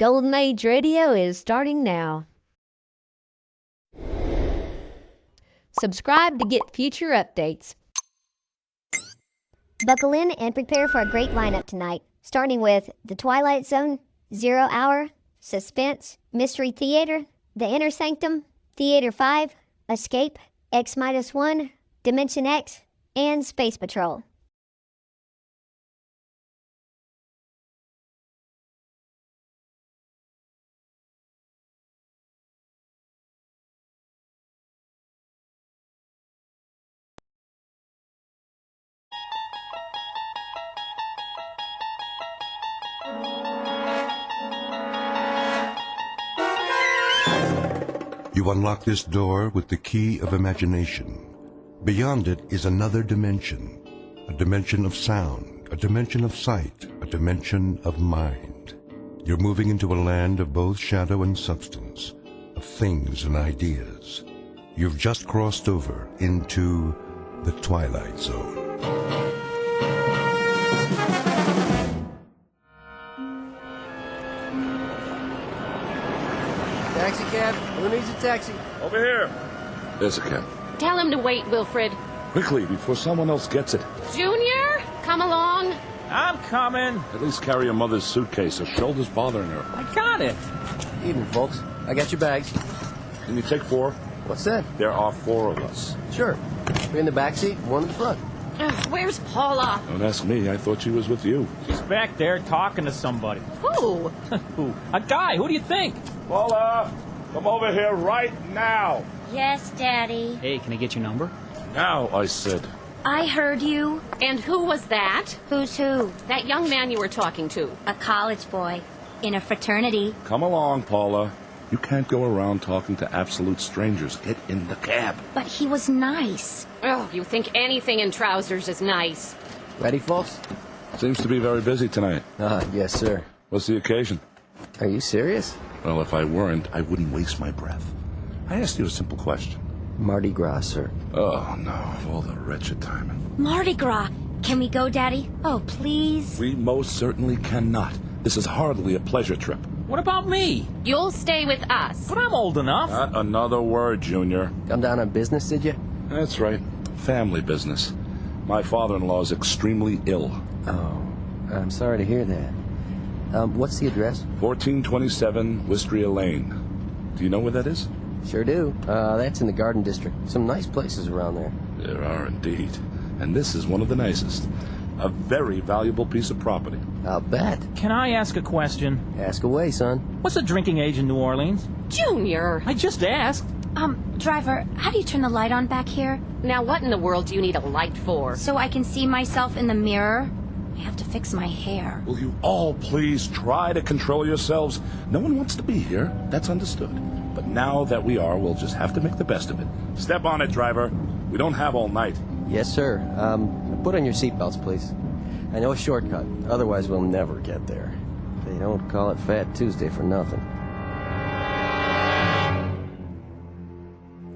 Golden Age Radio is starting now. Subscribe to get future updates. Buckle in and prepare for a great lineup tonight, starting with The Twilight Zone, 0 Hour, Suspense, Mystery Theater, The Inner Sanctum, Theater 5, Escape, X-1, Dimension X, and Space Patrol. You unlock this door with the key of imagination. Beyond it is another dimension, a dimension of sound, a dimension of sight, a dimension of mind. You're moving into a land of both shadow and substance, of things and ideas. You've just crossed over into the Twilight Zone. Taxi cab? Who needs a taxi? Over here. There's a cab. Tell him to wait, Wilfred. Quickly, before someone else gets it. Junior, come along. I'm coming. At least carry your mother's suitcase. Her shoulder's bothering her. I got it. Evening, folks. I got your bags. Can you take 4? What's that? There are 4 of us. Sure. 3 in the back seat, 1 in the front. Ugh, where's Paula? Don't ask me. I thought she was with you. She's back there talking to somebody. Who? Who? A guy. Who do you think? Paula, come over here right now. Yes, Daddy. Hey, can I get your number? Now, I said. I heard you. And who was that? Who's who? That young man you were talking to. A college boy. In a fraternity. Come along, Paula. You can't go around talking to absolute strangers. Get in the cab. But he was nice. Oh, you think anything in trousers is nice. Ready, folks? Seems to be very busy tonight. Yes, sir. What's the occasion? Are you serious? Well, if I weren't, I wouldn't waste my breath. I asked you a simple question. Mardi Gras, sir. Oh, no. All the wretched timing. Mardi Gras. Can we go, Daddy? Oh, please. We most certainly cannot. This is hardly a pleasure trip. What about me? You'll stay with us. But I'm old enough. Not another word, Junior. Come down on business, did you? That's right. Family business. My father-in-law is extremely ill. Oh, I'm sorry to hear that. What's the address? 1427 Wisteria Lane. Do you know where that is? Sure do. That's in the Garden District. Some nice places around there. There are indeed. And this is one of the nicest. A very valuable piece of property. I'll bet. Can I ask a question? Ask away, son. What's the drinking age in New Orleans? Junior. I just asked. Driver, how do you turn the light on back here? Now, what in the world do you need a light for? So I can see myself in the mirror? I have to fix my hair. Will you all please try to control yourselves? No one wants to be here. That's understood. But now that we are, we'll just have to make the best of it. Step on it, driver. We don't have all night. Yes, sir. Put on your seatbelts, please. I know a shortcut. Otherwise, we'll never get there. They don't call it Fat Tuesday for nothing.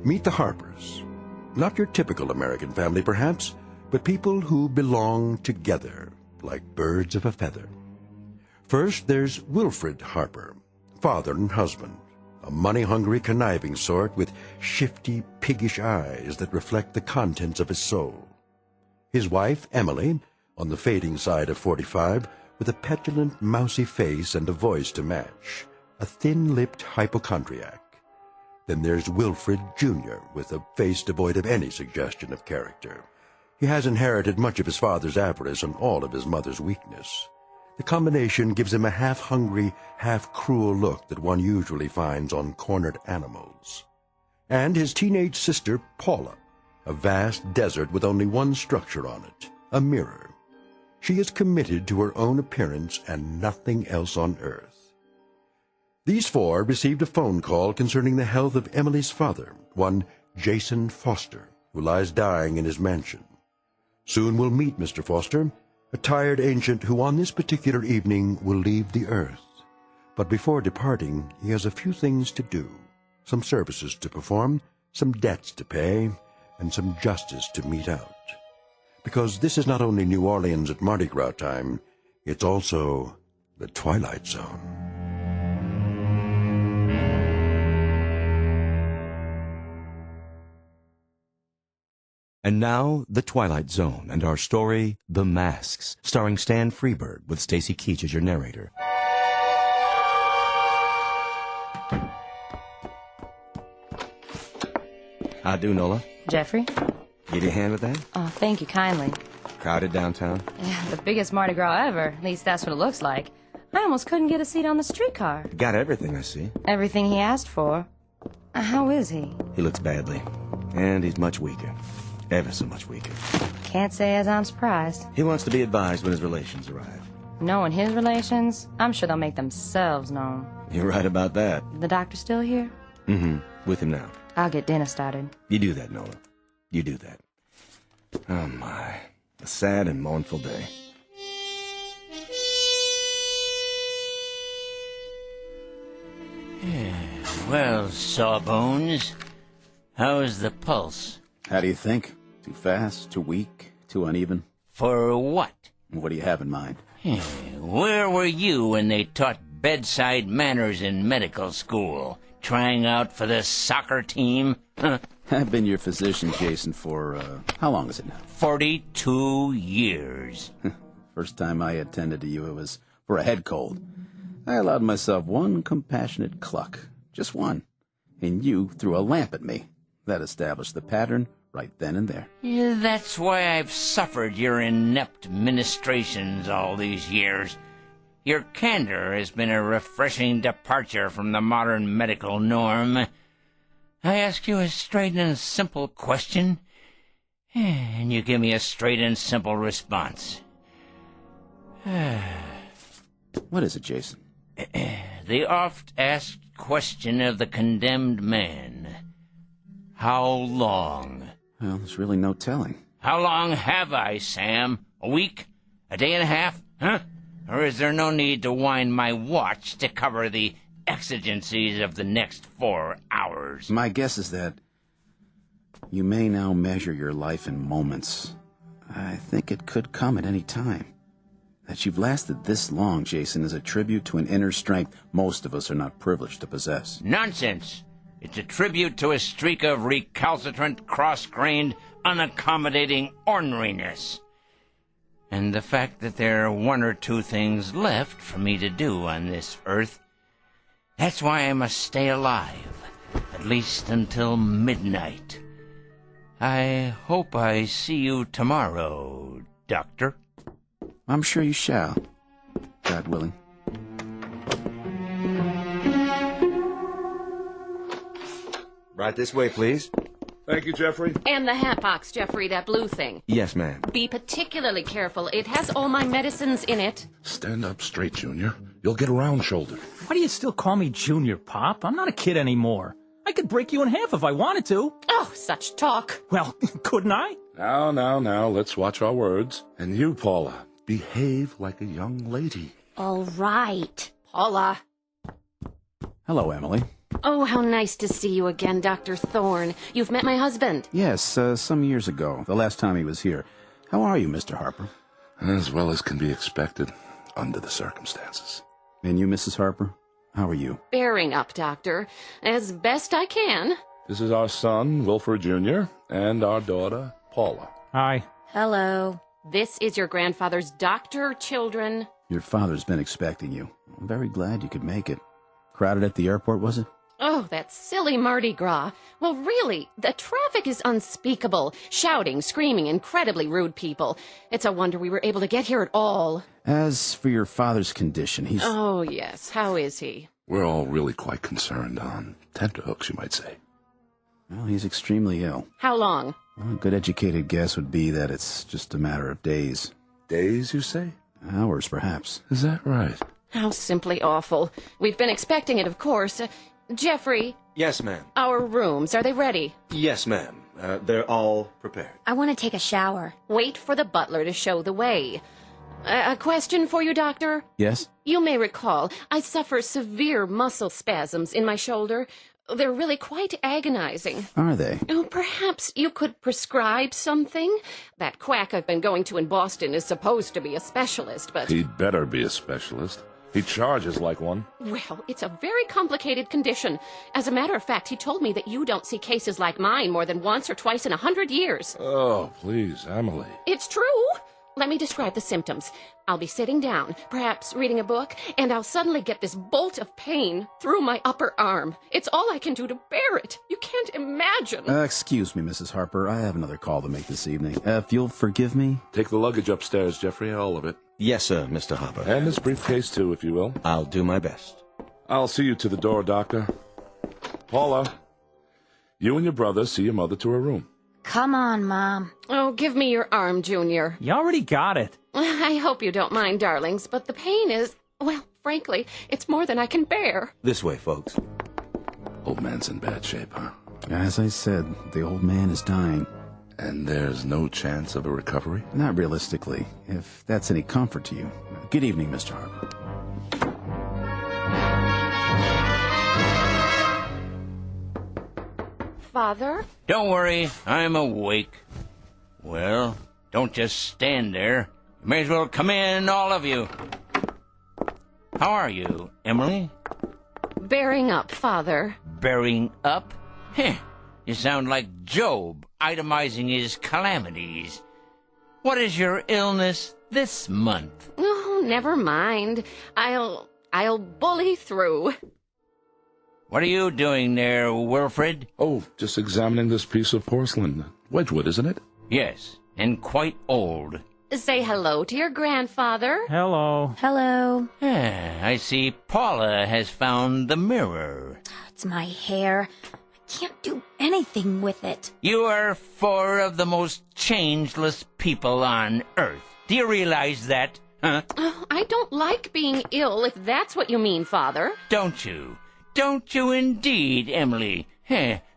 Meet the Harpers. Not your typical American family, perhaps, but people who belong together, like birds of a feather. First, there's Wilfred Harper, father and husband, a money-hungry, conniving sort with shifty, piggish eyes that reflect the contents of his soul. His wife, Emily, on the fading side of 45, with a petulant, mousy face and a voice to match, a thin-lipped hypochondriac. Then there's Wilfred Jr., with a face devoid of any suggestion of character. He has inherited much of his father's avarice and all of his mother's weakness. The combination gives him a half-hungry, half-cruel look that one usually finds on cornered animals. And his teenage sister, Paula, a vast desert with only one structure on it, a mirror. She is committed to her own appearance and nothing else on earth. These 4 received a phone call concerning the health of Emily's father, one Jason Foster, who lies dying in his mansion. Soon we'll meet Mr. Foster, a tired ancient who on this particular evening will leave the earth. But before departing, he has a few things to do, some services to perform, some debts to pay, and some justice to mete out. Because this is not only New Orleans at Mardi Gras time, it's also the Twilight Zone. And now, The Twilight Zone and our story, The Masks, starring Stan Freberg with Stacy Keach as your narrator. How do, Nola? Jeffrey? Give you a hand with that? Oh, thank you kindly. Crowded downtown? Yeah, the biggest Mardi Gras ever. At least that's what it looks like. I almost couldn't get a seat on the streetcar. Got everything, I see. Everything he asked for. How is he? He looks badly. And he's much weaker. Ever so much weaker. Can't say as I'm surprised. He wants to be advised when his relations arrive. Knowing his relations, I'm sure they'll make themselves known. You're right about that. The doctor still here? Mm-hmm. With him now. I'll get dinner started. You do that, Nola. You do that. Oh, my. A sad and mournful day. Well, Sawbones, how's the pulse? How do you think? Too fast, too weak, too uneven? For what? What do you have in mind? Where were you when they taught bedside manners in medical school? Trying out for the soccer team? I've been your physician, Jason, for, how long is it now? 42 years. First time I attended to you, it was for a head cold. I allowed myself one compassionate cluck. Just one. And you threw a lamp at me. That established the pattern right then and there. That's why I've suffered your inept ministrations all these years. Your candor has been a refreshing departure from the modern medical norm. I ask you a straight and simple question, and you give me a straight and simple response. What is it, Jason? The oft-asked question of the condemned man. How long? Well, there's really no telling. How long have I, Sam? A week? A day and a half? Huh? Or is there no need to wind my watch to cover the exigencies of the next 4 hours? My guess is that you may now measure your life in moments. I think it could come at any time. That you've lasted this long, Jason, is a tribute to an inner strength most of us are not privileged to possess. Nonsense! It's a tribute to a streak of recalcitrant, cross-grained, unaccommodating orneriness. And the fact that there are 1 or 2 things left for me to do on this earth. That's why I must stay alive, at least until midnight. I hope I see you tomorrow, Doctor. I'm sure you shall, God willing. Right this way, please. Thank you, Jeffrey. And the hat box, Jeffrey, that blue thing. Yes, ma'am. Be particularly careful. It has all my medicines in it. Stand up straight, Junior. You'll get round-shouldered. Why do you still call me Junior, Pop? I'm not a kid anymore. I could break you in half if I wanted to. Oh, such talk. Well, couldn't I? Now, let's watch our words. And you, Paula, behave like a young lady. All right. Paula. Hello, Emily. Oh, how nice to see you again, Dr. Thorne. You've met my husband. Yes, some years ago, the last time he was here. How are you, Mr. Harper? As well as can be expected, under the circumstances. And you, Mrs. Harper? How are you? Bearing up, Doctor. As best I can. This is our son, Wilford Jr., and our daughter, Paula. Hi. Hello. This is your grandfather's doctor, children. Your father's been expecting you. I'm very glad you could make it. Crowded at the airport, was it? Oh, that silly Mardi Gras. Well, really, the traffic is unspeakable. Shouting, screaming, incredibly rude people. It's a wonder we were able to get here at all. As for your father's condition, he's... Oh, yes. How is he? We're all really quite concerned on tenterhooks, you might say. Well, he's extremely ill. How long? Well, a good educated guess would be that it's just a matter of days. Days, you say? Hours, perhaps. Is that right? How simply awful. We've been expecting it, of course. Jeffrey, Yes, ma'am. our rooms, are they ready? Yes, ma'am. They're all prepared. I want to take a shower. Wait for the butler to show the way. A question for you, Doctor? Yes? You may recall, I suffer severe muscle spasms in my shoulder. They're really quite agonizing. Are they? Oh, perhaps you could prescribe something? That quack I've been going to in Boston is supposed to be a specialist, but... He'd better be a specialist. He charges like one. Well, it's a very complicated condition. As a matter of fact, he told me that you don't see cases like mine more than once or twice in 100 years. Oh, please, Emily. It's true. Let me describe the symptoms. I'll be sitting down, perhaps reading a book, and I'll suddenly get this bolt of pain through my upper arm. It's all I can do to bear it. You can't imagine. Excuse me, Mrs. Harper. I have another call to make this evening. If you'll forgive me. Take the luggage upstairs, Jeffrey, all of it. Yes, sir, Mr. Harper. And this briefcase, too, if you will. I'll do my best. I'll see you to the door, Doctor. Paula, you and your brother see your mother to her room. Come on, Mom. Oh, give me your arm, Junior. You already got it. I hope you don't mind, darlings, but the pain is, well, frankly, it's more than I can bear. This way, folks. Old man's in bad shape, huh? As I said, the old man is dying. And there's no chance of a recovery? Not realistically, if that's any comfort to you. Good evening, Mr. Harper. Father? Don't worry, I'm awake. Well, don't just stand there. You may as well come in, all of you. How are you, Emily? Bearing up, Father. Bearing up? Heh, you sound like Job, itemizing his calamities. What is your illness this month? Oh, never mind. I'll bully through. What are you doing there, Wilfred? Oh, just examining this piece of porcelain. Wedgwood, isn't it? Yes, and quite old. Say hello to your grandfather. Hello. Hello. I see Paula has found the mirror. It's my hair. I can't do anything with it. You are four of the most changeless people on Earth. Do you realize that, huh? Oh, I don't like being ill, if that's what you mean, Father. Don't you? Don't you indeed, Emily?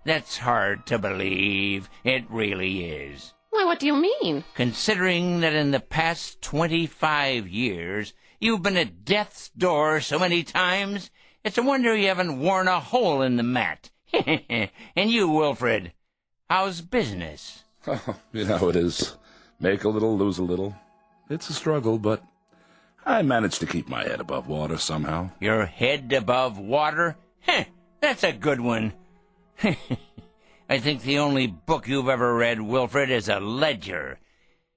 That's hard to believe. It really is. Why, what do you mean? Considering that in the past 25 years, you've been at death's door so many times, it's a wonder you haven't worn a hole in the mat. And you, Wilfred, how's business? Oh, you know how it is. Make a little, lose a little. It's a struggle, but I managed to keep my head above water somehow. Your head above water? That's a good one. I think the only book you've ever read, Wilfred, is a ledger.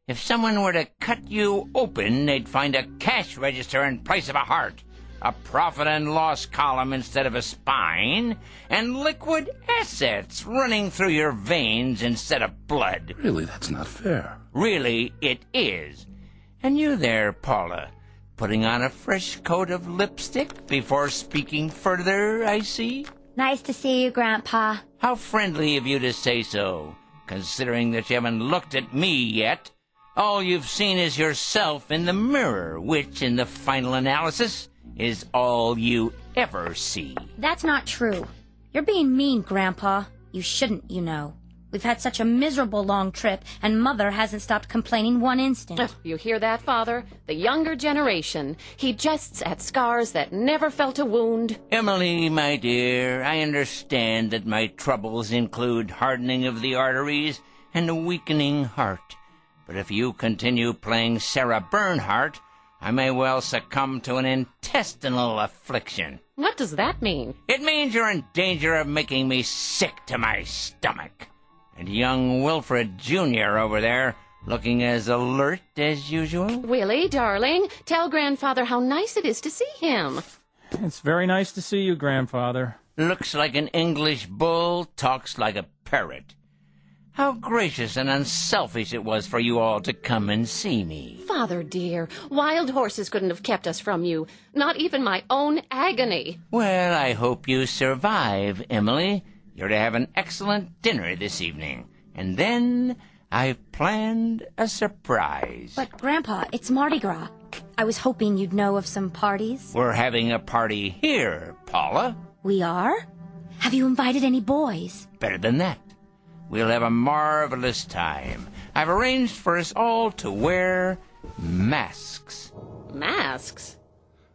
If someone were to cut you open, they'd find a cash register in place of a heart, a profit and loss column instead of a spine, and liquid assets running through your veins instead of blood. Really, that's not fair. Really, it is. And you there, Paula, putting on a fresh coat of lipstick before speaking further, I see? Nice to see you, Grandpa. How friendly of you to say so, considering that you haven't looked at me yet. All you've seen is yourself in the mirror, which, in the final analysis, is all you ever see. That's not true. You're being mean, Grandpa. You shouldn't, you know. We've had such a miserable long trip, and Mother hasn't stopped complaining one instant. Oh, you hear that, Father? The younger generation. He jests at scars that never felt a wound. Emily, my dear, I understand that my troubles include hardening of the arteries and a weakening heart. But if you continue playing Sarah Bernhardt, I may well succumb to an intestinal affliction. What does that mean? It means you're in danger of making me sick to my stomach. And young Wilfred Jr. over there, looking as alert as usual. Willie, darling, tell Grandfather how nice it is to see him. It's very nice to see you, Grandfather. Looks like an English bull, talks like a parrot. How gracious and unselfish it was for you all to come and see me. Father dear, wild horses couldn't have kept us from you. Not even my own agony. Well, I hope you survive, Emily. You're to have an excellent dinner this evening. And then I've planned a surprise. But, Grandpa, it's Mardi Gras. I was hoping you'd know of some parties. We're having a party here, Paula. We are? Have you invited any boys? Better than that. We'll have a marvelous time. I've arranged for us all to wear masks. Masks?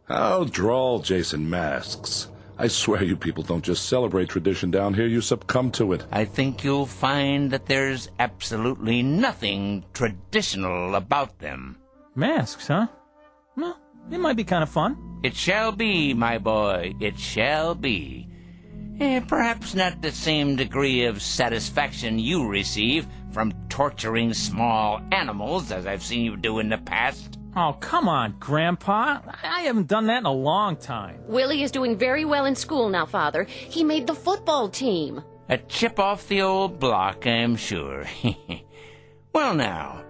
How droll, Jason, masks. I swear you people don't just celebrate tradition down here, you succumb to it. I think you'll find that there's absolutely nothing traditional about them. Masks, huh? Well, It might be kind of fun. It shall be, my boy, it shall be. Perhaps not the same degree of satisfaction you receive from torturing small animals as I've seen you do in the past. Oh, come on, Grandpa. I haven't done that in a long time. Willie is doing very well in school now, Father. He made the football team. A chip off the old block, I'm sure. Well, now,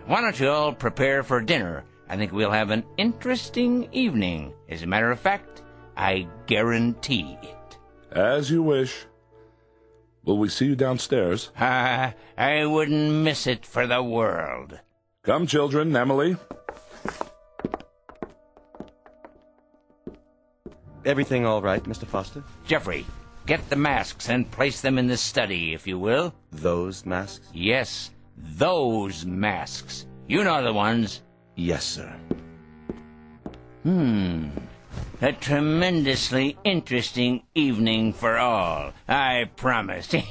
why don't you all prepare for dinner? I think we'll have an interesting evening. As a matter of fact, I guarantee it. As you wish. Will we see you downstairs? I wouldn't miss it for the world. Come, children. Emily. Everything all right, Mr. Foster? Jeffrey, get the masks and place them in the study, if you will. Those masks? Yes, those masks. You know the ones. Yes, sir. A tremendously interesting evening for all, I promise. Come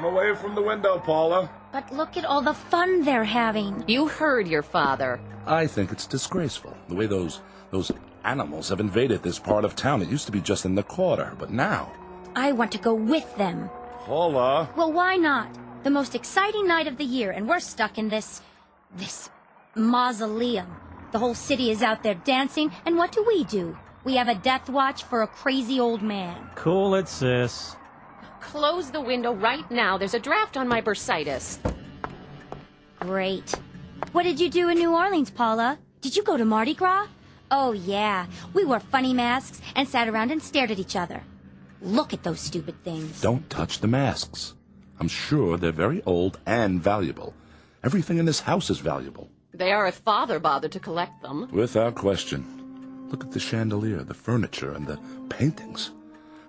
away from the window, Paula. But look at all the fun they're having. You heard your father. I think it's disgraceful, the way those animals have invaded this part of town. It used to be just in the quarter, but now... I want to go with them. Paula! Well, why not? The most exciting night of the year, and we're stuck in this mausoleum. The whole city is out there dancing, and what do? We have a death watch for a crazy old man. Cool it, sis. Close the window right now. There's a draft on my bursitis. Great. What did you do in New Orleans, Paula? Did you go to Mardi Gras? Oh, yeah. We wore funny masks and sat around and stared at each other. Look at those stupid things. Don't touch the masks. I'm sure they're very old and valuable. Everything in this house is valuable. They are if Father bothered to collect them. Without question. Look at the chandelier, the furniture, and the paintings.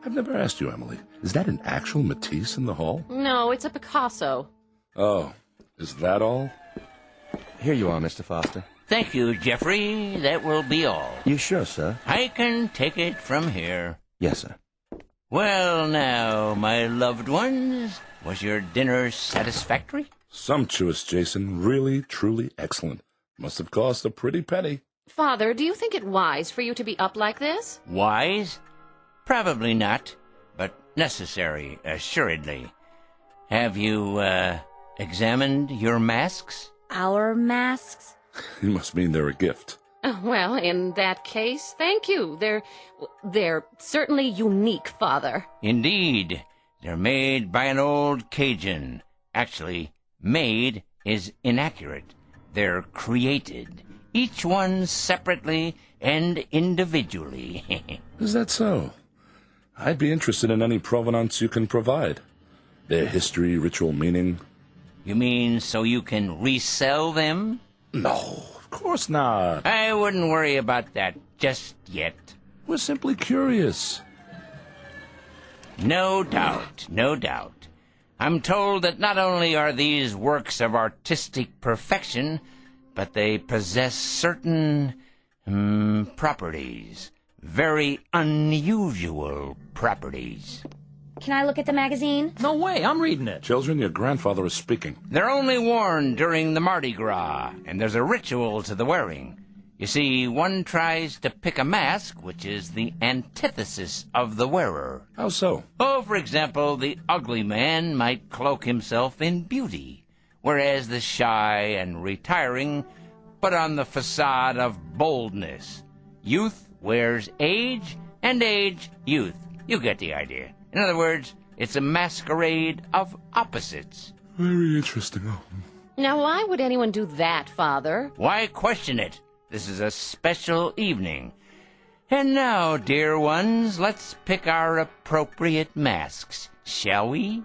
I've never asked you, Emily. Is that an actual Matisse in the hall? No, it's a Picasso. Oh, is that all? Here you are, Mr. Foster. Thank you, Jeffrey. That will be all. You sure, sir? I can take it from here. Yes, sir. Well, now, my loved ones, was your dinner satisfactory? Sumptuous, Jason. Really, truly excellent. Must have cost a pretty penny. Father, do you think it wise for you to be up like this? Wise? Probably not, but necessary, assuredly. Have you, examined your masks? Our masks? You must mean they're a gift. Well, in that case, thank you. They're certainly unique, Father. Indeed. They're made by an old Cajun. Actually, made is inaccurate. They're created, each one separately and individually. Is that so? I'd be interested in any provenance you can provide. Their history, ritual meaning. You mean so you can resell them? No, of course not. I wouldn't worry about that just yet. We're simply curious. No doubt, no doubt. I'm told that not only are these works of artistic perfection, but they possess certain, properties. Very unusual properties. Can I look at the magazine? No way, I'm reading it. Children, your grandfather is speaking. They're only worn during the Mardi Gras, and there's a ritual to the wearing. You see, one tries to pick a mask, which is the antithesis of the wearer. How so? Oh, for example, the ugly man might cloak himself in beauty, whereas the shy and retiring put on the facade of boldness. Youth wears age, and age, youth. You get the idea. In other words, it's a masquerade of opposites. Very interesting. Oh. Now, why would anyone do that, Father? Why question it? This is a special evening. And now, dear ones, let's pick our appropriate masks, shall we?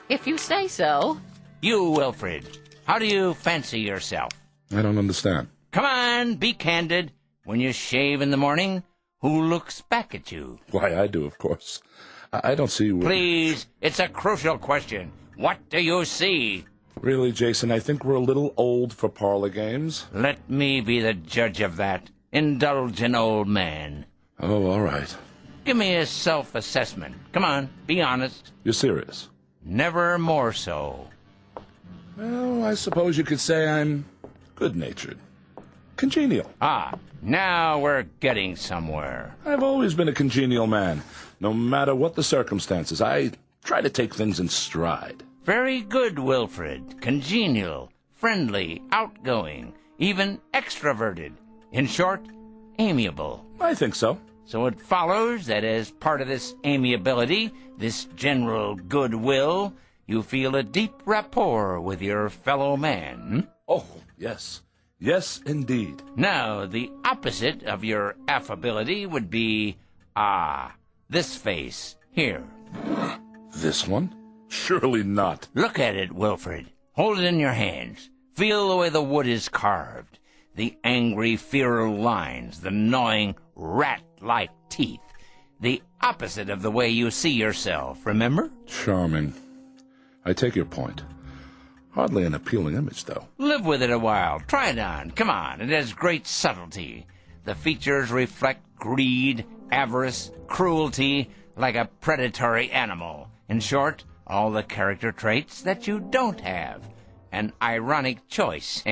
If you say so. You, Wilfred, how do you fancy yourself? I don't understand. Come on, be candid. When you shave in the morning, who looks back at you? Why, I do, of course. I don't see... Please, it's a crucial question. What do you see? Really, Jason, I think we're a little old for parlor games. Let me be the judge of that. Indulge an old man. Oh, all right. Give me a self-assessment. Come on, be honest. You're serious? Never more so. Well, I suppose you could say I'm good-natured. Congenial. Ah, now we're getting somewhere. I've always been a congenial man. No matter what the circumstances, I try to take things in stride. Very good, Wilfred. Congenial, friendly, outgoing, even extroverted. In short, amiable. I think so. So it follows that as part of this amiability, this general goodwill, you feel a deep rapport with your fellow man. Hmm? Oh, yes. Yes, indeed. Now, the opposite of your affability would be, this face, here. This one? Surely not. Look at it, Wilfred. Hold it in your hands. Feel the way the wood is carved. The angry, feral lines, the gnawing, rat-like teeth. The opposite of the way you see yourself, remember? Charming. I take your point. Hardly an appealing image, though. Live with it a while. Try it on. Come on. It has great subtlety. The features reflect greed, avarice, cruelty, like a predatory animal. In short, all the character traits that you don't have. An ironic choice,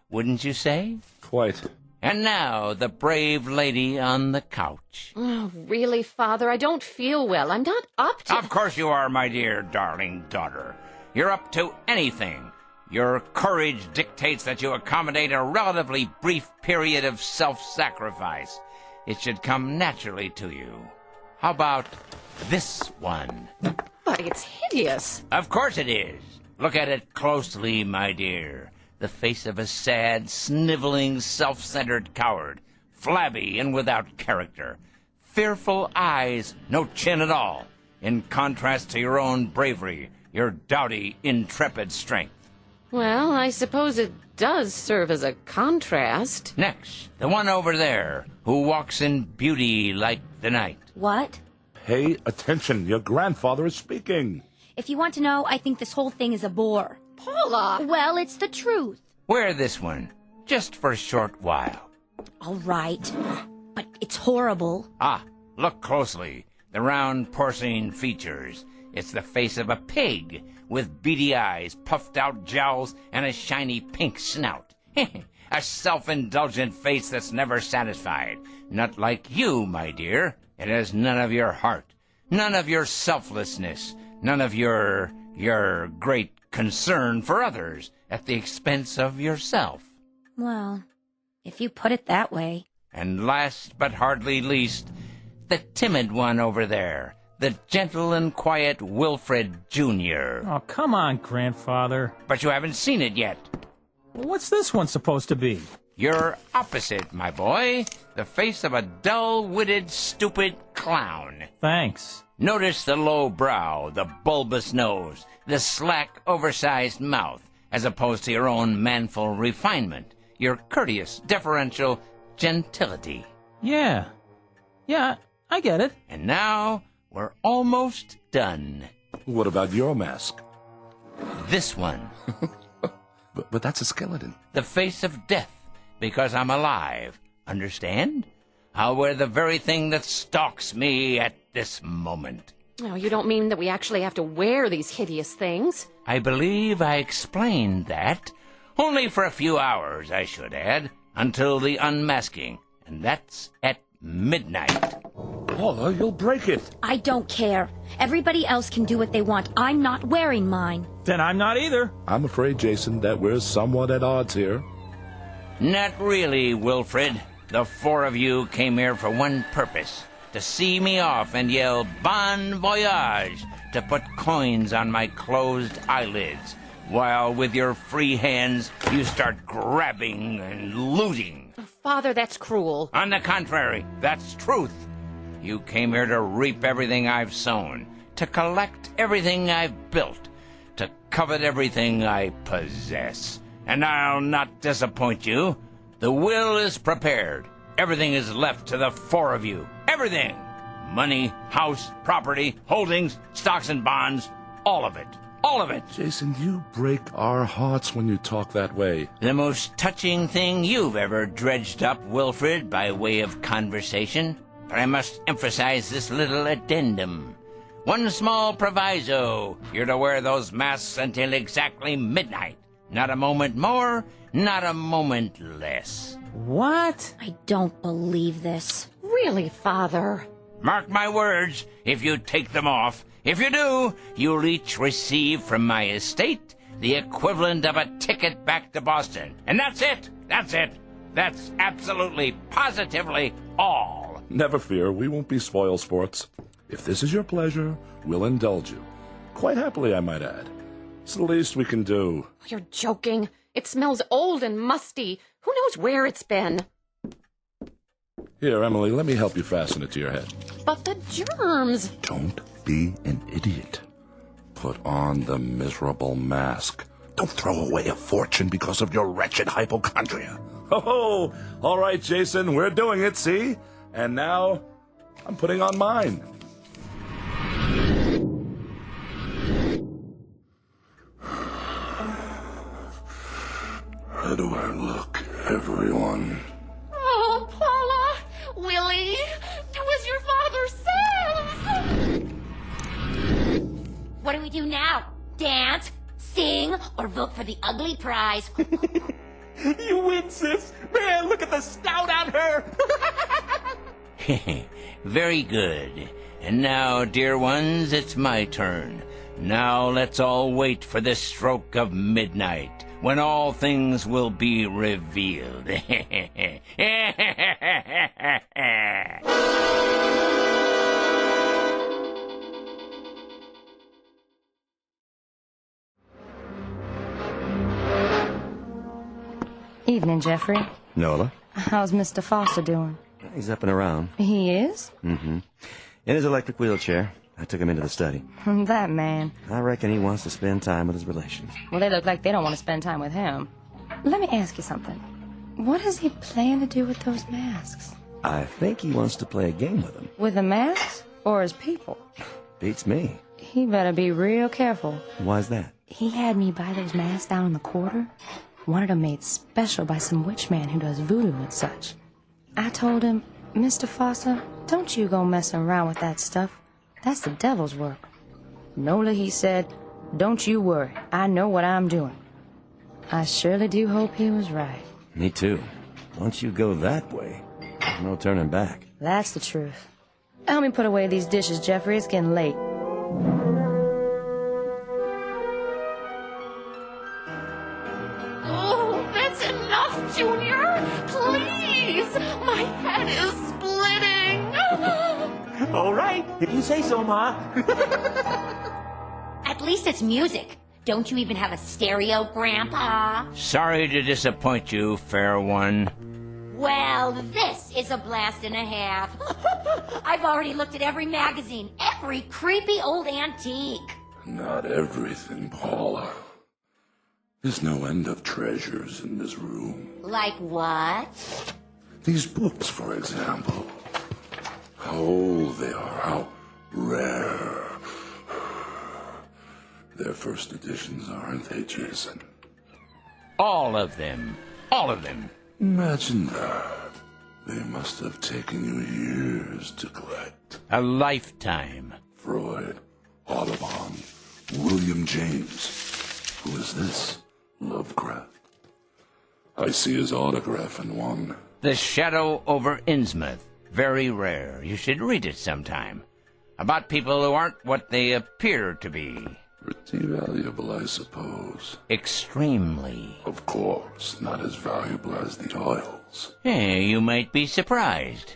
wouldn't you say? Quite. And now, the brave lady on the couch. Oh, really, Father? I don't feel well. I'm not up to... Of course you are, my dear, darling daughter. You're up to anything. Your courage dictates that you accommodate a relatively brief period of self-sacrifice. It should come naturally to you. How about this one? But it's hideous. Of course it is. Look at it closely, my dear. The face of a sad, sniveling, self-centered coward. Flabby and without character. Fearful eyes, no chin at all. In contrast to your own bravery, your doughty, intrepid strength. Well, I suppose it does serve as a contrast. Next, the one over there, who walks in beauty like the night. What? Pay attention. Your grandfather is speaking. If you want to know, I think this whole thing is a bore. Paula! Well, it's the truth. Wear this one, just for a short while. All right. But it's horrible. Ah, look closely. The round porcine features. It's the face of a pig, with beady eyes, puffed out jowls, and a shiny pink snout. A self-indulgent face that's never satisfied. Not like you, my dear. It has none of your heart, none of your selflessness, none of your great concern for others at the expense of yourself. Well, if you put it that way. And last but hardly least, the timid one over there. The gentle and quiet Wilfred Jr. Oh, come on, grandfather. But you haven't seen it yet. What's this one supposed to be? You're opposite, my boy. The face of a dull-witted, stupid clown. Thanks. Notice the low brow, the bulbous nose, the slack, oversized mouth, as opposed to your own manful refinement, your courteous, deferential gentility. Yeah, I get it. And now, we're almost done. What about your mask? This one. But that's a skeleton. The face of death, because I'm alive. Understand? I'll wear the very thing that stalks me at this moment. Oh, you don't mean that we actually have to wear these hideous things? I believe I explained that. Only for a few hours, I should add, until the unmasking. And that's at midnight. Paula, you'll break it. I don't care. Everybody else can do what they want. I'm not wearing mine. Then I'm not either. I'm afraid, Jason, that we're somewhat at odds here. Not really, Wilfred. The four of you came here for one purpose. To see me off and yell bon voyage, to put coins on my closed eyelids, while with your free hands you start grabbing and looting. Father, that's cruel. On the contrary, that's truth. You came here to reap everything I've sown, to collect everything I've built, to covet everything I possess. And I'll not disappoint you. The will is prepared. Everything is left to the four of you. Everything. Money, house, property, holdings, stocks and bonds. All of it. All of it. Jason, you break our hearts when you talk that way. The most touching thing you've ever dredged up, Wilfred, by way of conversation. but I must emphasize this little addendum. One small proviso. You're to wear those masks until exactly midnight. Not a moment more, not a moment less. What? I don't believe this. Really, Father? Mark my words, if you take them off. If you do, you'll each receive from my estate the equivalent of a ticket back to Boston. And that's it. That's it. That's absolutely, positively all. Never fear, we won't be spoil sports. If this is your pleasure, we'll indulge you. Quite happily, I might add. It's the least we can do. You're joking. It smells old and musty. Who knows where it's been? Here, Emily, let me help you fasten it to your head. But the germs. Don't be an idiot. Put on the miserable mask. Don't throw away a fortune because of your wretched hypochondria. Oh, all right, Jason, we're doing it, see? And now, I'm putting on mine. How do I look, everyone? Oh, Paula! Willie! Do as your father says! What do we do now? Dance, sing, or vote for the ugly prize? You win, sis. Man, look at the stout on her. Very good. And now, dear ones, it's my turn. Now let's all wait for the stroke of midnight, when all things will be revealed. Evening, Jeffrey. Nola? How's Mr. Foster doing? He's up and around. He is? Mm-hmm. In his electric wheelchair. I took him into the study. That man. I reckon he wants to spend time with his relations. Well, they look like they don't want to spend time with him. Let me ask you something. What does he plan to do with those masks? I think he wants to play a game with them. With the masks or his people? Beats me. He better be real careful. Why's that? He had me buy those masks down in the quarter. Wanted them made special by some witch man who does voodoo and such. I told him, Mr. Foster, don't you go messing around with that stuff. That's the devil's work. Nola, he said, don't you worry. I know what I'm doing. I surely do hope he was right. Me too. Once you go that way, there's no turning back. That's the truth. Help me put away these dishes, Jeffrey. It's getting late. Oh, that's enough, Junior! Please! My head is splitting! All right, if you say so, Ma. At least it's music. Don't you even have a stereo, Grandpa? Sorry to disappoint you, fair one. Well, this is a blast and a half. I've already looked at every magazine, every creepy old antique. Not everything, Paula. There's no end of treasures in this room. Like what? These books, for example. How old they are, how rare. They're first editions, aren't they, Jason? All of them. All of them. Imagine that. They must have taken you years to collect. A lifetime. Freud, Audubon, William James. Who is this? Lovecraft. I see his autograph in one. The Shadow over Innsmouth. Very rare. You should read it sometime. About people who aren't what they appear to be. Pretty valuable, I suppose. Extremely. Of course, not as valuable as the oils. You might be surprised.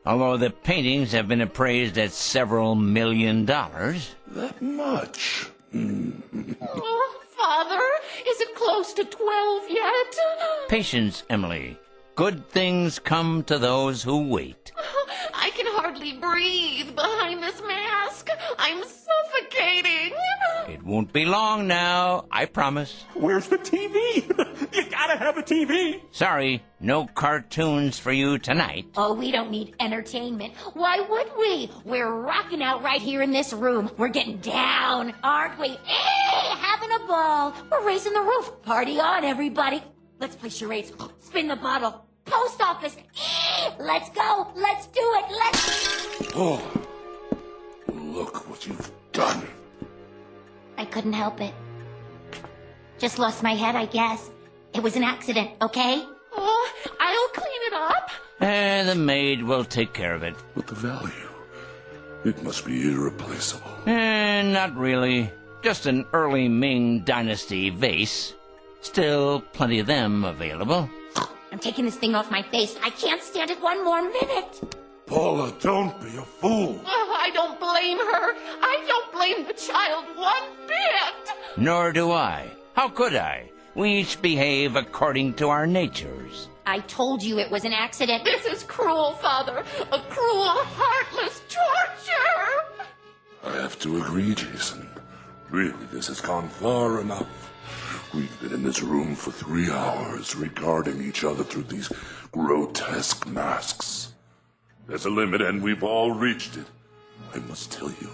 Although the paintings have been appraised at several $1 million. That much? Oh, Father, is it close to 12 yet? Patience, Emily. Good things come to those who wait. I can hardly breathe behind this mask. I'm suffocating. It won't be long now, I promise. Where's the TV? You gotta have a TV. Sorry, no cartoons for you tonight. Oh, we don't need entertainment. Why would we? We're rocking out right here in this room. We're getting down, aren't we? Having a ball. We're raising the roof. Party on, everybody. Let's play charades. Spin the bottle. Post office. Let's go. Let's do it. Let's... Oh, look what you've done. I couldn't help it. Just lost my head, I guess. It was an accident, okay? Oh, I'll clean it up. The maid will take care of it. But the value, it must be irreplaceable. Not really. Just an early Ming Dynasty vase. Still plenty of them available. I'm taking this thing off my face. I can't stand it one more minute. Paula, don't be a fool. Oh, I don't blame her. I don't blame the child one bit. Nor do I. How could I? We each behave according to our natures. I told you it was an accident. This is cruel, Father. A cruel, heartless torture. I have to agree, Jason. Really, this has gone far enough. We've been in this room for 3 hours, regarding each other through these grotesque masks. There's a limit, and we've all reached it. I must tell you,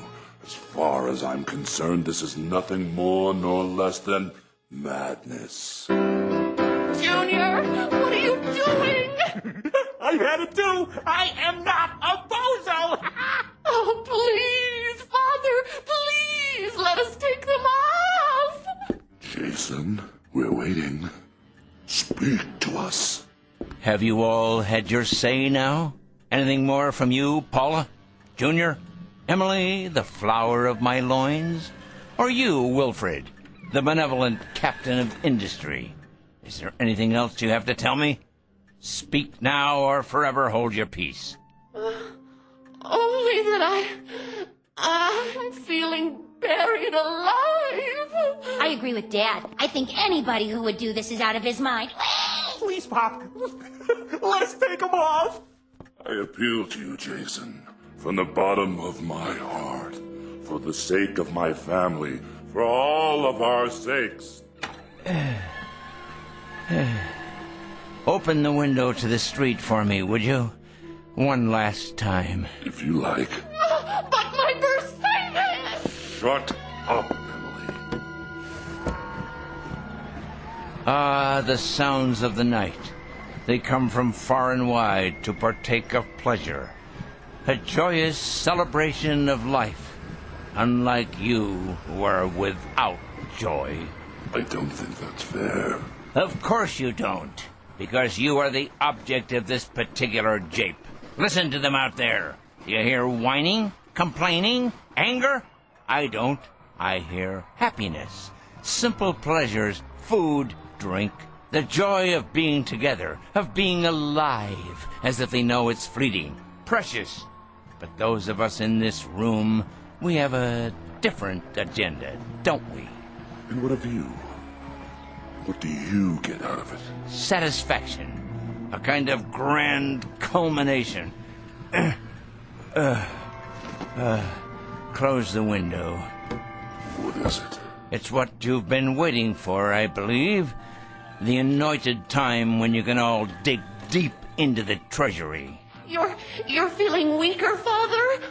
as far as I'm concerned, this is nothing more nor less than madness. Junior, what are you doing? I had it too. I am not a bozo. Oh, please, Father, please, let us take them off. Jason, we're waiting. Speak to us. Have you all had your say now? Anything more from you, Paula? Junior? Emily, the flower of my loins? Or you, Wilfred, the benevolent captain of industry? Is there anything else you have to tell me? Speak now or forever hold your peace. Only that I'm feeling buried alive. I agree with Dad. I think anybody who would do this is out of his mind. Please, Pop. Let's take them off. I appeal to you, Jason, from the bottom of my heart, for the sake of my family, for all of our sakes. Open the window to the street for me, would you? One last time. If you like. But my Mercedes! Shut up, Emily. Ah, the sounds of the night. They come from far and wide to partake of pleasure. A joyous celebration of life, unlike you who are without joy. I don't think that's fair. Of course you don't, because you are the object of this particular jape. Listen to them out there. Do you hear whining, complaining, anger? I don't. I hear happiness, simple pleasures, food, drink, the joy of being together, of being alive, as if they know it's fleeting, precious. But those of us in this room, we have a different agenda, don't we? And what of you? What do you get out of it? Satisfaction. A kind of grand culmination. Close the window. What is it? It's what you've been waiting for, I believe. The anointed time when you can all dig deep into the treasury. You're feeling weaker, Father?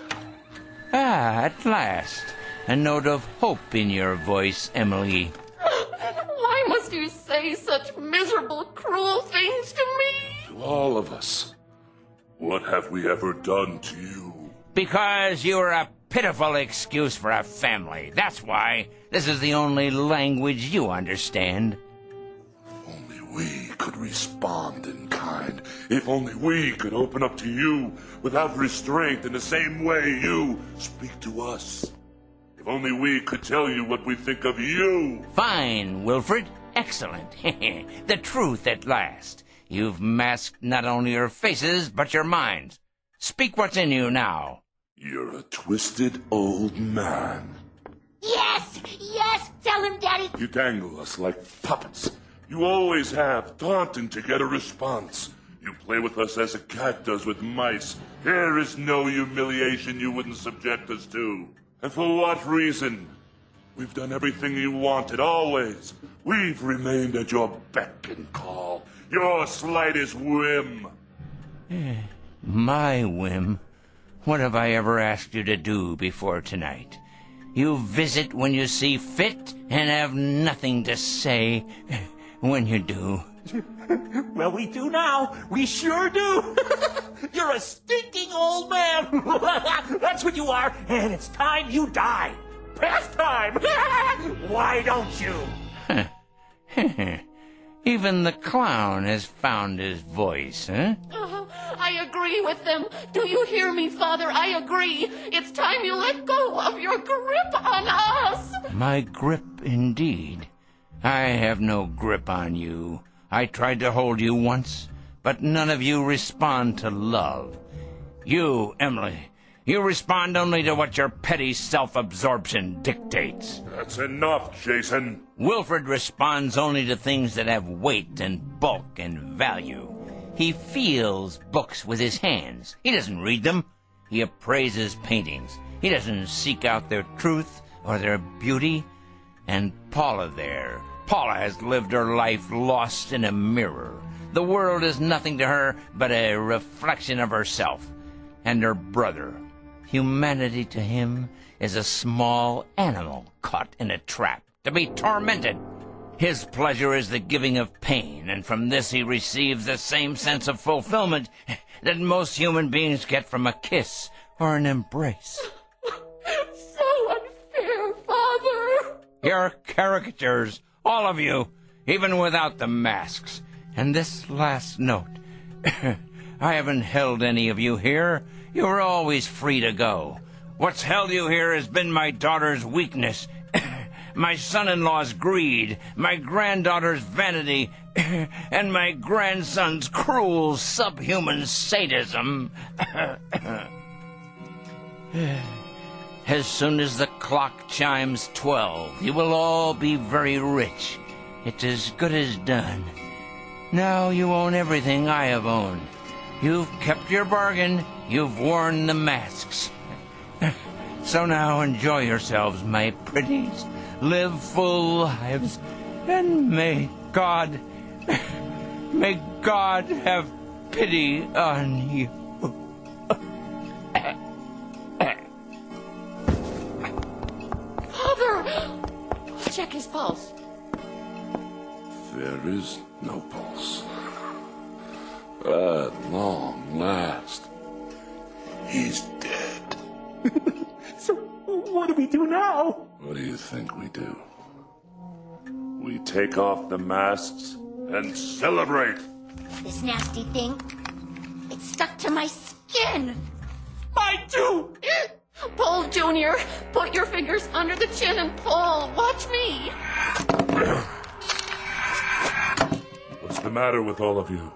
Ah, at last. A note of hope in your voice, Emily. Why must you say such miserable, cruel things to me? To all of us. What have we ever done to you? Because you're a pitiful excuse for a family. That's why. This is the only language you understand. If only we could respond in kind. If only we could open up to you without restraint in the same way you speak to us. If only we could tell you what we think of you. Fine, Wilfred. Excellent. The truth at last. You've masked not only your faces, but your minds. Speak what's in you now. You're a twisted old man. Yes! Yes! Tell him, Daddy! You dangle us like puppets. You always have, taunting to get a response. You play with us as a cat does with mice. There is no humiliation you wouldn't subject us to. And for what reason? We've done everything you wanted, always. We've remained at your beck and call. Your slightest whim. My whim? What have I ever asked you to do before tonight? You visit when you see fit and have nothing to say when you do. Well, we do now. We sure do. You're a stinking old man. That's what you are, and it's time you die. Past time. Why don't you? Even the clown has found his voice, huh? I agree with them. Do you hear me, Father? I agree. It's time you let go of your grip on us. My grip, indeed. I have no grip on you. I tried to hold you once, but none of you respond to love. You, Emily, you respond only to what your petty self-absorption dictates. That's enough, Jason. Wilfred responds only to things that have weight and bulk and value. He feels books with his hands. He doesn't read them. He appraises paintings. He doesn't seek out their truth or their beauty. And Paula there. Paula has lived her life lost in a mirror. The world is nothing to her but a reflection of herself and her brother. Humanity to him is a small animal caught in a trap to be tormented. His pleasure is the giving of pain, and from this he receives the same sense of fulfillment that most human beings get from a kiss or an embrace. So unfair, Father. You're caricatures, all of you, even without the masks. And this last note, I haven't held any of you here. You were always free to go. What's held you here has been my daughter's weakness, my son-in-law's greed, my granddaughter's vanity, and my grandson's cruel subhuman sadism. As soon as the clock chimes 12, you will all be very rich. It's as good as done. Now you own everything I have owned. You've kept your bargain. You've worn the masks. So now enjoy yourselves, my pretties. Live full lives. And may God have pity on you. Father! Check his pulse. There is no pulse. At long last, he's dead. So what do we do now? What do you think we do? We take off the masks and celebrate. This nasty thing, it's stuck to my skin. Mine too! Pull, Junior. Put your fingers under the chin and pull. Watch me. What's the matter with all of you?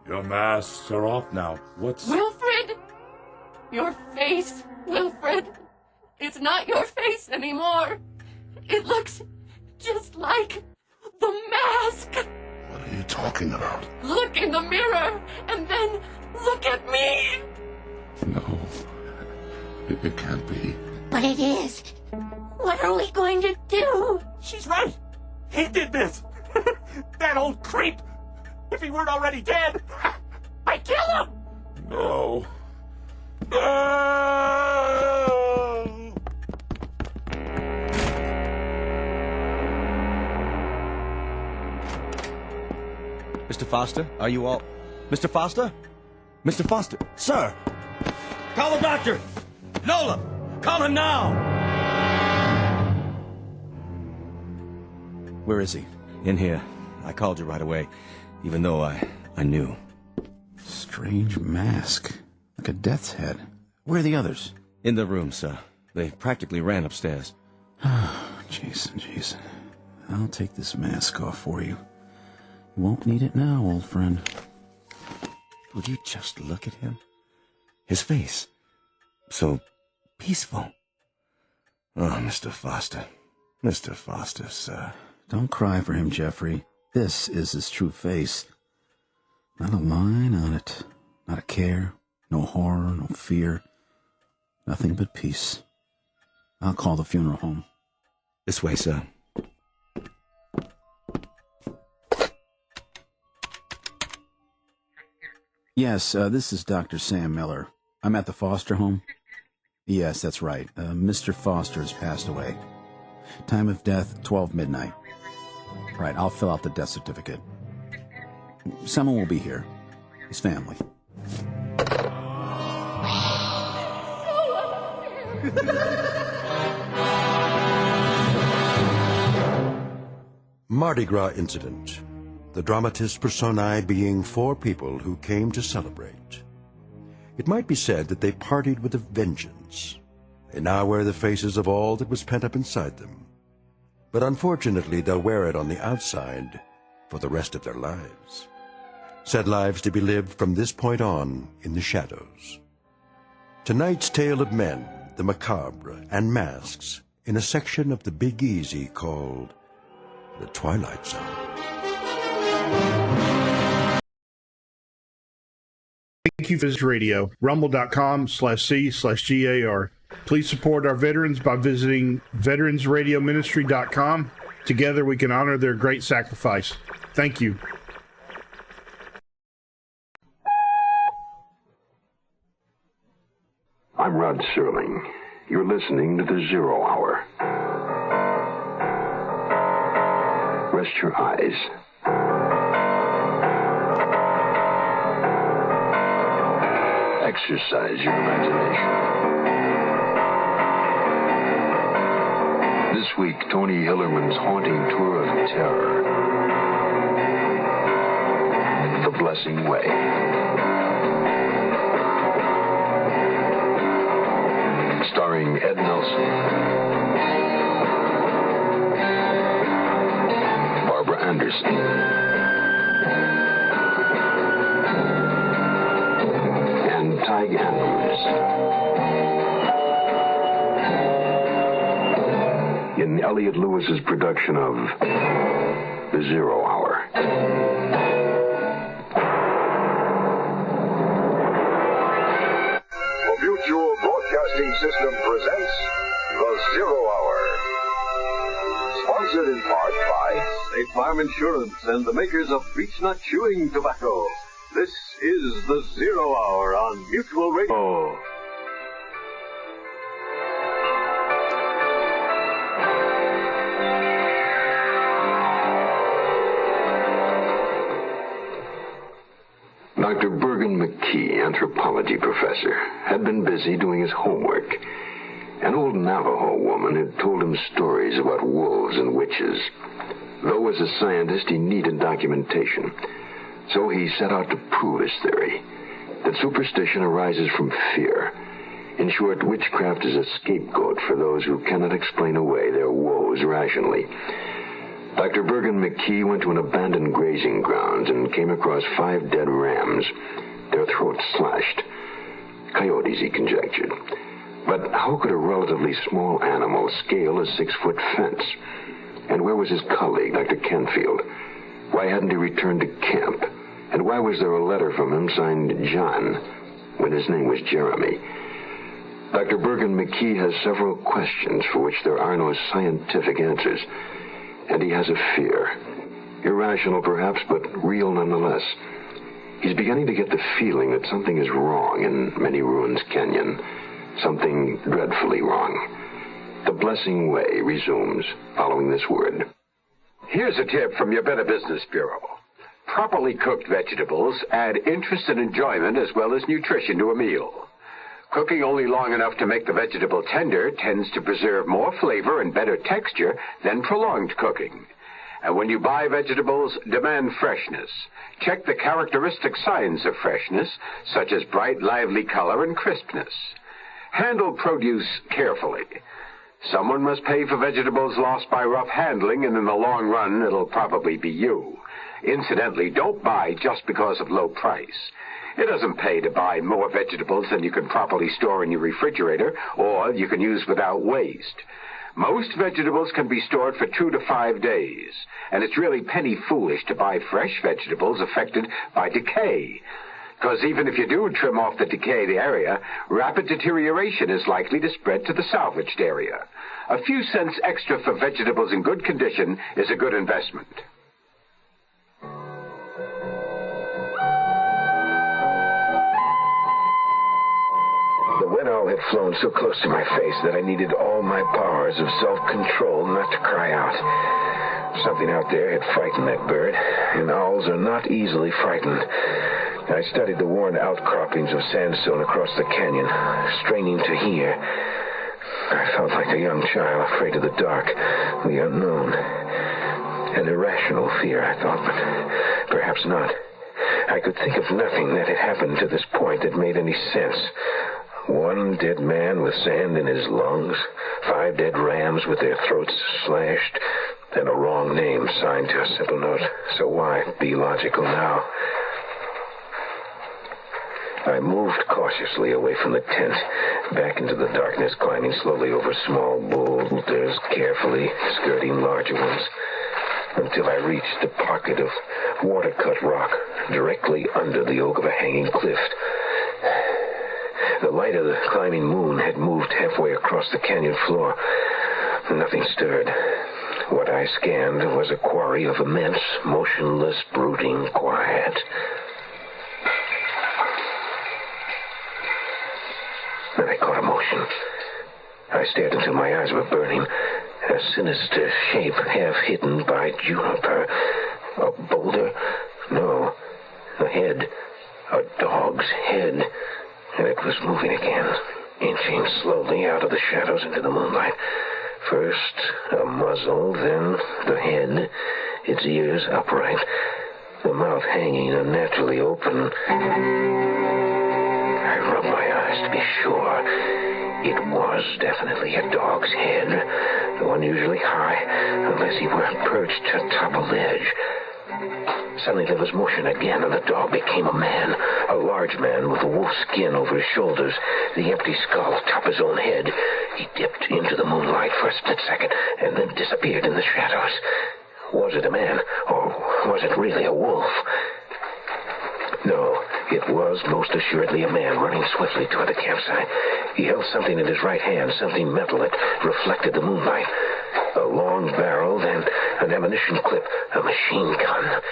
Your masks are off now. What's... Wilfred! Your face, Wilfred. It's not your face anymore. It looks just like the mask. What are you talking about? Look in the mirror, and then look at me. No. It can't be. But it is. What are we going to do? She's right. He did this. That old creep. If he weren't already dead, I'd kill him. No. Mr. Foster, are you all... Mr. Foster? Mr. Foster? Sir! Call the doctor! Nola! Call him now! Where is he? In here. I called you right away, even though I knew. Strange mask. Like a death's head. Where are the others? In the room, sir. They practically ran upstairs. Jason. I'll take this mask off for you. You won't need it now, old friend. Would you just look at him? His face. So peaceful. Oh, Mr. Foster. Mr. Foster, sir. Don't cry for him, Jeffrey. This is his true face. Not a line on it. Not a care. No horror, no fear. Nothing but peace. I'll call the funeral home. This way, sir. Yes, this is Dr. Sam Miller. I'm at the Foster home. Yes, that's right. Mr. Foster has passed away. Time of death, 12 midnight. Right, I'll fill out the death certificate. Someone will be here. His family. Mardi Gras incident. The dramatis personae being four people who came to celebrate. It might be said that they partied with a vengeance. They now wear the faces of all that was pent up inside them. But unfortunately, they'll wear it on the outside for the rest of their lives. Said lives to be lived from this point on in the shadows. Tonight's tale of men, the macabre, and masks in a section of the Big Easy called the Twilight Zone. Thank you for this radio, rumble.com/C/GAR. Please support our veterans by visiting veteransradioministry.com. Together we can honor their great sacrifice. Thank you. I'm Rod Serling. You're listening to the Zero Hour. Rest your eyes. Exercise your imagination. This week, Tony Hillerman's haunting tour of terror. The Blessing Way. Starring Ed Nelson, Barbara Anderson, and Tig Andrews. In Elliot Lewis's production of The Zero Hour. Mutual Broadcasting System presents The Zero Hour. Sponsored in part by State Farm Insurance and the makers of Beech Nut Chewing Tobacco. This is The Zero Hour on Mutual Radio. Dr. Bergen McKee, anthropology professor, had been busy doing his homework. An old Navajo woman had told him stories about wolves and witches. Though as a scientist he needed documentation, so he set out to prove his theory, that superstition arises from fear. In short, witchcraft is a scapegoat for those who cannot explain away their woes rationally. Dr. Bergen McKee went to an abandoned grazing grounds and came across 5 dead rams, their throats slashed. Coyotes, he conjectured. But how could a relatively small animal scale a 6-foot fence? And where was his colleague, Dr. Canfield? Why hadn't he returned to camp? And why was there a letter from him signed John, when his name was Jeremy? Dr. Bergen McKee has several questions for which there are no scientific answers. And he has a fear. Irrational, perhaps, but real nonetheless. He's beginning to get the feeling that something is wrong in Many Ruins Canyon. Something dreadfully wrong. The Blessing Way resumes following this word. Here's a tip from your Better Business Bureau. Properly cooked vegetables add interest and enjoyment as well as nutrition to a meal. Cooking only long enough to make the vegetable tender tends to preserve more flavor and better texture than prolonged cooking. And when you buy vegetables, demand freshness. Check the characteristic signs of freshness, such as bright, lively color and crispness. Handle produce carefully. Someone must pay for vegetables lost by rough handling, and in the long run, it'll probably be you. Incidentally, don't buy just because of low price. It doesn't pay to buy more vegetables than you can properly store in your refrigerator, or you can use without waste. Most vegetables can be stored for 2 to 5 days, and it's really penny foolish to buy fresh vegetables affected by decay. Because even if you do trim off the decayed area, rapid deterioration is likely to spread to the salvaged area. A few cents extra for vegetables in good condition is a good investment. The wind owl had flown so close to my face that I needed all my powers of self-control not to cry out. Something out there had frightened that bird, and owls are not easily frightened. I studied the worn outcroppings of sandstone across the canyon, straining to hear. I felt like a young child afraid of the dark, the unknown. An irrational fear, I thought, but perhaps not. I could think of nothing that had happened to this point that made any sense. One dead man with sand in his lungs, 5 dead rams with their throats slashed, and a wrong name signed to a simple note. So why be logical now? I moved cautiously away from the tent, back into the darkness, climbing slowly over small boulders, carefully skirting larger ones, until I reached a pocket of water-cut rock directly under the oak of a hanging cliff. The light of the climbing moon had moved halfway across the canyon floor. Nothing stirred. What I scanned was a quarry of immense, motionless, brooding quiet. Then I caught a motion. I stared until my eyes were burning. A sinister shape, half hidden by juniper. A boulder? No. A head. A dog's head. And it was moving again, inching slowly out of the shadows into the moonlight. First a muzzle, then the head, its ears upright, the mouth hanging unnaturally open. I rubbed my eyes to be sure. It was definitely a dog's head, though unusually high, unless he were perched atop a ledge. Suddenly there was motion again, and the dog became a man. A large man with a wolf skin over his shoulders, the empty skull atop his own head. He dipped into the moonlight for a split second, and then disappeared in the shadows. Was it a man, or was it really a wolf? No, it was most assuredly a man running swiftly toward the campsite. He held something in his right hand, something metal that reflected the moonlight. A long barrel, then an ammunition clip, a machine gun.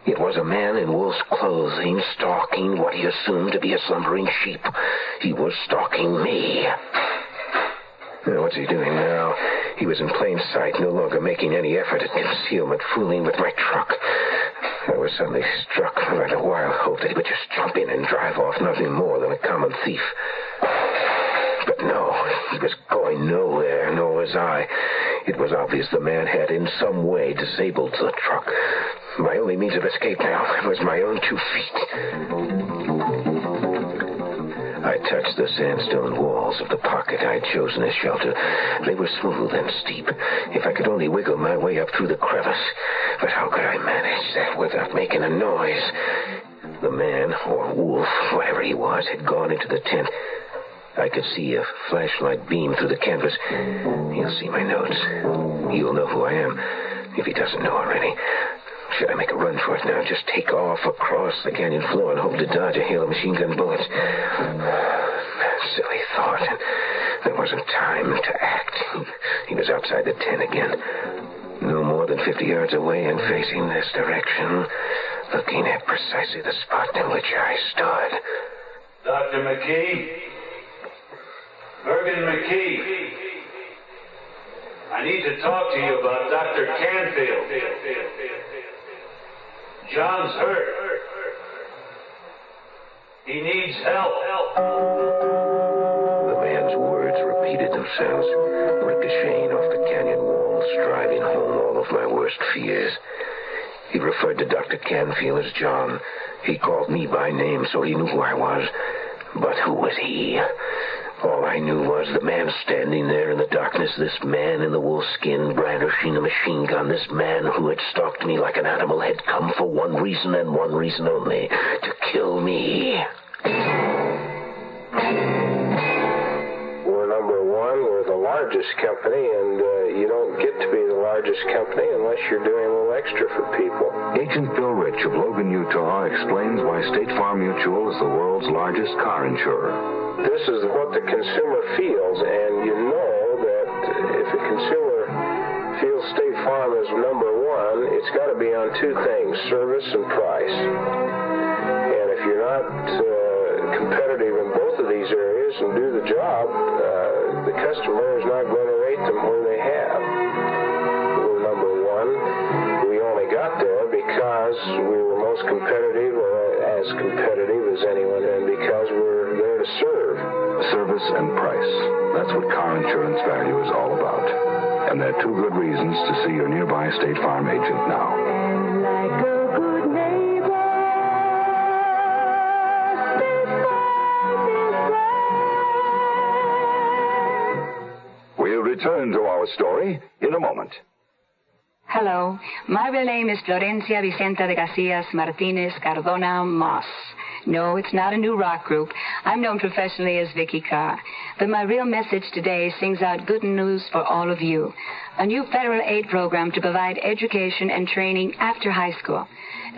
It was a man in wolf's clothing, stalking what he assumed to be a slumbering sheep. He was stalking me. What's he doing now? He was in plain sight, no longer making any effort at concealment, fooling with my truck. I was suddenly struck by the wild hope that he would just jump in and drive off, nothing more than a common thief. But no, he was going nowhere, nor was I. It was obvious the man had in some way disabled the truck. My only means of escape now was my own 2 feet. I touched the sandstone walls of the pocket I had chosen as shelter. They were smooth and steep. If I could only wiggle my way up through the crevice. But how could I manage that without making a noise? The man, or wolf, whatever he was, had gone into the tent. I could see a flashlight beam through the canvas. He'll see my notes. He'll know who I am, if he doesn't know already. Should I make a run for it now? Just take off across the canyon floor and hope to dodge a hail of machine gun bullets? Silly thought. There wasn't time to act. He was outside the tent again. No more than 50 yards away and facing this direction, looking at precisely the spot in which I stood. Dr. McKee? Bergen McKee? I need to talk to you about Dr. Canfield. John's hurt. He needs help. The man's words repeated themselves, ricocheting off the canyon walls, driving home all of my worst fears. He referred to Dr. Canfield as John. He called me by name, so he knew who I was. But who was he? All I knew was the man standing there in the darkness, this man in the wolf skin brandishing a machine gun, this man who had stalked me like an animal had come for one reason and one reason only, to kill me. We're number one, we're the largest company, and you don't get to be the largest company unless you're doing a little extra for people. Agent Bill Rich of Logan, Utah explains why State Farm Mutual is the world's largest car insurer. This is what the consumer feels, and you know that if a consumer feels State Farm is number one, it's got to be on 2 things, service and price. And if you're not competitive in both of these areas and do the job, the customer is not going to rate them where they have. We're number one. We only got there because we were most competitive, or as competitive as anyone, and because we're there to serve. Service and price. That's what car insurance value is all about. And there are two good reasons to see your nearby State Farm agent now. We'll return to our story in a moment. Hello. My real name is Florencia Vicenta de Garcias Martinez Cardona Moss. No, it's not a new rock group. I'm known professionally as Vicky Carr. But my real message today sings out good news for all of you. A new federal aid program to provide education and training after high school,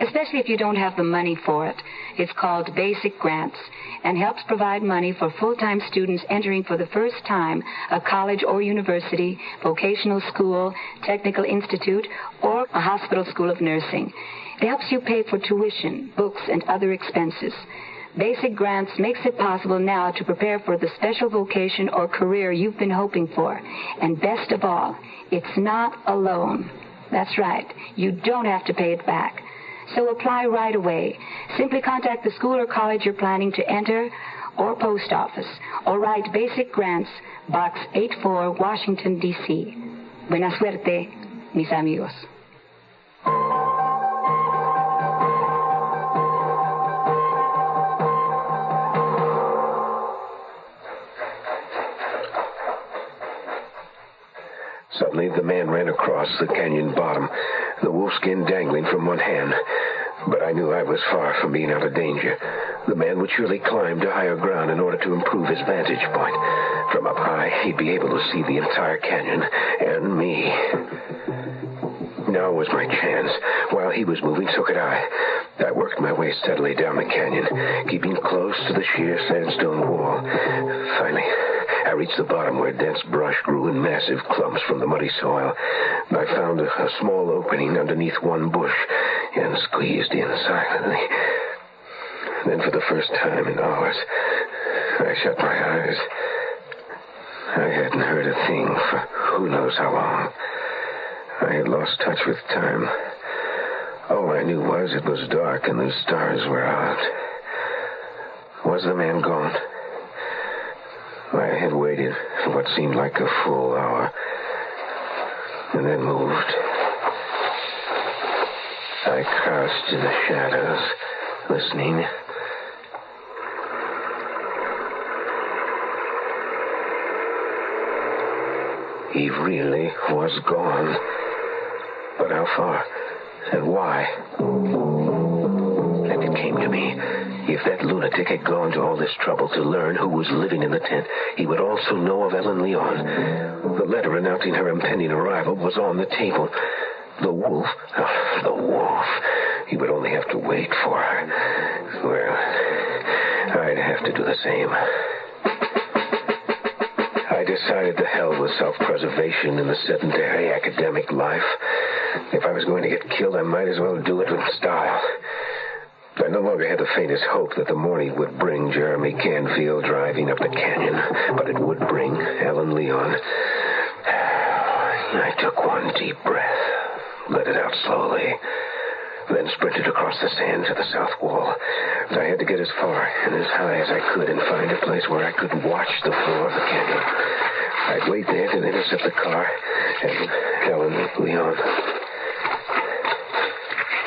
especially if you don't have the money for it. It's called Basic Grants and helps provide money for full-time students entering for the first time a college or university, vocational school, technical institute, or a hospital school of nursing. It helps you pay for tuition, books, and other expenses. Basic Grants makes it possible now to prepare for the special vocation or career you've been hoping for. And best of all, it's not a loan. That's right. You don't have to pay it back. So apply right away. Simply contact the school or college you're planning to enter, or post office, or write Basic Grants, Box 84, Washington, D.C. Buena suerte, mis amigos. Suddenly, the man ran across the canyon bottom, the wolfskin dangling from one hand. But I knew I was far from being out of danger. The man would surely climb to higher ground in order to improve his vantage point. From up high, he'd be able to see the entire canyon, and me. Now was my chance. While he was moving, so could I. I worked my way steadily down the canyon, keeping close to the sheer sandstone wall. Finally, I reached the bottom where dense brush grew in massive clumps from the muddy soil. I found a small opening underneath one bush and squeezed in silently. Then for the first time in hours, I shut my eyes. I hadn't heard a thing for who knows how long. I had lost touch with time. All I knew was it was dark and the stars were out. Was the man gone? I had waited for what seemed like a full hour, and then moved. I crouched in the shadows, listening. He really was gone. But how far? And why? And it came to me. If that lunatic had gone to all this trouble to learn who was living in the tent, he would also know of Ellen Leon. The letter announcing her impending arrival was on the table. The wolf. Oh, the wolf. He would only have to wait for her. Well, I'd have to do the same. I decided the hell with self-preservation in the sedentary academic life. If I was going to get killed, I might as well do it with style. I no longer had the faintest hope that the morning would bring Jeremy Canfield driving up the canyon, but it would bring Ellen Leon. I took one deep breath, let it out slowly, then sprinted across the sand to the south wall. I had to get as far and as high as I could and find a place where I could watch the floor of the canyon. I'd wait there to intercept the car and Ellen Leon.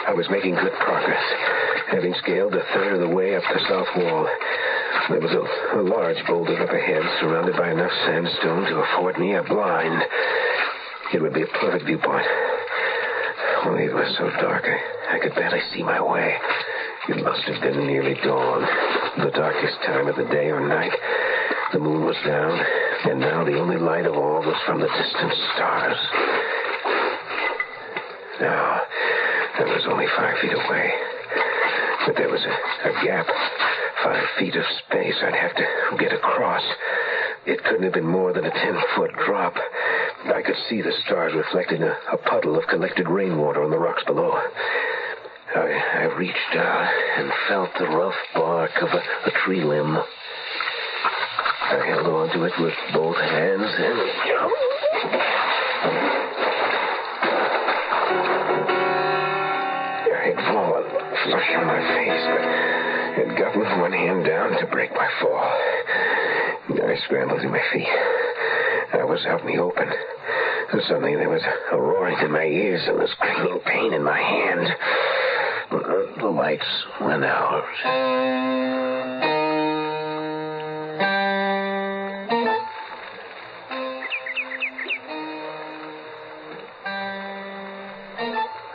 I was making good progress, having scaled a third of the way up the south wall. There was a large boulder up ahead, surrounded by enough sandstone to afford me a blind. It would be a perfect viewpoint. Only it was so dark, I could barely see my way. It must have been nearly dawn, the darkest time of the day or night. The moon was down, and now the only light of all was from the distant stars. Now, I was only 5 feet away. But there was a gap, 5 feet of space I'd have to get across. It couldn't have been more than a 10-foot drop. I could see the stars reflected in a puddle of collected rainwater on the rocks below. I reached out and felt the rough bark of a tree limb. I held onto it with both hands and I had fallen flush on my face, but had gotten one hand down to break my fall. I scrambled to my feet. I was out in the open. And suddenly there was a roaring in my ears and this grinding pain in my hand. The lights went out.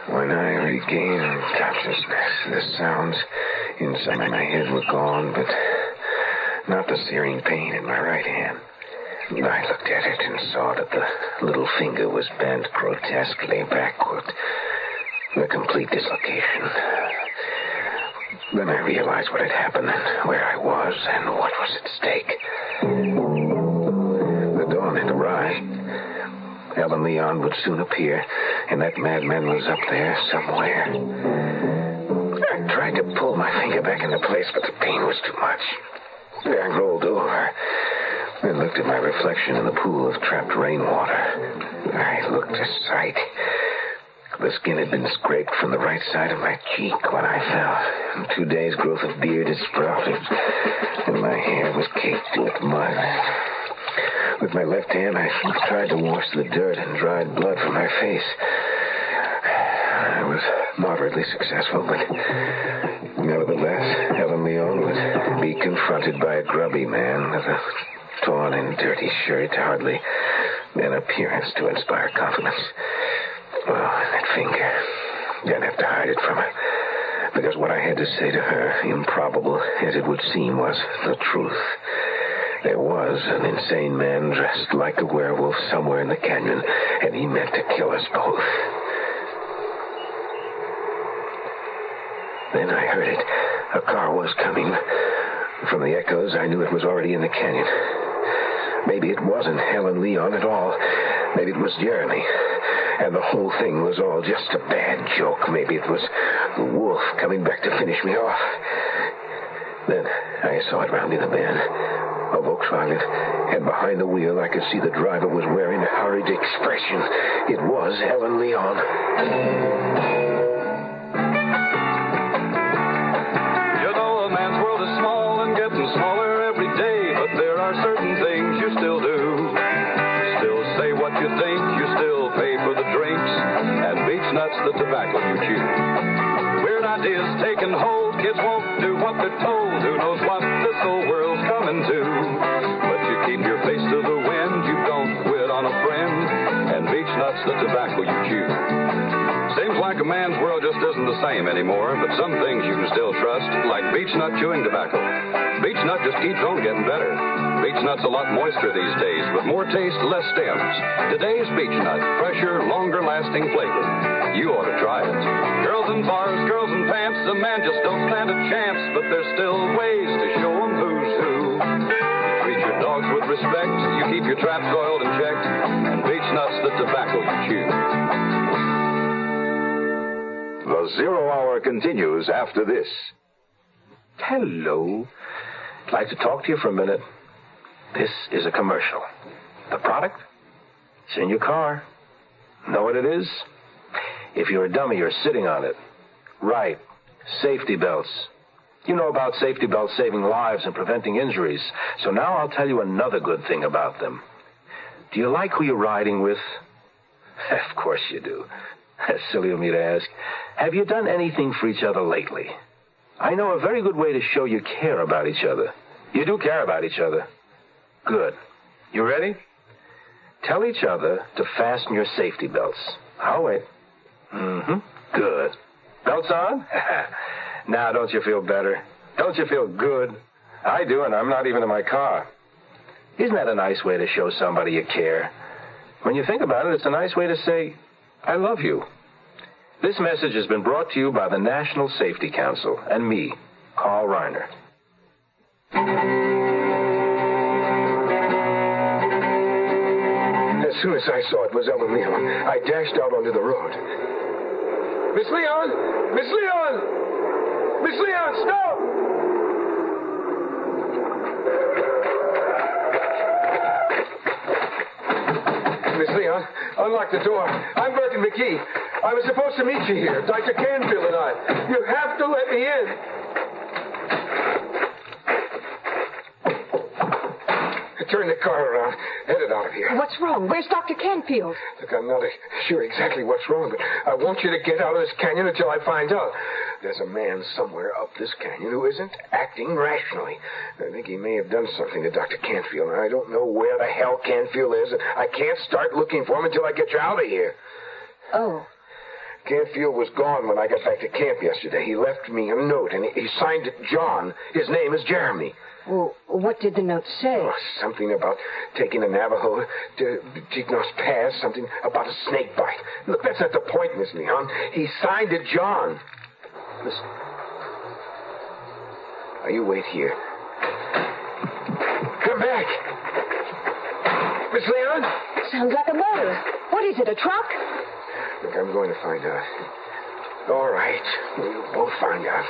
When I regained consciousness, the sounds inside my head were gone, but not the searing pain in my right hand. I looked at it and saw that the little finger was bent grotesquely backward. A complete dislocation. Then I realized what had happened and where I was and what was at stake. The dawn had arrived. Ellen Leon would soon appear, and that madman was up there somewhere. I tried to pull my finger back into place, but the pain was too much. I rolled over and looked at my reflection in the pool of trapped rainwater. I looked a sight. The skin had been scraped from the right side of my cheek when I fell. 2 days' growth of beard had sprouted, and my hair was caked with mud. With my left hand, I tried to wash the dirt and dried blood from my face. I was moderately successful, but nevertheless, Ellen Leon would be confronted by a grubby man with a torn and dirty shirt, hardly an appearance to inspire confidence. Oh, that finger. I'd have to hide it from her. Because what I had to say to her, improbable as it would seem, was the truth. There was an insane man dressed like a werewolf somewhere in the canyon, and he meant to kill us both. Then I heard it. A car was coming. From the echoes, I knew it was already in the canyon. Maybe it wasn't Helen Leon at all. Maybe it was Jeremy. And the whole thing was all just a bad joke. Maybe it was the wolf coming back to finish me off. Then I saw it rounding the bend. A Volkswagen. And behind the wheel, I could see the driver was wearing a hurried expression. It was Helen Leon. You know, a man's world is small and getting smaller every day, but there are certain things you still do. Still say what you think, you still pay for the drinks, and beach nuts the tobacco you chew. Weird ideas taking hold, kids won't do what they're told. Who knows what this whole world's coming to? But you keep your face to the wind, you don't quit on a friend, and beach nuts the tobacco you chew. Seems like a man's world just isn't the same anymore, but some things you can still trust, like beech nut chewing tobacco. Beech nut just keeps on getting better. Beech nut's a lot moister these days, with more taste, less stems. Today's beech nut, fresher, longer-lasting flavor. You ought to try it. Girls in bars, girls in pants, a man just don't stand a chance, but there's still ways to show 'em who's who. You treat your dogs with respect, you keep your traps oiled and checked, and beech nut's the tobacco you chew. The 0 Hour continues after this. Hello. I'd like to talk to you for a minute. This is a commercial. The product? It's in your car. Know what it is? If you're a dummy, you're sitting on it. Right. Safety belts. You know about safety belts saving lives and preventing injuries. So now I'll tell you another good thing about them. Do you like who you're riding with? Of course you do. That's silly of me to ask. Have you done anything for each other lately? I know a very good way to show you care about each other. You do care about each other. Good. You ready? Tell each other to fasten your safety belts. I'll wait. Good. Belts on? Now, don't you feel better? Don't you feel good? I do, and I'm not even in my car. Isn't that a nice way to show somebody you care? When you think about it, it's a nice way to say, I love you. This message has been brought to you by the National Safety Council and me, Carl Reiner. As soon as I saw it was Ellen Leon, I dashed out onto the road. Miss Leon! Miss Leon! Miss Leon, stop! Miss Leon, unlock the door. I'm Bergen McGee. I was supposed to meet you here, Dr. Canfield and I. You have to let me in. turn the car around, headed out of here. What's wrong? Where's Dr. Canfield? Look, I'm not sure exactly what's wrong, but I want you to get out of this canyon until I find out. There's a man somewhere up this canyon who isn't acting rationally. I think he may have done something to Dr. Canfield, and I don't know where the hell Canfield is, and I can't start looking for him until I get you out of here. Oh. Canfield was gone when I got back to camp yesterday. He left me a note, and he signed it John. His name is Jeremy. Well, what did the note say? Oh, something about taking a Navajo to Tignos Pass, something about a snake bite. Look, that's not the point, Miss Leon. He signed it John. Listen. Now, you wait here. Come back. Miss Leon? Sounds like a motor. What is it, a truck? Look, I'm going to find out. All right. We'll both find out.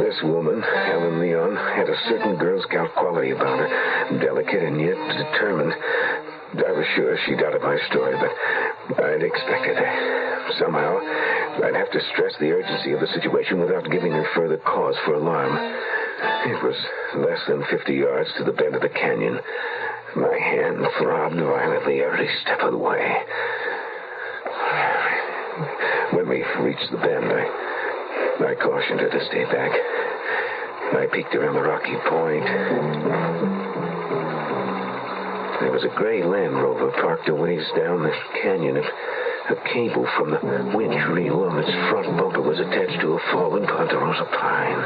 This woman, Helen Leon, had a certain Girl Scout quality about her. Delicate and yet determined. I was sure she doubted my story, but I'd expected that. Somehow, I'd have to stress the urgency of the situation without giving her further cause for alarm. It was less than 50 yards to the bend of the canyon. My hand throbbed violently every step of the way. When we reached the bend, I cautioned her to stay back. I peeked around the rocky point. There was a gray Land Rover parked a ways down the canyon. A cable from the winch reel on its front bumper was attached to a fallen ponderosa pine.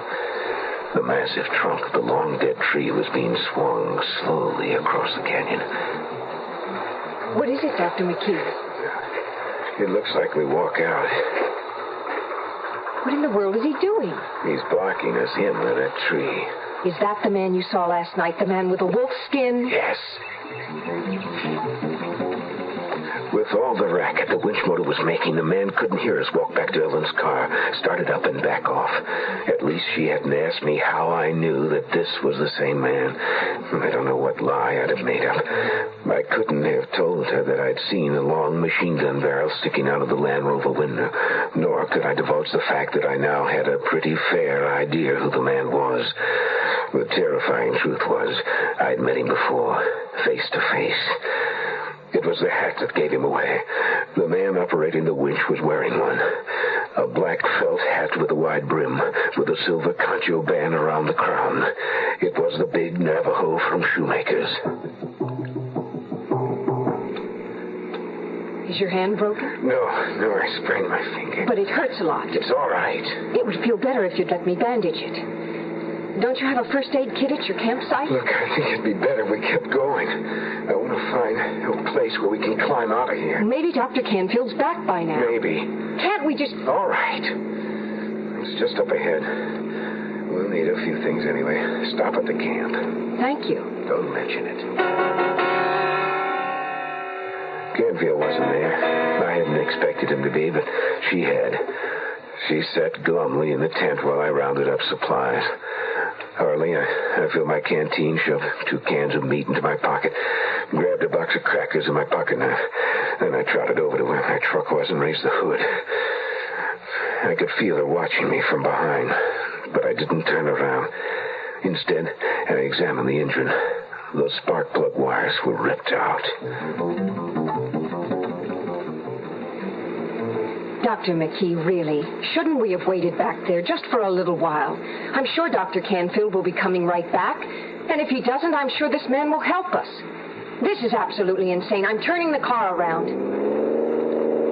The massive trunk of the long dead tree was being swung slowly across the canyon. What is it, Dr. McKee? It looks like we walk out. What in the world is he doing? He's blocking us in with that tree. Is that the man you saw last night, the man with the wolf skin? Yes. With all the racket the winch motor was making, the man couldn't hear us walk back to Ellen's car, started up and back off. At least she hadn't asked me how I knew that this was the same man. I don't know what lie I'd have made up. I couldn't have told her that I'd seen a long machine gun barrel sticking out of the Land Rover window, nor could I divulge the fact that I now had a pretty fair idea who the man was. The terrifying truth was, I'd met him before, face to face. It was the hat that gave him away. The man operating the winch was wearing one. A black felt hat with a wide brim, with a silver concho band around the crown. It was the big Navajo from Shoemaker's. Is your hand broken? No, I sprained my finger. But it hurts a lot. It's all right. It would feel better if you'd let me bandage it. Don't you have a first aid kit at your campsite? Look, I think it'd be better if we kept going. I want to find a place where we can climb out of here. Maybe Dr. Canfield's back by now. Maybe. Can't we just... All right. It's just up ahead. We'll need a few things anyway. Stop at the camp. Thank you. Don't mention it. Canfield wasn't there. I hadn't expected him to be, but she had. She sat glumly in the tent while I rounded up supplies. Harley, I filled my canteen, shoved 2 cans of meat into my pocket, grabbed a box of crackers in my pocket knife. Then I trotted over to where my truck was and raised the hood. I could feel her watching me from behind, but I didn't turn around. Instead, I examined the engine. The spark plug wires were ripped out. Dr. McKee, really, shouldn't we have waited back there just for a little while? I'm sure Dr. Canfield will be coming right back. And if he doesn't, I'm sure this man will help us. This is absolutely insane. I'm turning the car around.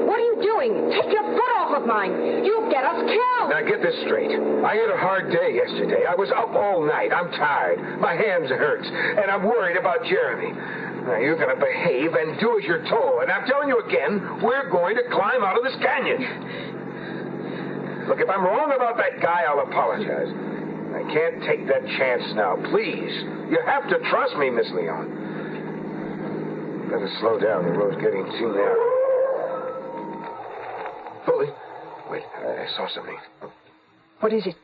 What are you doing? Take your foot off of mine. You'll get us killed. Now, get this straight. I had a hard day yesterday. I was up all night. I'm tired. My hands hurt. And I'm worried about Jeremy. Now, you're going to behave and do as you're told. And I'm telling you again, we're going to climb out of this canyon. Look, if I'm wrong about that guy, I'll apologize. I can't take that chance now. Please. You have to trust me, Miss Leon. Better slow down. The road's getting too narrow. Bully. Wait, I saw something. What is it?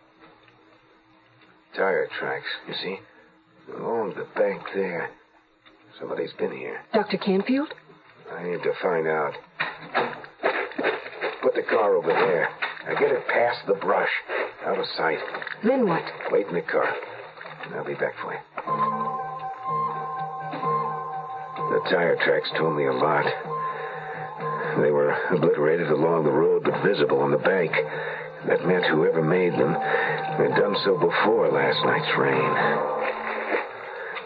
Tire tracks, you see? Along the bank there. Somebody's been here. Dr. Canfield? I need to find out. Put the car over there. Now get it past the brush. Out of sight. Then what? Wait in the car. And I'll be back for you. The tire tracks told me a lot. They were obliterated along the road, but visible on the bank. That meant whoever made them had done so before last night's rain.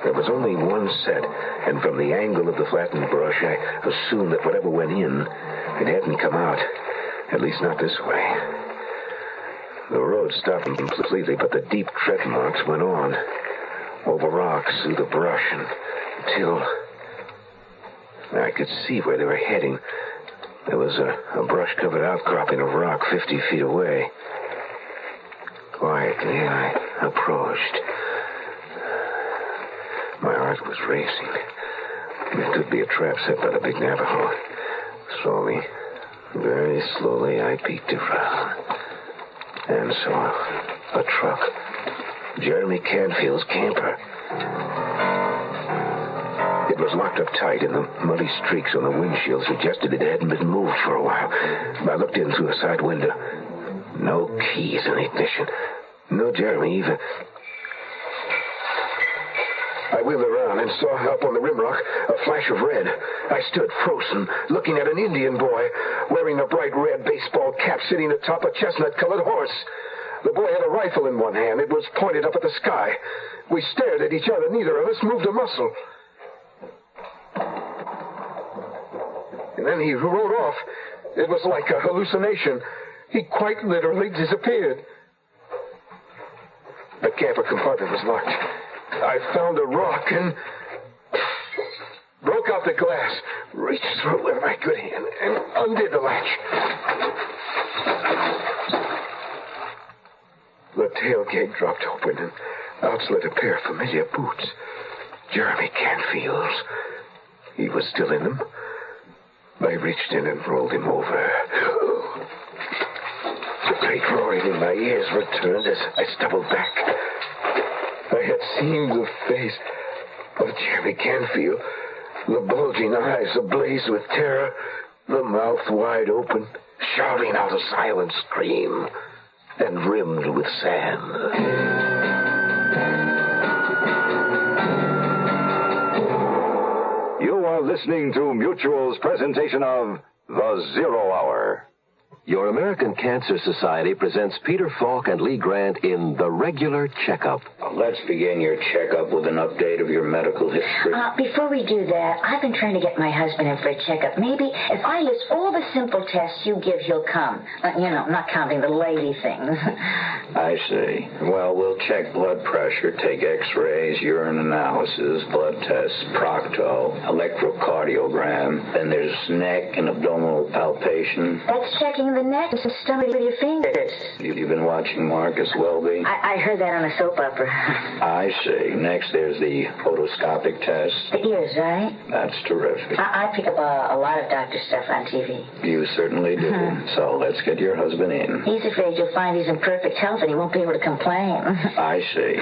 There was only one set, and from the angle of the flattened brush, I assumed that whatever went in, it hadn't come out. At least not this way. The road stopped completely, but the deep tread marks went on. Over rocks, through the brush, until I could see where they were heading. There was a brush-covered outcropping of rock 50 feet away. Quietly, I approached. My heart was racing. It could be a trap set by the big Navajo. Slowly, very slowly, I peeked around and saw a truck. Jeremy Canfield's camper. It was locked up tight, and the muddy streaks on the windshield suggested it hadn't been moved for a while. I looked in through a side window. No keys in the ignition. No Jeremy either. I wheeled around and saw up on the rimrock a flash of red. I stood frozen, looking at an Indian boy wearing a bright red baseball cap sitting atop a chestnut-colored horse. The boy had a rifle in one hand. It was pointed up at the sky. We stared at each other. Neither of us moved a muscle. And then he rode off. It was like a hallucination. He quite literally disappeared. The camper compartment was locked. I found a rock and broke out the glass, reached through with my good hand, and undid the latch. The tailgate dropped open, and out slid a pair of familiar boots. Jeremy Canfield's. He was still in them. I reached in and rolled him over. The great roaring in my ears returned as I stumbled back. I had seen the face of Jeremy Canfield, the bulging eyes ablaze with terror, the mouth wide open, shouting out a silent scream, and rimmed with sand. You are listening to Mutual's presentation of The Zero Hour. Your American Cancer Society presents Peter Falk and Lee Grant in The Regular Checkup. Let's begin your checkup with an update of your medical history. Before we do that, I've been trying to get my husband in for a checkup. Maybe if I list all the simple tests you give, he'll come. Not counting the lady things. I see. Well, we'll check blood pressure, take x-rays, urine analysis, blood tests, procto, electrocardiogram. Then there's neck and abdominal palpation. That's checking the neck and stomach with your fingers. You've been watching Marcus Welby? I heard that on a soap opera. I see. Next, there's the otoscopic test. The ears, right? That's terrific. I pick up a lot of doctor stuff on TV. You certainly do. So let's get your husband in. He's afraid you'll find he's in perfect health and he won't be able to complain. I see.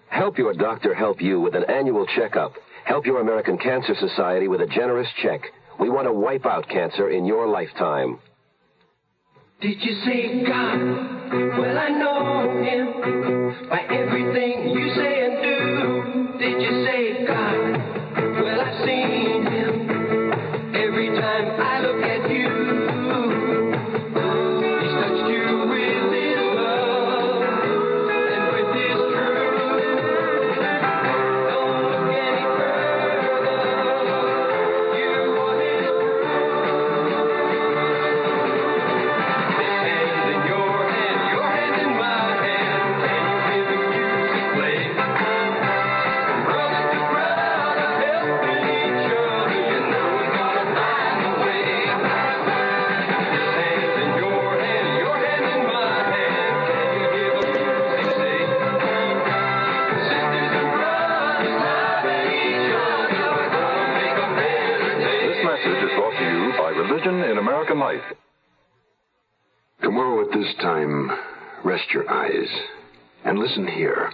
Help your doctor help you with an annual checkup. Help your American Cancer Society with a generous check. We want to wipe out cancer in your lifetime. Did you say God? Well, I know him by everything you say and do. Did you say God? Well, I've seen him every time I look at you. He's touched you with his love and with his truth. Don't look any further. You are his Religion in American Life. Tomorrow at this time, rest your eyes and listen here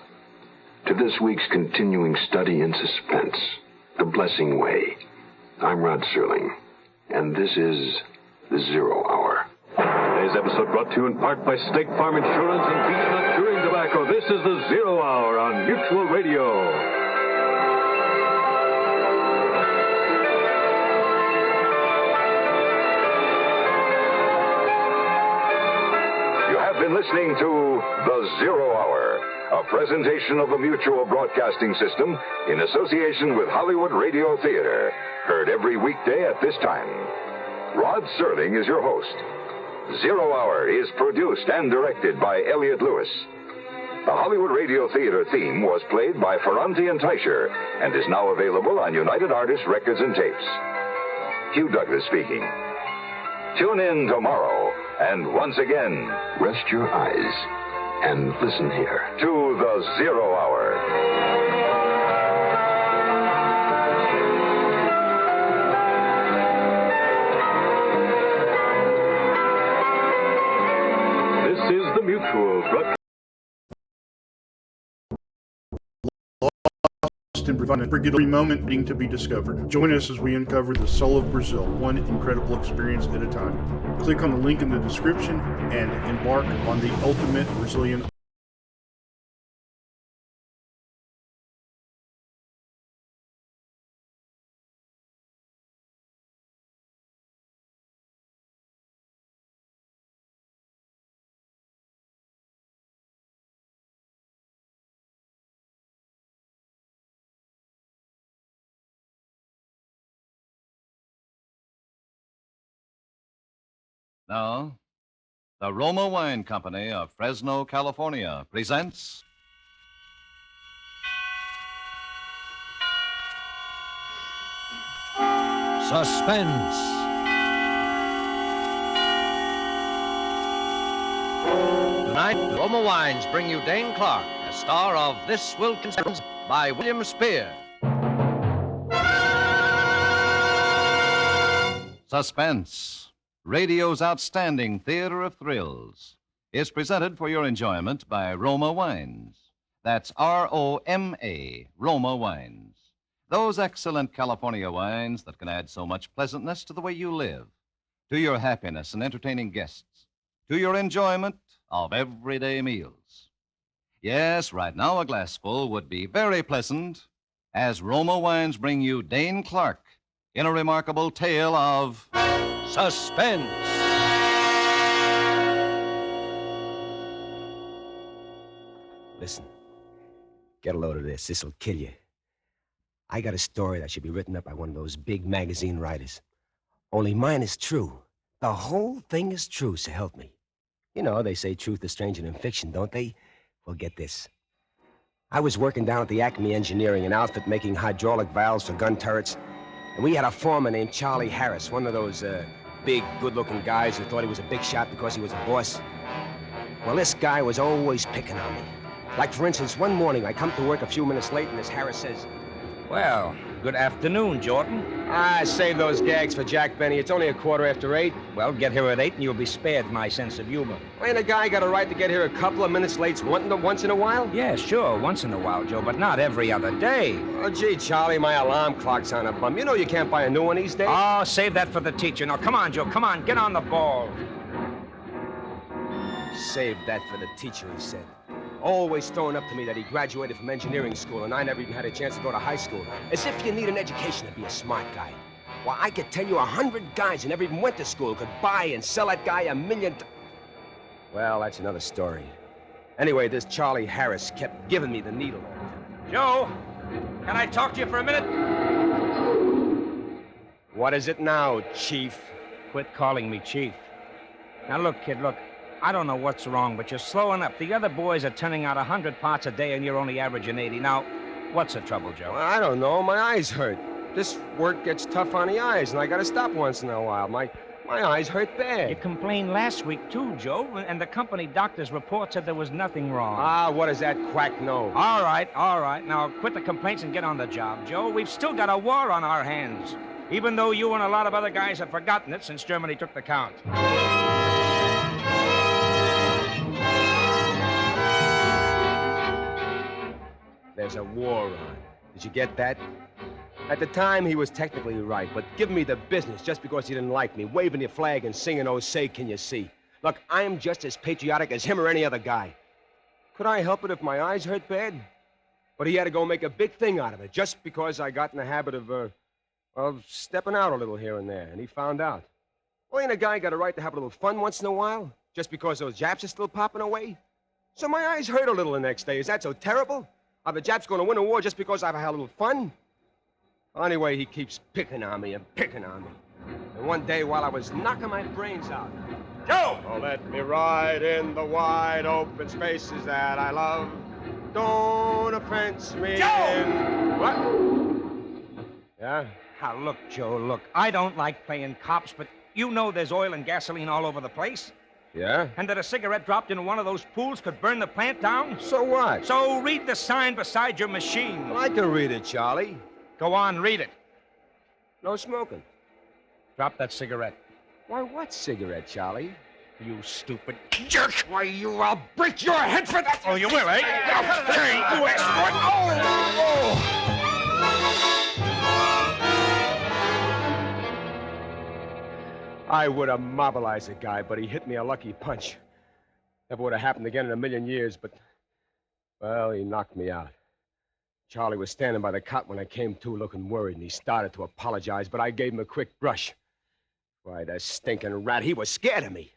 to this week's continuing study in suspense, The Blessing Way. I'm Rod Serling, and this is The Zero Hour. This episode brought to you in part by State Farm Insurance and Peanut Chewing Tobacco. This is the Zero Hour on Mutual Radio. Been listening to The Zero Hour, a presentation of the Mutual Broadcasting System in association with Hollywood Radio Theater, heard every weekday at this time. Rod Serling is your host. Zero Hour is produced and directed by Elliott Lewis. The Hollywood Radio Theater theme was played by Ferranti and Teicher and is now available on United Artists Records and Tapes. Hugh Douglas speaking. Tune in tomorrow, and once again, rest your eyes and listen here to The Zero Hour. This is the Mutual Broadcasting. And provide a every moment waiting to be discovered. Join us as we uncover the soul of Brazil, one incredible experience at a time. Click on the link in the description and embark on the ultimate Brazilian. Now, the Roma Wine Company of Fresno, California presents Suspense. Tonight, Roma Wines bring you Dane Clark, a star of This Will Concern by William Spear. Suspense, radio's outstanding theater of thrills, is presented for your enjoyment by Roma Wines. That's R-O-M-A, Roma Wines. Those excellent California wines that can add so much pleasantness to the way you live, to your happiness in entertaining guests, to your enjoyment of everyday meals. Yes, right now a glassful would be very pleasant as Roma Wines bring you Dane Clark in a remarkable tale of suspense. Listen, get a load of this. This'll kill you. I got a story that should be written up by one of those big magazine writers. Only mine is true. The whole thing is true, so help me. You know, they say truth is stranger than fiction, don't they? Well, get this. I was working down at the Acme Engineering, an outfit making hydraulic valves for gun turrets. And we had a foreman named Charlie Harris, one of those big, good-looking guys who thought he was a big shot because he was a boss. Well, this guy was always picking on me. Like, for instance, one morning I come to work a few minutes late and this Harris says, "Well, good afternoon, Jordan." Save those gags for Jack Benny. It's only 8:15. Well, get here at 8 and you'll be spared my sense of humor. Ain't a guy got a right to get here a couple of minutes late once in a while? Yeah, sure, once in a while, Joe, but not every other day. Oh, gee, Charlie, my alarm clock's on a bum. You know you can't buy a new one these days. Oh, save that for the teacher. Now, come on, Joe, come on, get on the ball. Save that for the teacher, he said. Always throwing up to me that he graduated from engineering school and I never even had a chance to go to high school. As if you need an education to be a smart guy. Well, I could tell you 100 guys who never even went to school could buy and sell that guy $1 million. Well, that's another story. Anyway, this Charlie Harris kept giving me the needle. Joe, can I talk to you for a minute? What is it now, Chief? Quit calling me Chief. Now, look, kid, look. I don't know what's wrong, but you're slowing up. The other boys are turning out 100 parts a day, and you're only averaging 80. Now, what's the trouble, Joe? Well, I don't know. My eyes hurt. This work gets tough on the eyes, and I gotta stop once in a while. My eyes hurt bad. You complained last week, too, Joe, and the company doctor's report said there was nothing wrong. What does that quack know? All right. Now, quit the complaints and get on the job, Joe. We've still got a war on our hands, even though you and a lot of other guys have forgotten it since Germany took the count. There's a war on. Did you get that? At the time, he was technically right, but giving me the business just because he didn't like me, waving the flag and singing, "Oh, say, can you see?" Look, I'm just as patriotic as him or any other guy. Could I help it if my eyes hurt bad? But he had to go make a big thing out of it just because I got in the habit of stepping out a little here and there, and he found out. Well, ain't a guy got a right to have a little fun once in a while, just because those Japs are still popping away? So my eyes hurt a little the next day. Is that so terrible? Are the Japs going to win a war just because I've had a little fun? Well, anyway, he keeps picking on me and picking on me. And one day, while I was knocking my brains out, Joe! Oh, let me ride in the wide open spaces that I love. Don't offense me. Joe! What? Yeah? Now, look, Joe, look. I don't like playing cops, but you know there's oil and gasoline all over the place. Yeah? And that a cigarette dropped into one of those pools could burn the plant down? So what? So read the sign beside your machine. Well, I can read it, Charlie. Go on, read it. No smoking. Drop that cigarette. Why, what cigarette, Charlie? You stupid jerk! Why, I'll break your head for that! Oh, you will, eh? Hey, you asked for it! I would have mobilized the guy, but he hit me a lucky punch. Never would have happened again in a million years, but, well, he knocked me out. Charlie was standing by the cot when I came to, looking worried, and he started to apologize, but I gave him a quick brush. Why, the stinking rat, he was scared of me.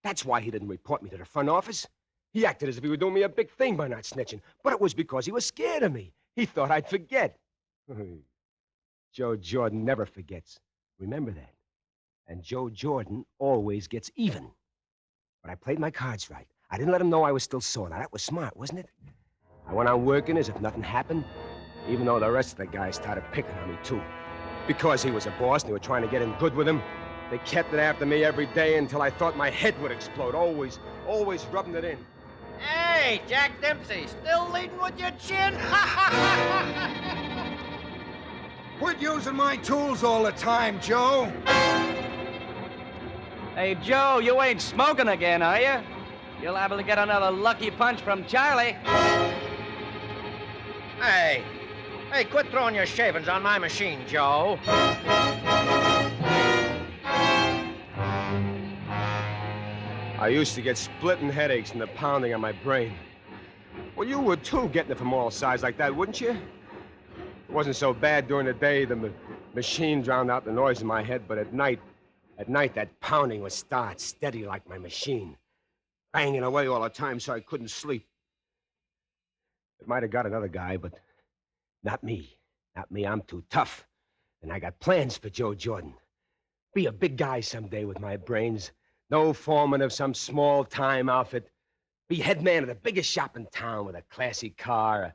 That's why he didn't report me to the front office. He acted as if he were doing me a big thing by not snitching, but it was because he was scared of me. He thought I'd forget. Joe Jordan never forgets. Remember that. And Joe Jordan always gets even. But I played my cards right. I didn't let him know I was still sore. Now, that was smart, wasn't it? I went on working as if nothing happened, even though the rest of the guys started picking on me, too. Because he was a boss and they were trying to get in good with him, they kept it after me every day until I thought my head would explode, always rubbing it in. Hey, Jack Dempsey, still leading with your chin? Quit using my tools all the time, Joe. Hey, Joe, you ain't smoking again, are you? You'll liable to get another lucky punch from Charlie. Hey, quit throwing your shavings on my machine, Joe. I used to get splitting headaches from the pounding on my brain. Well, you would, too, getting it from all sides like that, wouldn't you? It wasn't so bad during the day. The machine drowned out the noise in my head, but at night, that pounding would start steady like my machine, banging away all the time so I couldn't sleep. It might have got another guy, but not me. Not me. I'm too tough. And I got plans for Joe Jordan. Be a big guy someday with my brains. No foreman of some small-time outfit. Be head man of the biggest shop in town with a classy car, a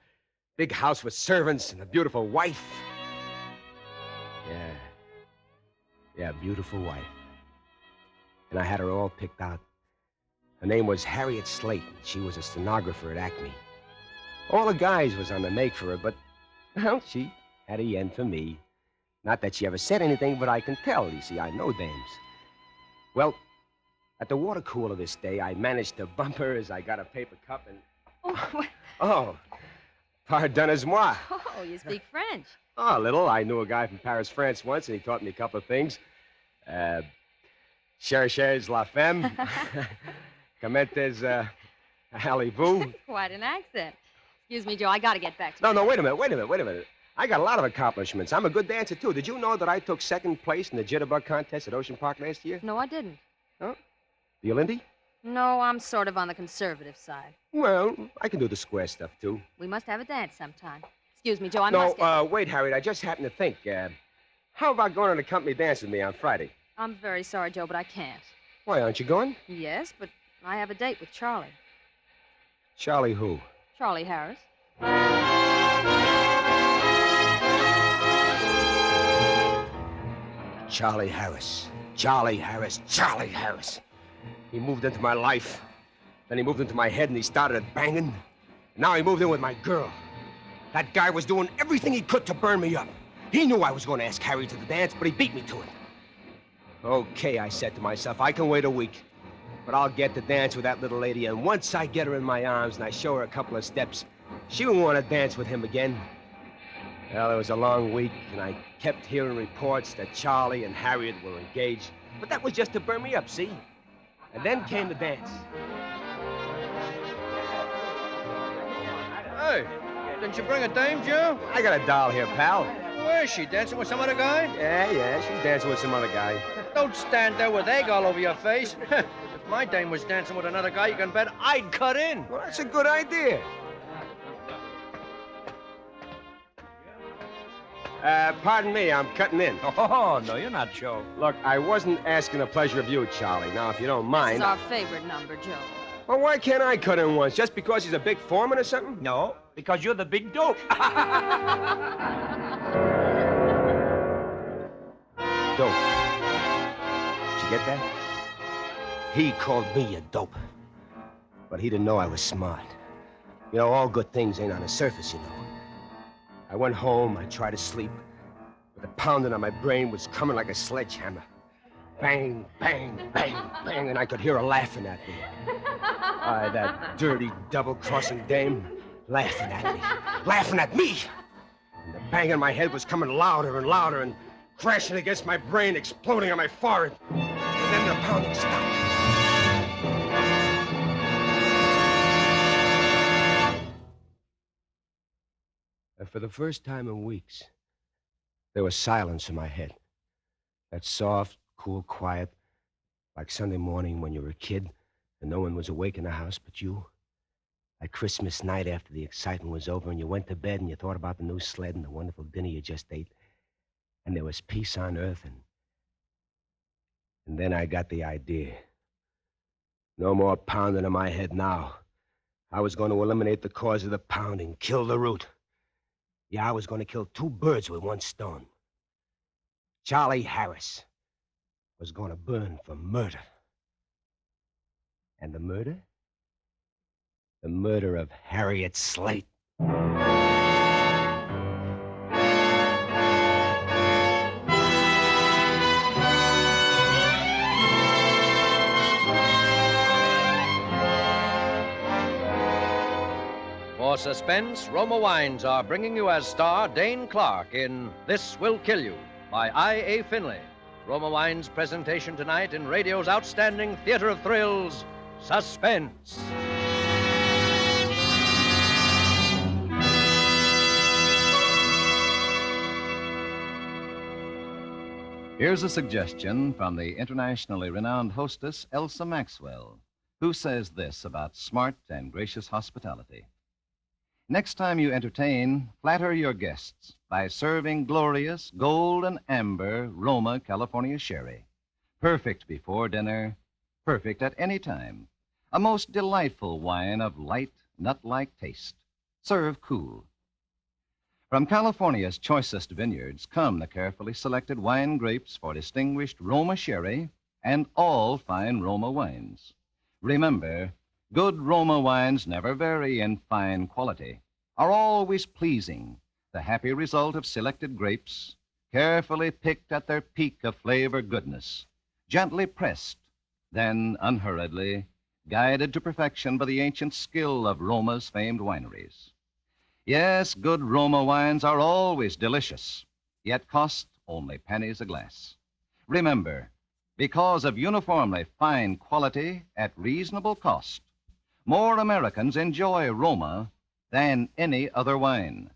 big house with servants, and a beautiful wife. Yeah, beautiful wife. And I had her all picked out. Her name was Harriet Slate. She was a stenographer at Acme. All the guys was on the make for her, but, well, she had a yen for me. Not that she ever said anything, but I can tell. You see, I know dames. Well, at the water cooler this day, I managed to bump her as I got a paper cup and... Oh, pardonnez-moi. Oh, you speak French. Oh, a little. I knew a guy from Paris, France once, and he taught me a couple of things. Cherchez la femme. Comment allez-vous? Quite an accent. Excuse me, Joe, I gotta get back to No, wait a minute. I got a lot of accomplishments. I'm a good dancer, too. Did you know that I took second place in the jitterbug contest at Ocean Park last year? No, I didn't. Huh? You Lindy? No, I'm sort of on the conservative side. Well, I can do the square stuff, too. We must have a dance sometime. Excuse me, Joe, I must get... No, wait, Harriet, I just happened to think. How about going on a company dance with me on Friday? I'm very sorry, Joe, but I can't. Why, aren't you going? Yes, but I have a date with Charlie. Charlie who? Charlie Harris. Charlie Harris. Charlie Harris. Charlie Harris. He moved into my life. Then he moved into my head and he started banging. Now he moved in with my girl. That guy was doing everything he could to burn me up. He knew I was going to ask Harry to the dance, but he beat me to it. Okay, I said to myself, I can wait a week. But I'll get to dance with that little lady, and once I get her in my arms and I show her a couple of steps, she won't want to dance with him again. Well, it was a long week, and I kept hearing reports that Charlie and Harriet were engaged. But that was just to burn me up, see? And then came the dance. Hey, didn't you bring a dame, Joe? I got a doll here, pal. Where is she? Dancing with some other guy? Yeah, she's dancing with some other guy. Don't stand there with egg all over your face. If my dame was dancing with another guy, you can bet I'd cut in. Well, that's a good idea. Pardon me, I'm cutting in. Oh, no, you're not Joe. Look, I wasn't asking the pleasure of you, Charlie. Now, if you don't mind... This is our favorite number, Joe. Well, why can't I cut in once? Just because he's a big foreman or something? No, because you're the big dope. Dope. Did you get that? He called me a dope. But he didn't know I was smart. You know, all good things ain't on the surface, you know. I went home, I tried to sleep, but the pounding on my brain was coming like a sledgehammer. Bang, bang, bang, bang, and I could hear her laughing at me. That dirty, double-crossing dame, laughing at me. Laughing at me! And the bang in my head was coming louder and louder and crashing against my brain, exploding on my forehead. And then the pounding stopped. And for the first time in weeks, there was silence in my head. That soft, cool quiet, like Sunday morning when you were a kid and no one was awake in the house but you. Like Christmas night after the excitement was over and you went to bed and you thought about the new sled and the wonderful dinner you just ate. And there was peace on earth and then I got the idea. No more pounding in my head now. I was going to eliminate the cause of the pounding, kill the root. Yeah, I was going to kill two birds with one stone. Charlie Harris was going to burn for murder. And the murder? The murder of Harriet Slate. For Suspense, Roma Wines are bringing you as star Dane Clark in This Will Kill You by I.A. Finley. Roma Wines' presentation tonight in radio's outstanding theater of thrills, Suspense. Here's a suggestion from the internationally renowned hostess, Elsa Maxwell, who says this about smart and gracious hospitality. Next time you entertain, flatter your guests by serving glorious gold and amber Roma California sherry. Perfect before dinner, perfect at any time. A most delightful wine of light, nut-like taste. Serve cool. From California's choicest vineyards come the carefully selected wine grapes for distinguished Roma sherry and all fine Roma wines. Remember, good Roma wines never vary in fine quality, are always pleasing, the happy result of selected grapes, carefully picked at their peak of flavor goodness, gently pressed, then unhurriedly, guided to perfection by the ancient skill of Roma's famed wineries. Yes, good Roma wines are always delicious, yet cost only pennies a glass. Remember, because of uniformly fine quality at reasonable cost, more Americans enjoy Roma than any other wine.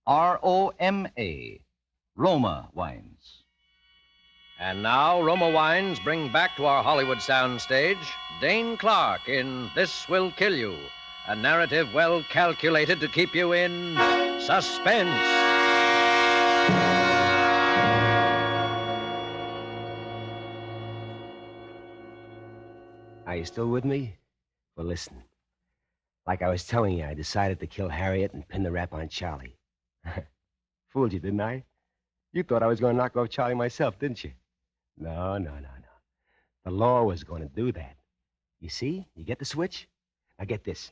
R-O-M-A, Roma Wines. And now, Roma Wines bring back to our Hollywood soundstage Dane Clark in This Will Kill You, a narrative well calculated to keep you in suspense. Are you still with me? Well, listen. Like I was telling you, I decided to kill Harriet and pin the rap on Charlie. Fooled you, didn't I? You thought I was going to knock off Charlie myself, didn't you? No. The law was going to do that. You see? You get the switch? Now get this.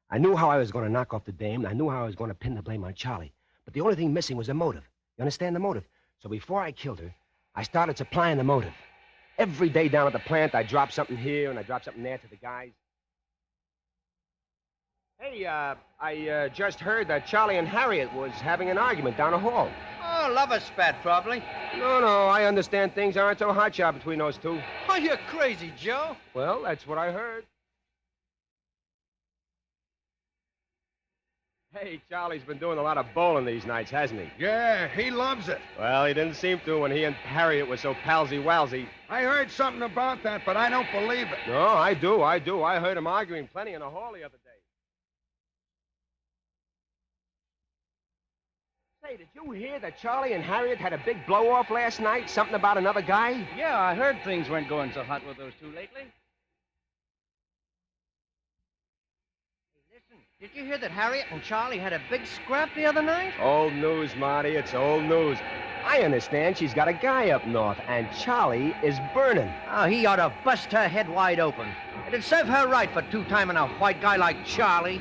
I knew how I was going to knock off the dame, and I knew how I was going to pin the blame on Charlie. But the only thing missing was a motive. You understand the motive? So before I killed her, I started supplying the motive. Every day down at the plant, I dropped something here and I dropped something there to the guys. Hey, I just heard that Charlie and Harriet was having an argument down the hall. Oh, a lover spat, probably. No, I understand things aren't so hotshot between those two. Oh, you're crazy, Joe. Well, that's what I heard. Hey, Charlie's been doing a lot of bowling these nights, hasn't he? Yeah, he loves it. Well, he didn't seem to when he and Harriet were so palsy-walsy. I heard something about that, but I don't believe it. No, I do. I heard him arguing plenty in the hall the other day. Say, did you hear that Charlie and Harriet had a big blow-off last night? Something about another guy? Yeah, I heard things weren't going so hot with those two lately. Did you hear that Harriet and Charlie had a big scrap the other night? Old news, Marty. It's old news. I understand she's got a guy up north, and Charlie is burning. Oh, he ought to bust her head wide open. It'd serve her right for two-timing a white guy like Charlie.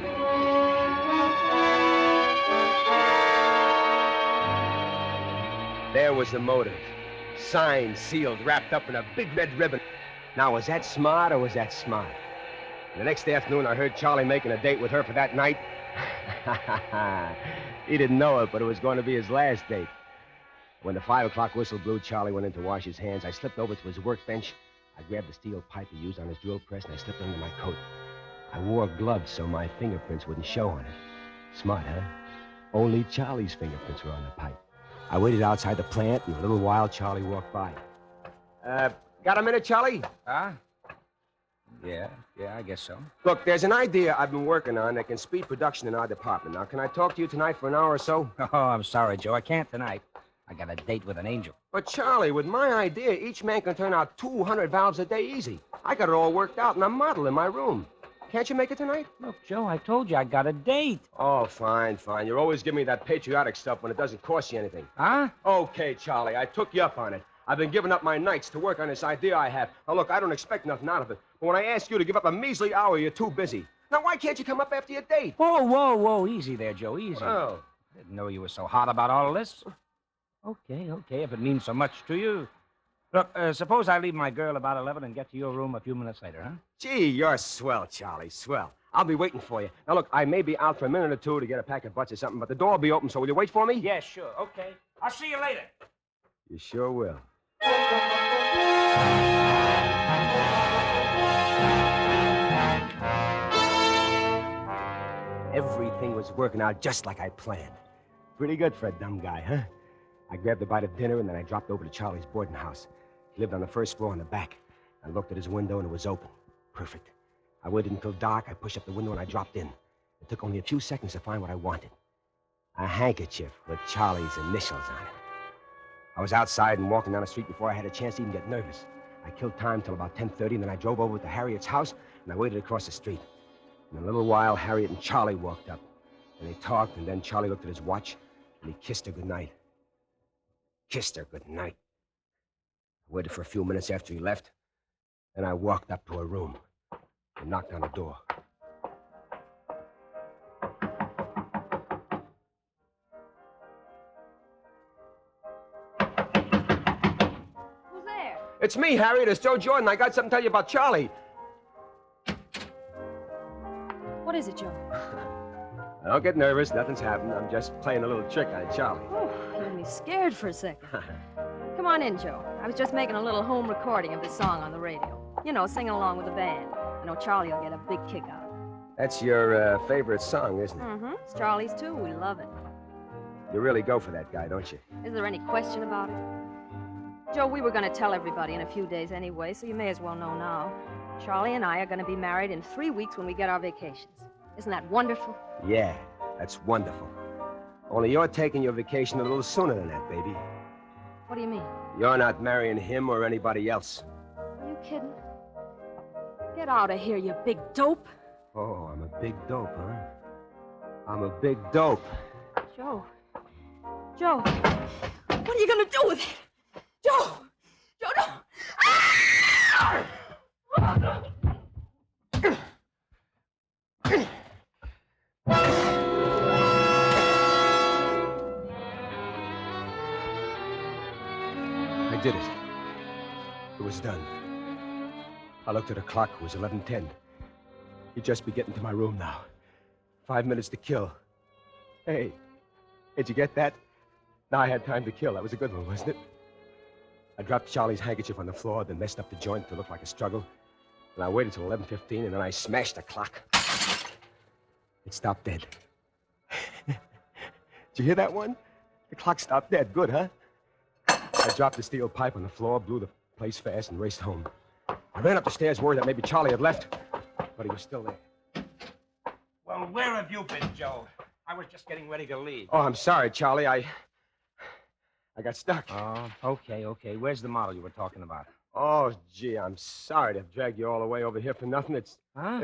There was the motive. Signed, sealed, wrapped up in a big red ribbon. Now, was that smart or was that smart? The next afternoon, I heard Charlie making a date with her for that night. He didn't know it, but it was going to be his last date. When the 5 o'clock whistle blew, Charlie went in to wash his hands. I slipped over to his workbench. I grabbed the steel pipe he used on his drill press, and I slipped it under my coat. I wore gloves so my fingerprints wouldn't show on it. Smart, huh? Only Charlie's fingerprints were on the pipe. I waited outside the plant, and in a little while, Charlie walked by. Got a minute, Charlie? Huh? Yeah, I guess so. Look, there's an idea I've been working on that can speed production in our department. Now, can I talk to you tonight for an hour or so? Oh, I'm sorry, Joe. I can't tonight. I got a date with an angel. But, Charlie, with my idea, each man can turn out 200 valves a day easy. I got it all worked out in a model in my room. Can't you make it tonight? Look, Joe, I told you I got a date. Oh, fine. You always give me that patriotic stuff when it doesn't cost you anything. Huh? Okay, Charlie, I took you up on it. I've been giving up my nights to work on this idea I have. Now, look, I don't expect nothing out of it. But when I ask you to give up a measly hour, you're too busy. Now, why can't you come up after your date? Whoa. Easy there, Joe, easy. Oh. Didn't know you were so hot about all of this. Okay, if it means so much to you. Look, suppose I leave my girl about 11 and get to your room a few minutes later, huh? Gee, you're swell, Charlie, swell. I'll be waiting for you. Now, look, I may be out for a minute or two to get a pack of butts or something, but the door will be open, so will you wait for me? Yeah, sure. Okay. I'll see you later. You sure will. Everything was working out just like I planned. Pretty good for a dumb guy, huh? I grabbed a bite of dinner, and then I dropped over to Charlie's boarding house. He lived on the first floor in the back. I looked at his window, and it was open. Perfect. I waited until dark. I pushed up the window, and I dropped in. It took only a few seconds to find what I wanted. A handkerchief with Charlie's initials on it. I was outside and walking down the street before I had a chance to even get nervous. I killed time till about 10:30, and then I drove over to Harriet's house, and I waited across the street. In a little while, Harriet and Charlie walked up. And they talked, and then Charlie looked at his watch, and he kissed her goodnight. Kissed her goodnight. I waited for a few minutes after he left. Then I walked up to her room and knocked on the door. Who's there? It's me, Harriet. It's Joe Jordan. I got something to tell you about Charlie. What is it, Joe? Don't get nervous. Nothing's happened. I'm just playing a little trick on Charlie. Oh, you had me scared for a second. Come on in, Joe. I was just making a little home recording of this song on the radio. You know, singing along with the band. I know Charlie will get a big kick out of it. That's your favorite song, isn't it? Mm-hmm. It's Charlie's, too. We love it. You really go for that guy, don't you? Is there any question about it? Joe, we were going to tell everybody in a few days anyway, so you may as well know now. Charlie and I are going to be married in 3 weeks when we get our vacations. Isn't that wonderful? Yeah, that's wonderful. Only you're taking your vacation a little sooner than that, baby. What do you mean? You're not marrying him or anybody else. Are you kidding? Get out of here, you big dope. Oh, I'm a big dope, huh? I'm a big dope. Joe, what are you going to do with it? Joe, no. Ah! I did it. It was done. I looked at the clock. It was 11:10. He'd just be getting to my room now. 5 minutes to kill. Hey, did you get that? Now I had time to kill. That was a good one, wasn't it? I dropped Charlie's handkerchief on the floor, then messed up the joint to look like a struggle. And I waited till 11:15, and then I smashed the clock. It stopped dead. Did you hear that one? The clock stopped dead. Good, huh? I dropped the steel pipe on the floor, blew the place fast, and raced home. I ran up the stairs worried that maybe Charlie had left, but he was still there. Well, where have you been, Joe? I was just getting ready to leave. Oh, I'm sorry, Charlie. I got stuck. Oh, okay. Where's the model you were talking about? Oh, gee, I'm sorry to have dragged you all the way over here for nothing. It's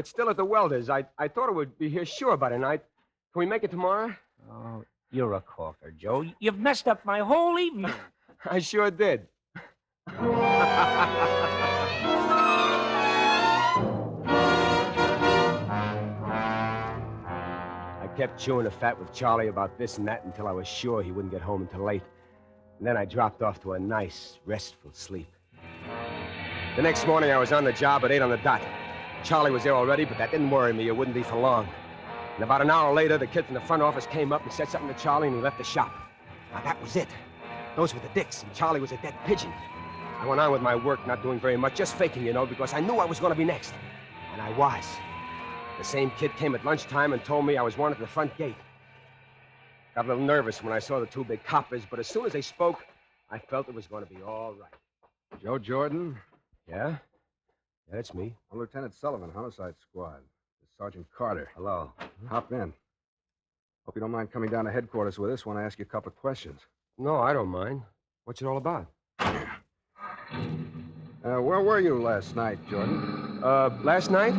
still at the welder's. I thought it would be here sure by tonight. Can we make it tomorrow? Oh, you're a corker, Joe. You've messed up my whole evening. I sure did. I kept chewing the fat with Charlie about this and that until I was sure he wouldn't get home until late. And then I dropped off to a nice, restful sleep. The next morning, I was on the job at 8 on the dot. Charlie was there already, but that didn't worry me. It wouldn't be for long. And about an hour later, the kid from the front office came up and said something to Charlie, and he left the shop. Now, that was it. Those were the dicks, and Charlie was a dead pigeon. I went on with my work, not doing very much, just faking, because I knew I was going to be next. And I was. The same kid came at lunchtime and told me I was wanted at the front gate. Got a little nervous when I saw the two big coppers, but as soon as they spoke, I felt it was going to be all right. Joe Jordan? Yeah? Yeah, that's me. I'm Lieutenant Sullivan, Homicide Squad. This is Sergeant Carter. Hello. Hop in. Hope you don't mind coming down to headquarters with us when I ask you a couple of questions. No, I don't mind. What's it all about? Where were you last night, Jordan? Last night?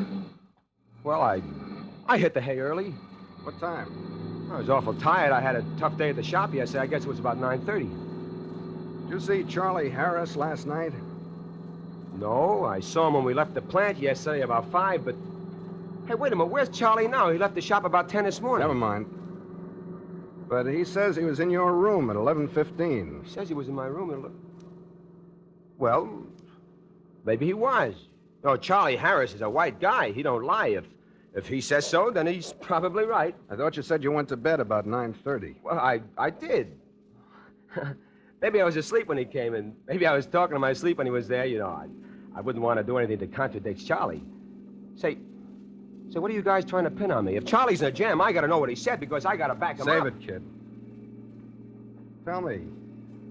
Well, I hit the hay early. What time? I was awful tired. I had a tough day at the shop yesterday. I guess it was about 9:30. Did you see Charlie Harris last night? No, I saw him when we left the plant yesterday about 5, but... Hey, wait a minute. Where's Charlie now? He left the shop about 10 this morning. Never mind. But he says he was in your room at 11:15. He says he was in my room at 11... Well, maybe he was. No, Charlie Harris is a white guy. He don't lie. If he says so, then he's probably right. I thought you said you went to bed about 9:30. Well, I did. Maybe I was asleep when he came, and maybe I was talking in my sleep when he was there. I wouldn't want to do anything that contradicts Charlie. Say, what are you guys trying to pin on me? If Charlie's in a jam, I got to know what he said because I got to back him up. Save it, kid. Tell me,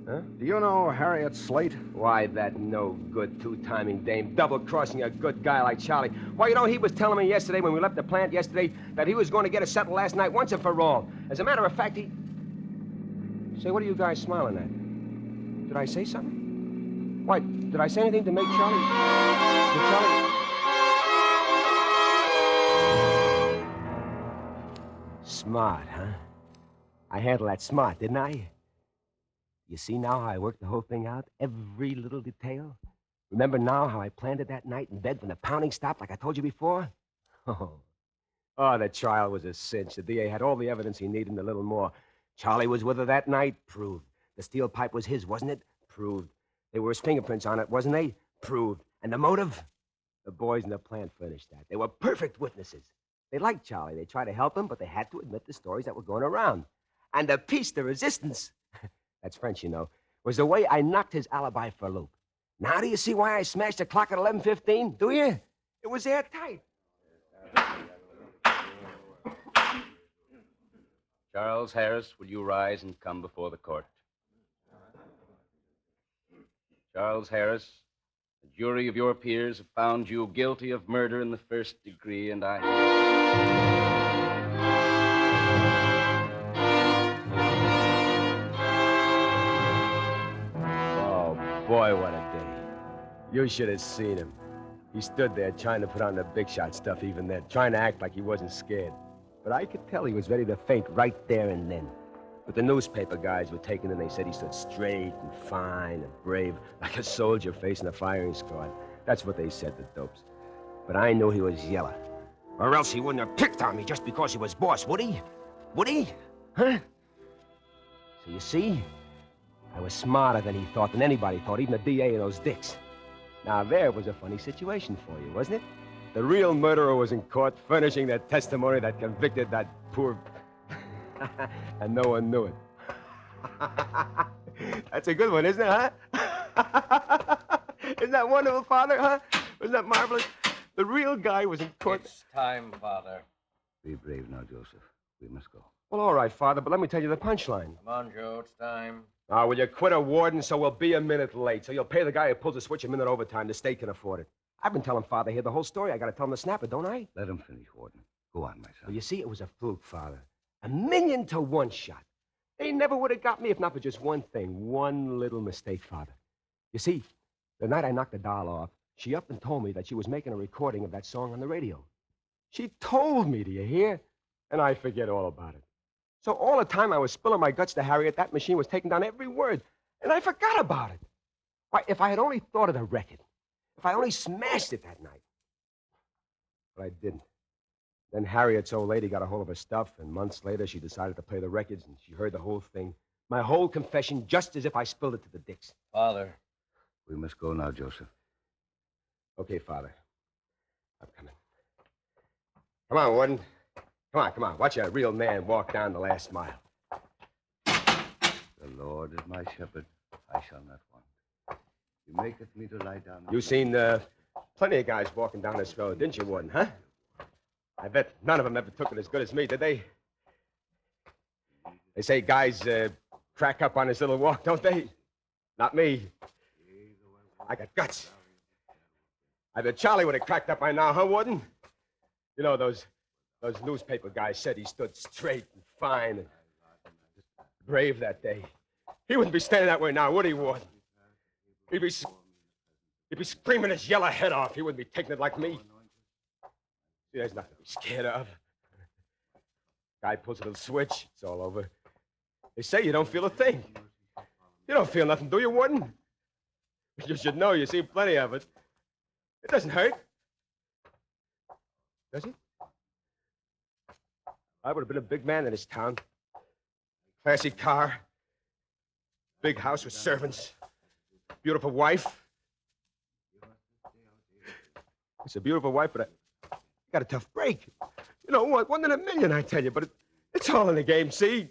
do you know Harriet Slate? Why, that no-good, two-timing dame, double-crossing a good guy like Charlie. Why, he was telling me yesterday when we left the plant yesterday that he was going to get us settled last night once and for all. As a matter of fact, he... Say, what are you guys smiling at? Did I say something? Why, did I say anything to make Charlie... Did Charlie... Smart, huh? I handled that smart, didn't I? You see now how I worked the whole thing out? Every little detail? Remember now how I planned it that night in bed when the pounding stopped like I told you before? Oh, the trial was a cinch. The DA had all the evidence he needed and a little more. Charlie was with her that night? Proved. The steel pipe was his, wasn't it? Proved. There were his fingerprints on it, wasn't they? Proved. And the motive? The boys in the plant furnished that. They were perfect witnesses. They liked Charlie. They tried to help him, but they had to admit the stories that were going around. And the piece de resistance, that's French, was the way I knocked his alibi for a loop. Now do you see why I smashed the clock at 11:15? Do you? It was airtight. Charles Harris, will you rise and come before the court? Charles Harris, the jury of your peers have found you guilty of murder in the first degree, and I... Oh, boy, what a day. You should have seen him. He stood there trying to put on the big shot stuff even then, trying to act like he wasn't scared. But I could tell he was ready to faint right there and then. But the newspaper guys were taken and they said he stood straight and fine and brave, like a soldier facing a firing squad. That's what they said, the dopes. But I knew he was yellow. Or else he wouldn't have picked on me just because he was boss, would he? Would he? Huh? So you see, I was smarter than he thought, than anybody thought, even the DA and those dicks. Now there was a funny situation for you, wasn't it? The real murderer was in court, furnishing the testimony that convicted that poor... and no one knew it. That's a good one, isn't it, huh? Isn't that wonderful, Father, huh? Wasn't that marvelous? The real guy was in court. It's time, Father. Be brave now, Joseph. We must go. Well, all right, Father, but let me tell you the punchline. Come on, Joe. It's time. Ah, will you quit a warden so we'll be a minute late? So you'll pay the guy who pulls the switch a minute overtime. The state can afford it. I've been telling Father here the whole story. I got to tell him to snap it, don't I? Let him finish, Warden. Go on, my son. Well, you see, it was a fluke, Father. 1,000,000 to 1 shot. They never would have got me if not for just one thing. One little mistake, Father. You see, the night I knocked the doll off, she up and told me that she was making a recording of that song on the radio. She told me, do you hear? And I forget all about it. So all the time I was spilling my guts to Harriet, that machine was taking down every word. And I forgot about it. Why, if I had only thought of the record, if I only smashed it that night. But I didn't. Then Harriet's old lady got a hold of her stuff, and months later she decided to play the records, and she heard the whole thing. My whole confession, just as if I spilled it to the dicks. Father. We must go now, Joseph. Okay, Father. I'm coming. Come on, Warden. Come on. Watch a real man walk down the last mile. The Lord is my shepherd. I shall not want. He maketh me to lie down. You seen plenty of guys walking down this road, didn't you, Warden, huh? I bet none of them ever took it as good as me, did they? They say guys crack up on this little walk, don't they? Not me. I got guts. I bet Charlie would have cracked up by now, huh, Warden? You know, those newspaper guys said he stood straight and fine and brave that day. He wouldn't be standing that way now, would he, Warden? He'd be screaming his yellow head off. He wouldn't be taking it like me. See, there's nothing to be scared of. Guy pulls a little switch, it's all over. They say you don't feel a thing. You don't feel nothing, do you, Warden? You should know, you see plenty of it. It doesn't hurt. Does it? I would have been a big man in this town. Classy car. Big house with servants. Beautiful wife. It's a beautiful wife, but I got a tough break. You know what? 1 in a million, I tell you, but it's all in the game, see?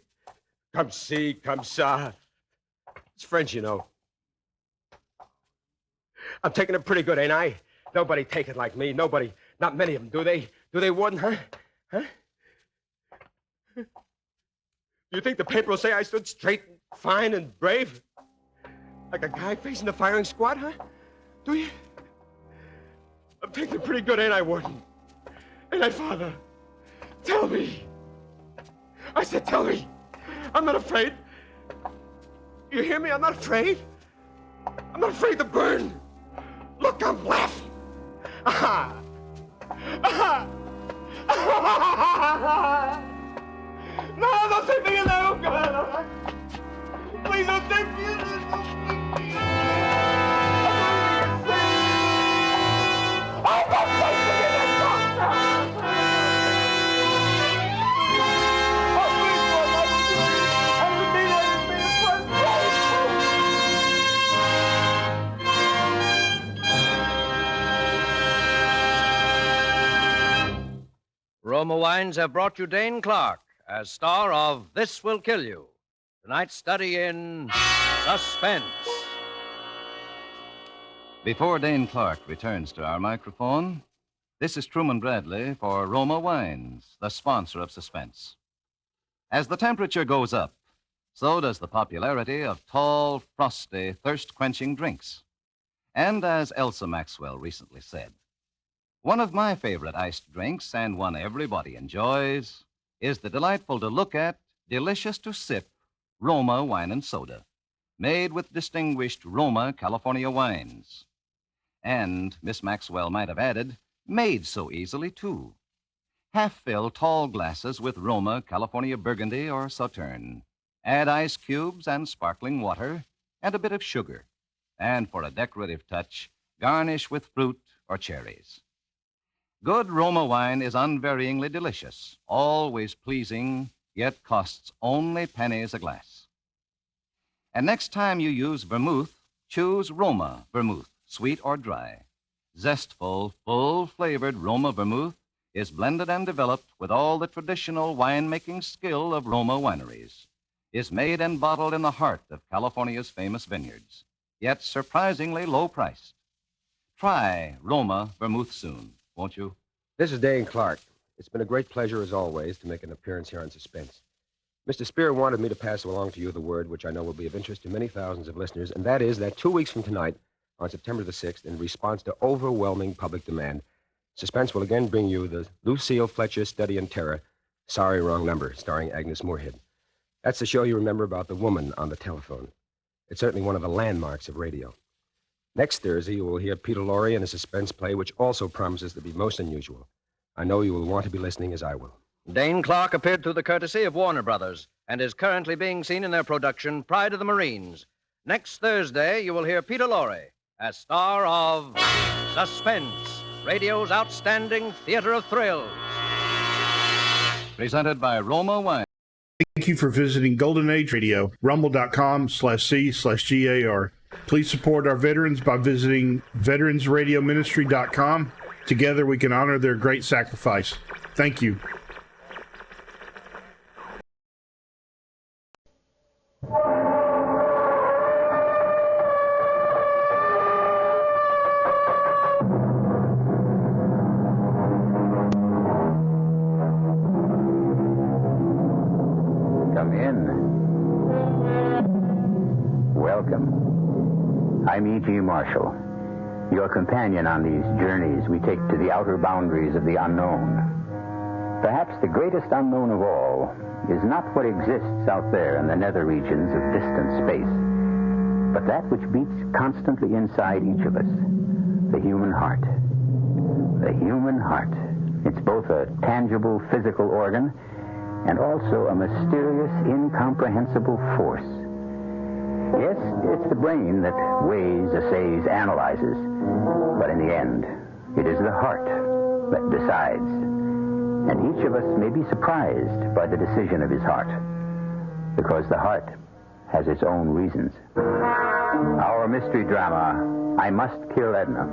Come see, come saw. It's French, you know. I'm taking it pretty good, ain't I? Nobody take it like me. Nobody. Not many of them, do they? Do they, Warden, huh? Huh? Do you think the paper will say I stood straight, fine, and brave? Like a guy facing the firing squad, huh? Do you? I'm taking it pretty good, ain't I, Warden? Ain't I, Father? Tell me. I said tell me. I'm not afraid. You hear me? I'm not afraid. I'm not afraid to burn. Look, I'm laughing. Aha! Aha! No, don't take me in there, oh God! Please don't take me in there, don't take me in there! Oh, don't take me in there, doctor! Oh, please, Lord, I didn't mean Roma Wines have brought you Dane Clark as star of This Will Kill You. Tonight's study in Suspense. Before Dane Clark returns to our microphone, this is Truman Bradley for Roma Wines, the sponsor of Suspense. As the temperature goes up, so does the popularity of tall, frosty, thirst-quenching drinks. And as Elsa Maxwell recently said, one of my favorite iced drinks, and one everybody enjoys, is the delightful to look at, delicious to sip Roma Wine and Soda, made with distinguished Roma California wines. And, Miss Maxwell might have added, made so easily, too. Half-fill tall glasses with Roma California Burgundy or Sauterne. Add ice cubes and sparkling water and a bit of sugar. And for a decorative touch, garnish with fruit or cherries. Good Roma wine is unvaryingly delicious, always pleasing, yet costs only pennies a glass. And next time you use vermouth, choose Roma vermouth, sweet or dry. Zestful, full-flavored Roma vermouth is blended and developed with all the traditional winemaking skill of Roma wineries. is made and bottled in the heart of California's famous vineyards, yet surprisingly low-priced. Try Roma Vermouth soon, won't you? This is Dane Clark. It's been a great pleasure, as always, to make an appearance here on Suspense. Mr. Spear wanted me to pass along to you the word, which I know will be of interest to many thousands of listeners, and that is that 2 weeks from tonight, on September the 6th, in response to overwhelming public demand, Suspense will again bring you the Lucille Fletcher Study in Terror, Sorry, Wrong Number, starring Agnes Moorehead. That's the show you remember about the woman on the telephone. It's certainly one of the landmarks of radio. Next Thursday, you will hear Peter Lorre in a suspense play, which also promises to be most unusual. I know you will want to be listening, as I will. Dane Clark appeared through the courtesy of Warner Brothers and is currently being seen in their production, Pride of the Marines. Next Thursday, you will hear Peter Lorre as star of Suspense, radio's outstanding theater of thrills. Presented by Roma Wine. Thank you for visiting Golden Age Radio, rumble.com/C/GAR. Please support our veterans by visiting veteransradioministry.com. Together we can honor their great sacrifice. Thank you. Come in. Welcome. I'm E.G. Marshall, your companion on these journeys we take to the outer boundaries of the unknown. Perhaps the greatest unknown of all is not what exists out there in the nether regions of distant space, but that which beats constantly inside each of us, the human heart. The human heart. It's both a tangible physical organ and also a mysterious, incomprehensible force. Yes, it's the brain that weighs, assays, analyzes, but in the end, it is the heart that decides. And each of us may be surprised by the decision of his heart, because the heart has its own reasons. Our mystery drama, I Must Kill Edna,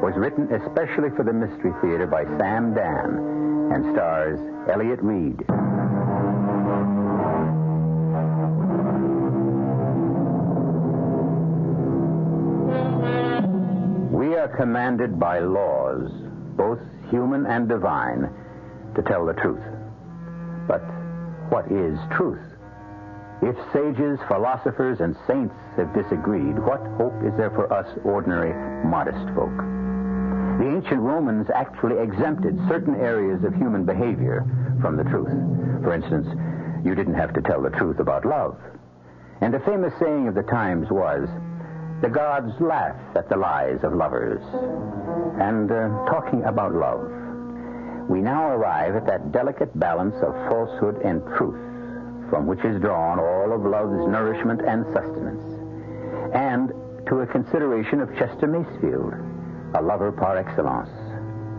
was written especially for the Mystery Theater by Sam Dan and stars Elliot Reed. We are commanded by laws, both human and divine, to tell the truth. But what is truth? If sages, philosophers, and saints have disagreed, what hope is there for us ordinary, modest folk? The ancient Romans actually exempted certain areas of human behavior from the truth. For instance, you didn't have to tell the truth about love. And a famous saying of the times was, the gods laugh at the lies of lovers. And talking about love, we now arrive at that delicate balance of falsehood and truth, from which is drawn all of love's nourishment and sustenance. And to a consideration of Chester Masefield, a lover par excellence.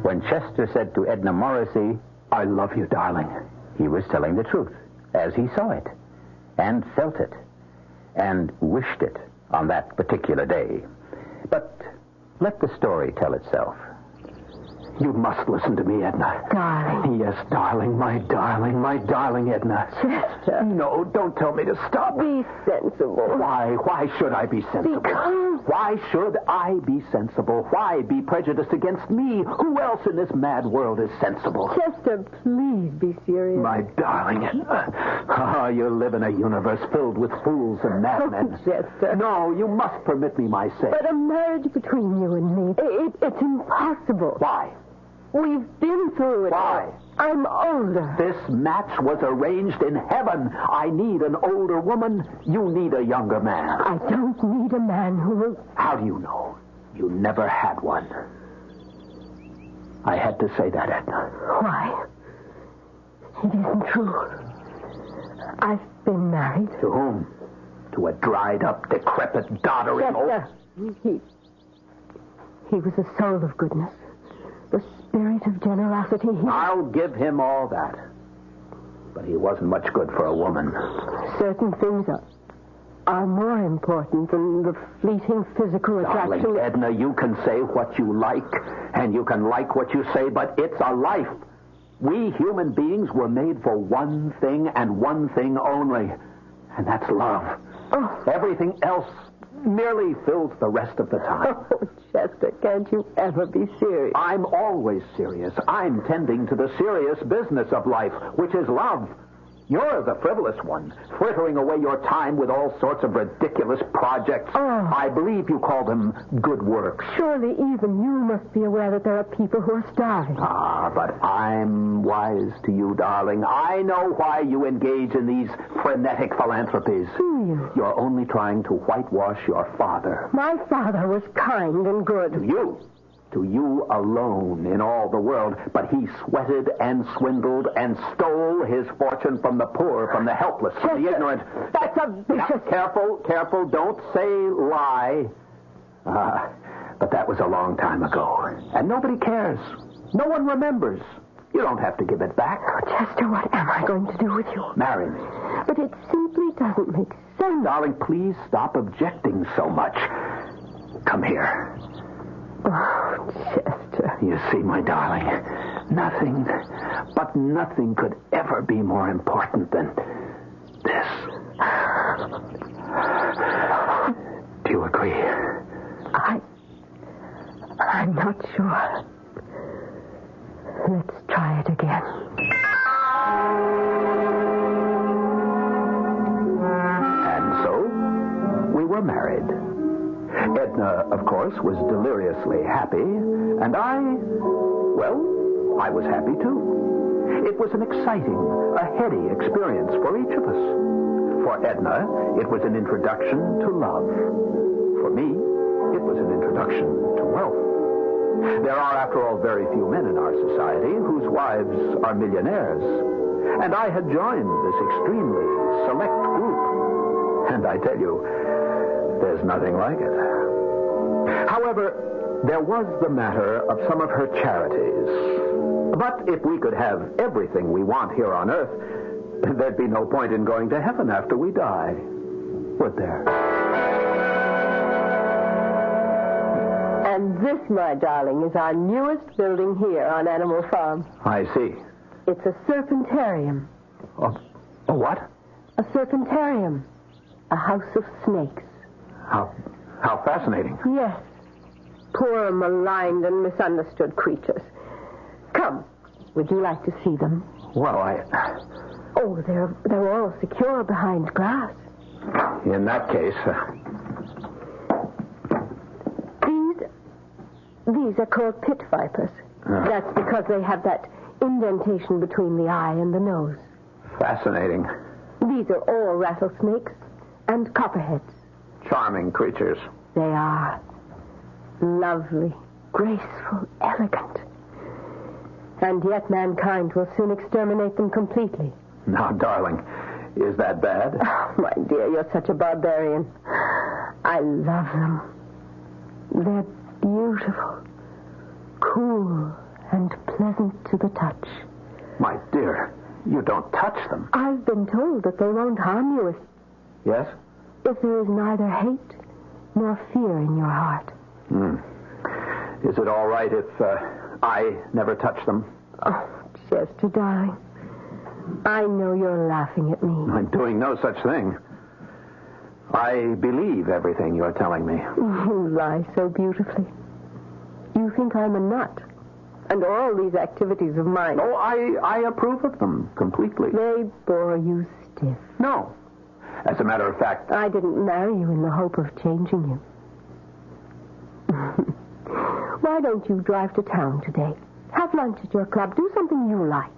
When Chester said to Edna Morrissey, "I love you, darling," he was telling the truth, as he saw it, and felt it, and wished it on that particular day. But let the story tell itself. You must listen to me, Edna. Darling. Yes, darling, my darling Edna. Chester. No, don't tell me to stop. Be sensible. Why? Why should I be sensible? Because... Why should I be sensible? Why be prejudiced against me? Who else in this mad world is sensible? Chester, please be serious. My darling Edna. Ah, you live in a universe filled with fools and madmen. Oh, Chester. No, you must permit me my say. But a marriage between you and me, it's impossible. Why? We've been through it. Why? I'm older. This match was arranged in heaven. I need an older woman. You need a younger man. I don't need a man who will... How do you know? You never had one. I had to say that, Edna. Why? It isn't true. I've been married. To whom? To a dried-up, decrepit, doddering old... He was a soul of goodness. The spirit of generosity. I'll give him all that. But he wasn't much good for a woman. Certain things are more important than the fleeting physical attraction. Darling Edna, you can say what you like, and you can like what you say, but it's a life. We human beings were made for one thing and one thing only, And that's love. Oh. Everything else merely fills the rest of the time. Oh, Chester, can't you ever be serious? I'm always serious. I'm tending to the serious business of life, which is love. You're the frivolous one, frittering away your time with all sorts of ridiculous projects. Oh. I believe you call them good works. Surely even you must be aware that there are people who are starving. Ah, but I'm wise to you, darling. I know why you engage in these frenetic philanthropies. Do you? You're only trying to whitewash your father. My father was kind and good. To you alone in all the world, but he sweated and swindled and stole his fortune from the poor, from the helpless, from the ignorant. That's a vicious... Careful, don't say lie. But that was a long time ago, and nobody cares. No one remembers. You don't have to give it back. Oh, Chester, what am I going to do with you? Marry me. But it simply doesn't make sense. Darling, please stop objecting so much. Come here. Oh, Chester. You see, my darling, nothing could ever be more important than this. Do you agree? I'm not sure. Let's try it again. And so, we were married. Edna, of course, was deliriously happy, and I was happy too. It was an exciting, a heady experience for each of us. For Edna, it was an introduction to love. For me, it was an introduction to wealth. There are, after all, very few men in our society whose wives are millionaires, and I had joined this extremely select group. And I tell you, there's nothing like it. However, there was the matter of some of her charities. But if we could have everything we want here on Earth, there'd be no point in going to heaven after we die, would there? And this, my darling, is our newest building here on Animal Farm. I see. It's a serpentarium. A what? A serpentarium. A house of snakes. How fascinating. Yes. Poor, maligned, and misunderstood creatures. Come. Would you like to see them? Well, Oh, they're all secure behind glass. In that case... These are called pit vipers. That's because they have that indentation between the eye and the nose. Fascinating. These are all rattlesnakes and copperheads. Charming creatures. They are. Lovely, graceful, elegant. And yet mankind will soon exterminate them completely. Now, darling, is that bad? Oh, my dear, you're such a barbarian. I love them. They're beautiful, cool, and pleasant to the touch. My dear, you don't touch them. I've been told that they won't harm you Yes? if there is neither hate nor fear in your heart. Is it all right if I never touch them? Oh, Chester, darling. I know you're laughing at me. I'm doing no such thing. I believe everything you're telling me. You lie so beautifully. You think I'm a nut. And all these activities of mine... Oh, I approve of them completely. They bore you stiff. No. As a matter of fact... I didn't marry you in the hope of changing you. Why don't you drive to town today? Have lunch at your club. Do something you like.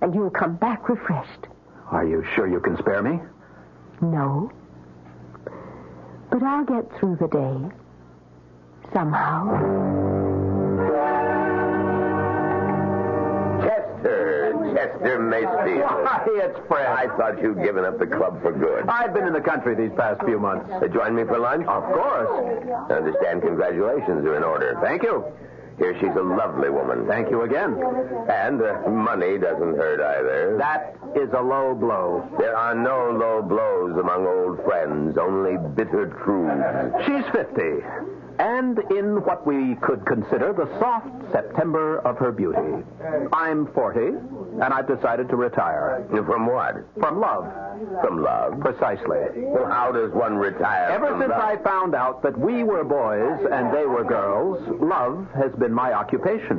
And you'll come back refreshed. Are you sure you can spare me? No. But I'll get through the day. Somehow. Chester Macefield. Why, it's Fred. I thought you'd given up the club for good. I've been in the country these past few months. Join me for lunch? Of course. I understand congratulations are in order. Thank you. Here, she's a lovely woman. Thank you again. And money doesn't hurt either. That is a low blow. There are no low blows among old friends, only bitter truths. She's 50. and in what we could consider the soft September of her beauty. I'm 40, and I've decided to retire. From what? From love. From love? Precisely. Well, how does one retire Ever from since love? I found out that we were boys and they were girls, love has been my occupation,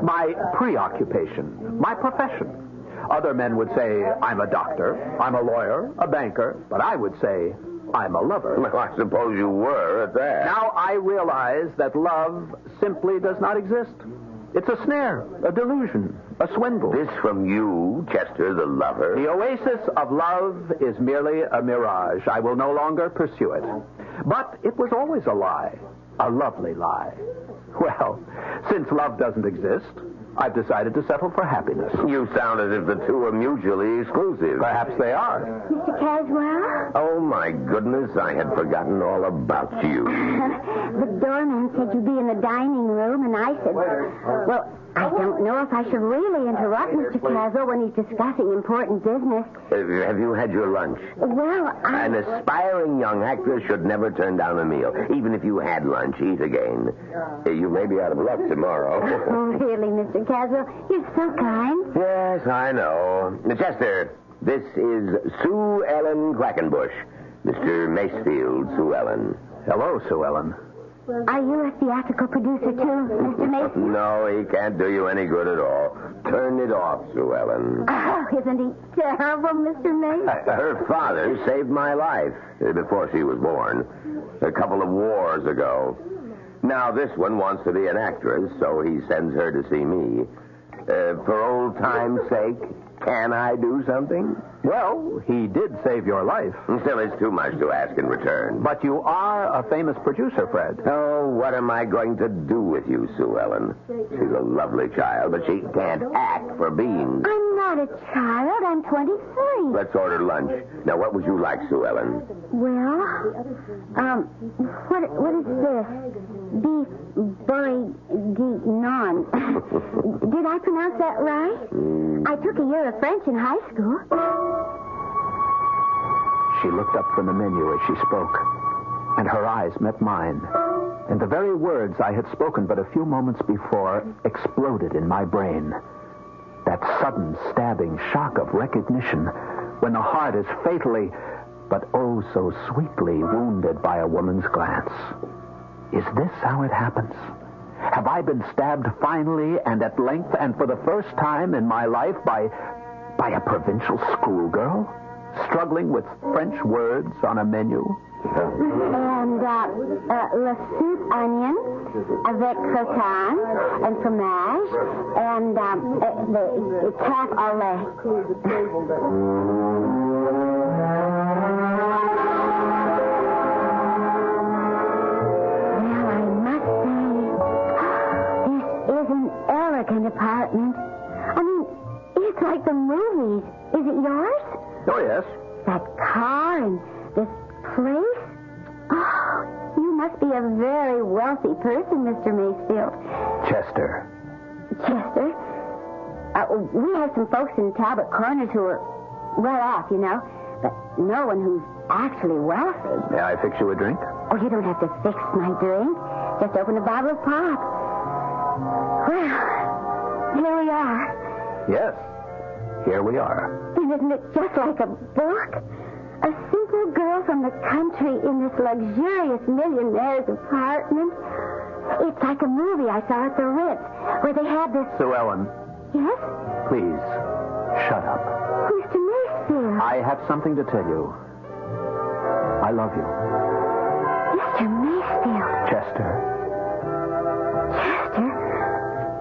my preoccupation, my profession. Other men would say, I'm a doctor, I'm a lawyer, a banker, but I would say, I'm a lover. Well, I suppose you were at that. Now I realize that love simply does not exist. It's a snare, a delusion, a swindle. This from you, Chester the lover? The oasis of love is merely a mirage. I will no longer pursue it. But it was always a lie, a lovely lie. Well, since love doesn't exist, I've decided to settle for happiness. You sound as if the two are mutually exclusive. Perhaps they are. Mr. Caswell? Oh, my goodness, I had forgotten all about you. The doorman said you'd be in the dining room, and I said, well, I don't know if I should really interrupt Mr. Caswell when he's discussing important business. Have you had your lunch? Well, An aspiring young actress should never turn down a meal. Even if you had lunch, eat again. You may be out of luck tomorrow. Oh, really, Mr. Caswell? You're so kind. Yes, I know. Chester, this is Sue Ellen Quackenbush. Mr. Macefield, Sue Ellen. Hello, Sue Ellen. Are you a theatrical producer, too, Mr. Mason? No, he can't do you any good at all. Turn it off, Sue Ellen. Oh, isn't he terrible, Mr. Mason? Her father saved my life before she was born, a couple of wars ago. Now this one wants to be an actress, so he sends her to see me. For old time's sake, can I do something? Well, he did save your life. Still, it's too much to ask in return. But you are a famous producer, Fred. Oh, what am I going to do with you, Sue Ellen? She's a lovely child, but she can't act for beans. I'm not a child. I'm 23. Let's order lunch. Now, what would you like, Sue Ellen? Well, what is this? Beef bygone. Did I pronounce that right? I took a year of French in high school. She looked up from the menu as she spoke, and her eyes met mine. And the very words I had spoken but a few moments before exploded in my brain. That sudden, stabbing shock of recognition when the heart is fatally, but oh so sweetly wounded by a woman's glance. Is this how it happens? Have I been stabbed finally and at length and for the first time in my life by a provincial schoolgirl struggling with French words on a menu? And la soupe onion avec croquant and fromage and the calf au lait. Elegant apartment. I mean, it's like the movies. Is it yours? Oh, yes. That car and this place? Oh, you must be a very wealthy person, Mr. Macefield. Chester. Chester? We have some folks in Talbot Corners who are well off, you know, but no one who's actually wealthy. May I fix you a drink? Oh, you don't have to fix my drink. Just open a bottle of pop. Well, here we are. Yes, here we are. And isn't it just like a book? A simple girl from the country in this luxurious millionaire's apartment. It's like a movie I saw at the Ritz, where they had this... Sue Ellen. Yes? Please, shut up. Mr. Macefield. I have something to tell you. I love you. Mr. Macefield. Chester.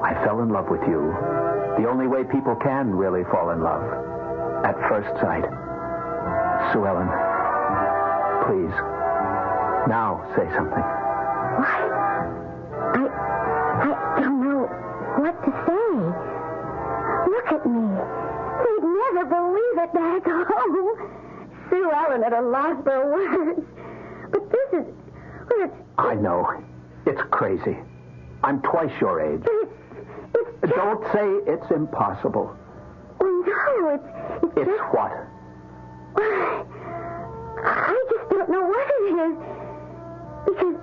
I fell in love with you. The only way people can really fall in love. At first sight. Sue Ellen, please. Now say something. What? I don't know what to say. Look at me. They'd never believe it back home. Sue Ellen at a loss for words. But this is... Well, I know. It's crazy. I'm twice your age. Don't say it's impossible. Oh, no, it's just... what? I just don't know what it is. Because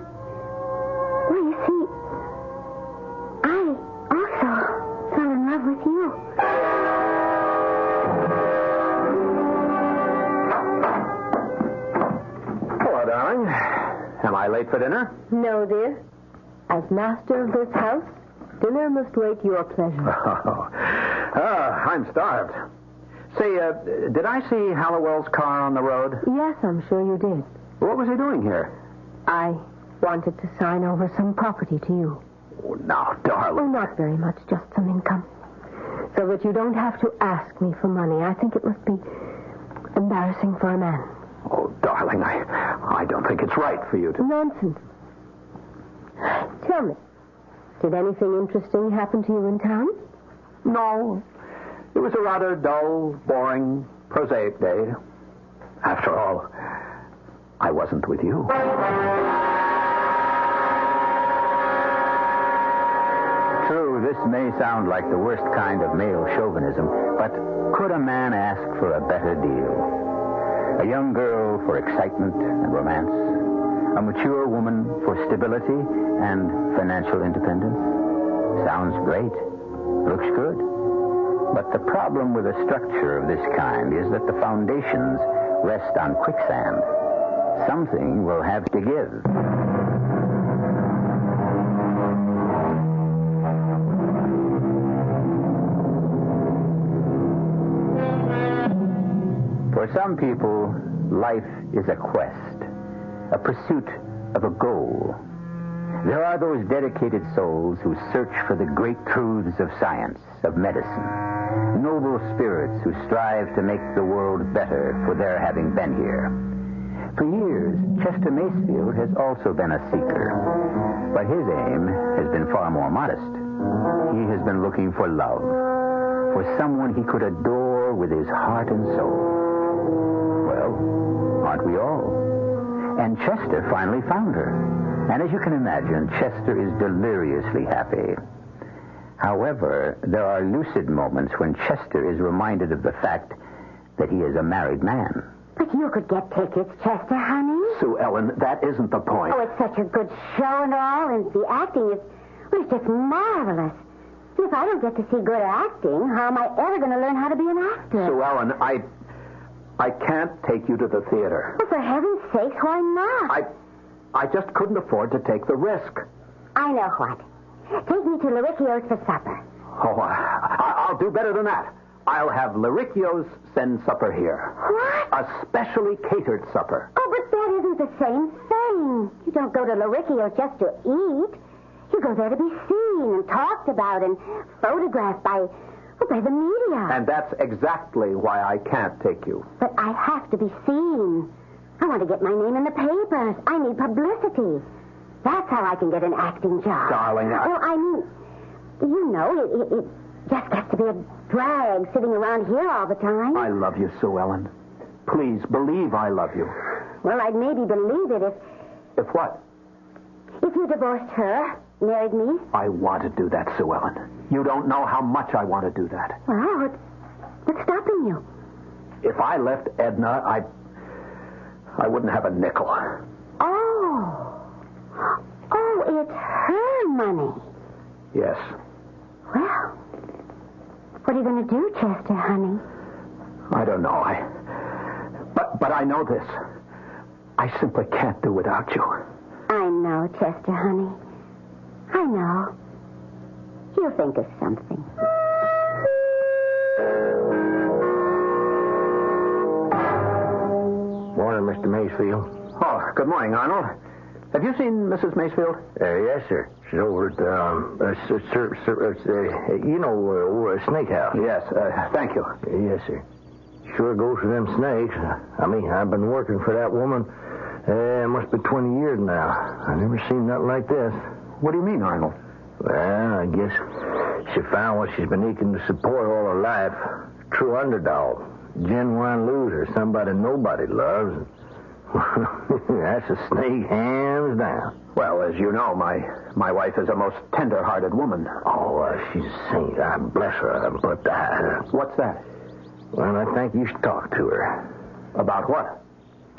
Am I late for dinner? No, dear. As master of this house, dinner must wait your pleasure. I'm starved. Say, did I see Hallowell's car on the road? Yes, I'm sure you did. What was he doing here? I wanted to sign over some property to you. Oh, now, darling. Oh, not very much, just some income. So that you don't have to ask me for money. I think it must be embarrassing for a man. Oh, darling, I don't think it's right for you to... Nonsense. Tell me, did anything interesting happen to you in town? No. It was a rather dull, boring, prosaic day. After all, I wasn't with you. True, this may sound like the worst kind of male chauvinism, but could a man ask for a better deal? A young girl for excitement and romance, a mature woman for stability and financial independence. Sounds great. Looks good. But the problem with a structure of this kind is that the foundations rest on quicksand. Something will have to give. For some people, life is a quest, a pursuit of a goal. There are those dedicated souls who search for the great truths of science, of medicine, noble spirits who strive to make the world better for their having been here. For years, Chester Macefield has also been a seeker, but his aim has been far more modest. He has been looking for love, for someone he could adore with his heart and soul. Well, aren't we all? And Chester finally found her. And as you can imagine, Chester is deliriously happy. However, there are lucid moments when Chester is reminded of the fact that he is a married man. But you could get tickets, Chester, honey. Sue Ellen, that isn't the point. Oh, it's such a good show and all, and the acting is, well, it's just marvelous. If I don't get to see good acting, how am I ever going to learn how to be an actor? Sue Ellen, I can't take you to the theater. Well, for heaven's sakes, why not? I just couldn't afford to take the risk. I know what. Take me to Luricchio's for supper. Oh, I'll do better than that. I'll have Luricchio's send supper here. What? A specially catered supper. Oh, but that isn't the same thing. You don't go to Luricchio's just to eat. You go there to be seen and talked about and photographed by the media. And that's exactly why I can't take you. But I have to be seen. I want to get my name in the papers. I need publicity. That's how I can get an acting job. Darling, Well, I mean, you know, it just gets to be a drag sitting around here all the time. I love you, Sue Ellen. Please, believe I love you. Well, I'd maybe believe it if... If what? If you divorced her, married me. I want to do that, Sue Ellen. You don't know how much I want to do that. Well, what's stopping you? If I left Edna, I wouldn't have a nickel. Oh, it's her money. Yes. Well, what are you going to do, Chester, honey? I don't know. But I know this. I simply can't do without you. I know, Chester, honey. I know. You'll think of something. Morning, Mr. Macefield. Oh, good morning, Arnold. Have you seen Mrs. Macefield? Yes, sir. She's over at Snake House. Yes, thank you. Yes, sir. Sure goes for them snakes. I mean, I've been working for that woman, it must be 20 years now. I never seen nothing like this. What do you mean, Arnold? Well, I guess she found what she's been eating to support all her life. True underdog. Genuine loser. Somebody nobody loves. That's a snake, hands down. Well, as you know, my wife is a most tender-hearted woman. Oh, she's a saint. I bless her. But what's that? Well, I think you should talk to her. About what?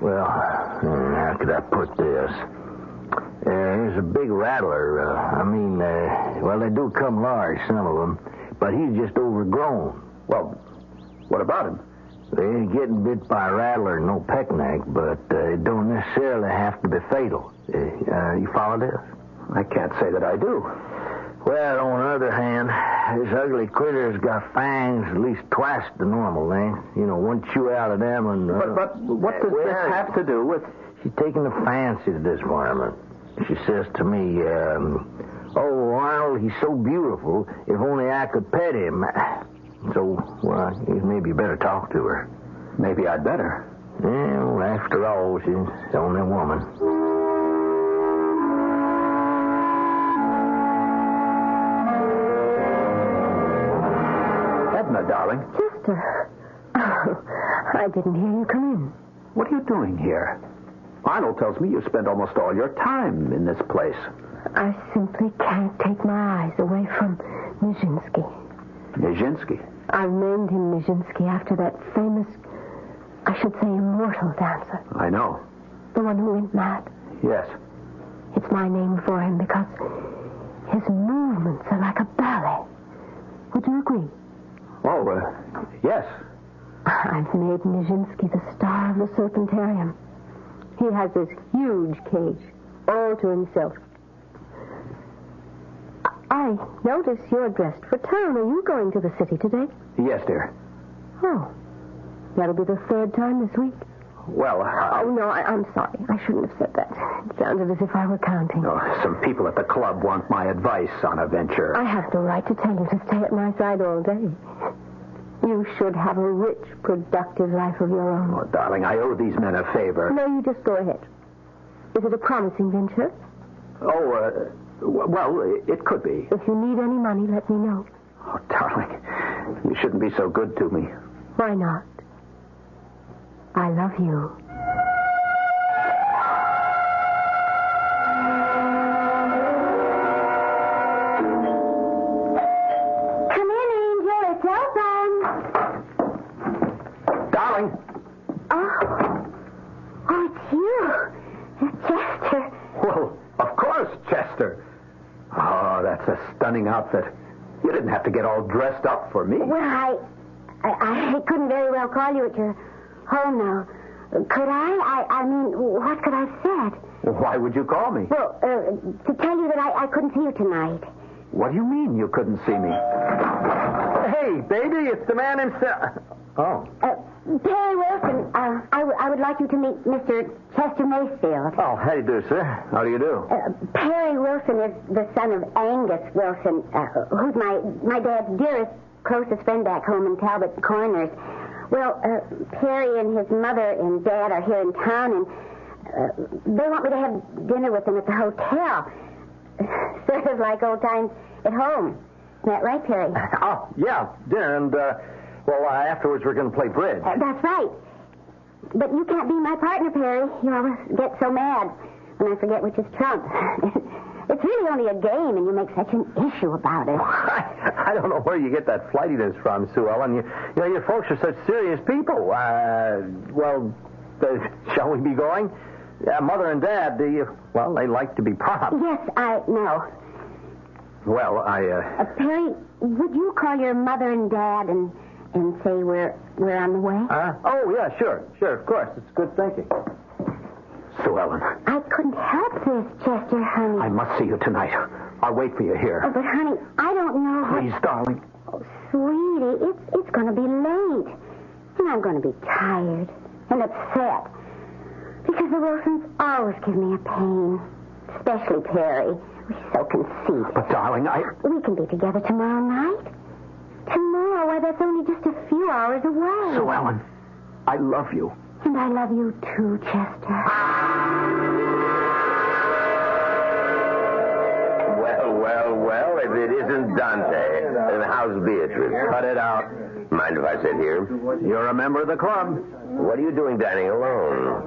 Well, how could I put this? There's a big rattler. Well, they do come large, some of them. But he's just overgrown. Well, what about him? They ain't getting bit by a rattler, no peckneck, but it don't necessarily have to be fatal. You follow this? I can't say that I do. Well, on the other hand, this ugly critter's got fangs at least twice the normal length. You know, one chew out of them and... But what does this have to do with... She's taking a fancy to this varmint. She says to me, oh, Arnold, he's so beautiful. If only I could pet him. So, well, maybe you better talk to her. Maybe I'd better. Yeah, well, after all, she's the only woman. Edna, darling. Chester. Oh, I didn't hear you come in. What are you doing here? Arnold tells me you spend almost all your time in this place. I simply can't take my eyes away from Nijinsky. Nijinsky? I've named him Nijinsky after that famous, I should say immortal dancer. I know. The one who went mad. Yes. It's my name for him because his movements are like a ballet. Would you agree? Oh, yes. I've made Nijinsky the star of the Serpentarium. He has this huge cage, all to himself. I notice you're dressed for town. Are you going to the city today? Yes, dear. Oh, that'll be the third time this week. Well, Oh, no, I'm sorry. I shouldn't have said that. It sounded as if I were counting. Oh, some people at the club want my advice on a venture. I have the right to tell you to stay at my side all day. You should have a rich, productive life of your own. Oh, darling, I owe these men a favor. No, you just go ahead. Is it a promising venture? Oh, well, it could be. If you need any money, let me know. Oh, darling, you shouldn't be so good to me. Why not? I love you. Come in, Angel. It's open. Darling. Oh, it's you. Chester. Well, of course, Chester. Oh, that's a stunning outfit. You didn't have to get all dressed up for me. Well, I couldn't very well call you at your home now. Could I? I mean, what could I have said? Well, why would you call me? Well, to tell you that I couldn't see you tonight. What do you mean you couldn't see me? Hey, baby, it's the man himself. Oh. Perry Wilson, I would like you to meet Mr. Chester Mayfield. Oh, how do you do, sir? How do you do? Perry Wilson is the son of Angus Wilson, who's my dad's dearest, closest friend back home in Talbot Corners. Well, Perry and his mother and dad are here in town, and they want me to have dinner with them at the hotel. Sort of like old times at home. Isn't that right, Perry? Oh, yeah, dinner, and, afterwards we're going to play bridge. That's right. But you can't be my partner, Perry. You always get so mad when I forget which is trump. It's really only a game, and you make such an issue about it. I don't know where you get that flightiness from, Sue Ellen. You know, your folks are such serious people. Shall we be going? Mother and Dad, they like to be prompt. Yes, I know. Well, Perry, would you call your mother and Dad and say we're on the way? Oh, yeah, sure, of course. It's good thinking. Sue Ellen. I couldn't help this, Chester, honey. I must see you tonight. I'll wait for you here. Oh, but, honey, I don't know Please, darling. Oh, sweetie, it's going to be late. And I'm going to be tired and upset. Because the Wilsons always give me a pain. Especially Perry. He's so conceited. But, darling, We can be together tomorrow night. Tomorrow? Why, that's only just a few hours away. Sue Ellen, I love you. And I love you, too, Chester. Well, if it isn't Dante, then how's Beatrice? Cut it out. Mind if I sit here? You're a member of the club. What are you doing dining alone?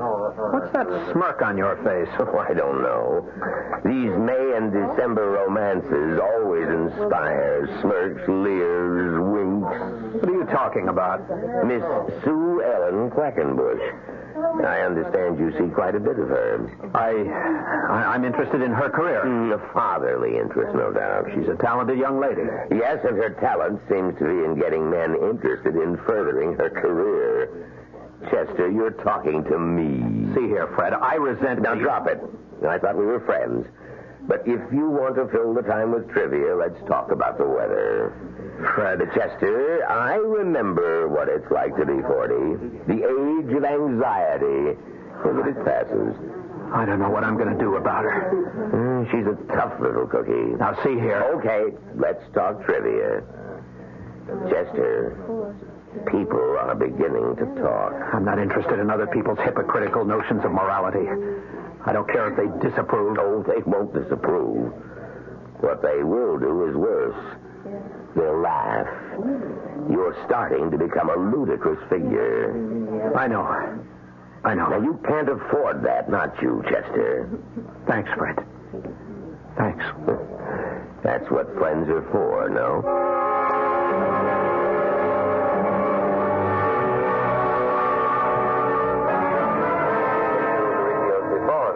What's that smirk on your face? Oh, I don't know. These May and December romances always inspire smirks, leers, winks. What are you talking about? Miss Sue Ellen Quackenbush. I understand you see quite a bit of her. I'm interested in her career. A fatherly interest, no doubt. She's a talented young lady. Yes, and her talent seems to be in getting men interested in furthering her career. Chester, you're talking to me. See here, Fred, I resent... Now, drop it. I thought we were friends. But if you want to fill the time with trivia, let's talk about the weather. Fred. Chester, I remember what it's like to be 40. The age of anxiety. But it passes. I don't know what I'm going to do about her. She's a tough little cookie. Now, see here. Okay, let's talk trivia. Chester, people are beginning to talk. I'm not interested in other people's hypocritical notions of morality. I don't care if they disapprove. Oh, they won't disapprove. What they will do is worse. They'll laugh. You're starting to become a ludicrous figure. I know. Now, you can't afford that, not you, Chester. Thanks, Fred. Thanks. That's what friends are for, no?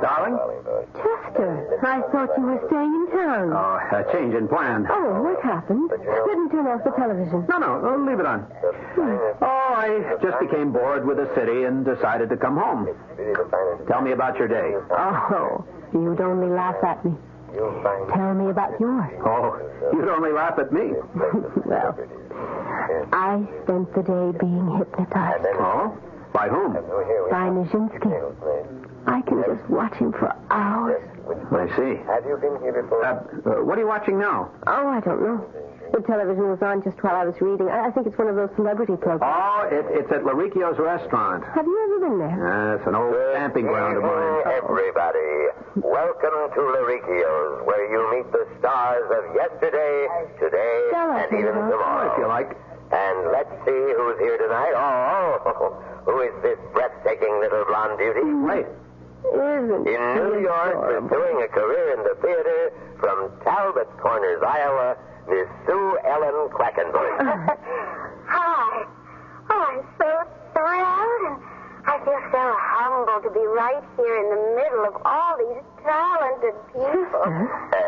Darling? Chester, I thought you were staying in town. Oh, a change in plan. Oh, what happened? Didn't turn off the television. No, leave it on. Oh, I just became bored with the city and decided to come home. Tell me about your day. Oh, you'd only laugh at me. Tell me about yours. Oh, you'd only laugh at me. Well, I spent the day being hypnotized. Oh? By whom? By Nijinsky. I can just watch him for hours. I see. Have you been here before? What are you watching now? Oh, I don't know. The television was on just while I was reading. I think it's one of those celebrity programs. Oh, it's at Laricchio's restaurant. Have you ever been there? It's an old camping ground of mine. Everybody, welcome to Laricchio's, where you meet the stars of yesterday, today, and even tomorrow. If you like. And let's see who's here tonight. Oh, who is this breathtaking little blonde beauty? Wait. Isn't in New York, pursuing a career in the theater from Talbot Corners, Iowa, Miss Sue Ellen Quackenbush. Hi. Oh, I'm so thrilled, and I feel so humbled to be right here in the middle of all these talented people.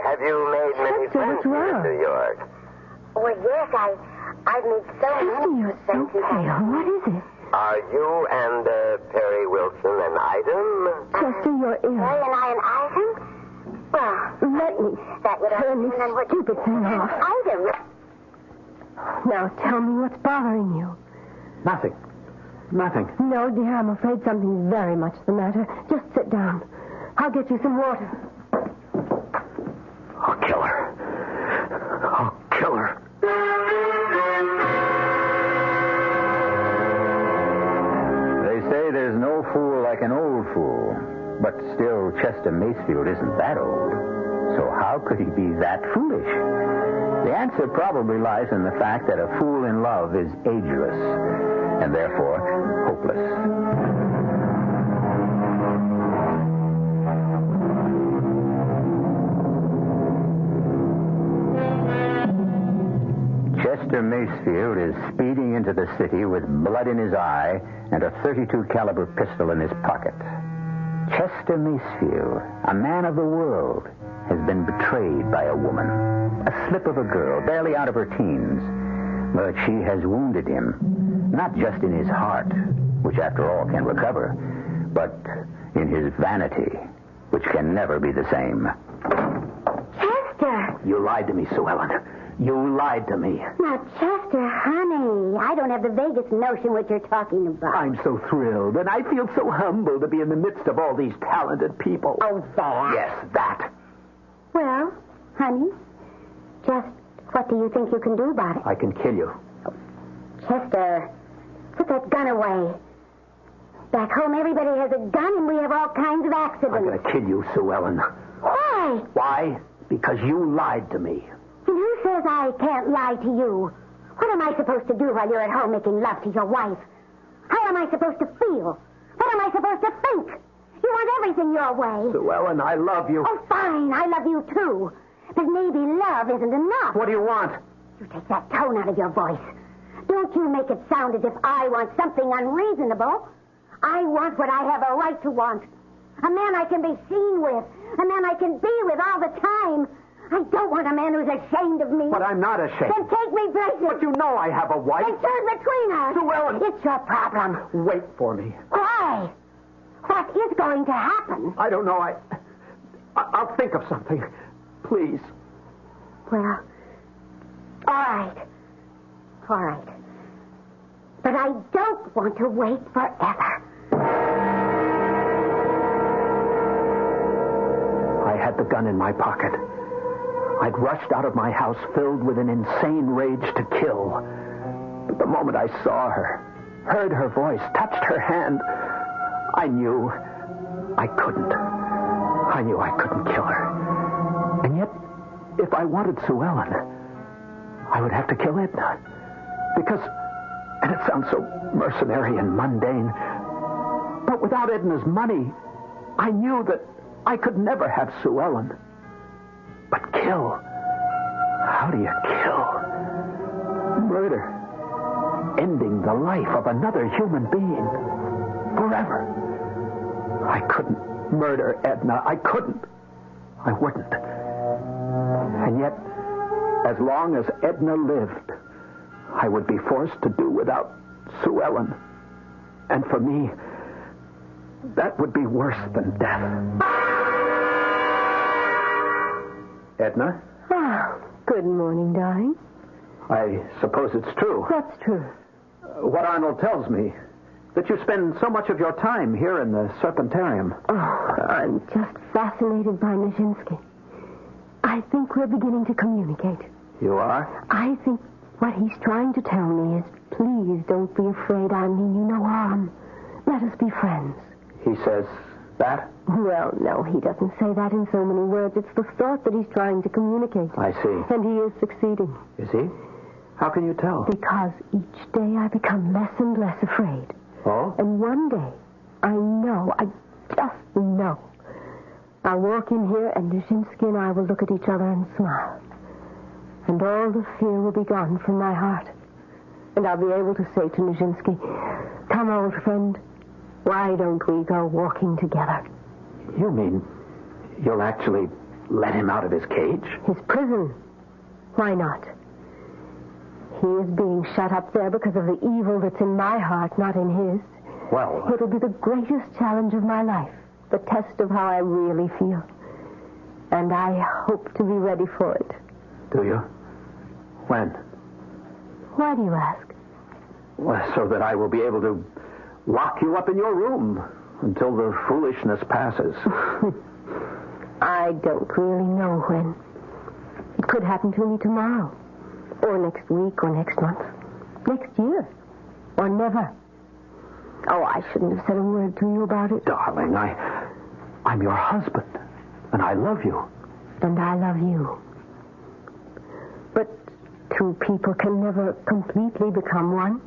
Have you made many friends here in New York? Well, yes, I've made so many friends. What is it? Are you and Perry Wilson an item? Chester, you're ill. Perry and I an item? Well, let me turn this stupid thing off. Item? Now tell me what's bothering you. Nothing. No, dear, I'm afraid something's very much the matter. Just sit down. I'll get you some water. I'll kill her. Say there's no fool like an old fool. But still, Chester Macefield isn't that old. So how could he be that foolish? The answer probably lies in the fact that a fool in love is ageless, and therefore hopeless. Chester Macefield is speeding into the city with blood in his eye and a .32 caliber pistol in his pocket. Chester Macefield, a man of the world, has been betrayed by a woman, a slip of a girl, barely out of her teens. But she has wounded him, not just in his heart, which after all can recover, but in his vanity, which can never be the same. Chester! You lied to me, Sue Ellen. You lied to me. Now, Chester, honey, I don't have the vaguest notion what you're talking about. I'm so thrilled, and I feel so humbled to be in the midst of all these talented people. Oh, that? Yes, that. Well, honey, just what do you think you can do about it? I can kill you. Chester, put that gun away. Back home, everybody has a gun, and we have all kinds of accidents. I'm going to kill you, Sue Ellen. Why? Why? Because you lied to me. And who says I can't lie to you? What am I supposed to do while you're at home making love to your wife? How am I supposed to feel? What am I supposed to think? You want everything your way. Sue Ellen, I love you. Oh, fine. I love you, too. But maybe love isn't enough. What do you want? You take that tone out of your voice. Don't you make it sound as if I want something unreasonable. I want what I have a right to want. A man I can be seen with. A man I can be with all the time. I don't want a man who's ashamed of me. But I'm not ashamed. Then take me places. But you know I have a wife. Then turn between us. Sue Ellen. It's your problem. Wait for me. Why? What is going to happen? I don't know. I'll think of something. Please. Well, all right. All right. But I don't want to wait forever. I had the gun in my pocket. I'd rushed out of my house filled with an insane rage to kill. But the moment I saw her, heard her voice, touched her hand, I knew I couldn't. I knew I couldn't kill her. And yet, if I wanted Sue Ellen, I would have to kill Edna. Because, and it sounds so mercenary and mundane, but without Edna's money, I knew that I could never have Sue Ellen. But kill? How do you kill? Murder. Ending the life of another human being. Forever. I couldn't murder Edna. I couldn't. I wouldn't. And yet, as long as Edna lived, I would be forced to do without Sue Ellen. And for me, that would be worse than death. Edna? Oh, good morning, darling. I suppose it's true. What's true? What Arnold tells me, that you spend so much of your time here in the Serpentarium. Oh, I'm just fascinated by Nijinsky. I think we're beginning to communicate. You are? I think what he's trying to tell me is, please don't be afraid. I mean you no harm. Let us be friends. He says that? Well, no, he doesn't say that in so many words. It's the thought that he's trying to communicate. I see. And he is succeeding. Is he? How can you tell? Because each day I become less and less afraid. Oh? And one day, I just know, I'll walk in here and Nijinsky and I will look at each other and smile. And all the fear will be gone from my heart. And I'll be able to say to Nijinsky, come, old friend, why don't we go walking together? You mean you'll actually let him out of his cage? His prison. Why not? He is being shut up there because of the evil that's in my heart, not in his. Well... It'll be the greatest challenge of my life, the test of how I really feel. And I hope to be ready for it. Do you? When? Why do you ask? Well, so that I will be able to lock you up in your room until the foolishness passes. I don't really know when. It could happen to me tomorrow, or next week, or next month, next year, or never. Oh, I shouldn't have said a word to you about it. Darling, I'm your husband, and I love you. And I love you. But two people can never completely become one.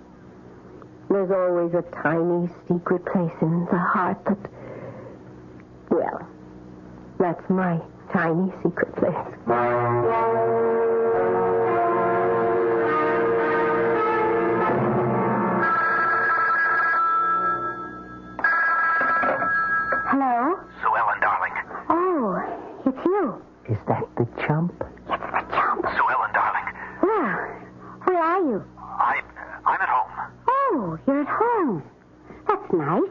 There's always a tiny secret place in the heart that, well, that's my tiny secret place. Hello? Sue Ellen, darling. Oh, it's you. Is that the chump? It's the chump. Sue Ellen, darling. Well, where are you? I'm at home. Oh, you're at home. That's nice.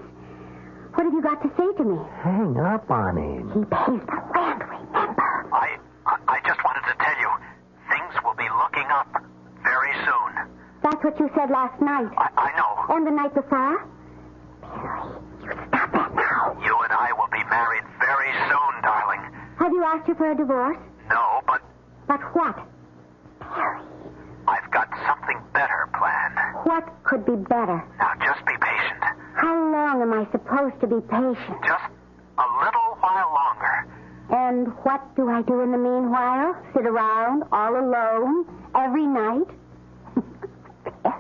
What have you got to say to me? Hang up on him. He pays the rent, remember? I just wanted to tell you, things will be looking up very soon. That's what you said last night. I know. And the night before? Perry, you stop that now. You and I will be married very soon, darling. Have you asked her for a divorce? No, but... But what? Perry. I've got something better planned. What could be better? Now, just be patient. How long am I supposed to be patient? Just a little while longer. And what do I do in the meanwhile? Sit around all alone every night?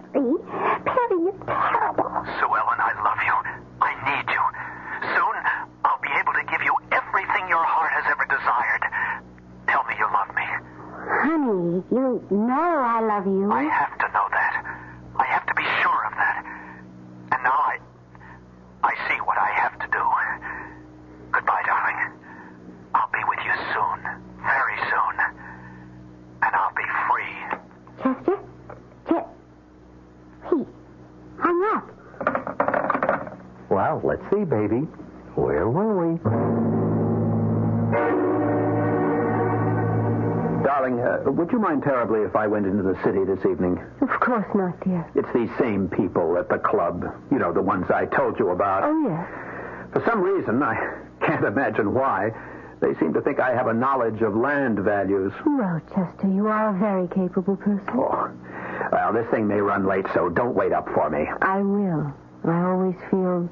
Perry, you're terrible. Sue Ellen, I love you. I need you. Soon, I'll be able to give you everything your heart has ever desired. Tell me you love me. Honey, you know I love you. I have to know that. I have to be sure of that. And now I Well, let's see, baby. Where were we? Darling, would you mind terribly if I went into the city this evening? Of course not, dear. It's these same people at the club. You know, the ones I told you about. Oh, yes. For some reason, I can't imagine why, they seem to think I have a knowledge of land values. Well, Chester, you are a very capable person. Oh. Well, this thing may run late, so don't wait up for me. I will. I always feel,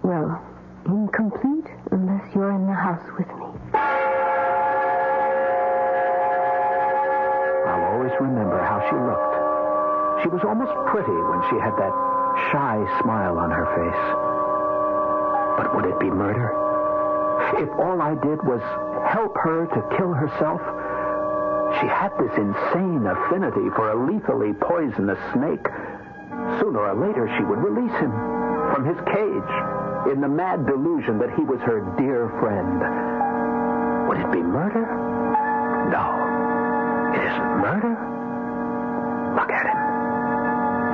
well, incomplete unless you're in the house with me. I'll always remember how she looked. She was almost pretty when she had that shy smile on her face. But would it be murder? If all I did was help her to kill herself, she had this insane affinity for a lethally poisonous snake. Sooner or later, she would release him from his cage in the mad delusion that he was her dear friend. Would it be murder? No, it isn't murder. Look at him.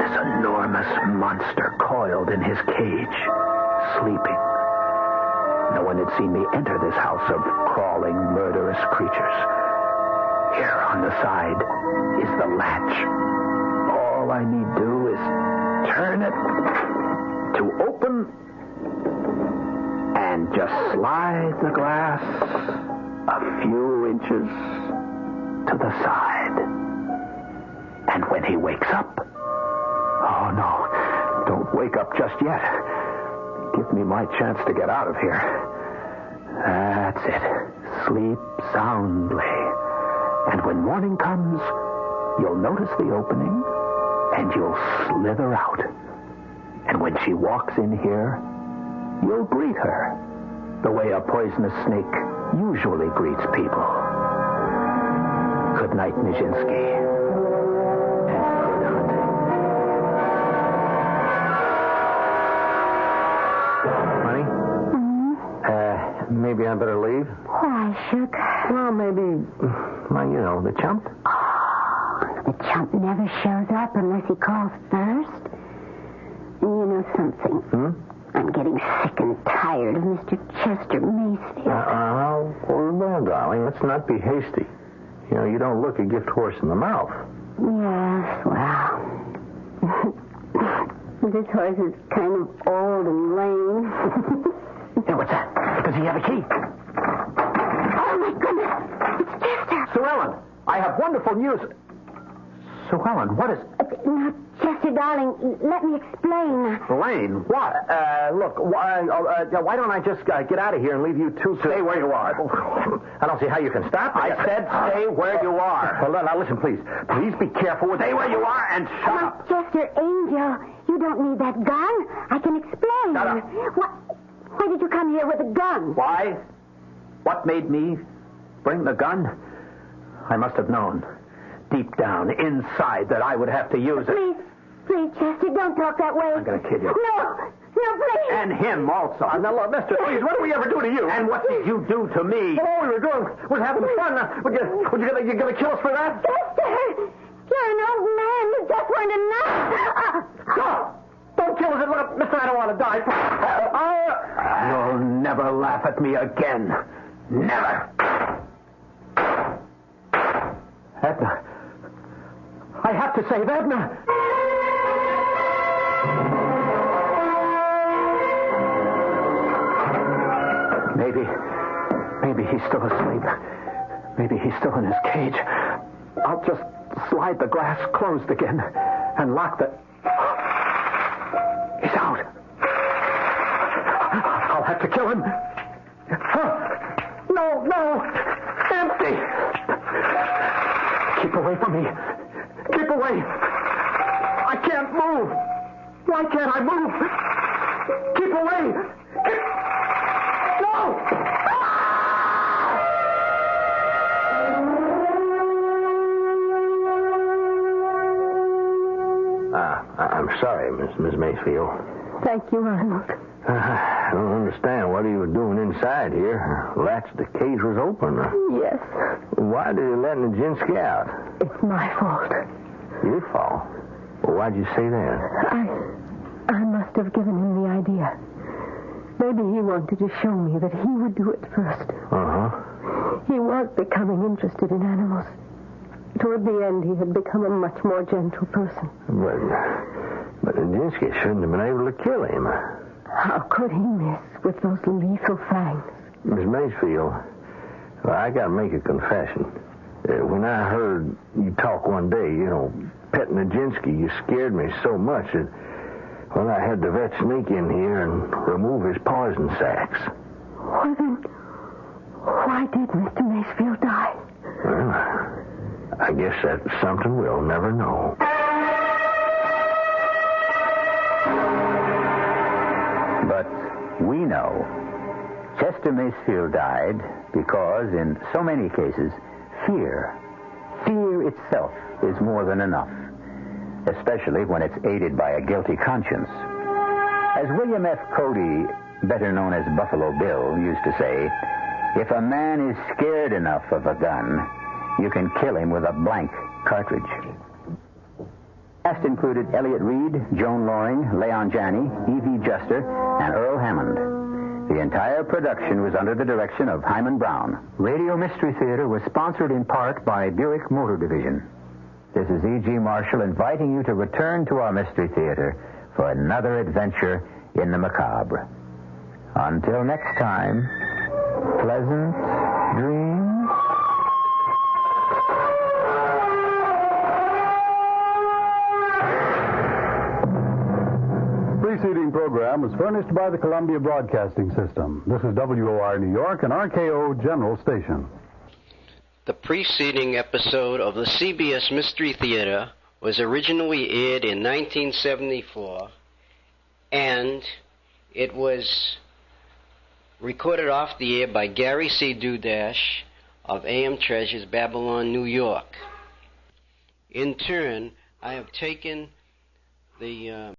This enormous monster coiled in his cage, sleeping. No one had seen me enter this house of crawling, murderous creatures. Here on the side is the latch. All I need do is turn it to open and just slide the glass a few inches to the side. And when he wakes up... Oh, no. Don't wake up just yet. Give me my chance to get out of here. That's it. Sleep soundly. And when morning comes, you'll notice the opening, and you'll slither out. And when she walks in here, you'll greet her the way a poisonous snake usually greets people. Good night, Nijinsky. And good hunting. Honey? Maybe I better leave? Why, Shook? Well, maybe, well, you know, the chump. Oh, the chump never shows up unless he calls first. And you know something? I'm getting sick and tired of Mr. Chester Macefield. Well, darling, let's not be hasty. You know, you don't look a gift horse in the mouth. Yes, well. This horse is kind of old and lame. Hey, what's that? Does he have a key? Oh, my goodness. It's Chester. Sue Ellen, I have wonderful news. Sue Ellen, what is... Now, Chester, darling, let me explain. Lane, what? Look, why don't I just get out of here and leave you two to... Stay where you are. I don't see how you can stop me. I said stay where you are. Well, now, listen, please. Please be careful with... Stay where you are and shut up. Chester, Angel, you don't need that gun. I can explain. Shut up. Why did you come here with a gun? Why? What made me bring the gun? I must have known, deep down, inside, that I would have to use it. Please, Chester, don't talk that way. I'm going to kill you. No, please. And him also. Now, look, mister, please, what did we ever do to you? And what did you do to me? Oh, we were having fun. You gonna kill us for that? Chester, you're an old man. You just weren't enough. No! Don't kill us. Look, mister, I don't want to die. You'll never laugh at me again. Never. Edna. I have to save Edna. Maybe he's still asleep. Maybe he's still in his cage. I'll just slide the glass closed again and lock the... He's out. I'll have to kill him. No. Empty. Keep away from me. Keep away. I can't move. Why can't I move? Keep away. No! I'm sorry, Miss Macefield. Thank you, Arnold. I don't understand. What you were doing inside here? Latch, the cage was open. Yes. Why did you let Nijinsky out? It's my fault. Your fault? Well, why'd you say that? I must have given him the idea. Maybe he wanted to show me that he would do it first. Uh-huh. He was becoming interested in animals. Toward the end, he had become a much more gentle person. But Nijinsky shouldn't have been able to kill him. How could he miss with those lethal fangs? Miss Maysfield, I gotta make a confession. When I heard you talk one day, pet Nijinsky, you scared me so much that, well, I had the vet sneak in here and remove his poison sacs. Well, then, why did Mr. Maysfield die? Well, I guess that's something we'll never know. But we know Chester Maysfield died because, in so many cases, fear itself is more than enough, especially when it's aided by a guilty conscience. As William F. Cody, better known as Buffalo Bill, used to say, if a man is scared enough of a gun, you can kill him with a blank cartridge. Cast included Elliot Reed, Joan Loring, Leon Janney, Evie Juster, and Earl Hammond. The entire production was under the direction of Hyman Brown. Radio Mystery Theater was sponsored in part by Buick Motor Division. This is E.G. Marshall inviting you to return to our Mystery Theater for another adventure in the macabre. Until next time, pleasant dreams. Preceding program was furnished by the Columbia Broadcasting System. This is WOR New York and RKO General Station. The preceding episode of the CBS Mystery Theater was originally aired in 1974, and it was recorded off the air by Gary C. Dudash of AM Treasures, Babylon, New York. In turn, I have taken the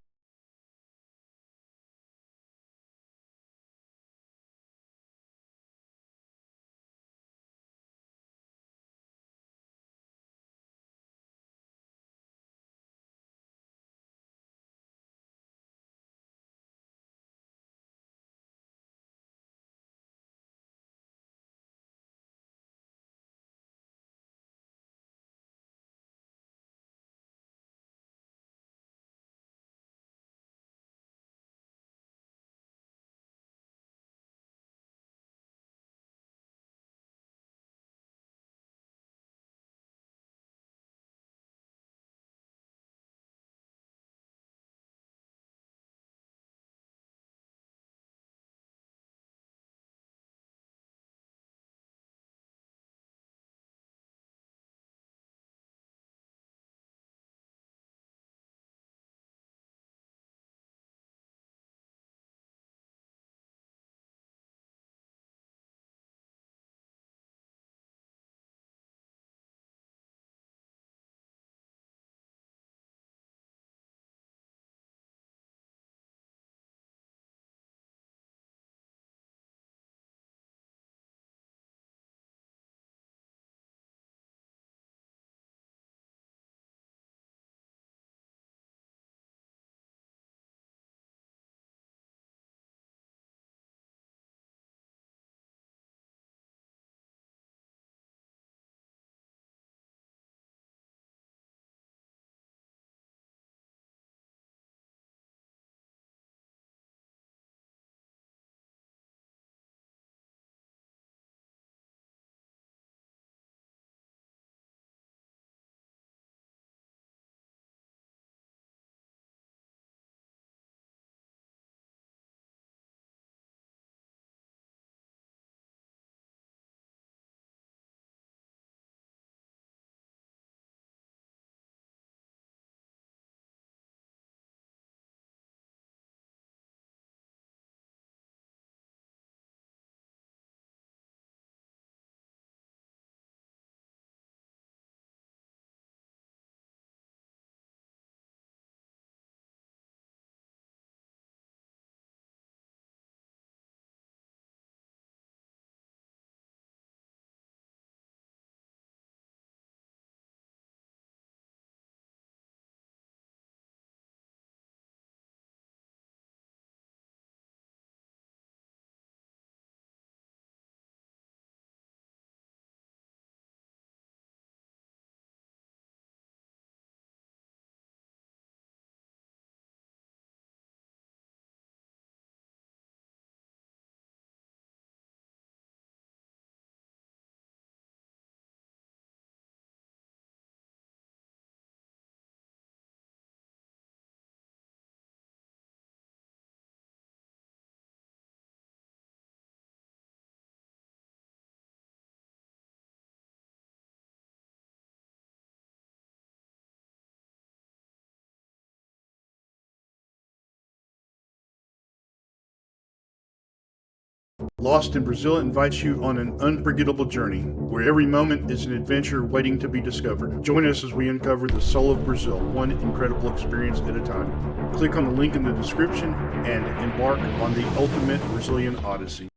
Lost in Brazil invites you on an unforgettable journey, where every moment is an adventure waiting to be discovered. Join us as we uncover the soul of Brazil, one incredible experience at a time. Click on the link in the description and embark on the ultimate Brazilian odyssey.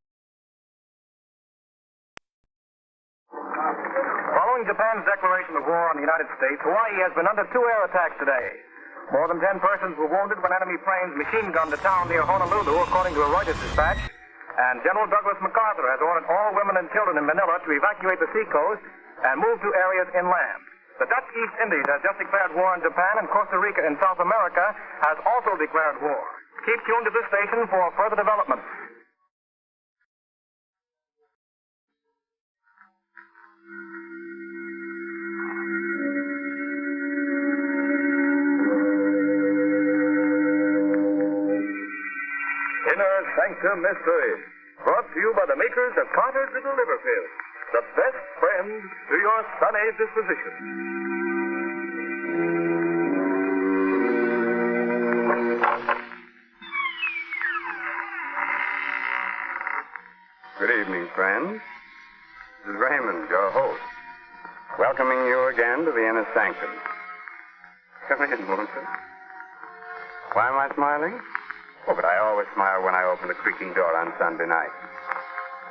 Following Japan's declaration of war on the United States, Hawaii has been under 2 air attacks today. More than 10 persons were wounded when enemy planes machine-gunned a town near Honolulu, according to a Reuters dispatch. And General Douglas MacArthur has ordered all women and children in Manila to evacuate the seacoast and move to areas inland. The Dutch East Indies has just declared war on Japan, and Costa Rica in South America has also declared war. Keep tuned to this station for further developments. Inner Sanctum Mystery, brought to you by the makers of Carter's Little Liver Pills, the best friend to your sunny disposition. Good evening, friends. This is Raymond, your host, welcoming you again to the Inner Sanctum. Come in, won't you? Why am I smiling? Oh, but I always smile when I open the creaking door on Sunday night.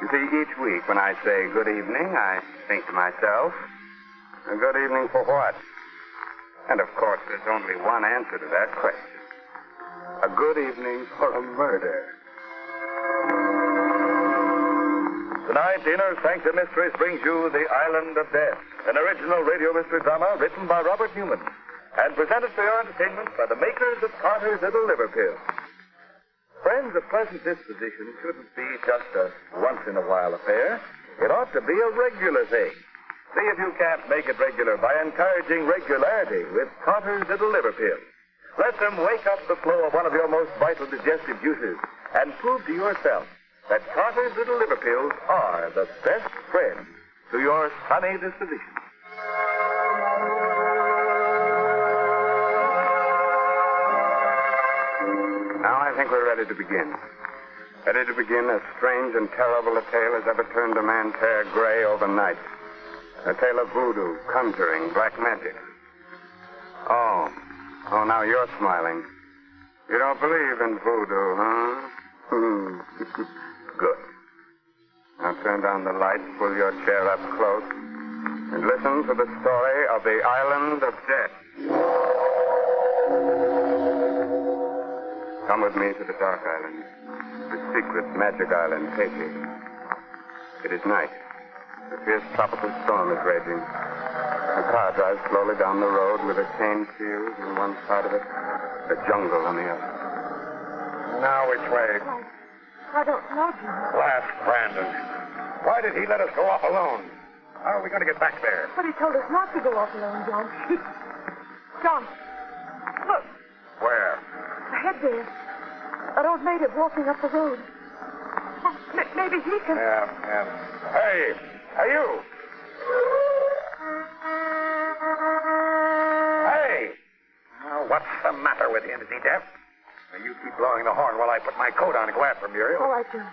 You see, each week when I say good evening, I think to myself, a good evening for what? And of course, there's only one answer to that question. A good evening for a murder. Tonight, Inner Sanctum Mysteries brings you The Island of Death, an original radio mystery drama written by Robert Newman and presented for your entertainment by the makers of Carter's Little Liver Pills. Friends, a pleasant disposition shouldn't be just a once-in-a-while affair. It ought to be a regular thing. See if you can't make it regular by encouraging regularity with Carter's Little Liver Pills. Let them wake up the flow of one of your most vital digestive juices and prove to yourself that Carter's Little Liver Pills are the best friend to your sunny disposition. Now I think we're ready to begin. Ready to begin as strange and terrible a tale as ever turned a man's hair gray overnight. A tale of voodoo, conjuring, black magic. Oh, now you're smiling. You don't believe in voodoo, huh? Good. Now turn down the lights, pull your chair up close, and listen to the story of the Island of Death. Come with me to the Dark Island, the secret magic island, Tracy. It is night. A fierce tropical storm is raging. A car drives slowly down the road with a cane field on one side of it, a jungle on the other. Now which way? I don't know, John. Last Brandon. Why did he let us go off alone? How are we going to get back there? But he told us not to go off alone, John. John, look, Where? ahead there. An old native walking up the road. Maybe he can... Yeah. Hey, you! Hey! Now, what's the matter with him? Is he deaf? Now, you keep blowing the horn while I put my coat on and go after Muriel. All right, John.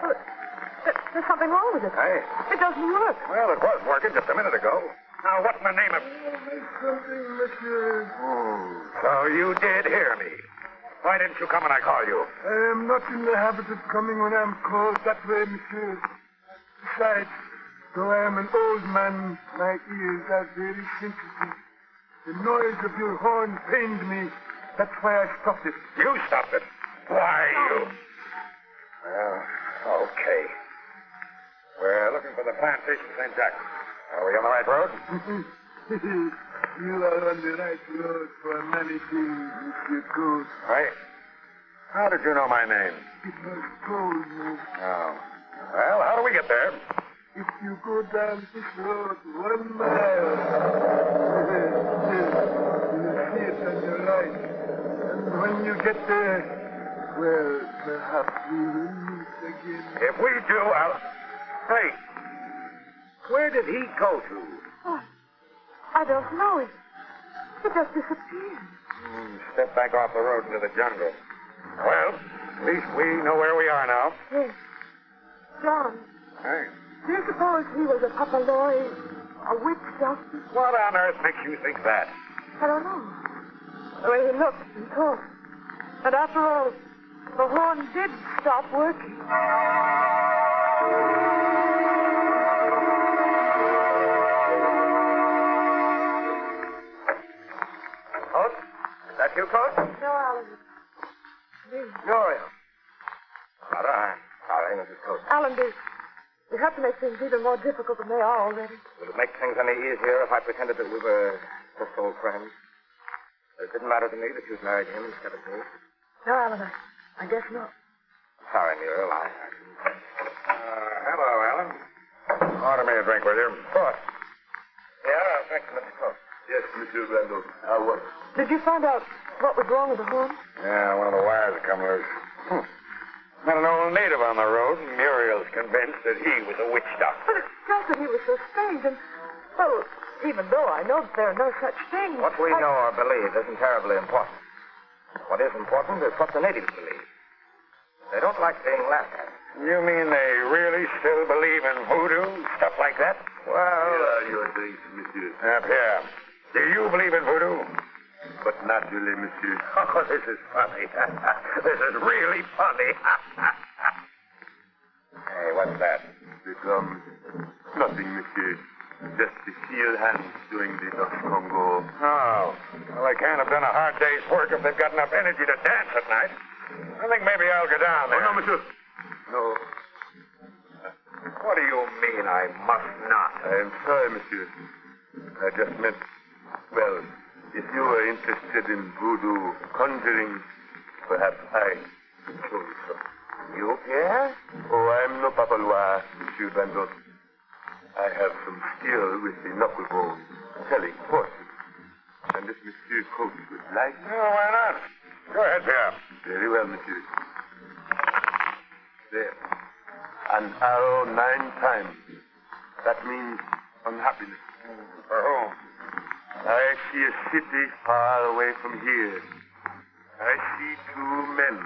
Look, there's something wrong with it. Hey. It doesn't work. Well, it was working just a minute ago. Now, what in the name of... Something, monsieur. So you did hear me. Why didn't you come when I called you? I am not in the habit of coming when I'm called that way, monsieur. Besides, though I am an old man, my ears are very sensitive. The noise of your horn pained me. That's why I stopped it. You stopped it? Why, you... Well, okay. We're looking for the plantation St. Jack. Are we on the right road? You are on the right road for many things, Monsieur Gold. Right. How did you know my name? It was told me. Oh. Well, how do we get there? If you go down this road 1 mile, you'll see it on your right. And when you get there, well, perhaps we will meet again. If we do, I'll... Hey, where did he go to? Oh, I don't know. It just disappeared. Step back off the road into the jungle. Well, at least we know where we are now. Yes. John, Hey. do you suppose he was a papaloi, a witch doctor? What on earth makes you think that? I don't know. The way he looked and talked. And after all, the horn did stop working. Coach? Is that you, Coach? No, Alan. Me. Muriel. All right. Sorry, Mrs. Coach. Alan, we have to make things even more difficult than they are already. Would it make things any easier if I pretended that we were just old friends? It didn't matter to me that you'd married him instead of me. No, Alan, I guess not. Sorry, Muriel. Hello, Alan. Order me a drink, will you? Of course. Yeah, thanks, Mr. Coach. Yes, Monsieur Randall. What? Did you find out what was wrong with the horn? Yeah, one of the wires had come loose. Met an old native on the road, and Muriel's convinced that he was a witch doctor. But it's just that he was so strange, and, well, even though I know that there are no such things... What we know or believe isn't terribly important. What is important is what the natives believe. They don't like being laughed at. You mean they really still believe in voodoo, stuff like that? Well... Yeah, your drinks, Monsieur. Pierre, do you believe in voodoo? But naturally, Monsieur. Oh, this is funny. This is really funny. Hey, what's that? The drums. Nothing, Monsieur. Just the steel hands doing the Dos Congo. Oh. Well, they can't have done a hard day's work if they've got enough energy to dance at night. I think maybe I'll go down there. Oh, no, Monsieur. No. What do you mean I must not? I am sorry, Monsieur. I just meant, well, if you are interested in voodoo conjuring, perhaps I could show you some. You, Pierre? Oh, I'm no papalois, Monsieur Bandot. I have some skill with the knucklebone, telling fortune. And if Monsieur Coach would like... No, why not? Go ahead, Pierre. Very well, Monsieur. There. An arrow 9 times. That means unhappiness. For whom? I see a city far away from here. I see 2 men,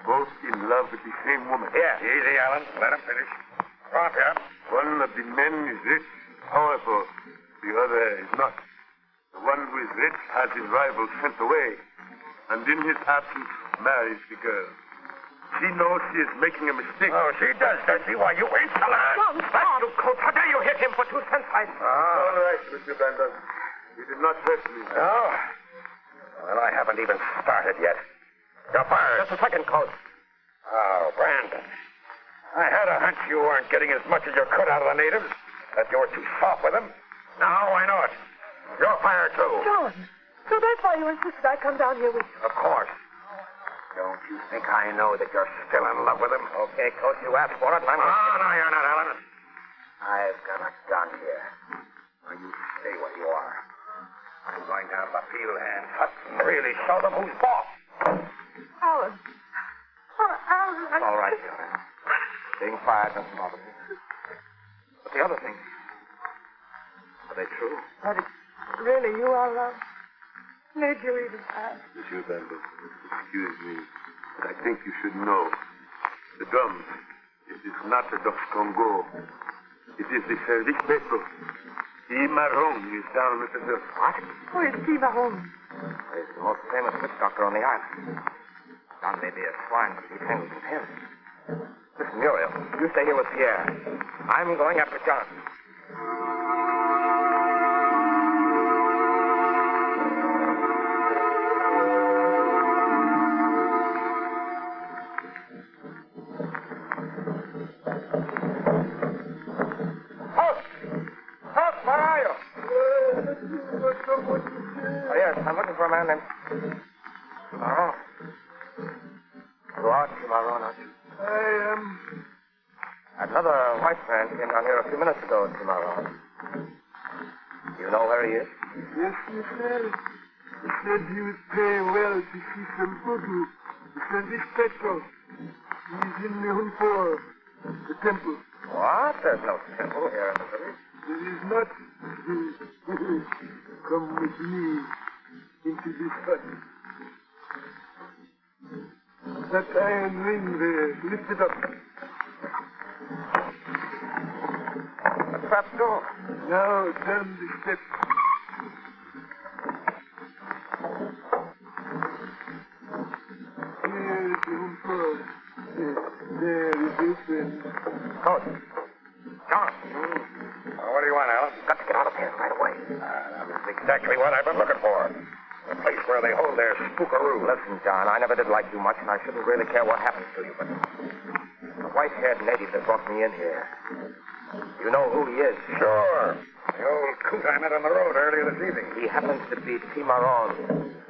both in love with the same woman. Yeah, easy, Alan. Let him finish. Go on, Pierre. One of the men is rich, powerful. The other is not. The one who is rich has his rival sent away, and in his absence marries the girl. She knows she is making a mistake. Oh, she does she? Why, you insolent! Stop! You coach. How dare you hit him for 2 cents? All right, Monsieur Bandon. You did not hurt me. Oh? Well, I haven't even started yet. You're fired. Just a second, Coach. Oh, Brandon. I had a hunch you weren't getting as much as you could out of the natives, that you were too soft with them. Now I know it. You're fired, too. John, so that's why you insisted I come down here with you. Of course. Don't you think I know that you're still in love with him? Okay, Coach, you asked for it, and I'm... Oh, no, you're not, Alan. I've got a gun here. Now, you stay where you are. I'm going to have the field hands hut and really show them who's boss. Alan. Oh, Alan. It's all right, Alan. Being fired doesn't bother me. But the other things, are they true? That is really you are love. Made you even ask. Monsieur Bandot, excuse me, but I think you should know. The drums, it is not the Dos Congo. It is the Service Petro. Marron is down with the hill. What? Oh, it's Marron. He's the most famous witch doctor on the island. John may be a swine, but he tangles in him. Listen, Muriel, you stay here with Pierre. I'm going after John. I'm looking for a man named Cimarron. You are Cimarron, aren't you? I am. Another white man came down here a few minutes ago, Cimarron. You know where he is? Yes, Monsieur. He said he was paying well to see some voodoo. The Service Petro. He's in the Hunfor, the temple. What? There's no temple here in the village. There is not. Come with me into this hut. That iron ring there, lift it up. trap door. Now down the steps. Here's the home floor. There is open. Coach. John. What do you want, Alan? Got to get out of here right away. That's exactly what I've been looking for. The place where they hold their spookaroo. Listen, John, I never did like you much, and I shouldn't really care what happens to you, but the white-haired native that brought me in here, you know who he is? Sure. The old coot I met on the road earlier this evening. He happens to be Timaron,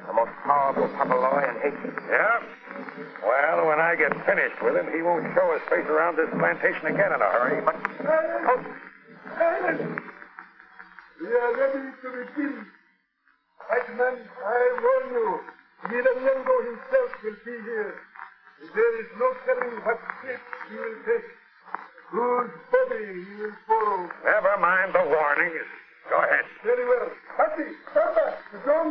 the most powerful papaloy in Haiti. Yeah? Well, when I get finished with him, he won't show his face around this plantation again in a hurry, but... Silence! We are ready to begin. White man, I warn you, Yango himself will be here. There is no telling what shape he will take, whose body he will follow. Never mind the warnings. Go ahead. Very well. Patty, come back. The gun.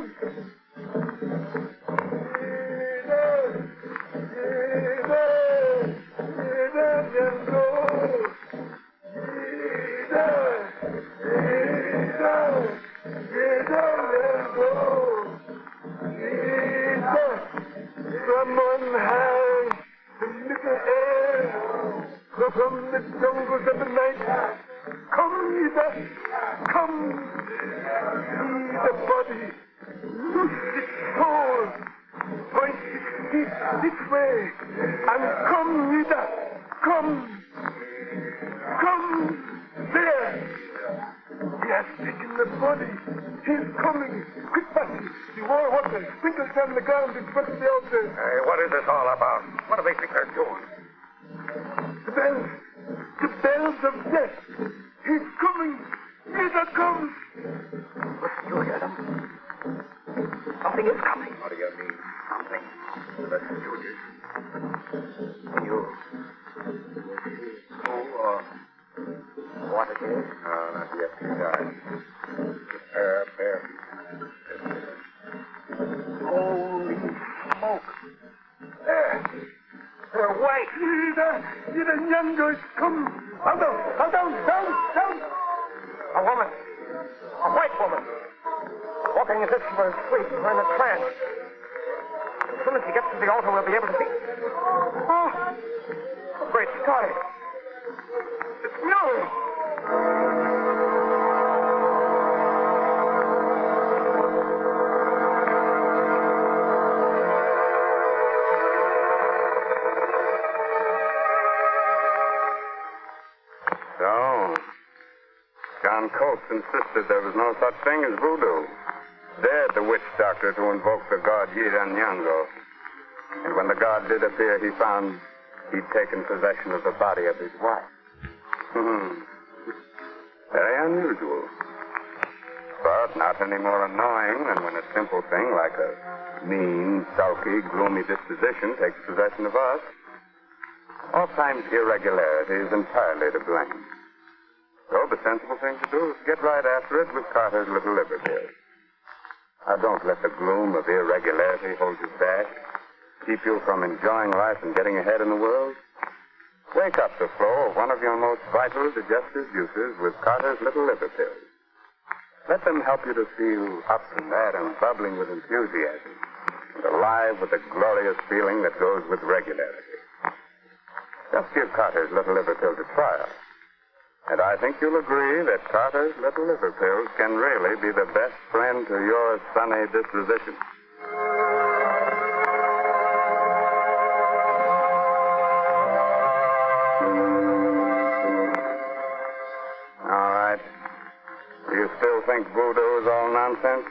From on high, the middle air, from the jungles of the night, come, Ida, come, see the body, loose its soul, point its feet this way, and come, Ida, come, there. He has taken the body. He's coming. Quick, Patty. The war water sprinkles down the ground in front of the altar. Hey, what is this all about? What do they think they're doing? The bells. The bells of death. He's coming. Here comes. Listen, you hear them? Something is coming. What do you mean, something? The stooges. You who or what it is? No, not yet. He died. Bear. Holy smoke. There. They're white. The youngers come. Down. A woman. A white woman. Walking as if she were asleep or in a trance. As soon as she gets to the altar, we'll be able to see. Oh, great Scotty. It's Miller. So, John Coates insisted there was no such thing as voodoo. Dared the witch doctor to invoke the god Yiranyango. And when the god did appear, he found he'd taken possession of the body of his wife. Very unusual. But not any more annoying than when a simple thing like a mean, sulky, gloomy disposition takes possession of us. Oftentimes irregularity is entirely to blame. So the sensible thing to do is get right after it with Carter's little liver pills. Now don't let the gloom of irregularity hold you back, keep you from enjoying life and getting ahead in the world. Wake up the flow of one of your most vital digestive juices with Carter's little liver pills. Let them help you to feel up and mad and bubbling with enthusiasm, and alive with the glorious feeling that goes with regularity. Just give Carter's little liver pills a trial. And I think you'll agree that Carter's little liver pills can really be the best friend to your sunny disposition. All right. Do you still think voodoo is all nonsense?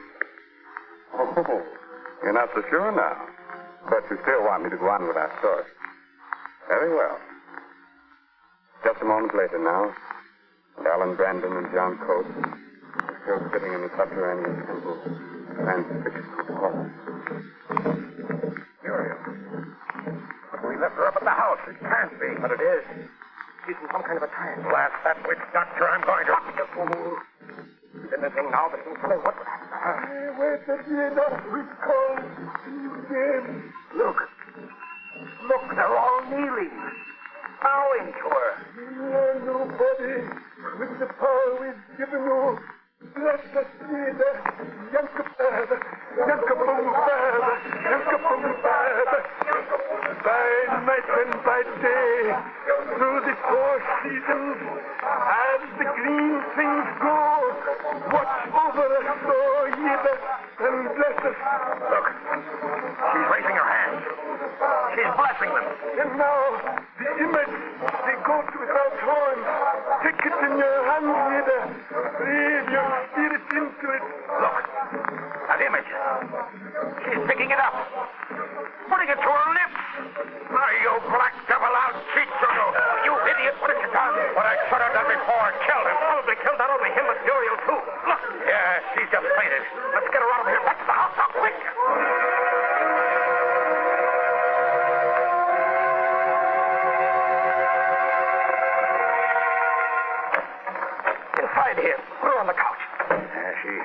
Oh, you're not so sure now. But you still want me to go on with our story. Very well. Just a moment later now, and Alan Brandon and John Coates are still sitting in the subterranean temple, transfixed with horror. Muriel. But we left her up at the house. It can't be. But it is. She's in some kind of a trance. Blast that witch doctor. I'm going to... Lock the fool. He did anything now that can tell him what would happen to her. Wait a minute. We call you again. Look, they're all kneeling, bowing to her. You are nobody. with the power we've given you, bless us, leader. By night and by day, through the 4 seasons, as the green things grow, watch over us, Lord, and bless us. Look, she's raising her hands. She's blessing them. And now, the image, the goat without horns. Take it in your hand, leader. Breathe your spirit into it. Look, that image. She's picking it up. Putting it to her lips. Now, you black devil, I'll cheat you. You idiot, what have you done? What I should have done before. Killed him. Probably killed not only him, but Muriel, too. Look. Yeah, she's just fainted. Let's get her out of here. Back to the house now, quick. Inside here. Put her on the couch. Yeah, she's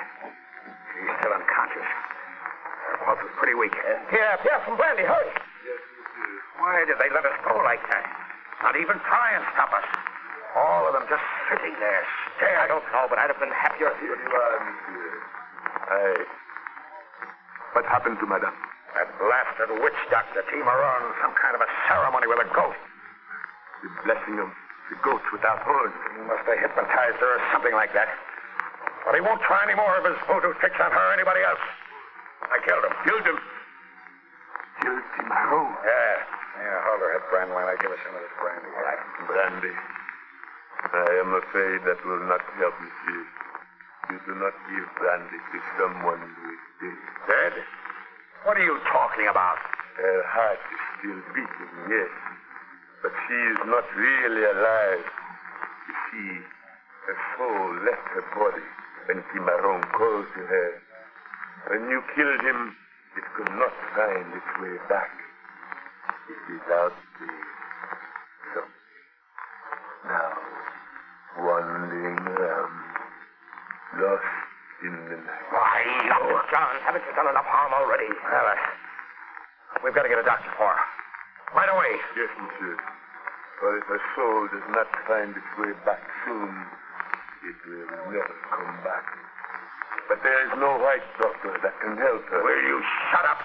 still unconscious. Her pulse is pretty weak. Pierre, some brandy, hurry. Why did they let us go like that? Not even try and stop us. All of them just sitting there, staring. I don't know, but I'd have been happier if you... What happened to Madame? That blasted witch doctor, Timaron, some kind of a ceremony with a goat. The blessing of the goat without horns. He must have hypnotized her or something like that. But he won't try any more of his voodoo tricks on her or anybody else. I killed him. Killed him? Killed Timaron? Yeah, hold her head, brandy, while I give her some of this brandy. All right. Brandy. I am afraid that will not help, monsieur. You do not give brandy to someone who is dead. Dead? What are you talking about? Her heart is still beating, yes. But she is not really alive. You see, her soul left her body when Timaron called to her. When you killed him, it could not find its way back. It is out there. So, now, wandering around, lost in the night. Why, look, John, haven't you done enough harm already? Well, we've got to get a doctor for her. Right away. Yes, monsieur. For if her soul does not find its way back soon, it will never come back. But there is no white doctor that can help her. Will you shut up?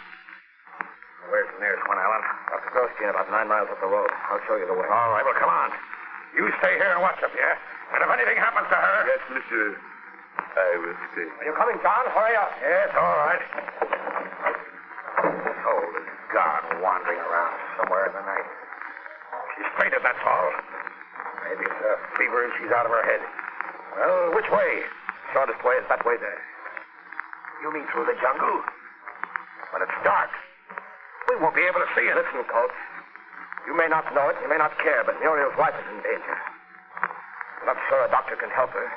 Where's the nearest one, Alan? Up the Ghost Inn, about 9 miles up the road. I'll show you the way. All right, well, come on. You stay here and watch up here. And if anything happens to her... Yes, monsieur. I will stay. Are you coming, John? Hurry up. Yes, all right. Soul is gone, wandering around somewhere in the night. She's fainted, that's all. Maybe it's a fever and she's out of her head. Well, which way? Shortest way is that way there. You mean through the jungle? But it's dark. We won't be able to see her. Listen, Coach. You may not know it, you may not care, but Muriel's life is in danger. I'm not sure a doctor can help her.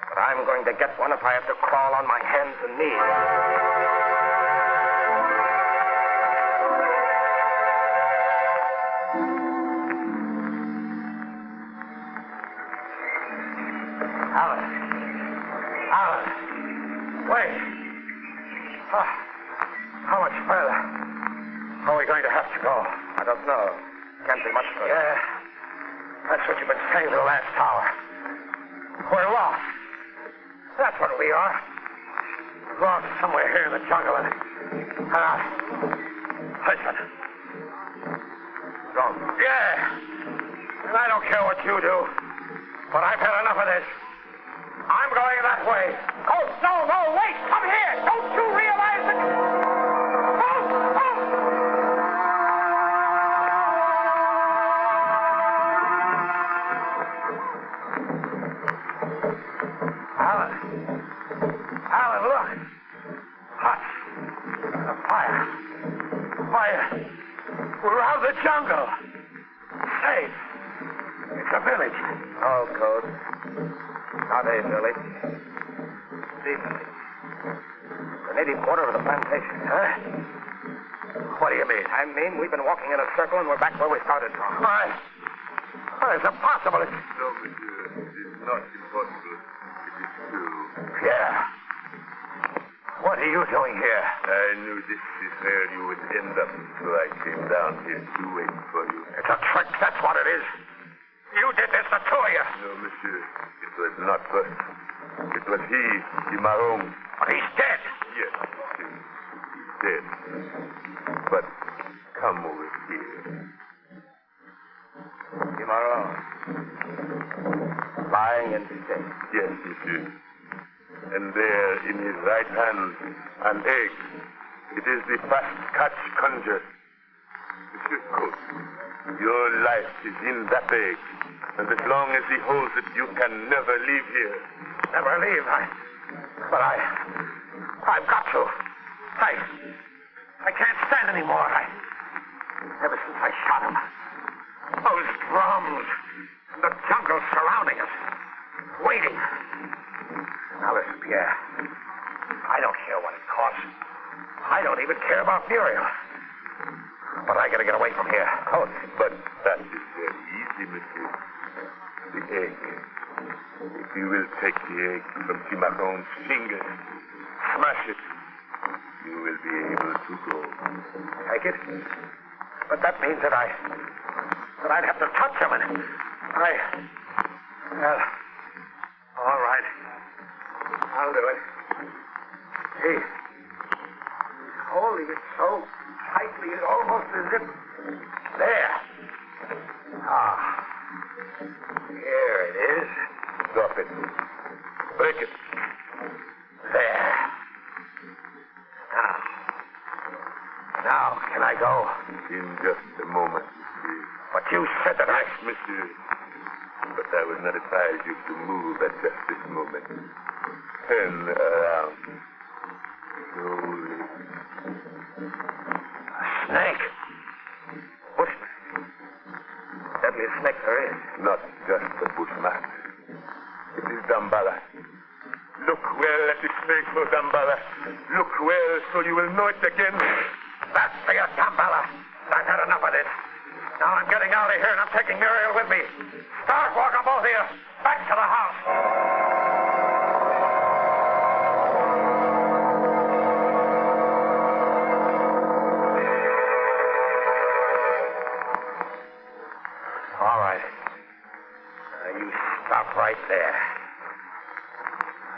But I'm going to get one if I have to crawl on my hands and knees. Alan. Wait. How much further? Are we going to have to go? I don't know. Can't be much further. Yeah. That's what you've been saying for the last hour. We're lost. That's what we are. Lost somewhere here in the jungle. And listen. Don't. Yeah. And I don't care what you do. But I've had enough of this. I'm going that way. Oh, no, wait. Come here. Don't you realize that... Alan, look. Huts. A fire. We're out of the jungle. Safe. It's a village. Oh, Code. Not a village. The village. The native quarter of the plantation. Huh? What do you mean? I mean, we've been walking in a circle and we're back where we started from. Why? It's impossible. No, monsieur. It is not impossible. It is true. Yeah. What are you doing here? I knew this is where you would end up, so I came down here to wait for you. It's a trick, that's what it is. You did this, the two of you. No, monsieur. It was not us. It was he, Cimarron. But he's dead. Yes, monsieur. He's dead. But come over here. Cimarron. Lying in state. Yes, monsieur. And there in his right hand, an egg. It is the fast catch conjure. Monsieur Coates, your life is in that egg. And as long as he holds it, you can never leave here. Never leave. I've got to. I can't stand anymore. Ever since I shot him, those drums, the jungle surrounding us, waiting. Now listen, Pierre. I don't care what it costs. I don't even care about Muriel. But I gotta get away from here. Oh, but that is very easy, monsieur. The egg. If you will take the egg from Cimarron's fingers, smash it, you will be able to go. Take it? But that means that I'd have to touch him, and well, all right. I'll do it. Gee, he's holding it so tightly, it's almost as if... There. Ah. Here it is. Drop it. Break it. There. Now, can I go? In just a moment, monsieur. But you said that Yes, monsieur. But I will not advise you to move at just this moment. Turn around. Slowly. A snake? Bushman. Deadliest snake there is. Not just the bushman. It is Damballa. Look well at the snake, oh Damballa. Look well so you will know it again. That's for you, Damballa. I've had enough of this. Now I'm getting out of here and I'm taking Muriel with me. Start walking, both of you. Back to the house. All right. Now you stop right there.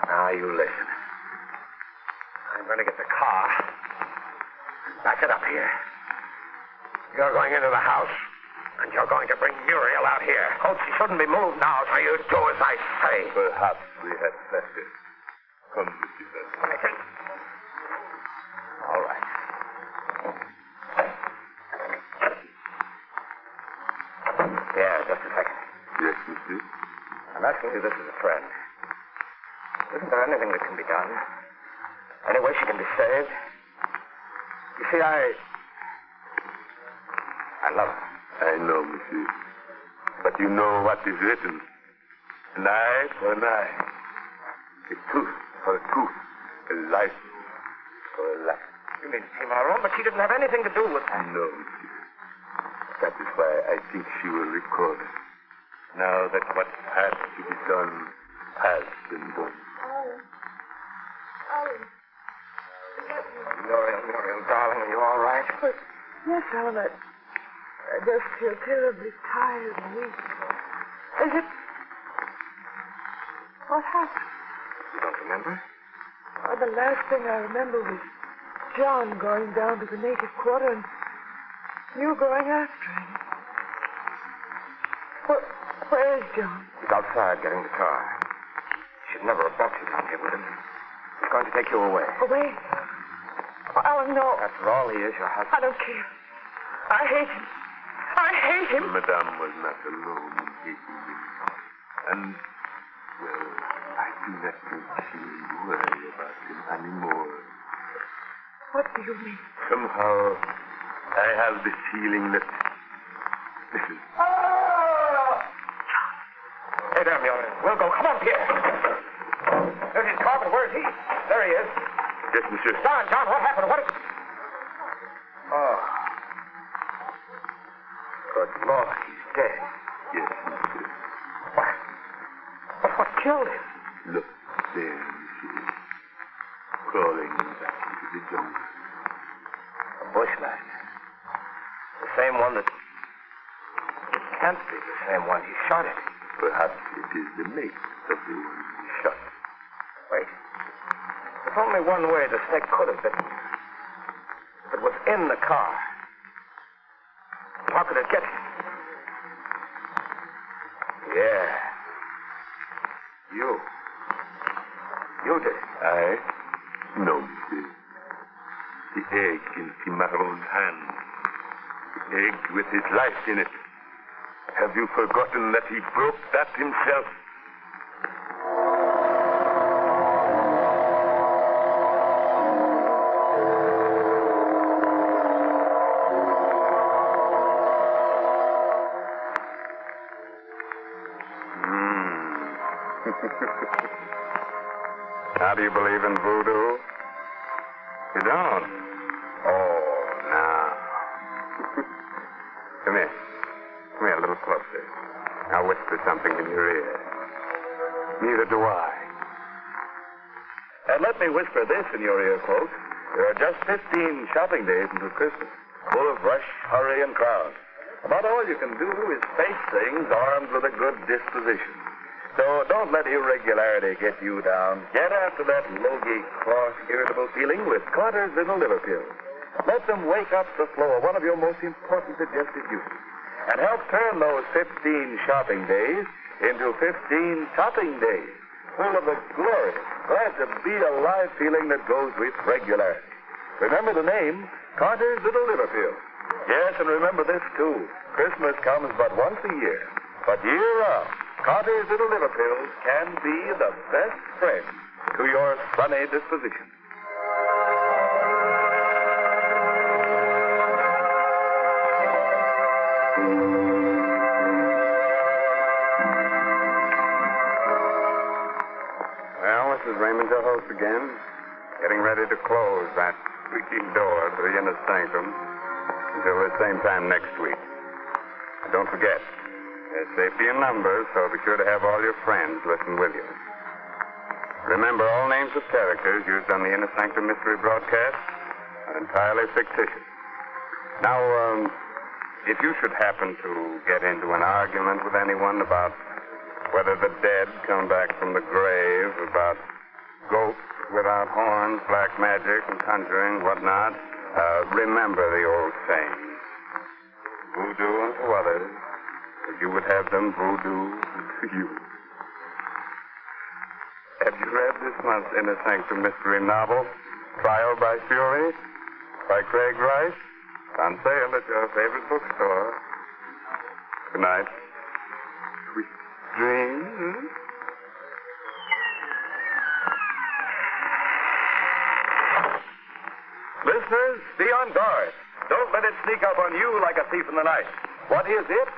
Now you listen. I'm going to get the car. Back it up here. You're going into the house, and you're going to bring Muriel out here. Coach, she shouldn't be moved now, so you do as I say. Perhaps we had better. Come with you, then. I think. All right. Yeah, just a second. Yes, monsieur. I'm asking you this as a friend. Isn't there anything that can be done? Any way she can be saved? You see, I love her. I know, monsieur. But you know what is written. An eye for an eye. A tooth for a tooth. A life for a life. You mean Cimarron? But she didn't have anything to do with that. No, monsieur. That is why I think she will recall it. Now that what has to be done has been done. Muriel, darling, are you all right? Yes, Alan, I just feel terribly tired and weak. Is it... What happened? You don't remember? The last thing I remember was John going down to the native quarter and you going after him. Where is John? He's outside getting the car. Should never have brought you down here with him. He's going to take you away. Away? Oh, Alan, no. After all, he is your husband. I don't care. I hate him. I hate him. Madame was not alone in hating him. And, well, I do not think she will worry about him anymore. What do you mean? Somehow, I have the feeling that... Listen. Hey there, Muriel. We'll go. Come on, Pierre. There's his car, but where's he? There he is. Yes, monsieur. John, what happened? What is... Oh. Good Lord, he's dead. Yes, monsieur. What killed him? Look there, monsieur. Crawling back into the jungle. A bushman. The same one that can't be the same one he shot at. Perhaps it is the mate of the one he shot. Wait. There's only one way the snake could have bitten. It was in the car. How could it get him? Yeah. You did it. I? No, monsieur. The egg in Cimarron's hand. The egg with his life in it. Have you forgotten that he broke that himself? Now, do you believe in voodoo? You don't? Oh, now. Come here. Come here a little closer. I'll whisper something in your ear. Neither do I. And let me whisper this in your ear, folks. There are just 15 shopping days until Christmas, full of rush, hurry, and crowd. About all you can do is face things armed with a good disposition. So don't let irregularity get you down. Get after that logy, cross, irritable feeling with Carter's Little Liver Pills. Let them wake up the flow of one of your most important digestive juices and help turn those 15 shopping days into 15 topping days, full of the glorious, glad-to-be-alive feeling that goes with regularity. Remember the name, Carter's Little Liver Pills. Yes, and remember this, too. Christmas comes but once a year, but year-round, Carter's Little Liver Pills can be the best friend to your sunny disposition. Well, this is Raymond, your host again. Getting ready to close that squeaky door to the inner sanctum until the same time next week. And don't forget, there's safety in numbers, so be sure to have all your friends listen with you. Remember, all names of characters used on the Inner Sanctum Mystery broadcast are entirely fictitious. Now, if you should happen to get into an argument with anyone about whether the dead come back from the grave, about ghosts without horns, black magic, and conjuring, whatnot, remember the old saying, voodoo unto others, as you would have them voodoo to you. Have you read this month's Inner Sanctum Mystery novel, Trial by Fury, by Craig Rice? On sale at your favorite bookstore. Good night. Sweet dreams. Listeners, be on guard. Don't let it sneak up on you like a thief in the night. What is it?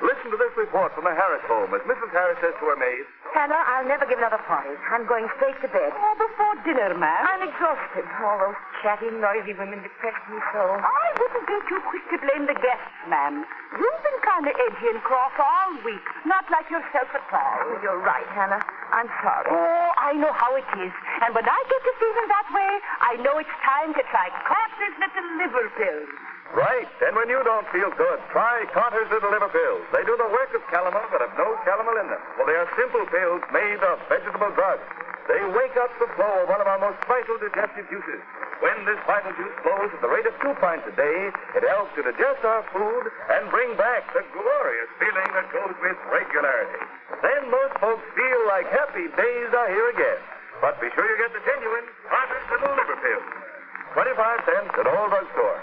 Listen to this report from the Harris home as Mrs. Harris says to her maid. Hannah, I'll never give another party. I'm going straight to bed. Oh, before dinner, ma'am. I'm exhausted. All those chatty, noisy women depress me so. I wouldn't be too quick to blame the guests, ma'am. You've been kind of edgy and cross all week. Not like yourself at all. Oh, you're right, Hannah. I'm sorry. Oh, I know how it is. And when I get to feeling that way, I know it's time to try Carter's Little Liver Pills. Right. And when you don't feel good, try Carter's Little Liver Pills. They do the work of calomel, but have no calomel in them. Well, they are simple pills made of vegetable drugs. They wake up the flow of one of our most vital digestive juices. When this vital juice flows at the rate of 2 pints a day, it helps to digest our food and bring back the glorious feeling that goes with regularity. Then most folks feel like happy days are here again. But be sure you get the genuine Carter's Little Liver Pills. 25 cents at all drugstore.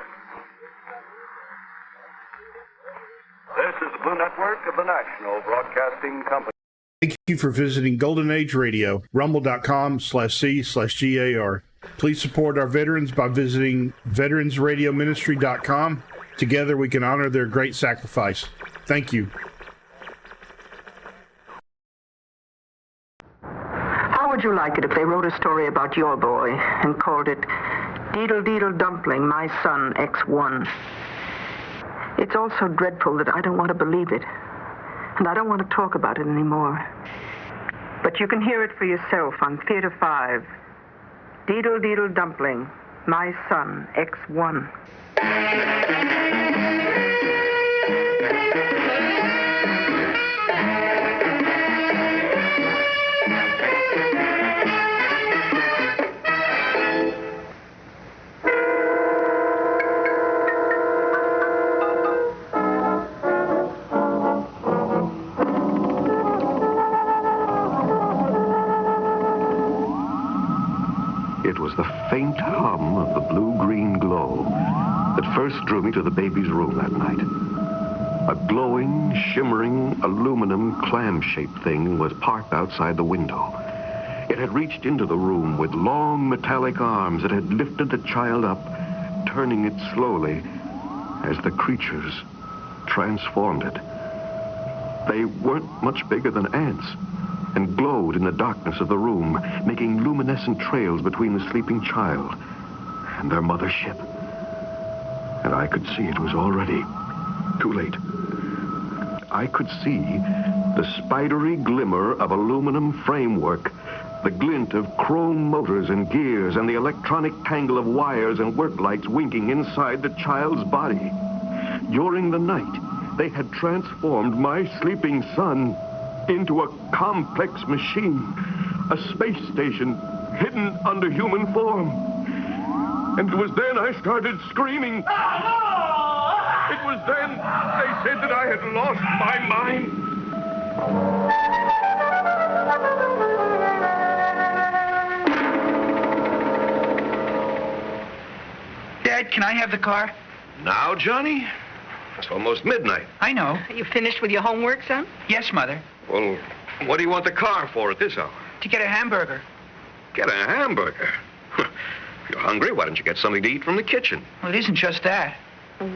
This is the Blue Network of the National Broadcasting Company. Thank you for visiting Golden Age Radio, rumble.com/C/GAR. Please support our veterans by visiting veteransradioministry.com. Together we can honor their great sacrifice. Thank you. How would you like it if they wrote a story about your boy and called it Deedle Deedle Dumpling, My Son, X1? It's all so dreadful that I don't want to believe it. And I don't want to talk about it anymore. But you can hear it for yourself on Theater 5. Deedle Deedle Dumpling, My Son, X1. it was the faint hum of the blue-green glow that first drew me to the baby's room that night. A glowing, shimmering, aluminum clam-shaped thing was parked outside the window. It had reached into the room with long metallic arms that had lifted the child up, turning it slowly as the creatures transformed it. They weren't much bigger than ants and glowed in the darkness of the room, making luminescent trails between the sleeping child and their mothership. And I could see it was already too late. I could see the spidery glimmer of aluminum framework, the glint of chrome motors and gears, and the electronic tangle of wires and work lights winking inside the child's body. During the night, they had transformed my sleeping son into a complex machine, a space station hidden under human form. And it was then I started screaming. It was then they said that I had lost my mind. Dad, can I have the car? Now, Johnny? It's almost midnight. I know. Are you finished with your homework, son? Yes, Mother. Well, what do you want the car for at this hour? To get a hamburger. Get a hamburger? If you're hungry, why don't you get something to eat from the kitchen? Well, it isn't just that.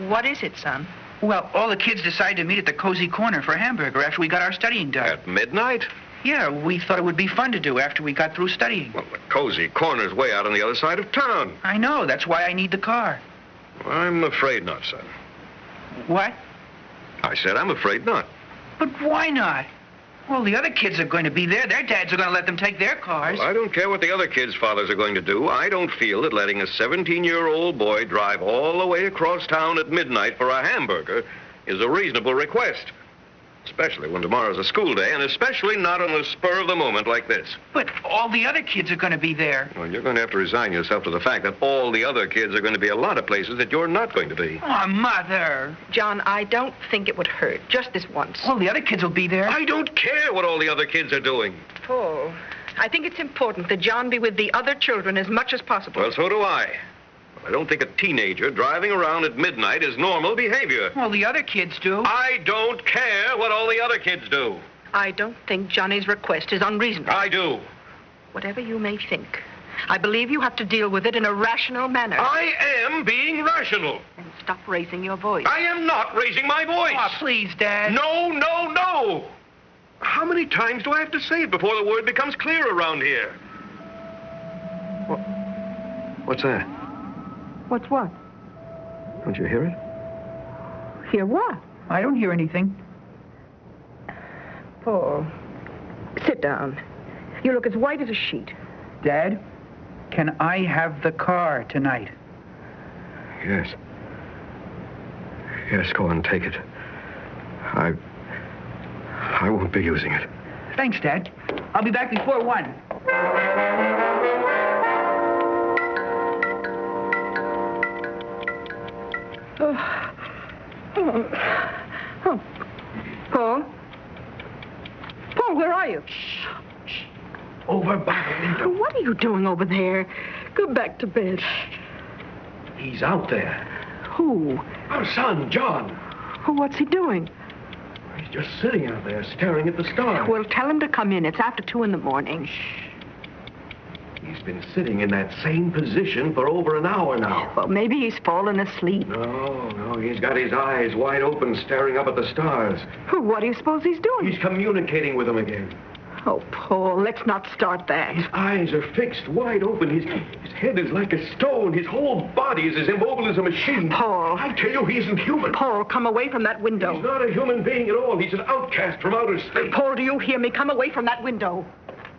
What is it, son? Well, all the kids decided to meet at the Cozy Corner for a hamburger after we got our studying done. At midnight? Yeah, we thought it would be fun to do after we got through studying. Well, the Cozy Corner's way out on the other side of town. I know. That's why I need the car. I'm afraid not, son. What? I said I'm afraid not. But why not? Well, the other kids are going to be there. Their dads are going to let them take their cars. Well, I don't care what the other kids' fathers are going to do. I don't feel that letting a 17-year-old boy drive all the way across town at midnight for a hamburger is a reasonable request. Especially when tomorrow's a school day, and especially not on the spur of the moment like this. But all the other kids are going to be there. Well, you're going to have to resign yourself to the fact that all the other kids are going to be a lot of places that you're not going to be. Oh, Mother. John, I don't think it would hurt. Just this once. Well, the other kids will be there. I don't care what all the other kids are doing. Paul, I think it's important that John be with the other children as much as possible. Well, so do I. I don't think a teenager driving around at midnight is normal behavior. Well, the other kids do. I don't care what all the other kids do. I don't think Johnny's request is unreasonable. I do. Whatever you may think, I believe you have to deal with it in a rational manner. I am being rational. And stop raising your voice. I am not raising my voice. Oh, please, Dad. No, no, no. How many times do I have to say it before the word becomes clear around here? What's that? What's what? Don't you hear it? Hear what? I don't hear anything. Paul, sit down. You look as white as a sheet. Dad, can I have the car tonight? Yes. Yes, go on, take it. I won't be using it. Thanks, Dad. I'll be back before 1. Oh. Paul? Paul, where are you? Shh. Over by the window. What are you doing over there? Go back to bed. He's out there. Who? Our son, John. What's he doing? He's just sitting out there staring at the stars. Well, tell him to come in. It's after 2 in the morning. He's been sitting in that same position for over an hour now. Well, maybe he's fallen asleep. No, he's got his eyes wide open staring up at the stars. What do you suppose he's doing? He's communicating with them again. Oh, Paul, let's not start that. His eyes are fixed, wide open. His head is like a stone. His whole body is as immobile as a machine. Paul. I tell you, he isn't human. Paul, come away from that window. He's not a human being at all. He's an outcast from outer space. Paul, do you hear me? Come away from that window.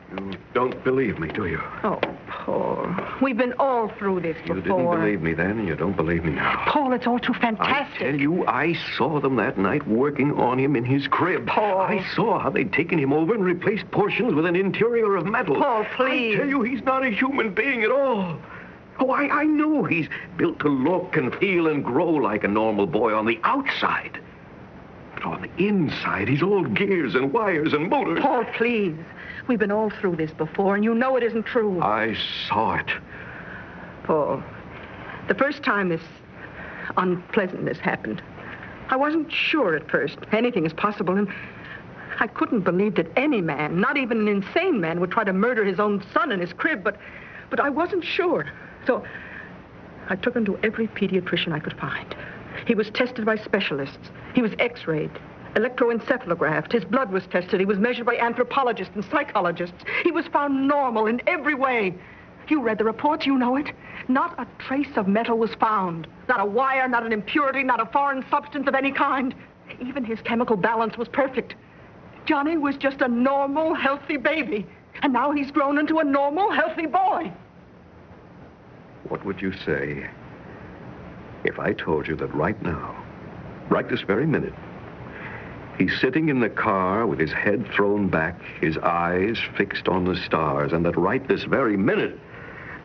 You don't believe me, do you? Oh, Paul. We've been all through this before. You didn't believe me then, and you don't believe me now. Paul, it's all too fantastic. I tell you, I saw them that night working on him in his crib. Paul. I saw how they'd taken him over and replaced portions with an interior of metal. Paul, please. I tell you, he's not a human being at all. Oh, I know he's built to look and feel and grow like a normal boy on the outside. But on the inside, he's all gears and wires and motors. Paul, please. We've been all through this before, and you know it isn't true. I saw it. Paul, the first time this unpleasantness happened, I wasn't sure at first. Anything is possible, and I couldn't believe that any man, not even an insane man, would try to murder his own son in his crib, but I wasn't sure. So I took him to every pediatrician I could find. He was tested by specialists. He was x-rayed, electroencephalographed. His blood was tested. He was measured by anthropologists and psychologists. He was found normal in every way. You read the reports, you know it. Not a trace of metal was found. Not a wire, not an impurity, not a foreign substance of any kind. Even his chemical balance was perfect. Johnny was just a normal, healthy baby. And now he's grown into a normal, healthy boy. What would you say if I told you that right now, right this very minute, he's sitting in the car with his head thrown back, his eyes fixed on the stars, and that right this very minute,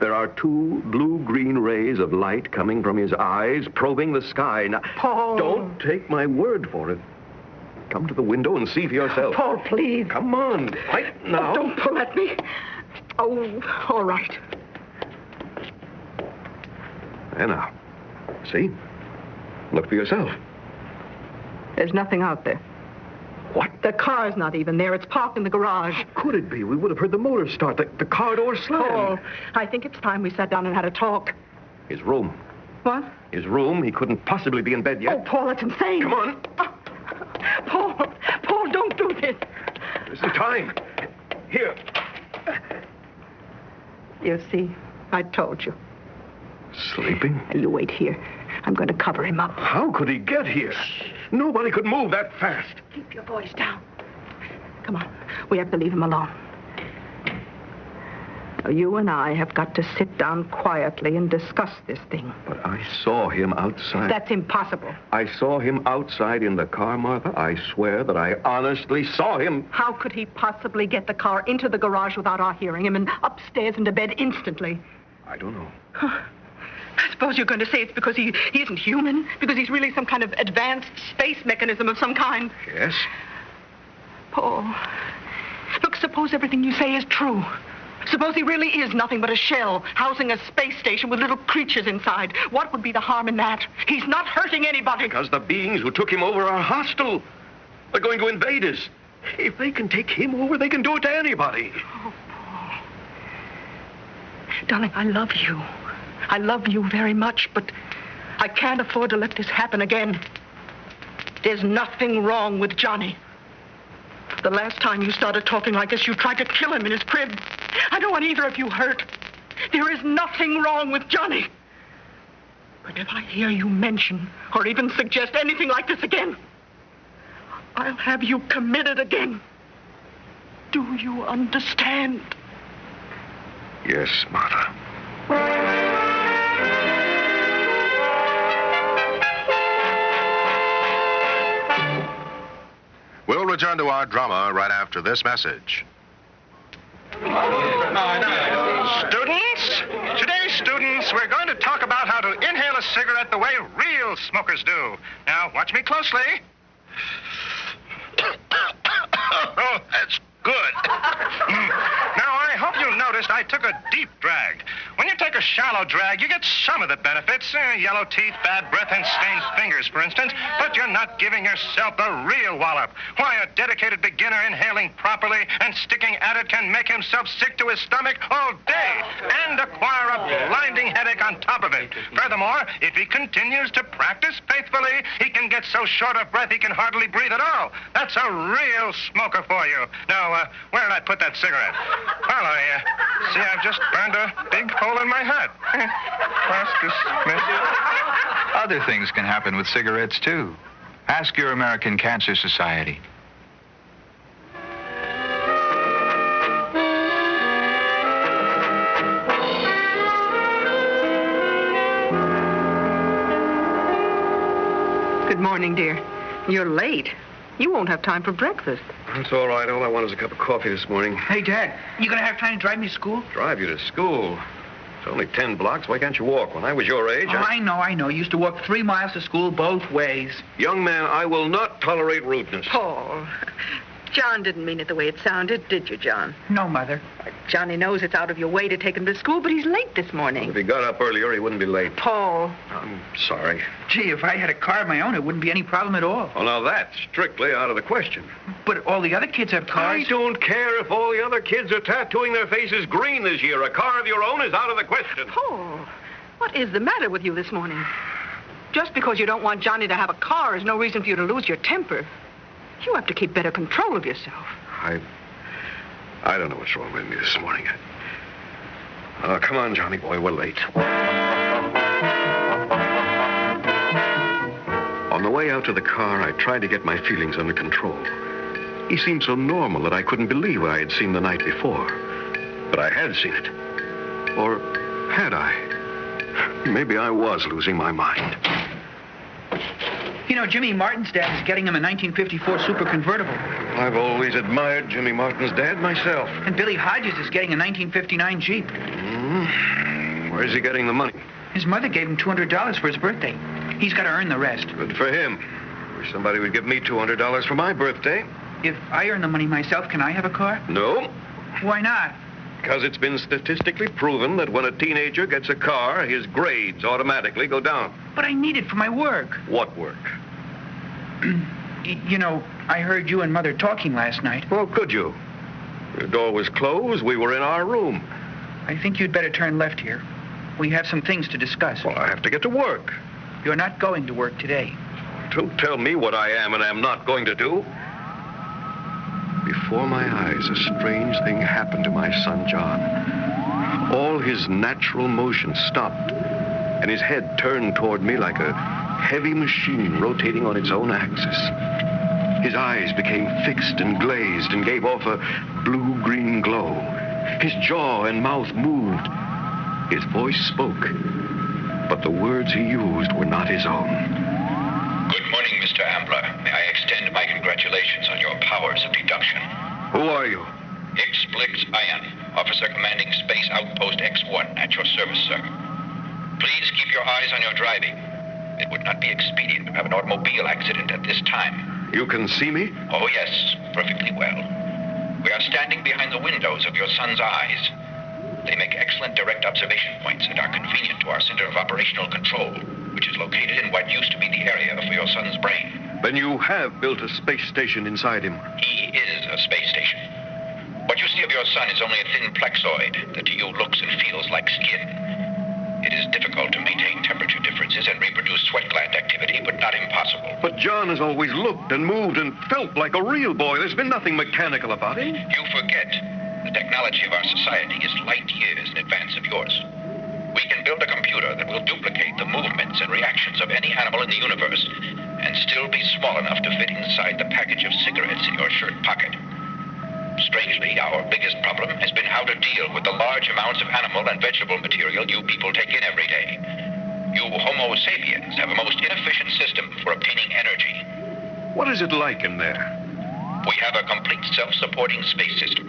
there are two blue-green rays of light coming from his eyes, probing the sky. Now, Paul. Don't take my word for it. Come to the window and see for yourself. Paul, please. Come on, right now. Oh, don't pull at me. Oh, all right. There now. See? Look for yourself. There's nothing out there. What? The car's not even there. It's parked in the garage. How could it be? We would have heard the motor start, the car door slam. Paul, I think it's time we sat down and had a talk. His room. What? His room. He couldn't possibly be in bed yet. Oh, Paul, that's insane. Come on. Paul, don't do this. This is the time. Here. You see, I told you. Sleeping? You wait here. I'm going to cover him up. How could he get here? Nobody could move that fast. Keep your voice down. Come on. We have to leave him alone. Now, you and I have got to sit down quietly and discuss this thing. But I saw him outside. That's impossible. I saw him outside in the car, Martha. I swear that I honestly saw him. How could he possibly get the car into the garage without our hearing him and upstairs into bed instantly? I don't know. I suppose you're going to say it's because he isn't human, because he's really some kind of advanced space mechanism of some kind. Yes? Paul, look, suppose everything you say is true. Suppose he really is nothing but a shell housing a space station with little creatures inside. What would be the harm in that? He's not hurting anybody. Because the beings who took him over are hostile. They're going to invade us. If they can take him over, they can do it to anybody. Oh, Paul. Darling, I love you. I love you very much, but I can't afford to let this happen again. There's nothing wrong with Johnny. The last time you started talking like this, you tried to kill him in his crib. I don't want either of you hurt. There is nothing wrong with Johnny. But if I hear you mention or even suggest anything like this again, I'll have you committed again. Do you understand? Yes, Martha. We'll return to our drama right after this message. Students, today's students, we're going to talk about how to inhale a cigarette the way real smokers do. Now, watch me closely. Oh, that's good. Now, I hope you noticed I took a deep drag. When you take a shallow drag, you get some of the benefits. Yellow teeth, bad breath, and stained fingers, for instance. But you're not giving yourself the real wallop. Why, a dedicated beginner inhaling properly and sticking at it can make himself sick to his stomach all day and acquire a blinding headache on top of it. Furthermore, if he continues to practice faithfully, he can get so short of breath he can hardly breathe at all. That's a real smoker for you. Now, where did I put that cigarette? Well, see, I've just burned a big hole in my hat. Class dismissed. Other things can happen with cigarettes, too. Ask your American Cancer Society. Good morning, dear. You're late. You won't have time for breakfast. It's all right. All I want is a cup of coffee this morning. Hey, Dad, you gonna have time to drive me to school? Drive you to school? It's only 10 blocks. Why can't you walk? When I was your age, I know. You used to walk 3 miles to school both ways. Young man, I will not tolerate rudeness. Paul, John didn't mean it the way it sounded, did you, John? No, Mother. Johnny knows it's out of your way to take him to school, but he's late this morning. If he got up earlier, he wouldn't be late. Paul. I'm sorry. Gee, if I had a car of my own, it wouldn't be any problem at all. Well, now that's strictly out of the question. But all the other kids have cars. I don't care if all the other kids are tattooing their faces green this year. A car of your own is out of the question. Paul, what is the matter with you this morning? Just because you don't want Johnny to have a car is no reason for you to lose your temper. You have to keep better control of yourself. I don't know what's wrong with me this morning. Come on, Johnny boy, we're late. On the way out to the car, I tried to get my feelings under control. He seemed so normal that I couldn't believe what I had seen the night before. But I had seen it. Or had I? Maybe I was losing my mind. You know, Jimmy Martin's dad is getting him a 1954 super convertible. I've always admired Jimmy Martin's dad myself. And Billy Hodges is getting a 1959 Jeep. Where's he getting the money? His mother gave him $200 for his birthday. He's got to earn the rest. Good for him. Wish somebody would give me $200 for my birthday. If I earn the money myself, can I have a car? No. Why not? Because it's been statistically proven that when a teenager gets a car, his grades automatically go down. But I need it for my work. What work? You know, I heard you and Mother talking last night. Well, could you? The door was closed. We were in our room. I think you'd better turn left here. We have some things to discuss. Well, I have to get to work. You're not going to work today. Don't tell me what I am and am not going to do. Before my eyes, a strange thing happened to my son, John. All his natural motion stopped, and his head turned toward me like a heavy machine rotating on its own axis. His eyes became fixed and glazed and gave off a blue-green glow. His jaw and mouth moved. His voice spoke, but the words he used were not his own. Good morning, Mr. Ambler. May I extend my congratulations on your powers of deduction. Who are you? Hicks Ion, Officer Commanding Space Outpost X1 at your service, sir. Please keep your eyes on your driving. It would not be expedient to have an automobile accident at this time. You can see me? Oh, yes, perfectly well. We are standing behind the windows of your son's eyes. They make excellent direct observation points and are convenient to our center of operational control, which is located in what used to be the area for your son's brain. Then you have built a space station inside him. He is a space station. What you see of your son is only a thin plexoid that to you looks and feels like skin. It is difficult to maintain temperature differences and reproduce sweat gland activity, but not impossible. But John has always looked and moved and felt like a real boy. There's been nothing mechanical about him. You forget. The technology of our society is light years in advance of yours. We can build a computer that will duplicate the movements and reactions of any animal in the universe and still be small enough to fit inside the package of cigarettes in your shirt pocket. Strangely, our biggest problem has been how to deal with the large amounts of animal and vegetable material you people take in every day. You Homo sapiens have a most inefficient system for obtaining energy. What is it like in there? We have a complete self-supporting space system.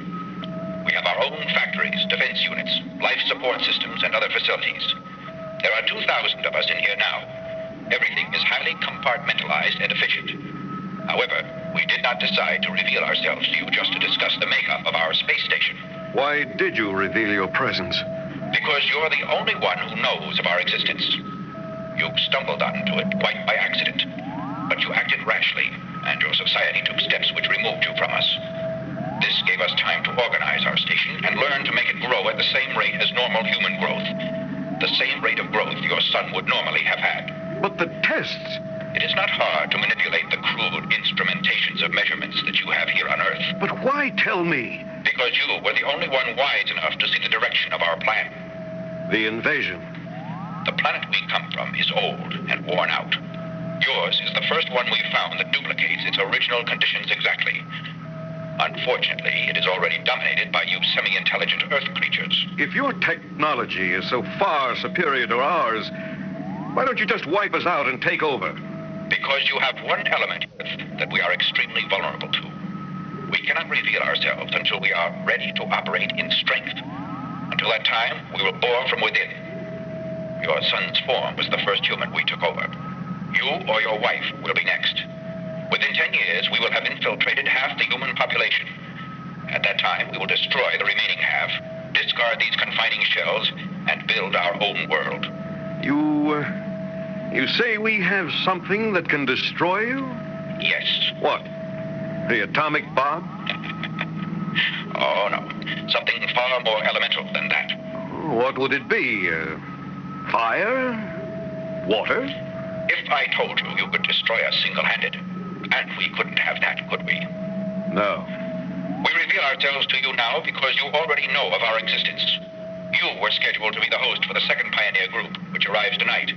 We have our own factories, defense units, life support systems, and other facilities. There are 2,000 of us in here now. Everything is highly compartmentalized and efficient. However, we did not decide to reveal ourselves to you just to discuss the makeup of our space station. Why did you reveal your presence? Because you're the only one who knows of our existence. You stumbled onto it quite by accident, but you acted rashly, and your society took steps which removed you from us. This gave us time to organize our station and learn to make it grow at the same rate as normal human growth. The same rate of growth your son would normally have had. But the tests... It is not hard to manipulate the crude instrumentations of measurements that you have here on Earth. But why tell me? Because you were the only one wise enough to see the direction of our plan. The invasion. The planet we come from is old and worn out. Yours is the first one we found that duplicates its original conditions exactly. Unfortunately, it is already dominated by you semi-intelligent Earth creatures. If your technology is so far superior to ours, why don't you just wipe us out and take over? Because you have one element that we are extremely vulnerable to. We cannot reveal ourselves until we are ready to operate in strength. Until that time, we will bore from within. Your son's form was the first human we took over. You or your wife will be next. Within 10 years, we will have infiltrated half the human population. At that time, we will destroy the remaining half, discard these confining shells, and build our own world. You say we have something that can destroy you? Yes. What? The atomic bomb? Oh, no. Something far more elemental than that. What would it be? Fire? Water? If I told you you could destroy us single-handed, and we couldn't have that, could we? No. We reveal ourselves to you now because you already know of our existence. You were scheduled to be the host for the second Pioneer group, which arrives tonight.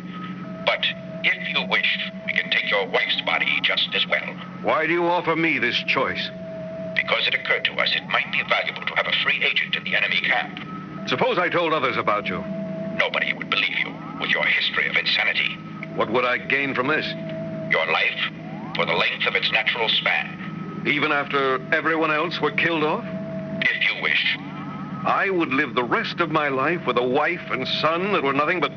But if you wish, we can take your wife's body just as well. Why do you offer me this choice? Because it occurred to us it might be valuable to have a free agent in the enemy camp. Suppose I told others about you. Nobody would believe you, with your history of insanity. What would I gain from this? Your life, for the length of its natural span. Even after everyone else were killed off? If you wish. I would live the rest of my life with a wife and son that were nothing but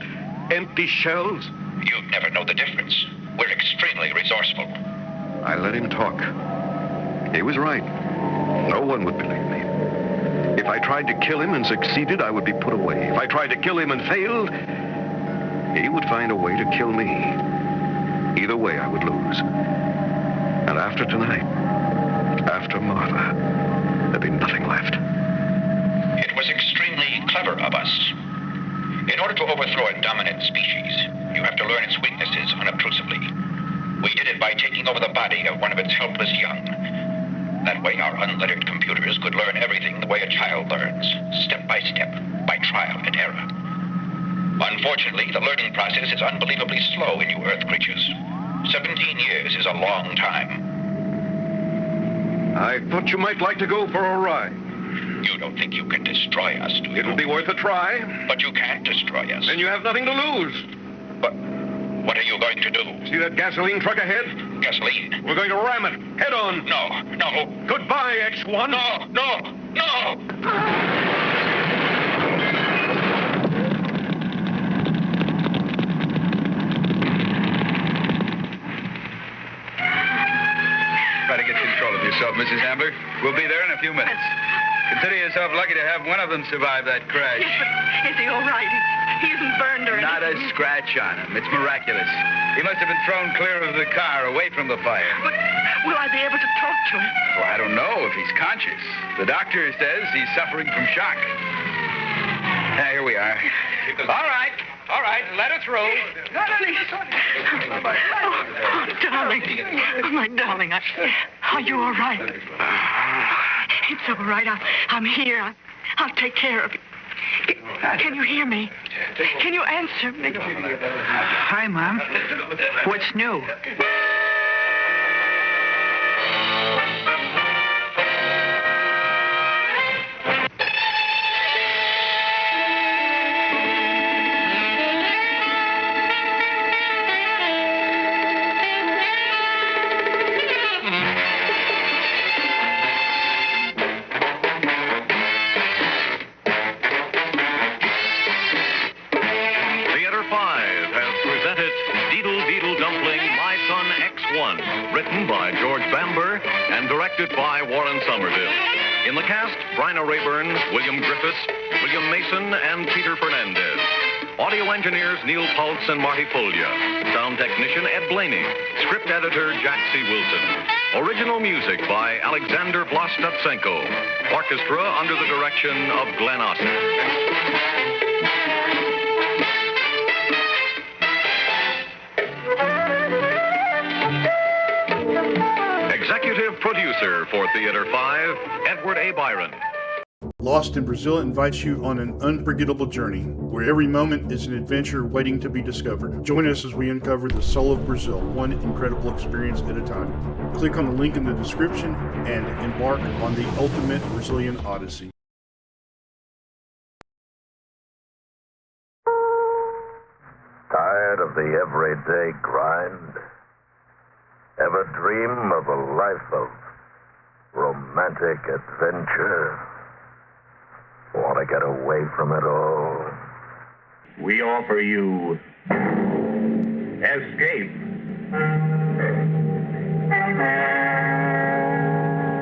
empty shells? You'd never know the difference. We're extremely resourceful. I let him talk. He was right. No one would believe me. If I tried to kill him and succeeded, I would be put away. If I tried to kill him and failed, he would find a way to kill me. Either way, I would lose. And after tonight, after Martha, there'd be nothing left. It was extremely clever of us. In order to overthrow a dominant species, you have to learn its weaknesses unobtrusively. We did it by taking over the body of one of its helpless young. That way, our unlettered computers could learn everything the way a child learns, step by step, by trial and error. Unfortunately, the learning process is unbelievably slow in you Earth creatures. 17 years is a long time. I thought you might like to go for a ride. You don't think you can destroy us, do you? It'll be worth a try. But you can't destroy us. Then you have nothing to lose. But what are you going to do? See that gasoline truck ahead? Gasoline? We're going to ram it. Head on. No. Goodbye, X1. No. Try to get control of yourself, Mrs. Ambler. We'll be there in a few minutes. Consider yourself lucky to have one of them survive that crash. Yes, but is he all right? He isn't burned or Not anything. a scratch on him. It's miraculous. He must have been thrown clear of the car, away from the fire. But will I be able to talk to him? Well, I don't know if he's conscious. The doctor says he's suffering from shock. Here we are. All right, let her through. Please. Oh, darling. Oh, my darling. Are you all right? It's all right. I'm here. I'll take care of you. Can you hear me? Can you answer me? Hi, Mom. What's new? Written by George Bamber and directed by Warren Somerville. In the cast, Bryna Rayburn, William Griffiths, William Mason, and Peter Fernandez. Audio engineers Neil Pultz and Marty Follia. Sound technician Ed Blaney. Script editor Jack C. Wilson. Original music by Alexander Vlastotsenko. Orchestra under the direction of Glenn Oscar. Executive producer for Theater 5, Edward A. Byron. Lost in Brazil invites you on an unforgettable journey, where every moment is an adventure waiting to be discovered. Join us as we uncover the soul of Brazil, one incredible experience at a time. Click on the link in the description and embark on the ultimate Brazilian odyssey. Tired of the everyday grind? Ever dream of a life of romantic adventure? Want to get away from it all? We offer you escape.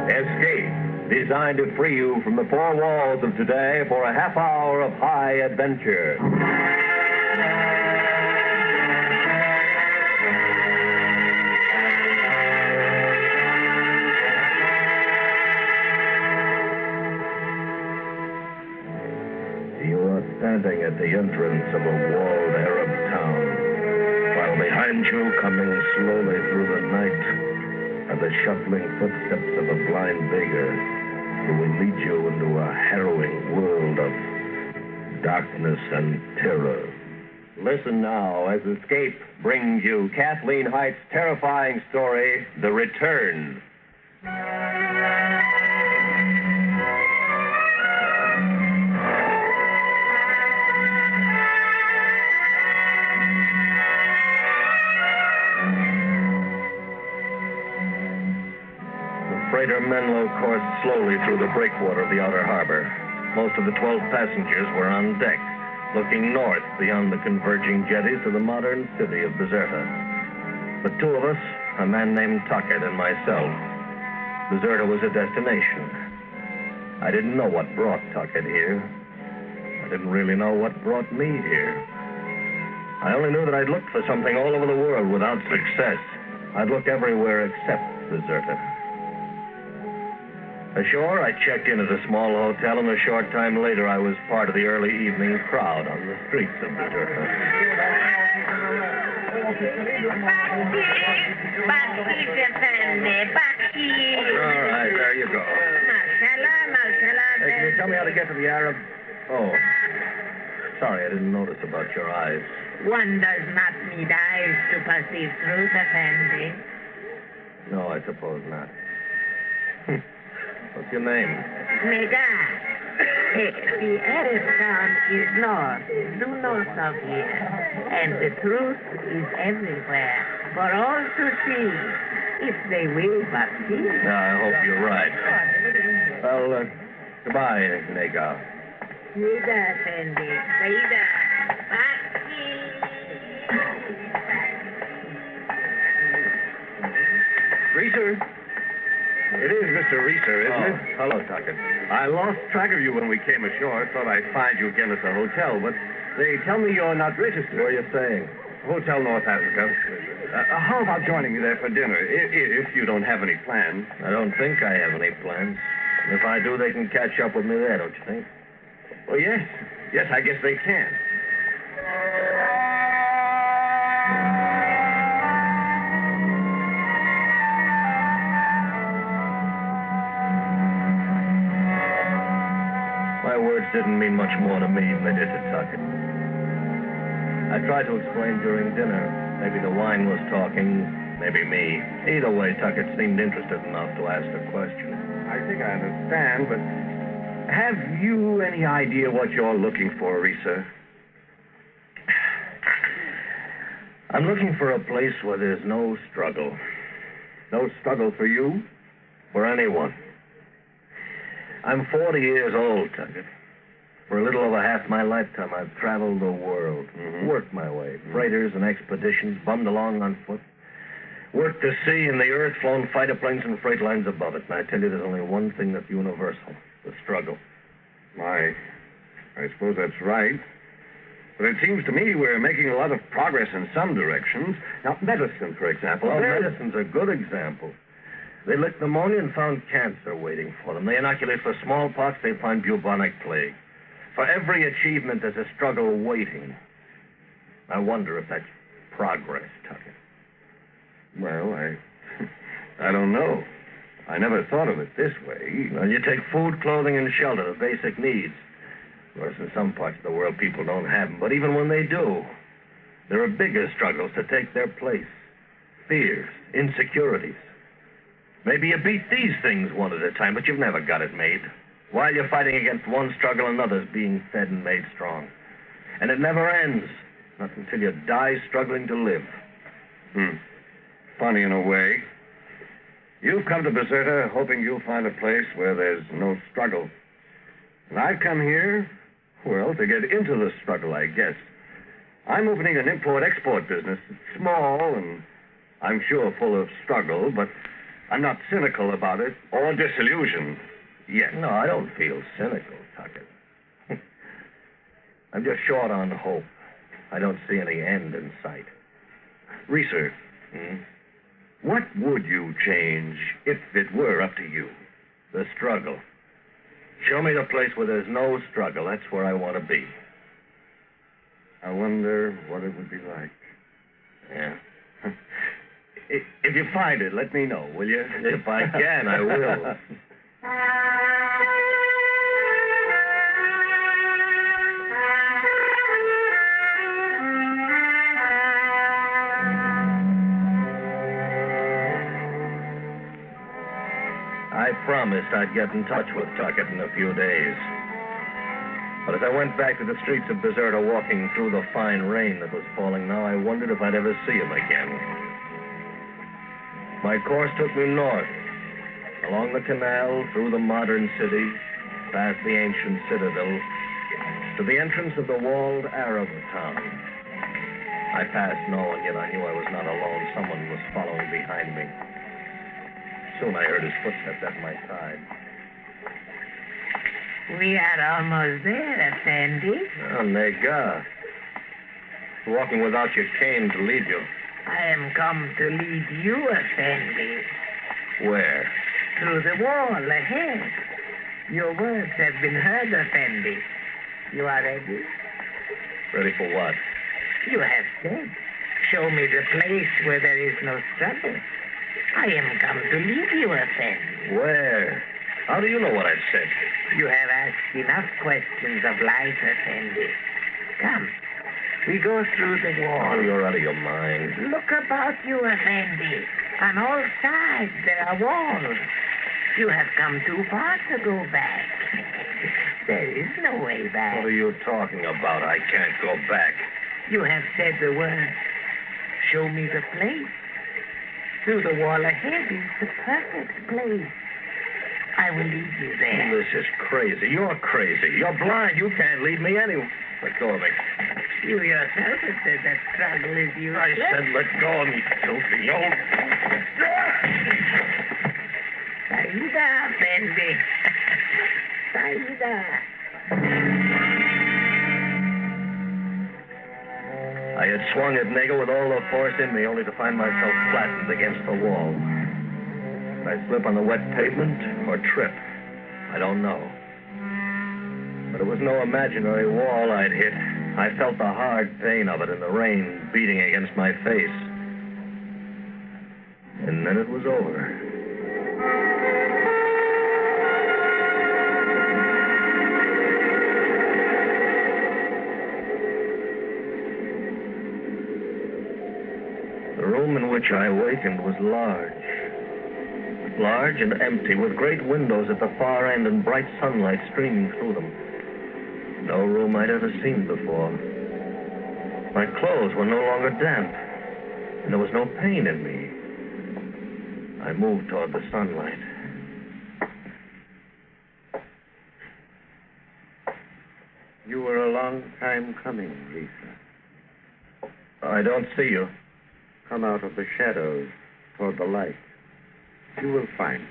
Escape, designed to free you from the four walls of today for a half hour of high adventure. You are standing at the entrance of a walled Arab town, while behind you, coming slowly through the night, are the shuffling footsteps of a blind beggar who will lead you into a harrowing world of darkness and terror. Listen now as Escape brings you Kathleen Height's terrifying story, The Return. Freighter Menlo coursed slowly through the breakwater of the outer harbor. Most of the 12 passengers were on deck, looking north beyond the converging jetties to the modern city of Bizerta. The two of us, a man named Tuckett and myself, Bizerta was a destination. I didn't know what brought Tuckett here. I didn't really know what brought me here. I only knew that I'd looked for something all over the world without success. I'd looked everywhere except Bizerta. Ashore, I checked in at a small hotel, and a short time later, I was part of the early evening crowd on the streets of Bizerta. All right, there you go. Hey, can you tell me how to get to the Arab? Oh, sorry, I didn't notice about your eyes. One does not need eyes to perceive truth, Effendi. No, I suppose not. What's your name? Nega. The Arab town is north, due north of here. And the truth is everywhere, for all to see, if they will but see. I hope you're right. Well, goodbye, Nega. Nega, Effendi. Saida. Reeser? It is Mr. Reeser, isn't it? Hello, Tuckett. I lost track of you when we came ashore. Thought I'd find you again at the hotel, but they tell me you're not registered. What are you saying? Hotel North Africa. How about joining me there for dinner, if you don't have any plans? I don't think I have any plans. If I do, they can catch up with me there, don't you think? Well, yes. Yes, I guess they can. Didn't mean much more to me than they did to Tuckett. I tried to explain during dinner. Maybe the wine was talking, maybe me. Either way, Tuckett seemed interested enough to ask the question. I think I understand, but have you any idea what you're looking for, Risa? I'm looking for a place where there's no struggle. No struggle for you, for anyone. I'm 40 years old, Tuckett. For a little over half my lifetime, I've traveled the world, worked my way, freighters and expeditions, bummed along on foot, worked the sea and the earth, flown fighter planes and freight lines above it. And I tell you, there's only one thing that's universal, the struggle. I suppose that's right. But it seems to me we're making a lot of progress in some directions. Now, medicine, for example. Well, medicine's a good example. They licked pneumonia and found cancer waiting for them. They inoculate for smallpox, they find bubonic plague. For every achievement, there's a struggle waiting. I wonder if that's progress, Tuckett. Well, I don't know. I never thought of it this way. Well, you take food, clothing, and shelter, the basic needs. Of course, in some parts of the world, people don't have them. But even when they do, there are bigger struggles to take their place. Fears, insecurities. Maybe you beat these things one at a time, but you've never got it made. While you're fighting against one struggle, another's being fed and made strong. And it never ends. Not until you die struggling to live. Funny in a way. You've come to Bizerta hoping you'll find a place where there's no struggle. And I've come here, well, to get into the struggle, I guess. I'm opening an import-export business. It's small and I'm sure full of struggle, but I'm not cynical about it or disillusioned. Yet, no, I don't feel cynical, Tucker. I'm just short on hope. I don't see any end in sight. Reeser, what would you change if it were up to you? The struggle. Show me the place where there's no struggle. That's where I want to be. I wonder what it would be like. Yeah. If you find it, let me know, will you? If I can, I will. I promised I'd get in touch with Tuckett in a few days. But as I went back to the streets of Bizerta, walking through the fine rain that was falling now, I wondered if I'd ever see him again. My course took me north, along the canal, through the modern city, past the ancient citadel, to the entrance of the walled Arab town. I passed no one, yet I knew I was not alone. Someone was following behind me. Soon I heard his footsteps at my side. We are almost there, Effendi. Oh, nega. Walking without your cane to lead you. I am come to lead you, Effendi. Where? Through the wall ahead. Your words have been heard, Effendi. You are ready? Ready for what? You have said, show me the place where there is no struggle. I am come to lead you, Effendi. Where? How do you know what I've said? You have asked enough questions of life, Effendi. Come, we go through the wall. Oh, you're out of your mind. Look about you, Effendi. On all sides there are walls. You have come too far to go back. There is no way back. What are you talking about? I can't go back. You have said the word. Show me the place. Through the wall ahead is the perfect place. I will lead you there. This is crazy. You're crazy. You're blind. You can't lead me anywhere. Let go of me. You yourself have said that struggle is useless. I said let go of me, filthy old... Saida, Effendi. Saida. I had swung at Nega with all the force in me, only to find myself flattened against the wall. Did I slip on the wet pavement or trip? I don't know. But it was no imaginary wall I'd hit. I felt the hard pain of it in the rain beating against my face. And then it was over. The room in which I awakened was large. Large and empty, with great windows at the far end and bright sunlight streaming through them. No room I'd ever seen before. My clothes were no longer damp, and there was no pain in me. I moved toward the sunlight. You were a long time coming, Lisa. I don't see you. Come out of the shadows toward the light. You will find me.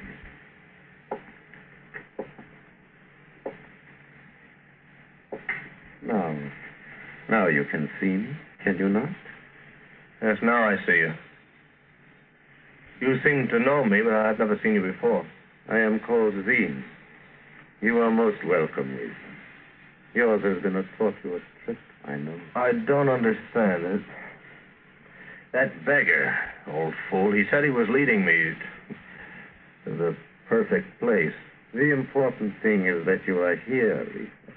Now you can see me, can you not? Yes, now I see you. You seem to know me, but I've never seen you before. I am called Zine. You are most welcome, Lisa. Yours has been a tortuous trip, I know. I don't understand it. That beggar, old fool, he said he was leading me to the perfect place. The important thing is that you are here, Lisa.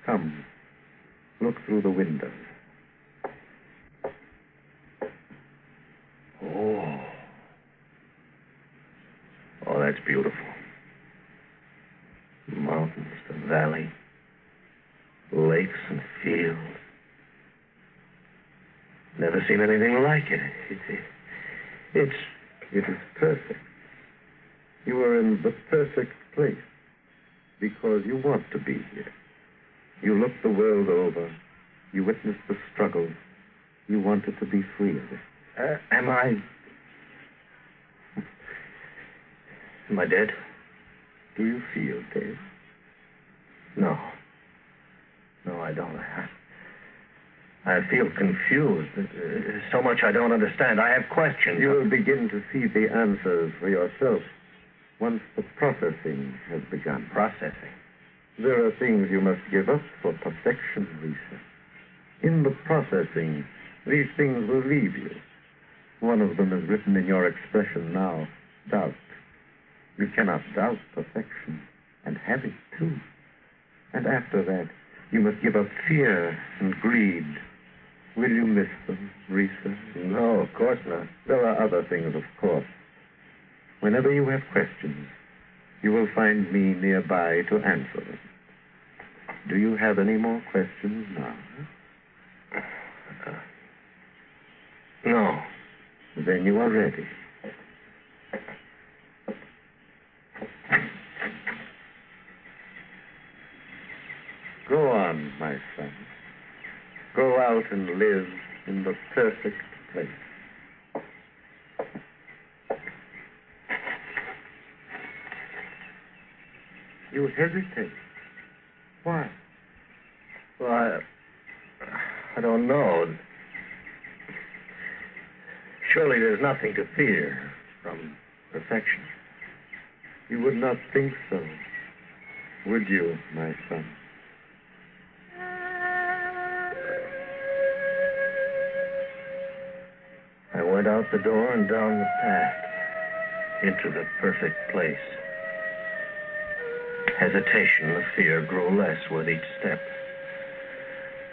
Come, look through the window. Oh, that's beautiful. Mountains, the valley, lakes and fields. Never seen anything like it. It is perfect. You are in the perfect place because you want to be here. You look the world over. You witnessed the struggle. You wanted to be free of it. Am I... Am I dead? Do you feel dead? No. No, I don't. I feel confused. So much I don't understand. I have questions. You will begin to see the answers for yourself once the processing has begun. Processing? There are things you must give up for perfection, Lisa. In the processing, these things will leave you. One of them is written in your expression now, doubt. You cannot doubt perfection, and have it too. And after that, you must give up fear and greed. Will you miss them, Risa? No, of course not. There are other things, of course. Whenever you have questions, you will find me nearby to answer them. Do you have any more questions now? No. Then you are ready. Go on, my son. Go out and live in the perfect place. You hesitate. Why? Well, I don't know. Surely there's nothing to fear from perfection. You would not think so, would you, my son? I went out the door and down the path into the perfect place. Hesitation and fear grew less with each step.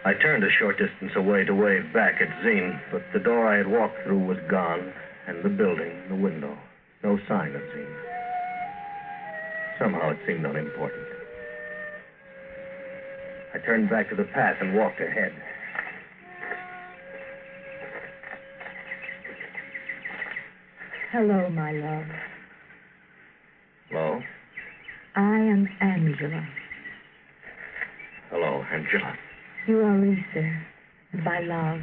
I turned a short distance away to wave back at Zine, but the door I had walked through was gone, and the building, the window, no sign of Zine. Somehow it seemed unimportant. I turned back to the path and walked ahead. Hello, my love. Hello? I am Angela. Hello, Angela. You are Lisa, my love.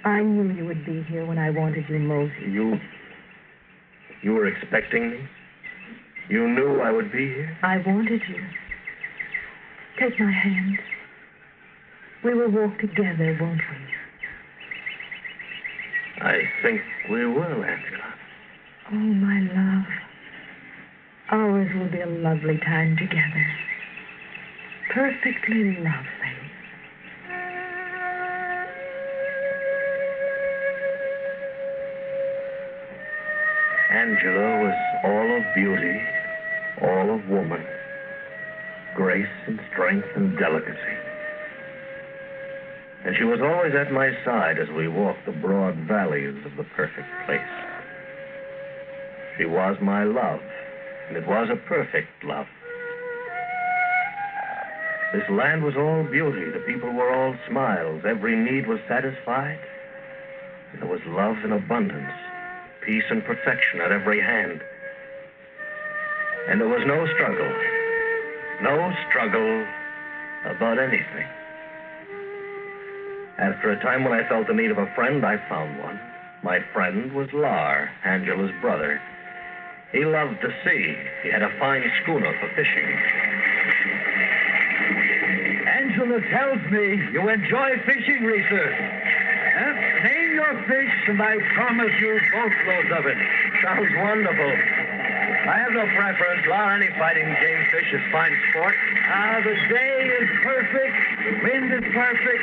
I knew you would be here when I wanted you most. You were expecting me? You knew I would be here? I wanted you. Take my hand. We will walk together, won't we? I think we will, Angela. Oh, my love. Ours will be a lovely time together. Perfectly lovely. Angela was all of beauty, all of woman, grace and strength and delicacy. And she was always at my side as we walked the broad valleys of the perfect place. She was my love, and it was a perfect love. This land was all beauty. The people were all smiles. Every need was satisfied. And there was love in abundance, peace and perfection at every hand. And there was no struggle about anything. After a time when I felt the need of a friend, I found one. My friend was Lar, Angela's brother. He loved the sea. He had a fine schooner for fishing. Angela tells me you enjoy fishing, Risa. Name your fish, and I promise you boatloads of it. Sounds wonderful. I have no preference. Lar, any fighting game fish is fine sport. The day is perfect. The wind is perfect.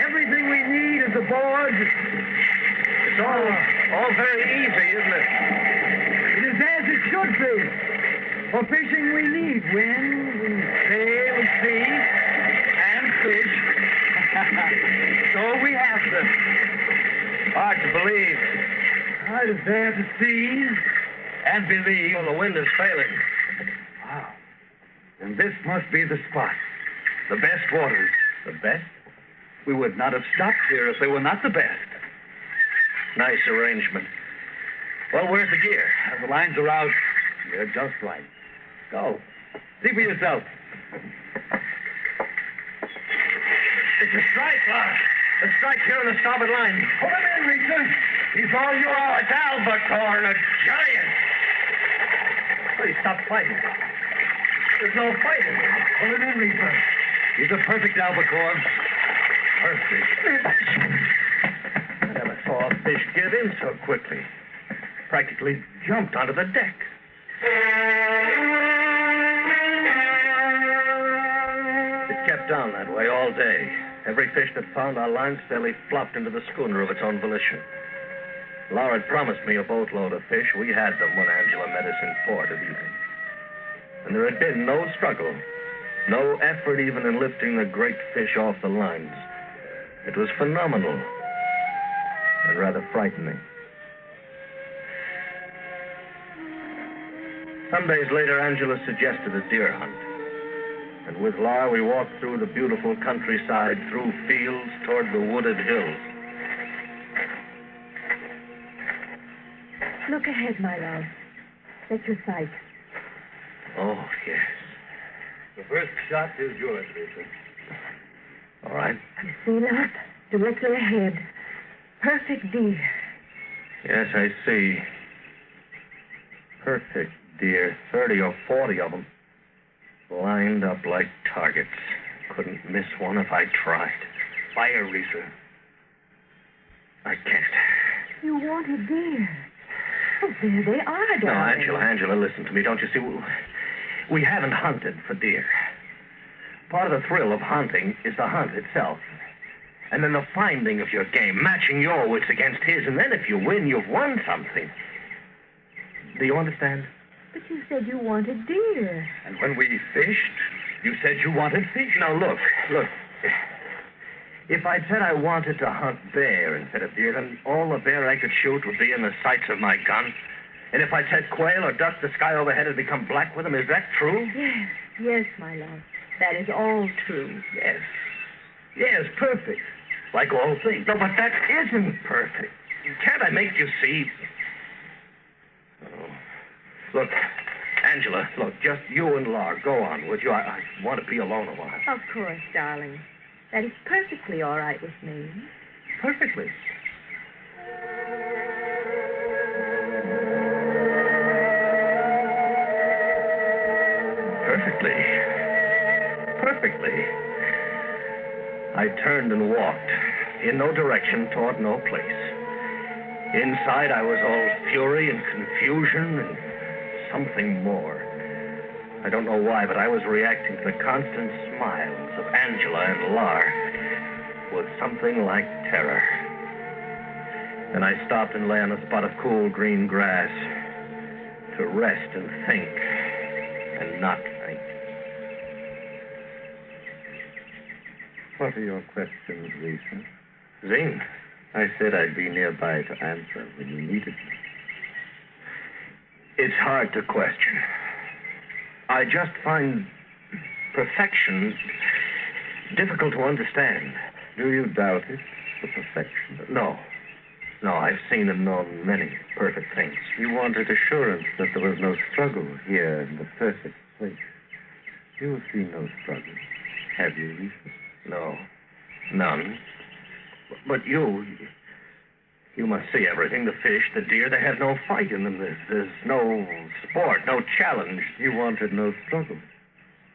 Everything we need is aboard. It's all very easy, isn't it? It is as it should be. For fishing, we need wind, and sail, and sea, and fish. So we have them. Hard to believe. I just have to see and believe. Well, the wind is failing. Wow. And this must be the spot. The best waters. The best? We would not have stopped here if they were not the best. Nice arrangement. Well, where's the gear? The lines are out. They're just right. Go. See for yourself. It's a strike, Lar. A strike here on the starboard line. Pull him in, Risa. He's all yours. Oh, it's albacore, a giant. Please, stop fighting. There's no fighting. Pull it in, Reaper. He's a perfect albacore. Perfect. I never saw a fish give in so quickly. Practically jumped onto the deck. It kept on that way all day. Every fish that found our lines fairly flopped into the schooner of its own volition. Laura had promised me a boatload of fish. We had them when Angela met us in port at evening. And there had been no struggle, no effort even in lifting the great fish off the lines. It was phenomenal and rather frightening. Some days later, Angela suggested a deer hunt. And with Laura, we walked through the beautiful countryside, through fields, toward the wooded hills. Look ahead, my love. Set your sight. Oh, yes. The first shot is yours, Lisa. All right. You see, love? Directly ahead. Perfect deer. Yes, I see. Perfect deer. 30 or 40 of them. Lined up like targets. Couldn't miss one if I tried. Fire, Risa. I can't. You wanted deer. Oh, there they are, darling. No, Angela, listen to me. Don't you see? We haven't hunted for deer. Part of the thrill of hunting is the hunt itself. And then the finding of your game, matching your wits against his. And then if you win, you've won something. Do you understand? But you said you wanted deer. And when we fished, you said you wanted fish. Now, look. If I'd said I wanted to hunt bear instead of deer, then all the bear I could shoot would be in the sights of my gun. And if I'd said quail or duck, the sky overhead had become black with them. Is that true? Yes, my love. That is all true. Yes, perfect. Like all things. No, but that isn't perfect. Can't I make you see? Oh. Look, Angela, just you and Laura, go on, would you? I want to be alone a while. Of course, darling. That is perfectly all right with me. Perfectly. Perfectly. I turned and walked, in no direction, toward no place. Inside, I was all fury and confusion and something more. I don't know why, but I was reacting to the constant smiles of Angela and Lar with something like terror. Then I stopped and lay on a spot of cool green grass to rest and think and not think. What are your questions, Lisa? Zane, I said I'd be nearby to answer when you needed me. It's hard to question. I just find perfection difficult to understand. Do you doubt it, the perfection? No, I've seen and known many perfect things. You wanted assurance that there was no struggle here in the perfect place. You have seen no struggle, have you, Lisa? No, none. But you must see everything. The fish, the deer, they have no fight in them. There's no sport, no challenge. You wanted no struggle.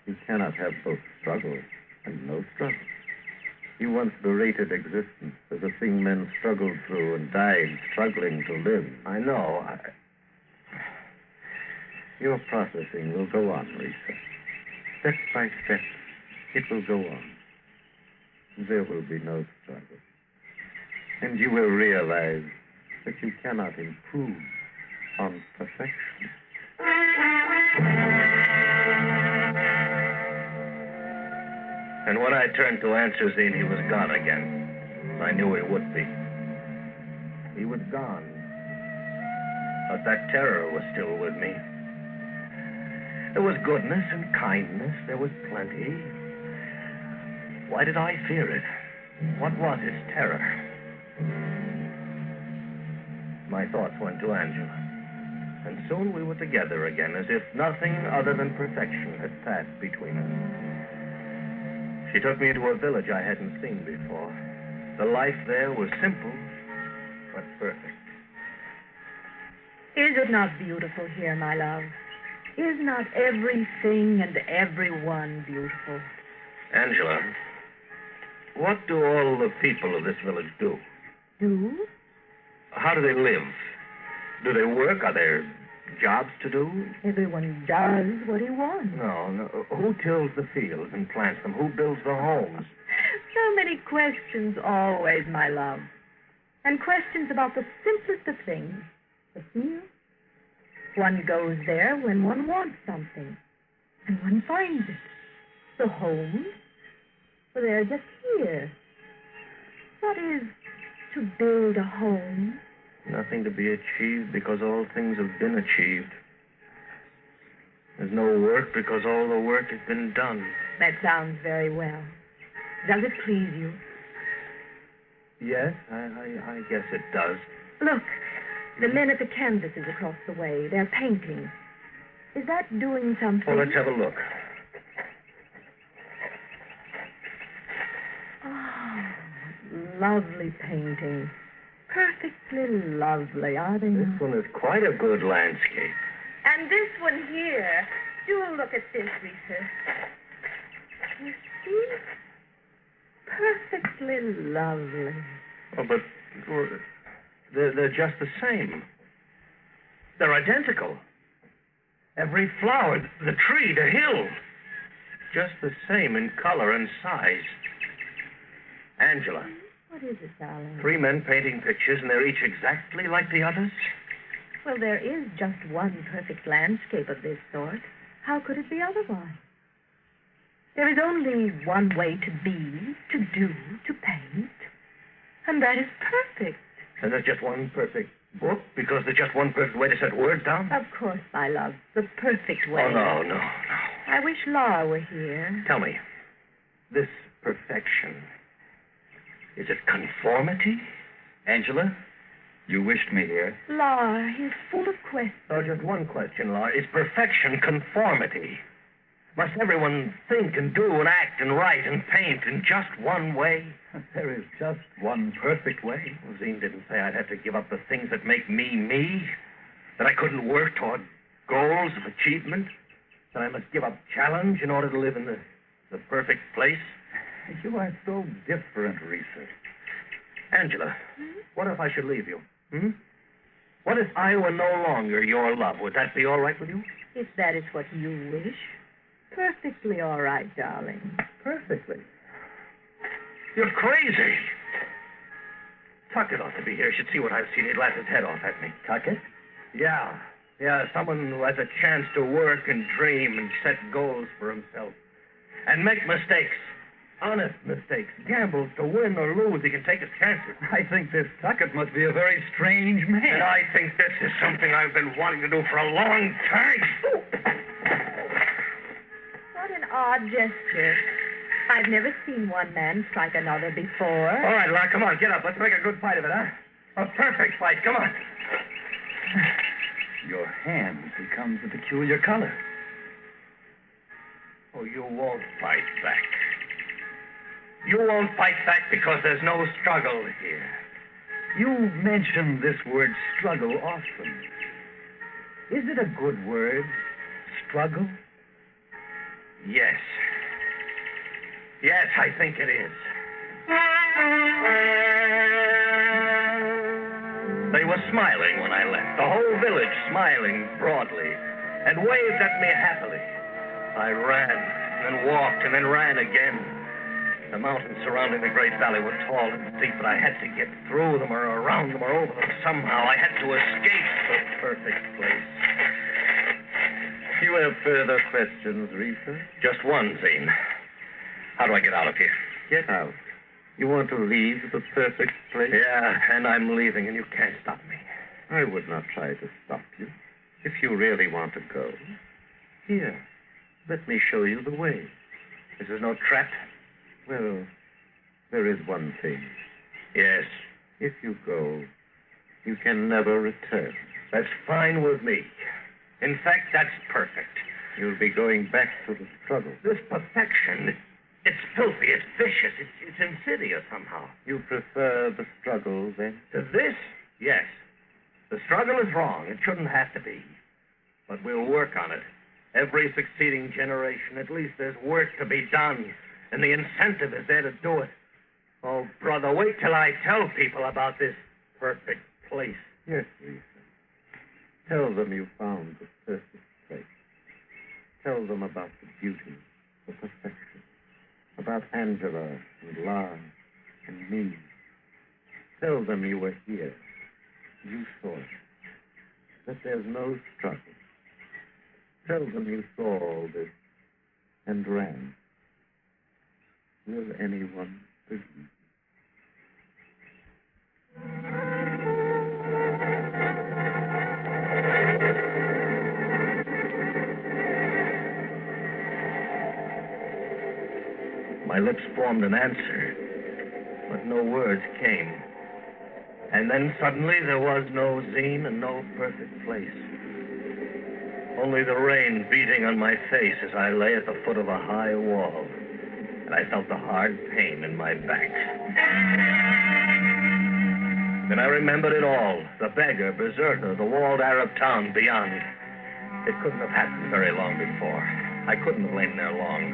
You cannot have both struggle and no struggle. You once berated existence as a thing men struggled through and died struggling to live. I know. Your processing will go on, Lisa. Step by step, it will go on. There will be no struggle. And you will realize that you cannot improve on perfection. And when I turned to answer Zane, he was gone again. I knew he would be. He was gone. But that terror was still with me. There was goodness and kindness. There was plenty. Why did I fear it? What was its terror? My thoughts went to Angela. And soon we were together again, as if nothing other than perfection had passed between us. She took me into a village I hadn't seen before. The life there was simple, but perfect. Is it not beautiful here, my love? Is not everything and everyone beautiful? Angela, what do all the people of this village do? Do? How do they live? Do they work? Are there jobs to do? Everyone does what he wants. No. Who tills the fields and plants them? Who builds the homes? So many questions always, my love. And questions about the simplest of things. The field. One goes there when one wants something. And one finds it. The home. Well, they're just here. What is to build a home? Nothing to be achieved because all things have been achieved. There's no work because all the work has been done. That sounds very well. Does it please you? Yes, I guess it does. Look, the men at the canvases across the way, they're painting. Is that doing something? Well, let's have a look. Oh, lovely painting. Perfectly lovely, are they? This one is quite a good landscape. And this one here. Do look at this, Lisa. You see? Perfectly lovely. Oh, but they're just the same. They're identical. Every flower, the tree, the hill. Just the same in color and size. Angela. What is it, darling? 3 men painting pictures, and they're each exactly like the others? Well, there is just one perfect landscape of this sort. How could it be otherwise? There is only one way to be, to do, to paint. And that is perfect. And there's just one perfect book? Because there's just one perfect way to set words down? Of course, my love. The perfect way. Oh, no. I wish Laura were here. Tell me, this perfection, is it conformity? Angela, you wished me here. Laura, he's full of questions. Oh, just one question, Laura. Is perfection conformity? Must everyone think and do and act and write and paint in just one way? There is just one perfect way. Well, Zine didn't say I'd have to give up the things that make me me. That I couldn't work toward goals of achievement. That I must give up challenge in order to live in the perfect place. You are so different, Risa. Angela, what if I should leave you? What if I were no longer your love? Would that be all right with you? If that is what you wish. Perfectly all right, darling. Perfectly. You're crazy. Tuckett ought to be here. Should see what I've seen. He'd laugh his head off at me. Tuckett? Yeah, someone who has a chance to work and dream and set goals for himself. And make mistakes. Honest mistakes. Gambles to win or lose. He can take his chances. I think this Tuckett must be a very strange man. And I think this is something I've been wanting to do for a long time. What an odd gesture. I've never seen one man strike another before. All right, Laura, come on, get up. Let's make a good fight of it, huh? A perfect fight. Come on. Your hand becomes a peculiar color. Oh, you won't fight back. You won't fight back because there's no struggle here. You mention this word struggle often. Is it a good word, struggle? Yes. Yes, I think it is. They were smiling when I left, the whole village smiling broadly, and waved at me happily. I ran, and walked, and then ran again. The mountains surrounding the great valley were tall and steep, but I had to get through them or around them or over them somehow. I had to escape the perfect place. You have further questions, Risa? Just one, Zine. How do I get out of here? Get out. You want to leave the perfect place? Yeah, and I'm leaving, and you can't stop me. I would not try to stop you. If you really want to go, here, let me show you the way. This is no trap? Well, there is one thing. Yes. If you go, you can never return. That's fine with me. In fact, that's perfect. You'll be going back to the struggle. This perfection, it's filthy, it's vicious, it's insidious somehow. You prefer the struggle, then? To this? Yes. The struggle is wrong. It shouldn't have to be. But we'll work on it. Every succeeding generation, at least there's work to be done, and the incentive is there to do it. Oh, brother, wait till I tell people about this perfect place. Yes, Lisa. Tell them you found the perfect place. Tell them about the beauty, the perfection, about Angela and Lars and me. Tell them you were here. You saw it. That there's no struggle. Tell them you saw all this and ran. Will anyone believe? My lips formed an answer, but no words came. And then suddenly there was no zine and no perfect place. Only the rain beating on my face as I lay at the foot of a high wall, and I felt the hard pain in my back. Then I remembered it all, the beggar, Berserker, the walled Arab town beyond. It couldn't have happened very long before. I couldn't have lain there long.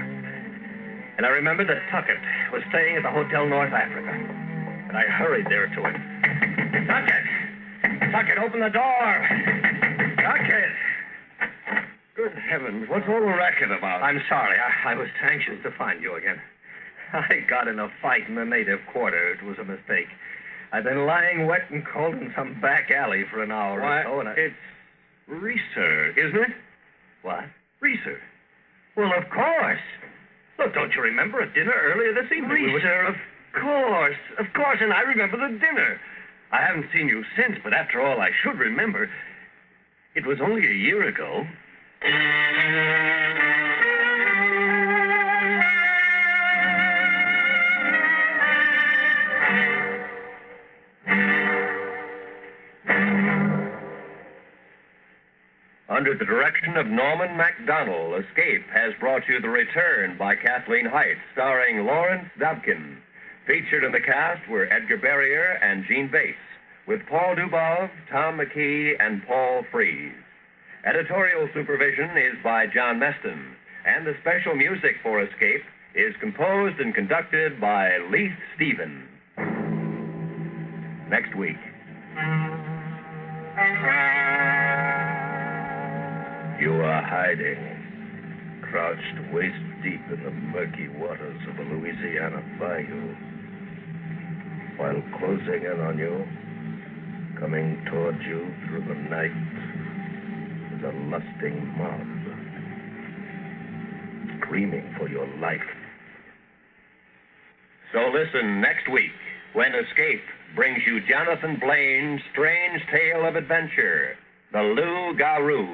And I remembered that Tuckett was staying at the Hotel North Africa, and I hurried there to him. Tuckett! Tuckett, open the door! Tuckett! Good heavens, what's all the racket about? I'm sorry. I was anxious to find you again. I got in a fight in the native quarter. It was a mistake. I've been lying wet and cold in some back alley for an hour or so, and It's Reeser, isn't it? What? Reeser. Well, of course. Look, don't you remember a dinner earlier this evening? Reeser, of course, and I remember the dinner. I haven't seen you since, but after all, I should remember. It was only a year ago. Under the direction of Norman MacDonald, Escape has brought you The Return by Kathleen Hite, starring Lawrence Dobkin. Featured in the cast were Edgar Barrier and Gene Bates, with Paul Dubov, Tom McKee, and Paul Frees. Editorial supervision is by John Meston, and the special music for Escape is composed and conducted by Leith Stephen. Next week. You are hiding, crouched waist deep in the murky waters of the Louisiana Bayou, while closing in on you, coming toward you through the night, is a lusting mob, screaming for your life. So listen next week when Escape brings you Jonathan Blaine's strange tale of adventure, The Loup-Garou.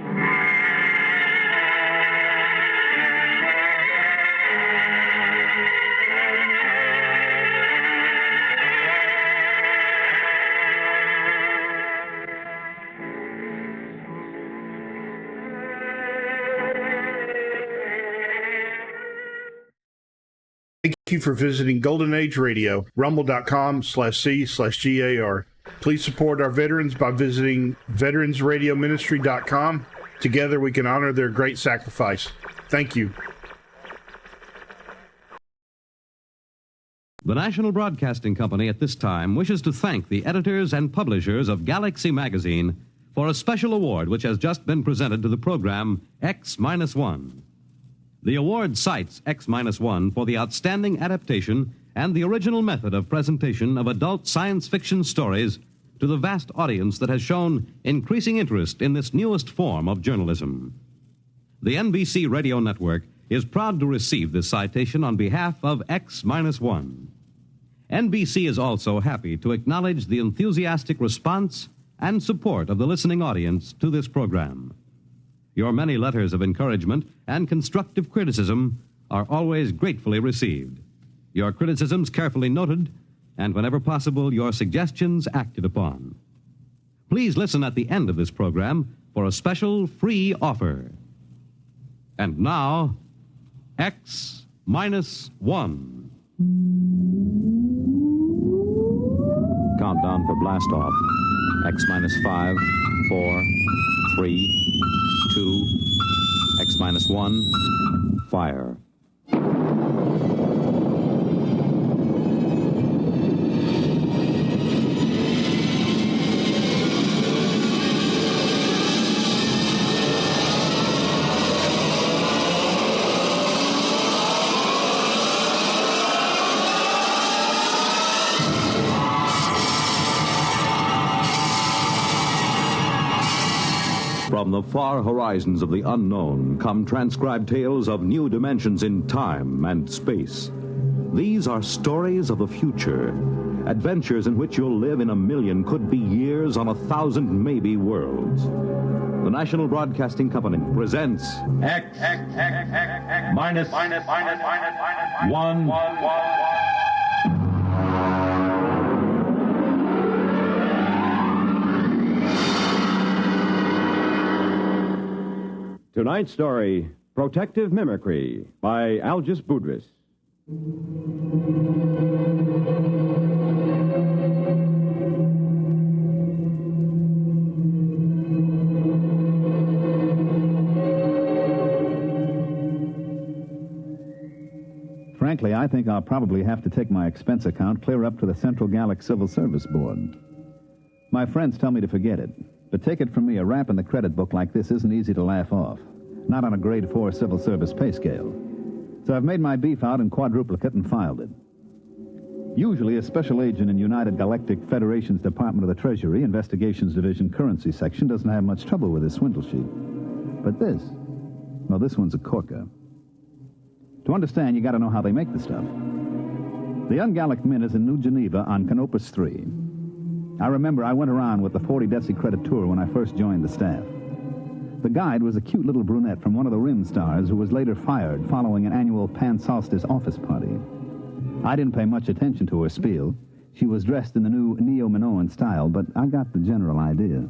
Thank you for visiting Golden Age Radio, rumble.com/C/GAR. Please support our veterans by visiting veteransradioministry.com. Together we can honor their great sacrifice. Thank you. The National Broadcasting Company at this time wishes to thank the editors and publishers of Galaxy Magazine for a special award which has just been presented to the program X-1. The award cites X-1 for the outstanding adaptation and the original method of presentation of adult science fiction stories to the vast audience that has shown increasing interest in this newest form of journalism. The NBC Radio Network is proud to receive this citation on behalf of X-1. NBC is also happy to acknowledge the enthusiastic response and support of the listening audience to this program. Your many letters of encouragement and constructive criticism are always gratefully received. Your criticisms carefully noted, and whenever possible, your suggestions acted upon. Please listen at the end of this program for a special free offer. And now, X-1. Countdown for blast off. X-5, 4, 3, 2, X-1, fire. From the far horizons of the unknown come transcribed tales of new dimensions in time and space. These are stories of the future, adventures in which you'll live in a million, could be years, on 1,000 maybe worlds. The National Broadcasting Company presents X minus 1. Tonight's story, Protective Mimicry, by Algis Budrys. Frankly, I think I'll probably have to take my expense account clear up to the Central Gallic Civil Service Board. My friends tell me to forget it. But take it from me, a rap in the credit book like this isn't easy to laugh off. Not on a grade 4 civil service pay scale. So I've made my beef out in quadruplicate and filed it. Usually a special agent in United Galactic Federation's Department of the Treasury, Investigations Division, Currency Section, doesn't have much trouble with this swindle sheet. But this one's a corker. To understand, you gotta know how they make the stuff. The Ungallic Mint is in New Geneva on Canopus 3. I remember I went around with the 40 Deci credit tour when I first joined the staff. The guide was a cute little brunette from one of the Rim stars who was later fired following an annual Pan-Solstice office party. I didn't pay much attention to her spiel. She was dressed in the new Neo-Minoan style, but I got the general idea.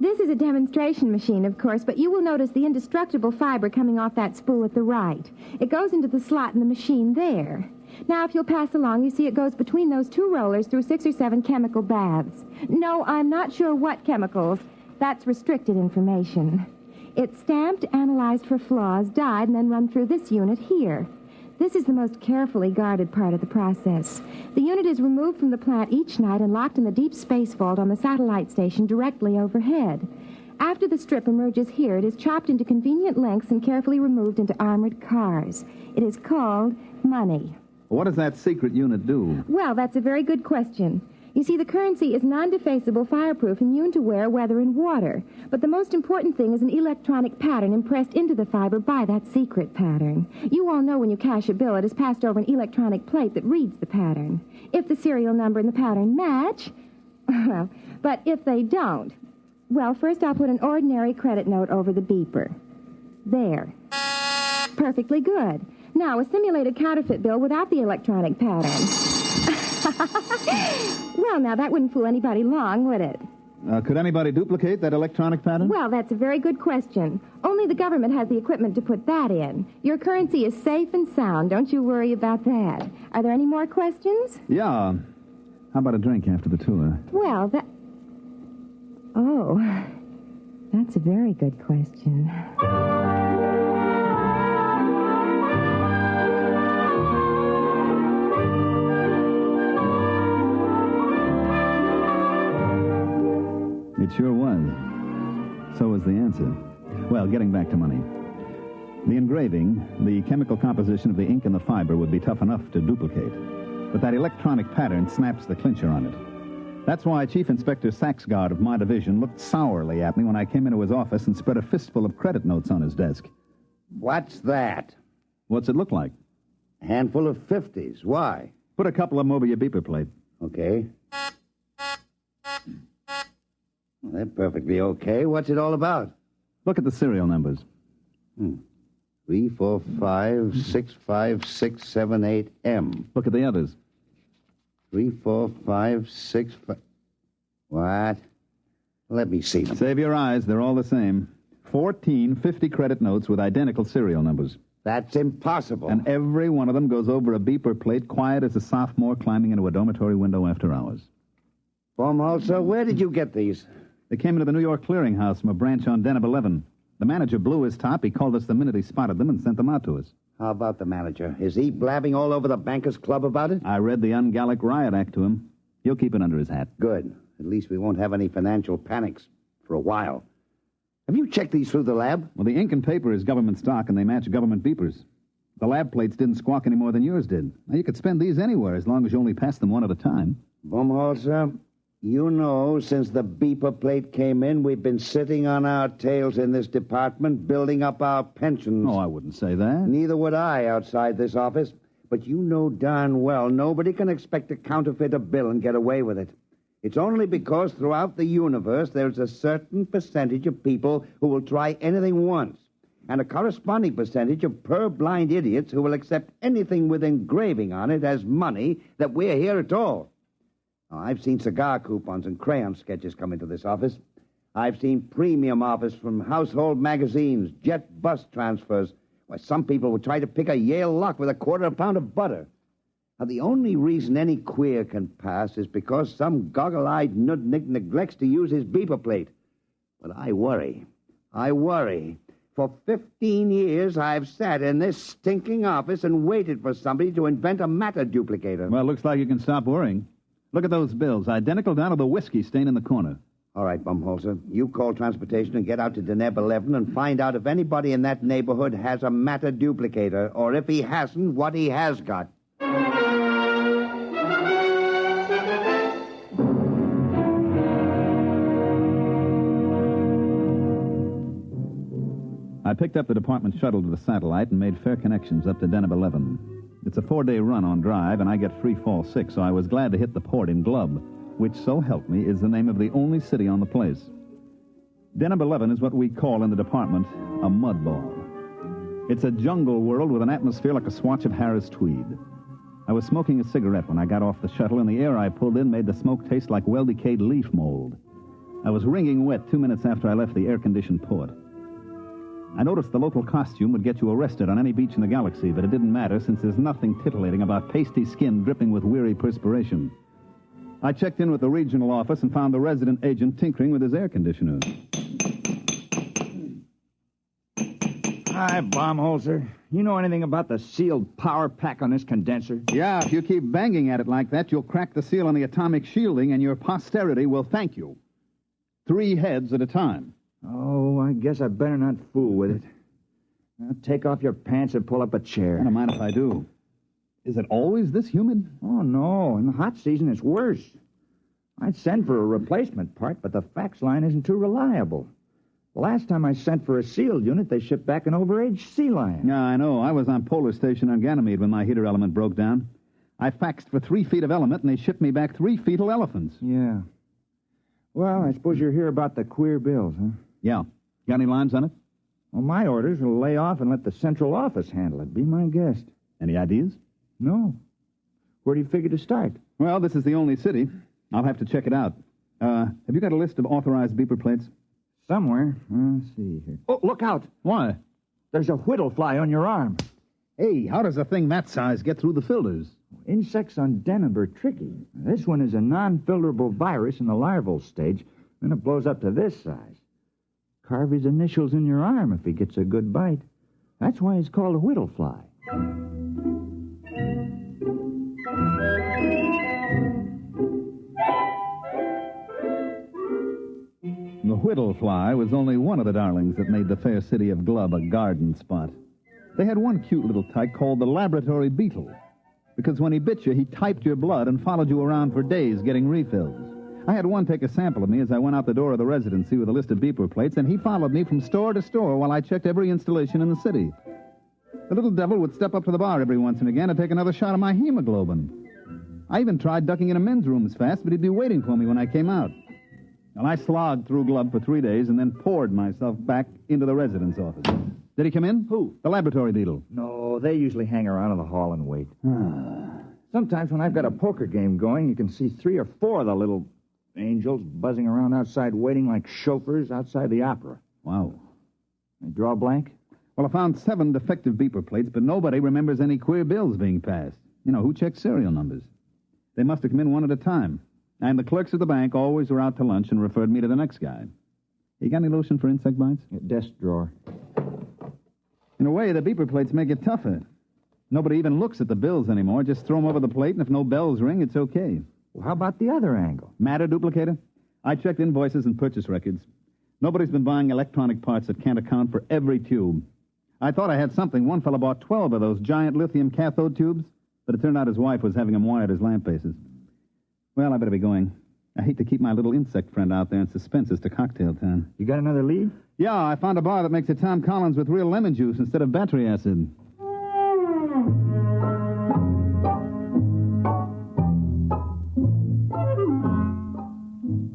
This is a demonstration machine, of course, but you will notice the indestructible fiber coming off that spool at the right. It goes into the slot in the machine there. Now, if you'll pass along, you see it goes between those two rollers through 6 or 7 chemical baths. No, I'm not sure what chemicals. That's restricted information. It's stamped, analyzed for flaws, dyed, and then run through this unit here. This is the most carefully guarded part of the process. The unit is removed from the plant each night and locked in the deep space vault on the satellite station directly overhead. After the strip emerges here, it is chopped into convenient lengths and carefully removed into armored cars. It is called money. What does that secret unit do? Well, that's a very good question. You see, the currency is non-defacable, fireproof, immune to wear, weather, and water. But the most important thing is an electronic pattern impressed into the fiber by that secret pattern. You all know when you cash a bill, it is passed over an electronic plate that reads the pattern. If the serial number and the pattern match, well, but if they don't, well, first I'll put an ordinary credit note over the beeper. There. Perfectly good. Now, a simulated counterfeit bill without the electronic pattern. Well, now, that wouldn't fool anybody long, would it? Could anybody duplicate that electronic pattern? Well, that's a very good question. Only the government has the equipment to put that in. Your currency is safe and sound. Don't you worry about that. Are there any more questions? Yeah. How about a drink after the tour? Well, Oh, that's a very good question. It sure was. So was the answer. Well, getting back to money. The engraving, the chemical composition of the ink and the fiber would be tough enough to duplicate. But that electronic pattern snaps the clincher on it. That's why Chief Inspector Saxgard of my division looked sourly at me when I came into his office and spread a fistful of credit notes on his desk. What's that? What's it look like? A handful of 50s. Why? Put a couple of them over your beeper plate. Okay. Well, they're perfectly okay. What's it all about? Look at the serial numbers. 3, 4, 5, 6, 5, 6, 7, 8, M. Look at the others. 3, 4, 5, 6, 5... What? Let me see them. Save your eyes. They're all the same. 14 50 credit notes with identical serial numbers. That's impossible. And every one of them goes over a beeper plate, quiet as a sophomore climbing into a dormitory window after hours. Baumholzer, where did you get these? They came into the New York clearinghouse from a branch on Denham 11. The manager blew his top. He called us the minute he spotted them and sent them out to us. How about the manager? Is he blabbing all over the Bankers Club about it? I read the Un-Gallic Riot Act to him. He'll keep it under his hat. Good. At least we won't have any financial panics for a while. Have you checked these through the lab? Well, the ink and paper is government stock, and they match government beepers. The lab plates didn't squawk any more than yours did. Now, you could spend these anywhere as long as you only pass them one at a time. Baumholzer, you know, since the beeper plate came in, we've been sitting on our tails in this department, building up our pensions. Oh, I wouldn't say that. Neither would I outside this office. But you know darn well nobody can expect to counterfeit a bill and get away with it. It's only because throughout the universe there's a certain percentage of people who will try anything once, and a corresponding percentage of purblind idiots who will accept anything with engraving on it as money that we're here at all. Now, I've seen cigar coupons and crayon sketches come into this office. I've seen premium offers from household magazines, jet bus transfers. Why, some people would try to pick a Yale lock with a quarter of a pound of butter. Now, the only reason any queer can pass is because some goggle-eyed nudnik neglects to use his beeper plate. But I worry. For 15 years, I've sat in this stinking office and waited for somebody to invent a matter duplicator. Well, looks like you can stop worrying. Look at those bills, identical down to the whiskey stain in the corner. All right, Baumholzer, you call transportation and get out to Deneb 11 and find out if anybody in that neighborhood has a matter duplicator, or if he hasn't, what he has got. I picked up the department shuttle to the satellite and made fair connections up to Denham 11. It's a 4-day run on drive, and I get free fall 6, so I was glad to hit the port in Glub, which, so help me, is the name of the only city on the place. Denham 11 is what we call in the department a mud ball. It's a jungle world with an atmosphere like a swatch of Harris tweed. I was smoking a cigarette when I got off the shuttle, and the air I pulled in made the smoke taste like well-decayed leaf mold. I was wringing wet 2 minutes after I left the air-conditioned port. I noticed the local costume would get you arrested on any beach in the galaxy, but it didn't matter since there's nothing titillating about pasty skin dripping with weary perspiration. I checked in with the regional office and found the resident agent tinkering with his air conditioner. Hi, Baumholzer. You know anything about the sealed power pack on this condenser? Yeah, if you keep banging at it like that, you'll crack the seal on the atomic shielding, and your posterity will thank you. 3 heads at a time. Oh, I guess I better not fool with it. Now, take off your pants and pull up a chair. I don't mind if I do. Is it always this humid? Oh, no. In the hot season, it's worse. I'd send for a replacement part, but the fax line isn't too reliable. The last time I sent for a sealed unit, they shipped back an overaged sea lion. Yeah, I know. I was on Polar Station on Ganymede when my heater element broke down. I faxed for 3 feet of element, and they shipped me back 3 fetal elephants. Yeah. Well, I suppose you're here about the queer bills, huh? Yeah. Got any lines on it? Well, my orders will lay off and let the central office handle it. Be my guest. Any ideas? No. Where do you figure to start? Well, this is the only city. I'll have to check it out. Have you got a list of authorized beeper plates? Somewhere. Let's see here. Oh, look out. Why? There's a whittle fly on your arm. Hey, how does a thing that size get through the filters? Insects on denim are tricky. This one is a non-filterable virus in the larval stage, then it blows up to this size. Carve his initials in your arm if he gets a good bite. That's why he's called a whittle fly. The whittle fly was only one of the darlings that made the fair city of Glub a garden spot. They had one cute little tyke called the laboratory beetle, because when he bit you, he typed your blood and followed you around for days getting refills. I had one take a sample of me as I went out the door of the residency with a list of beeper plates, and he followed me from store to store while I checked every installation in the city. The little devil would step up to the bar every once and again to take another shot of my hemoglobin. I even tried ducking into men's rooms fast, but he'd be waiting for me when I came out. Well, I slogged through Glub for 3 days and then poured myself back into the residence office. Did he come in? Who? The laboratory beetle. No, they usually hang around in the hall and wait. Sometimes when I've got a poker game going, you can see 3 or 4 of the little angels buzzing around outside waiting like chauffeurs outside the opera. Wow. You draw a blank? Well, I found 7 defective beeper plates, but nobody remembers any queer bills being passed. You know, who checks serial numbers? They must have come in one at a time. And the clerks at the bank always were out to lunch and referred me to the next guy. You got any lotion for insect bites? Desk drawer. In a way, the beeper plates make it tougher. Nobody even looks at the bills anymore. Just throw them over the plate, and if no bells ring, it's okay. Well, how about the other angle? Matter duplicator? I checked invoices and purchase records. Nobody's been buying electronic parts that can't account for every tube. I thought I had something. One fellow bought 12 of those giant lithium cathode tubes, but it turned out his wife was having them wired as lamp bases. Well, I better be going. I hate to keep my little insect friend out there in Suspense to cocktail town. You got another lead? Yeah, I found a bar that makes a Tom Collins with real lemon juice instead of battery acid.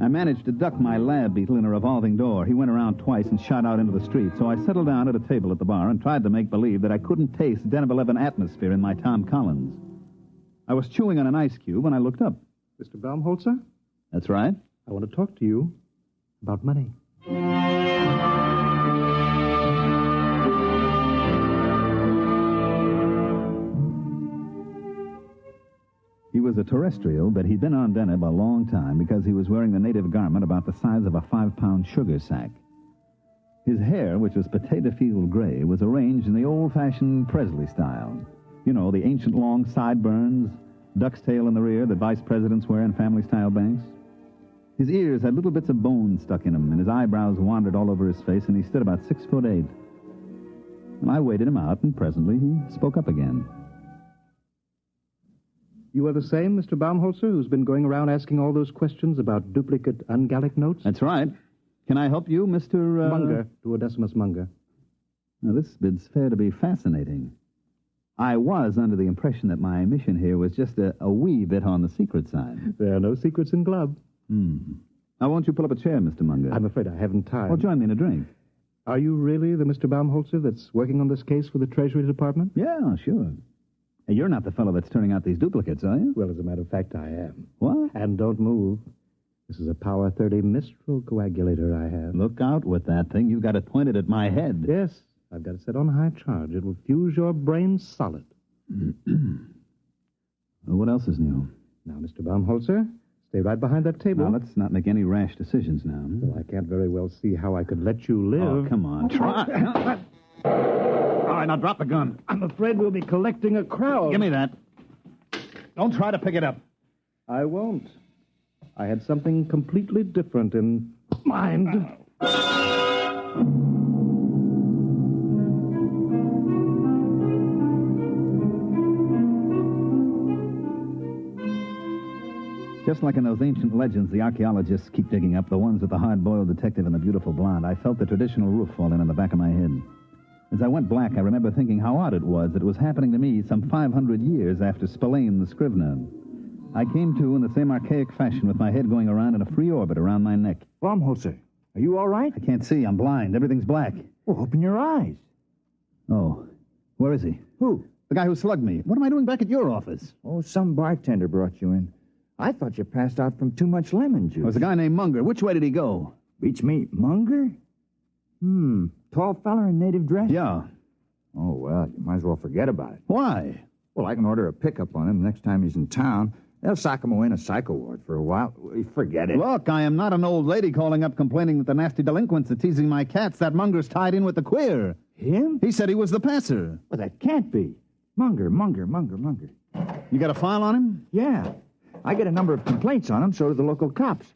I managed to duck my lab beetle in a revolving door. He went around twice and shot out into the street, so I settled down at a table at the bar and tried to make believe that I couldn't taste Den of 11 atmosphere in my Tom Collins. I was chewing on an ice cube when I looked up. Mr. Baumholzer? That's right. I want to talk to you about money. He was a terrestrial, but he'd been on Deneb a long time because he was wearing the native garment about the size of a 5-pound sugar sack. His hair, which was potato field gray, was arranged in the old-fashioned Presley style. You know, the ancient long sideburns, duck's tail in the rear that vice presidents wear in family-style banks. His ears had little bits of bone stuck in them, and his eyebrows wandered all over his face, and he stood about 6'8". And I waited him out, and presently he spoke up again. You are the same Mr. Baumholzer who's been going around asking all those questions about duplicate ungallic notes? That's right. Can I help you, Mr. Munger, Duodecimus Munger. Now, this bids fair to be fascinating. I was under the impression that my mission here was just a wee bit on the secret side. There are no secrets in club. Now, won't you pull up a chair, Mr. Munger? I'm afraid I haven't time. Well, join me in a drink. Are you really the Mr. Baumholzer that's working on this case for the Treasury Department? Yeah, sure. Hey, you're not the fellow that's turning out these duplicates, are you? Well, as a matter of fact, I am. What? And don't move. This is a Power 30 Mistral coagulator I have. Look out with that thing. You've got it pointed at my head. Yes, I've got it set on high charge. It will fuse your brain solid. Well, what else is new? Now, Mr. Baumholzer, stay right behind that table. Now, let's not make any rash decisions now. Well, I can't very well see how I could let you live. Oh, come on. Try. All right, now drop the gun. I'm afraid we'll be collecting a crowd. Give me that. Don't try to pick it up. I won't. I had something completely different in mind. Just like in those ancient legends the archaeologists keep digging up, the ones with the hard-boiled detective and the beautiful blonde, I felt the traditional roof fall in on the back of my head. As I went black, I remember thinking how odd it was that it was happening to me some 500 years after Spillane the Scrivener. I came to in the same archaic fashion with my head going around in a free orbit around my neck. Baumholzer, are you all right? I can't see. I'm blind. Everything's black. Well, open your eyes. Oh. Where is he? Who? The guy who slugged me. What am I doing back at your office? Oh, some bartender brought you in. I thought you passed out from too much lemon juice. There was a guy named Munger. Which way did he go? Beats me. Munger? Tall feller in native dress? Yeah. Oh, well, you might as well forget about it. Why? Well, I can order a pickup on him the next time he's in town. They'll sock him away in a psycho ward for a while. Forget it. Look, I am not an old lady calling up complaining that the nasty delinquents are teasing my cats. That Munger's tied in with the queer. Him? He said he was the passer. Well, that can't be. Munger. You got a file on him? Yeah. I get a number of complaints on him, so do the local cops.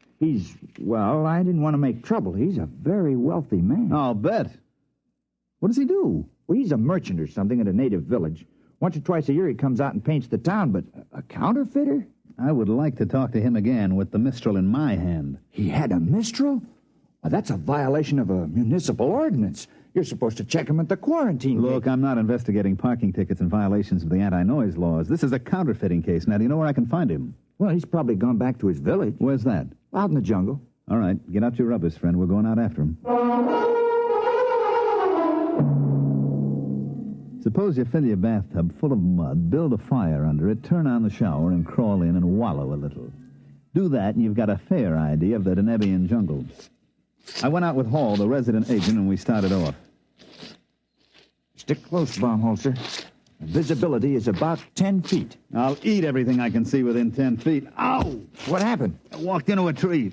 Well, I didn't want to make trouble. He's a very wealthy man. I'll bet. What does he do? Well, he's a merchant or something at a native village. Once or twice a year he comes out and paints the town, but a counterfeiter? I would like to talk to him again with the Mistral in my hand. He had a Mistral? Well, that's a violation of a municipal ordinance. You're supposed to check him at the quarantine. Look, I'm not investigating parking tickets and violations of the anti-noise laws. This is a counterfeiting case. Now, do you know where I can find him? Well, he's probably gone back to his village. Where's that? Out in the jungle. All right, get out your rubbers, friend. We're going out after him. Suppose you fill your bathtub full of mud, build a fire under it, turn on the shower, and crawl in and wallow a little. Do that, and you've got a fair idea of the Denebian jungle. I went out with Hall, the resident agent, and we started off. Stick close, Baumholzer. Visibility is about 10 feet. I'll eat everything I can see within 10 feet. Ow! What happened? I walked into a tree.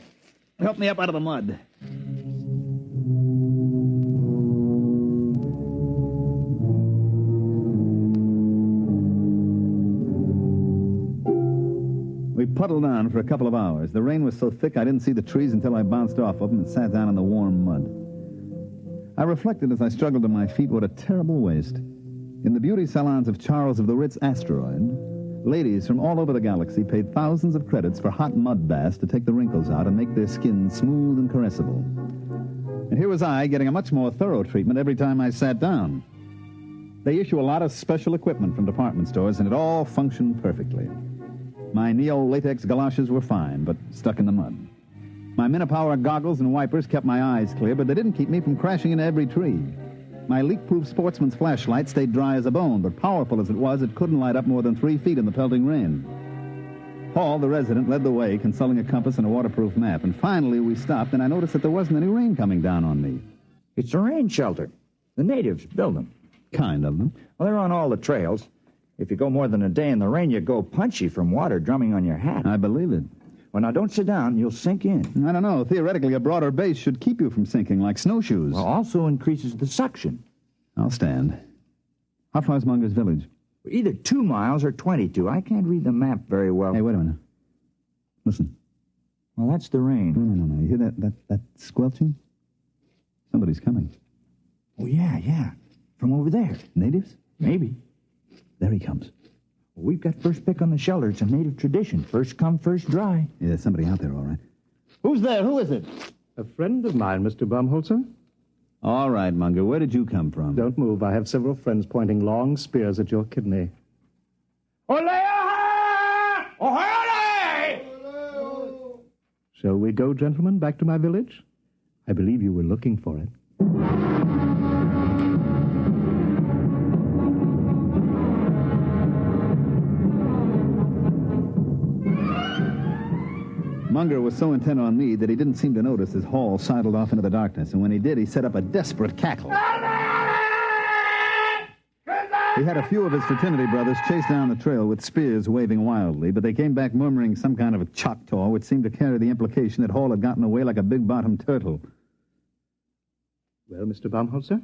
Help me up out of the mud. We puddled on for a couple of hours. The rain was so thick I didn't see the trees until I bounced off of them and sat down in the warm mud. I reflected as I struggled to my feet what a terrible waste. In the beauty salons of Charles of the Ritz Asteroid, ladies from all over the galaxy paid thousands of credits for hot mud baths to take the wrinkles out and make their skin smooth and caressable. And here was I getting a much more thorough treatment every time I sat down. They issue a lot of special equipment from department stores, and it all functioned perfectly. My neo-latex galoshes were fine, but stuck in the mud. My Minipower goggles and wipers kept my eyes clear, but they didn't keep me from crashing into every tree. My leak-proof sportsman's flashlight stayed dry as a bone, but powerful as it was, it couldn't light up more than 3 feet in the pelting rain. Paul, the resident, led the way, consulting a compass and a waterproof map, and finally we stopped, and I noticed that there wasn't any rain coming down on me. It's a rain shelter. The natives build them. Kind of them. Well, they're on all the trails. If you go more than a day in the rain, you go punchy from water drumming on your hat. I believe it. Well, now, don't sit down. You'll sink in. I don't know. Theoretically, a broader base should keep you from sinking, like snowshoes. Well, also increases the suction. I'll stand. How far is Munger's village? Either 2 miles or 22. I can't read the map very well. Hey, wait a minute. Listen. Well, that's the rain. No. You hear that squelching? Somebody's coming. Oh, yeah. From over there. Natives? Maybe. There he comes. Well, we've got first pick on the shelter. It's a native tradition. First come, first dry. Yeah, there's somebody out there, all right. Who's there? Who is it? A friend of mine, Mr. Baumholzer. All right, Munger. Where did you come from? Don't move. I have several friends pointing long spears at your kidney. Shall we go, gentlemen, back to my village? I believe you were looking for it. Munger was so intent on me that he didn't seem to notice as Hall sidled off into the darkness, and when he did, he set up a desperate cackle. He had a few of his fraternity brothers chase down the trail with spears waving wildly, but they came back murmuring some kind of a Choctaw, which seemed to carry the implication that Hall had gotten away like a big-bottomed turtle. Well, Mr. Baumholzer,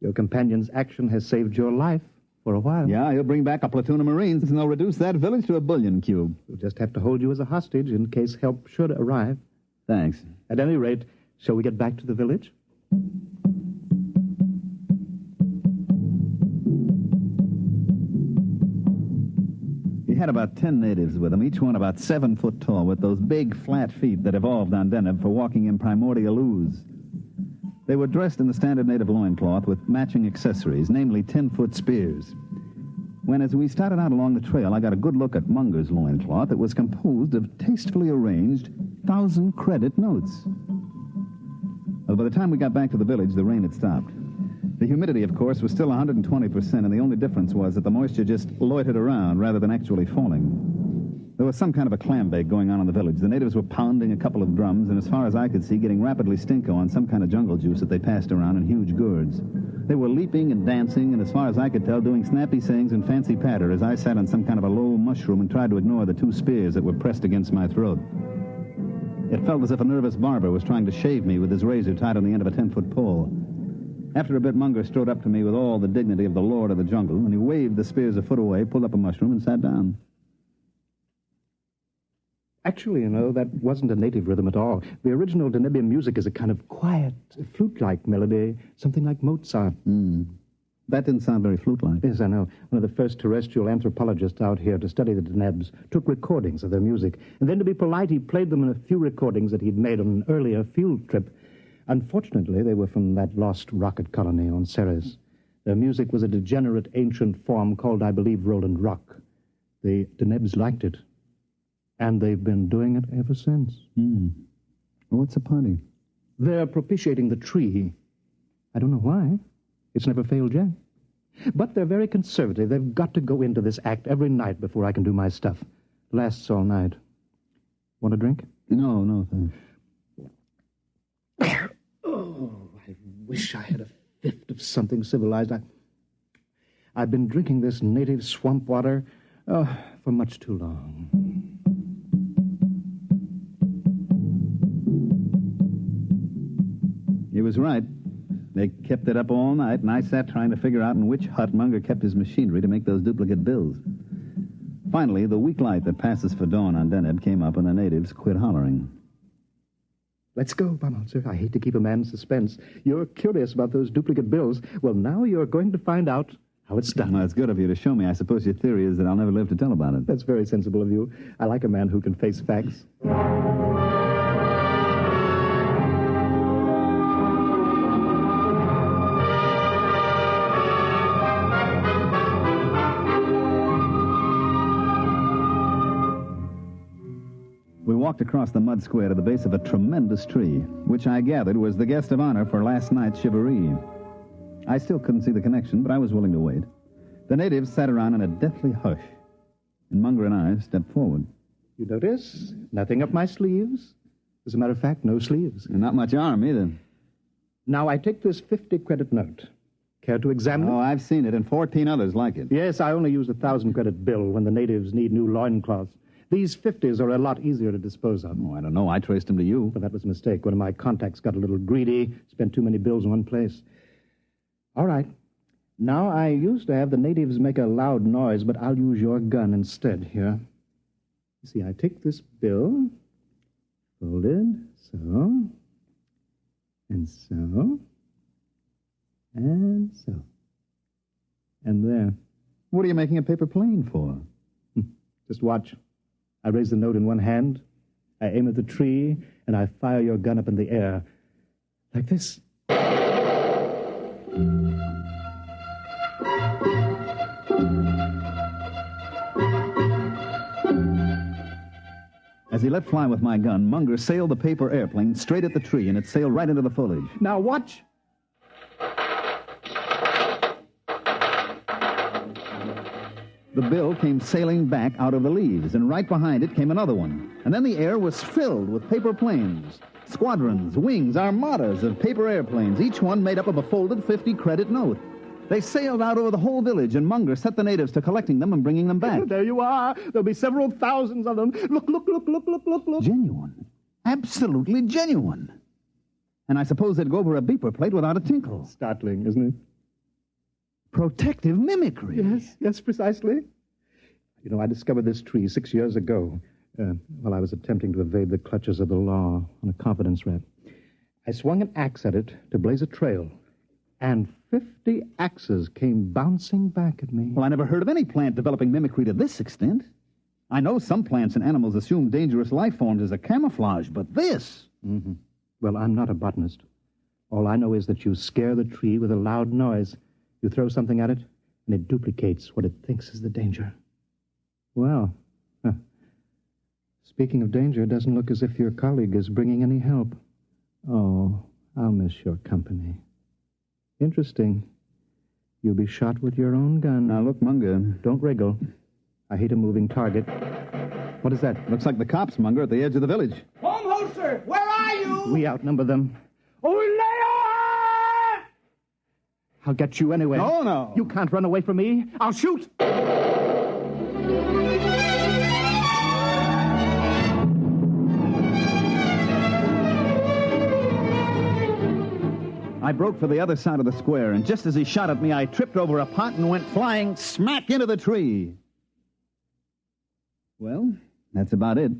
your companion's action has saved your life for a while. Yeah, he'll bring back a platoon of Marines, and they'll reduce that village to a bullion cube. We'll just have to hold you as a hostage in case help should arrive. Thanks. At any rate, shall we get back to the village? He had about 10 natives with him, each one about 7 foot tall, with those big, flat feet that evolved on Deneb for walking in primordial ooze. They were dressed in the standard native loincloth with matching accessories, namely 10-foot spears. When, as we started out along the trail, I got a good look at Munger's loincloth, it was composed of tastefully arranged 1,000-credit notes. Well, by the time we got back to the village, the rain had stopped. The humidity, of course, was still 120%, and the only difference was that the moisture just loitered around rather than actually falling. There was some kind of a clam bake going on in the village. The natives were pounding a couple of drums, and as far as I could see, getting rapidly stinko on some kind of jungle juice that they passed around in huge gourds. They were leaping and dancing, and as far as I could tell, doing snappy sayings and fancy patter as I sat on some kind of a low mushroom and tried to ignore the 2 spears that were pressed against my throat. It felt as if a nervous barber was trying to shave me with his razor tied on the end of a 10-foot pole. After a bit, Munger strode up to me with all the dignity of the lord of the jungle, and he waved the spears a foot away, pulled up a mushroom, and sat down. Actually, you know, that wasn't a native rhythm at all. The original Danubian music is a kind of quiet, flute-like melody, something like Mozart. That didn't sound very flute-like. Yes, I know. One of the first terrestrial anthropologists out here to study the Denebs took recordings of their music, and then to be polite, he played them in a few recordings that he'd made on an earlier field trip. Unfortunately, they were from that lost rocket colony on Ceres. Their music was a degenerate ancient form called, I believe, Roland Rock. The Denebs liked it. And they've been doing it ever since. Well, what's the party? They're propitiating the tree. I don't know why. It's never failed yet. But they're very conservative. They've got to go into this act every night before I can do my stuff. Lasts all night. Want a drink? No, thanks. Oh, I wish I had a fifth of something civilized. I've been drinking this native swamp water for much too long. He was right. They kept it up all night, and I sat trying to figure out in which hut Munger kept his machinery to make those duplicate bills. Finally, the weak light that passes for dawn on Deneb came up, and the natives quit hollering. Let's go, Baumholzer. I hate to keep a man in suspense. You're curious about those duplicate bills. Well, now you're going to find out how it's done. Well, it's good of you to show me. I suppose your theory is that I'll never live to tell about it. That's very sensible of you. I like a man who can face facts. We walked across the mud square to the base of a tremendous tree, which I gathered was the guest of honor for last night's shivaree. I still couldn't see the connection, but I was willing to wait. The natives sat around in a deathly hush, and Munger and I stepped forward. You notice? Nothing up my sleeves. As a matter of fact, no sleeves. And not much arm, either. Now, I take this 50-credit note. Care to examine it? Oh, I've seen it, and 14 others like it. Yes, I only use a 1,000-credit bill when the natives need new loincloths. These 50s are a lot easier to dispose of. Oh, I don't know. I traced them to you. But that was a mistake. One of my contacts got a little greedy, spent too many bills in one place. All right. Now, I used to have the natives make a loud noise, but I'll use your gun instead here. You see, I take this bill, fold it, so, and so, and so, and there. What are you making a paper plane for? Just watch. I raise the note in one hand, I aim at the tree, and I fire your gun up in the air. Like this. As he let fly with my gun, Munger sailed the paper airplane straight at the tree, and it sailed right into the foliage. Now watch. The bill came sailing back out of the leaves, and right behind it came another one. And then the air was filled with paper planes. Squadrons, wings, armadas of paper airplanes, each one made up of a folded 50-credit note. They sailed out over the whole village, and Munger set the natives to collecting them and bringing them back. There you are. There'll be several thousands of them. Look, look, look, look, look, look, look. Genuine. Absolutely genuine. And I suppose they'd go over a beeper plate without a tinkle. Startling, isn't it? Protective mimicry. Yes, precisely. You know, I discovered this tree 6 years ago while I was attempting to evade the clutches of the law on a confidence rap. I swung an axe at it to blaze a trail, and 50 axes came bouncing back at me. Well, I never heard of any plant developing mimicry to this extent. I know some plants and animals assume dangerous life forms as a camouflage, but this... Mm-hmm. Well, I'm not a botanist. All I know is that you scare the tree with a loud noise. You throw something at it, and it duplicates what it thinks is the danger. Well, speaking of danger, it doesn't look as if your colleague is bringing any help. Oh, I'll miss your company. Interesting. You'll be shot with your own gun. Now, look, Munger. Don't wriggle. I hate a moving target. What is that? Looks like the cops, Munger, at the edge of the village. Baumholzer, where are you? We outnumber them. Oh, Leon! I'll get you anyway. No. You can't run away from me. I'll shoot. I broke for the other side of the square, and just as he shot at me, I tripped over a pot and went flying smack into the tree. Well, that's about it.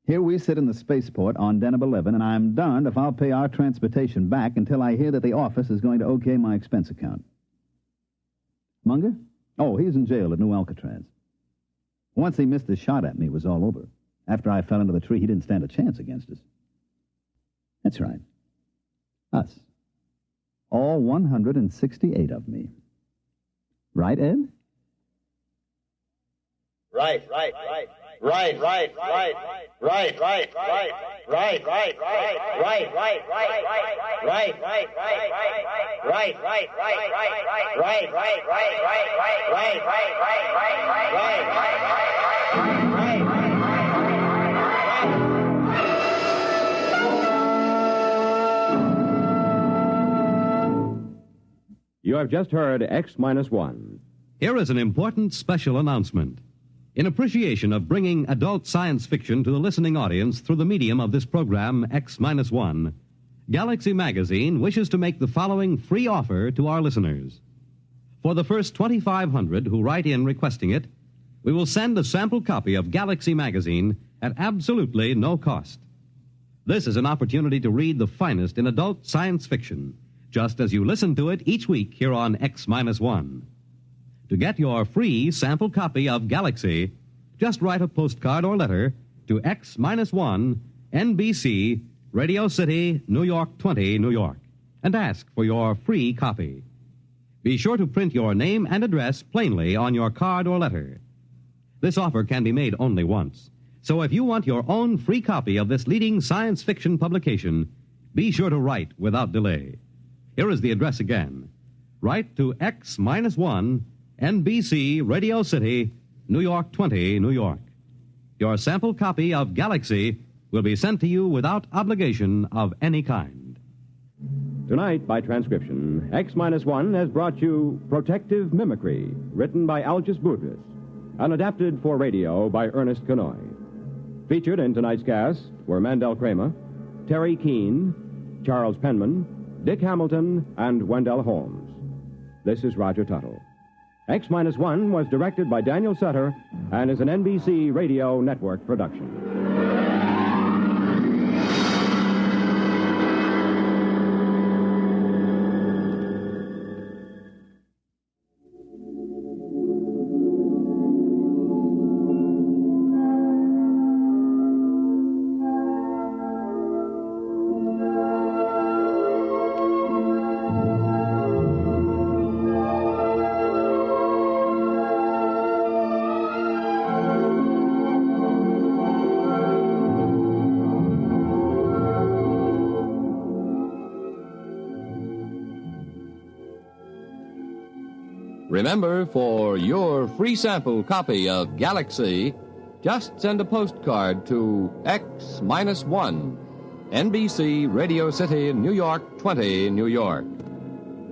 Here we sit in the spaceport on Deneb 11, and I'm darned if I'll pay our transportation back until I hear that the office is going to okay my expense account. Munger? Oh, he's in jail at New Alcatraz. Once he missed his shot at me, it was all over. After I fell into the tree, he didn't stand a chance against us. That's right. Us. All 168 of me. Right, Ed? Right. You have just heard X-1. Here is an important special announcement. In appreciation of bringing adult science fiction to the listening audience through the medium of this program, X-1, Galaxy Magazine wishes to make the following free offer to our listeners. For the first 2,500 who write in requesting it, we will send a sample copy of Galaxy Magazine at absolutely no cost. This is an opportunity to read the finest in adult science fiction, just as you listen to it each week here on X-1. To get your free sample copy of Galaxy, just write a postcard or letter to X-1, NBC, Radio City, New York 20, New York, and ask for your free copy. Be sure to print your name and address plainly on your card or letter. This offer can be made only once. So if you want your own free copy of this leading science fiction publication, be sure to write without delay. Here is the address again. Write to X-1, NBC, Radio City, New York 20, New York. Your sample copy of Galaxy will be sent to you without obligation of any kind. Tonight, by transcription, X-1 has brought you Protective Mimicry, written by Algis Budrys, and adapted for radio by Ernest Kanoy. Featured in tonight's cast were Mandel Kramer, Terry Keane, Charles Penman, Dick Hamilton, and Wendell Holmes. This is Roger Tuttle. X-1 was directed by Daniel Sutter and is an NBC Radio Network production. Remember, for your free sample copy of Galaxy, just send a postcard to X-1, NBC, Radio City, New York 20, New York.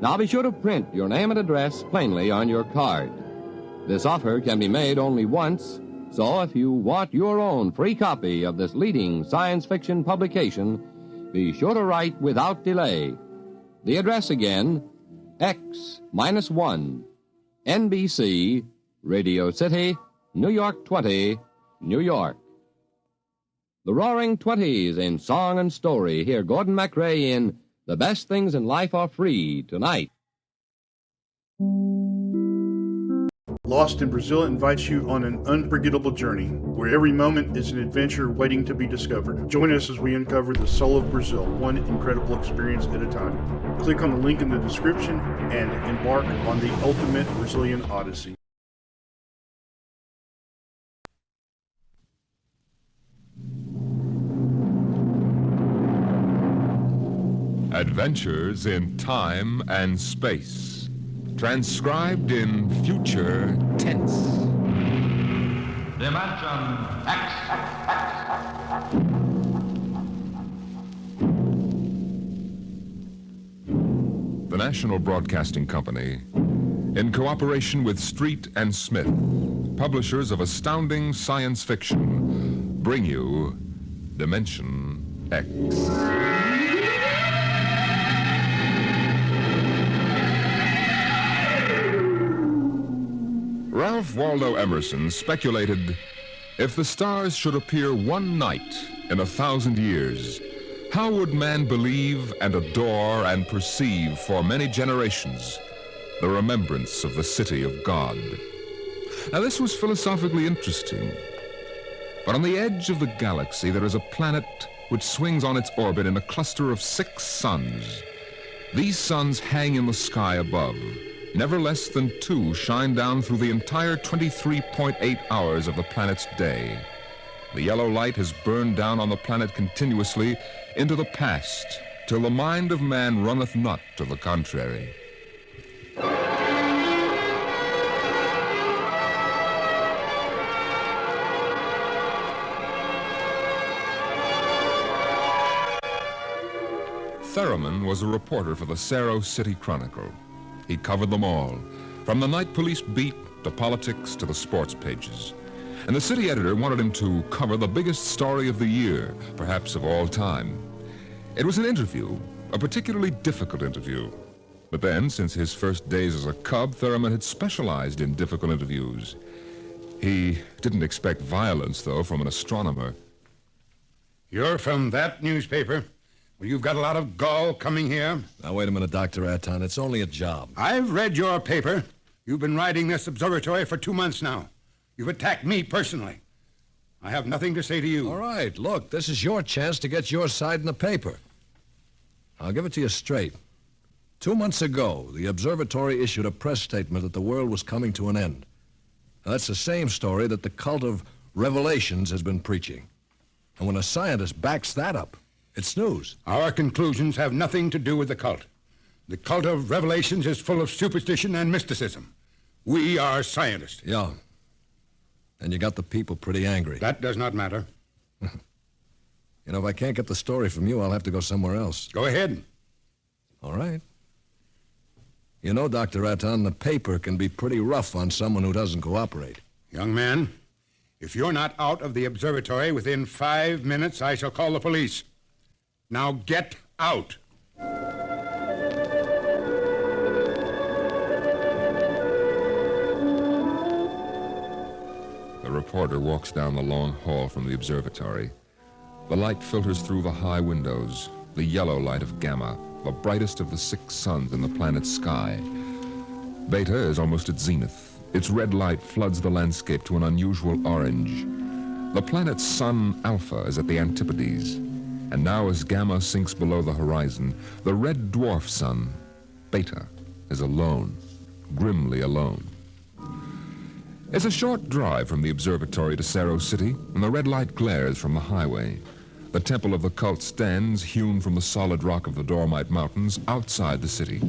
Now be sure to print your name and address plainly on your card. This offer can be made only once, so if you want your own free copy of this leading science fiction publication, be sure to write without delay. The address again, X-1, NBC, Radio City, New York 20, New York. The Roaring Twenties in song and story. Hear Gordon MacRae in The Best Things in Life Are Free tonight. Lost in Brazil invites you on an unforgettable journey, where every moment is an adventure waiting to be discovered. Join us as we uncover the soul of Brazil, one incredible experience at a time. Click on the link in the description and embark on the ultimate Brazilian odyssey. Adventures in Time and Space. Transcribed in future tense. Dimension X. The National Broadcasting Company, in cooperation with Street and Smith, publishers of astounding science fiction, bring you Dimension X. Ralph Waldo Emerson speculated, if the stars should appear one night in 1,000 years, how would man believe and adore and perceive for many generations the remembrance of the city of God? Now, this was philosophically interesting. But on the edge of the galaxy, there is a planet which swings on its orbit in a cluster of 6 suns. These suns hang in the sky above. Never less than 2 shine down through the entire 23.8 hours of the planet's day. The yellow light has burned down on the planet continuously into the past, till the mind of man runneth not to the contrary. Theremin was a reporter for the Cerro City Chronicle. he covered them all, from the night police beat to politics to the sports pages. And the city editor wanted him to cover the biggest story of the year, perhaps of all time. It was an interview, a particularly difficult interview. But then, since his first days as a cub, Thurman had specialized in difficult interviews. He didn't expect violence, though, from an astronomer. You're from that newspaper? Well, you've got a lot of gall coming here. Now, wait a minute, Dr. Aton. It's only a job. I've read your paper. You've been writing this observatory for 2 months now. You've attacked me personally. I have nothing to say to you. All right, look, this is your chance to get your side in the paper. I'll give it to you straight. 2 months ago, the observatory issued a press statement that the world was coming to an end. Now, that's the same story that the cult of revelations has been preaching. And when a scientist backs that up, it's news. Our conclusions have nothing to do with the cult. The cult of revelations is full of superstition and mysticism. We are scientists. Yeah. And you got the people pretty angry. That does not matter. You know, if I can't get the story from you, I'll have to go somewhere else. Go ahead. All right. You know, Dr. Aton, the paper can be pretty rough on someone who doesn't cooperate. Young man, if you're not out of the observatory within 5 minutes, I shall call the police. Now get out. The reporter walks down the long hall from the observatory. The light filters through the high windows, the yellow light of Gamma, the brightest of the 6 suns in the planet's sky. Beta is almost at zenith. Its red light floods the landscape to an unusual orange. The planet's sun, Alpha, is at the antipodes. And now as Gamma sinks below the horizon, the red dwarf sun, Beta, is alone, grimly alone. It's a short drive from the observatory to Cerro City, and the red light glares from the highway. The temple of the cult stands, hewn from the solid rock of the Dormite Mountains, outside the city.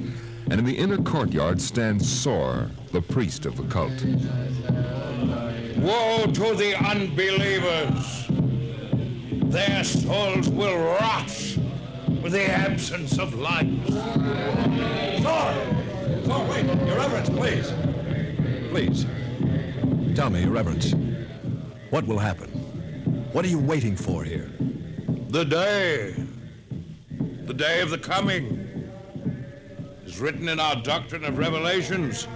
And in the inner courtyard stands Sor, the priest of the cult. Woe to the unbelievers! Their souls will rot with the absence of light. Sor, wait, Your Reverence, please. Please. Tell me, Your Reverence, what will happen? What are you waiting for here? The day of the coming, is written in our doctrine of revelations.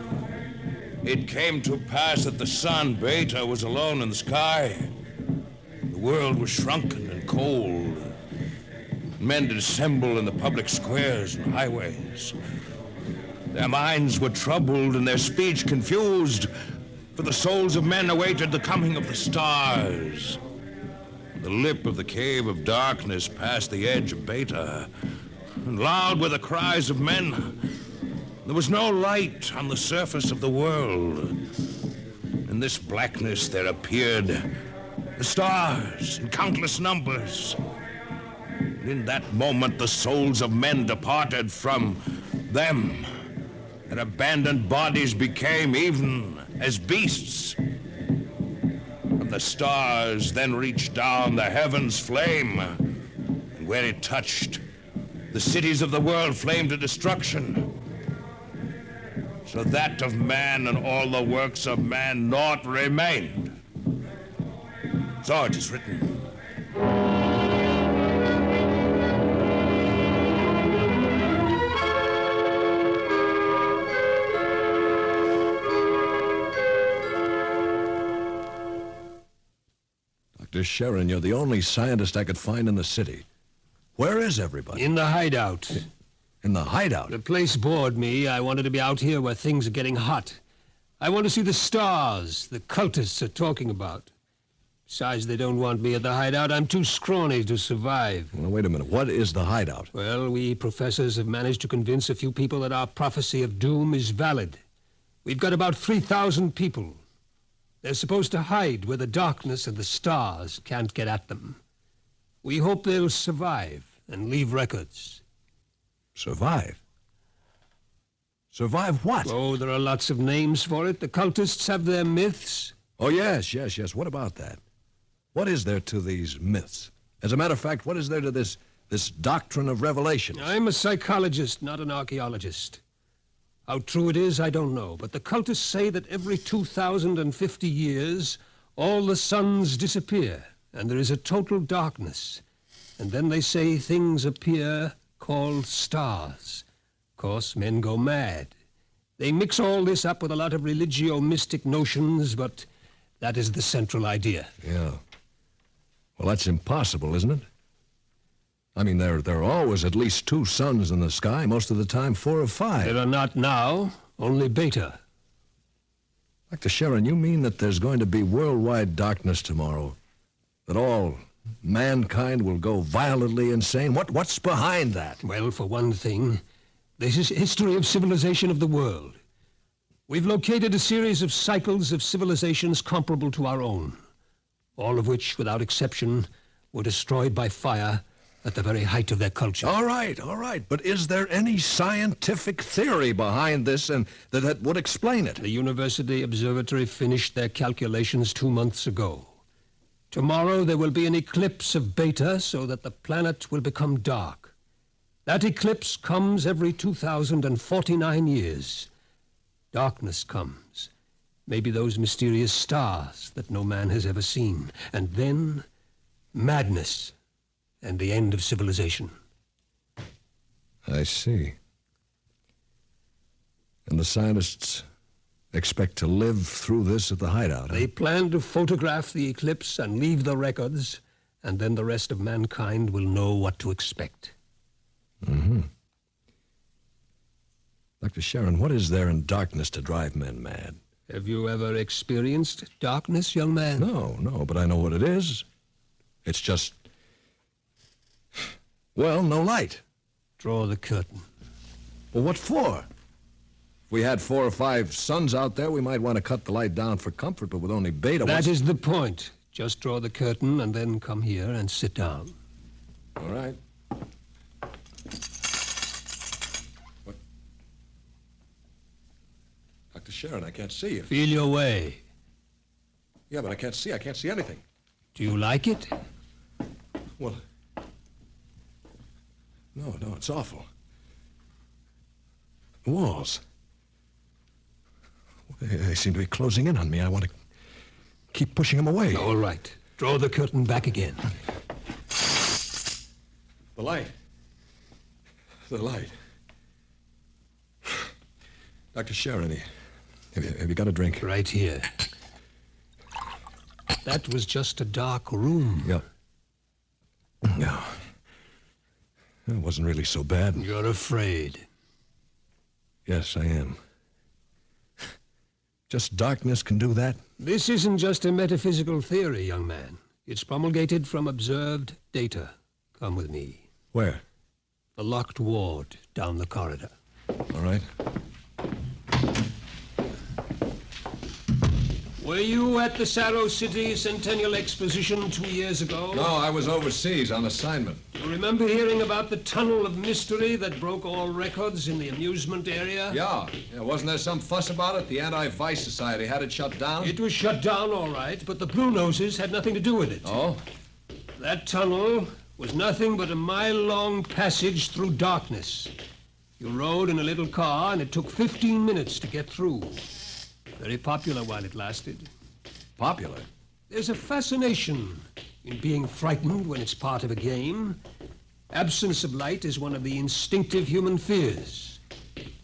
It came to pass that the sun, Beta, was alone in the sky. The world was shrunken and cold. Men did assemble in the public squares and highways. Their minds were troubled and their speech confused, for the souls of men awaited the coming of the stars. The lip of the cave of darkness passed the edge of Beta, and loud were the cries of men. There was no light on the surface of the world. In this blackness there appeared the stars in countless numbers. And in that moment the souls of men departed from them. Their abandoned bodies became even as beasts. And the stars then reached down the heavens' flame, and where it touched, the cities of the world flamed to destruction. So that of man and all the works of man naught remained. So it is written. Dr. Sharon, you're the only scientist I could find in the city. Where is everybody? In the hideout. In the hideout? The place bored me. I wanted to be out here where things are getting hot. I want to see the stars the cultists are talking about. Besides, they don't want me at the hideout. I'm too scrawny to survive. Well, wait a minute. What is the hideout? Well, we professors have managed to convince a few people that our prophecy of doom is valid. We've got about 3,000 people. They're supposed to hide where the darkness and the stars can't get at them. We hope they'll survive and leave records. Survive? Survive what? Oh, there are lots of names for it. The cultists have their myths. Oh, yes. What about that? What is there to these myths? As a matter of fact, what is there to this doctrine of revelation? I'm a psychologist, not an archaeologist. How true it is, I don't know, but the cultists say that every 2,050 years, all the suns disappear, and there is a total darkness. And then they say things appear called stars. Of course, men go mad. They mix all this up with a lot of religio-mystic notions, but that is the central idea. Yeah. Well, that's impossible, isn't it? I mean, there are always at least 2 suns in the sky, most of the time 4 or 5. There are not now, only Beta. Dr. Sharon, you mean that there's going to be worldwide darkness tomorrow? That all mankind will go violently insane? What's behind that? Well, for one thing, this is history of civilization of the world. We've located a series of cycles of civilizations comparable to our own, all of which, without exception, were destroyed by fire at the very height of their culture. All right. But is there any scientific theory behind this and that would explain it? The University Observatory finished their calculations 2 months ago. Tomorrow there will be an eclipse of Beta so that the planet will become dark. That eclipse comes every 2,049 years. Darkness comes. Maybe those mysterious stars that no man has ever seen. And then madness. And the end of civilization. I see. And the scientists expect to live through this at the hideout, huh? They plan to photograph the eclipse and leave the records, and then the rest of mankind will know what to expect. Mm-hmm. Dr. Sharon, what is there in darkness to drive men mad? Have you ever experienced darkness, young man? No, but I know what it is. It's just... well, no light. Draw the curtain. Well, what for? If we had 4 or 5 suns out there, we might want to cut the light down for comfort, but with only Beta... That is the point. Just draw the curtain and then come here and sit down. All right. What? Dr. Sharon, I can't see you. Feel your way. Yeah, but I can't see anything. Do you like it? Well... No, it's awful. The walls. They seem to be closing in on me. I want to keep pushing them away. All right. Draw the curtain back again. The light. The light. Dr. Sharon, have you got a drink? Right here. That was just a dark room. Yeah. No. It wasn't really so bad. You're afraid. Yes, I am. Just darkness can do that? This isn't just a metaphysical theory, young man. It's promulgated from observed data. Come with me. Where? The locked ward down the corridor. All right. Were you at the Sarrow City Centennial Exposition 2 years ago? No, I was overseas on assignment. You remember hearing about the tunnel of mystery that broke all records in the amusement area? Yeah. Wasn't there some fuss about it? The Anti-Vice Society had it shut down? It was shut down, all right, but the Blue Noses had nothing to do with it. Oh? That tunnel was nothing but a mile-long passage through darkness. You rode in a little car, and it took 15 minutes to get through. Very popular while it lasted. Popular? There's a fascination in being frightened when it's part of a game. Absence of light is one of the instinctive human fears.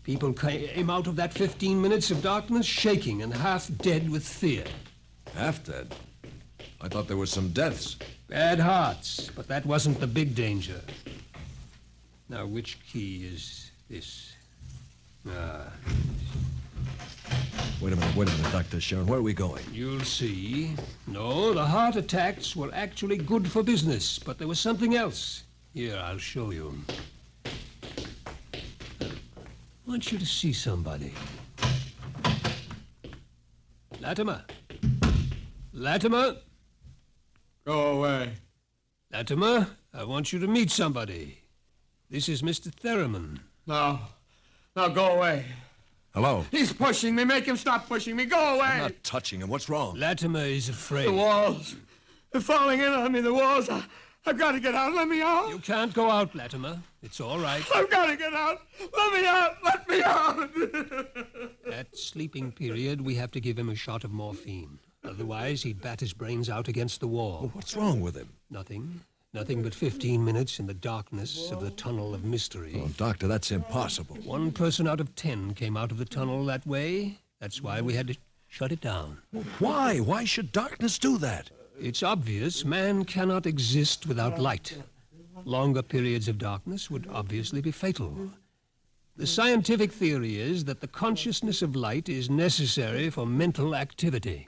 People came out of that 15 minutes of darkness shaking and half dead with fear. Half dead? I thought there were some deaths. Bad hearts, but that wasn't the big danger. Now, which key is this? Wait a minute, Dr. Sharon. Where are we going? You'll see. No, the heart attacks were actually good for business, but there was something else. Here, I'll show you. I want you to see somebody. Latimer. Latimer. Go away. Latimer, I want you to meet somebody. This is Mr. Theremin. No, go away. Hello? He's pushing me. Make him stop pushing me. Go away. I'm not touching him. What's wrong? Latimer is afraid. The walls. They're falling in on me. The walls. I've got to get out. Let me out. You can't go out, Latimer. It's all right. I've got to get out. Let me out. Let me out. At sleeping period, we have to give him a shot of morphine. Otherwise, he'd bat his brains out against the wall. Well, what's wrong with him? Nothing. Nothing but 15 minutes in the darkness of the tunnel of mystery. Oh, Doctor, that's impossible. 1 person out of 10 came out of the tunnel that way. That's why we had to shut it down. Well, why? Why should darkness do that? It's obvious man cannot exist without light. Longer periods of darkness would obviously be fatal. The scientific theory is that the consciousness of light is necessary for mental activity.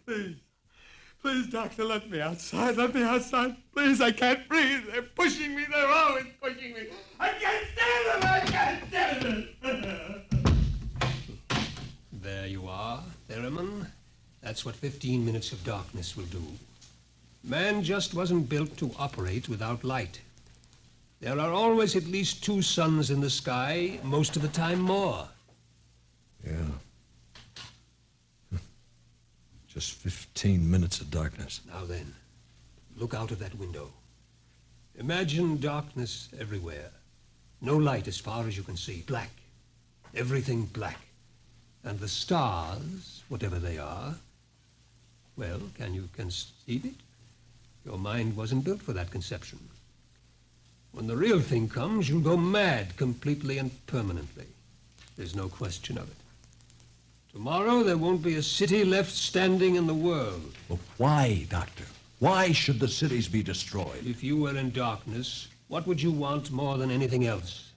Please, Doctor, let me outside. Let me outside. Please, I can't breathe. They're pushing me. They're always pushing me. I can't stand it. I can't stand it. There you are, Theremin. That's what 15 minutes of darkness will do. Man just wasn't built to operate without light. There are always at least 2 suns in the sky, most of the time more. Yeah. Just 15 minutes of darkness. Now then, look out of that window. Imagine darkness everywhere. No light as far as you can see. Black. Everything black. And the stars, whatever they are, well, can you conceive it? Your mind wasn't built for that conception. When the real thing comes, you'll go mad completely and permanently. There's no question of it. Tomorrow, there won't be a city left standing in the world. But why, Doctor? Why should the cities be destroyed? If you were in darkness, what would you want more than anything else?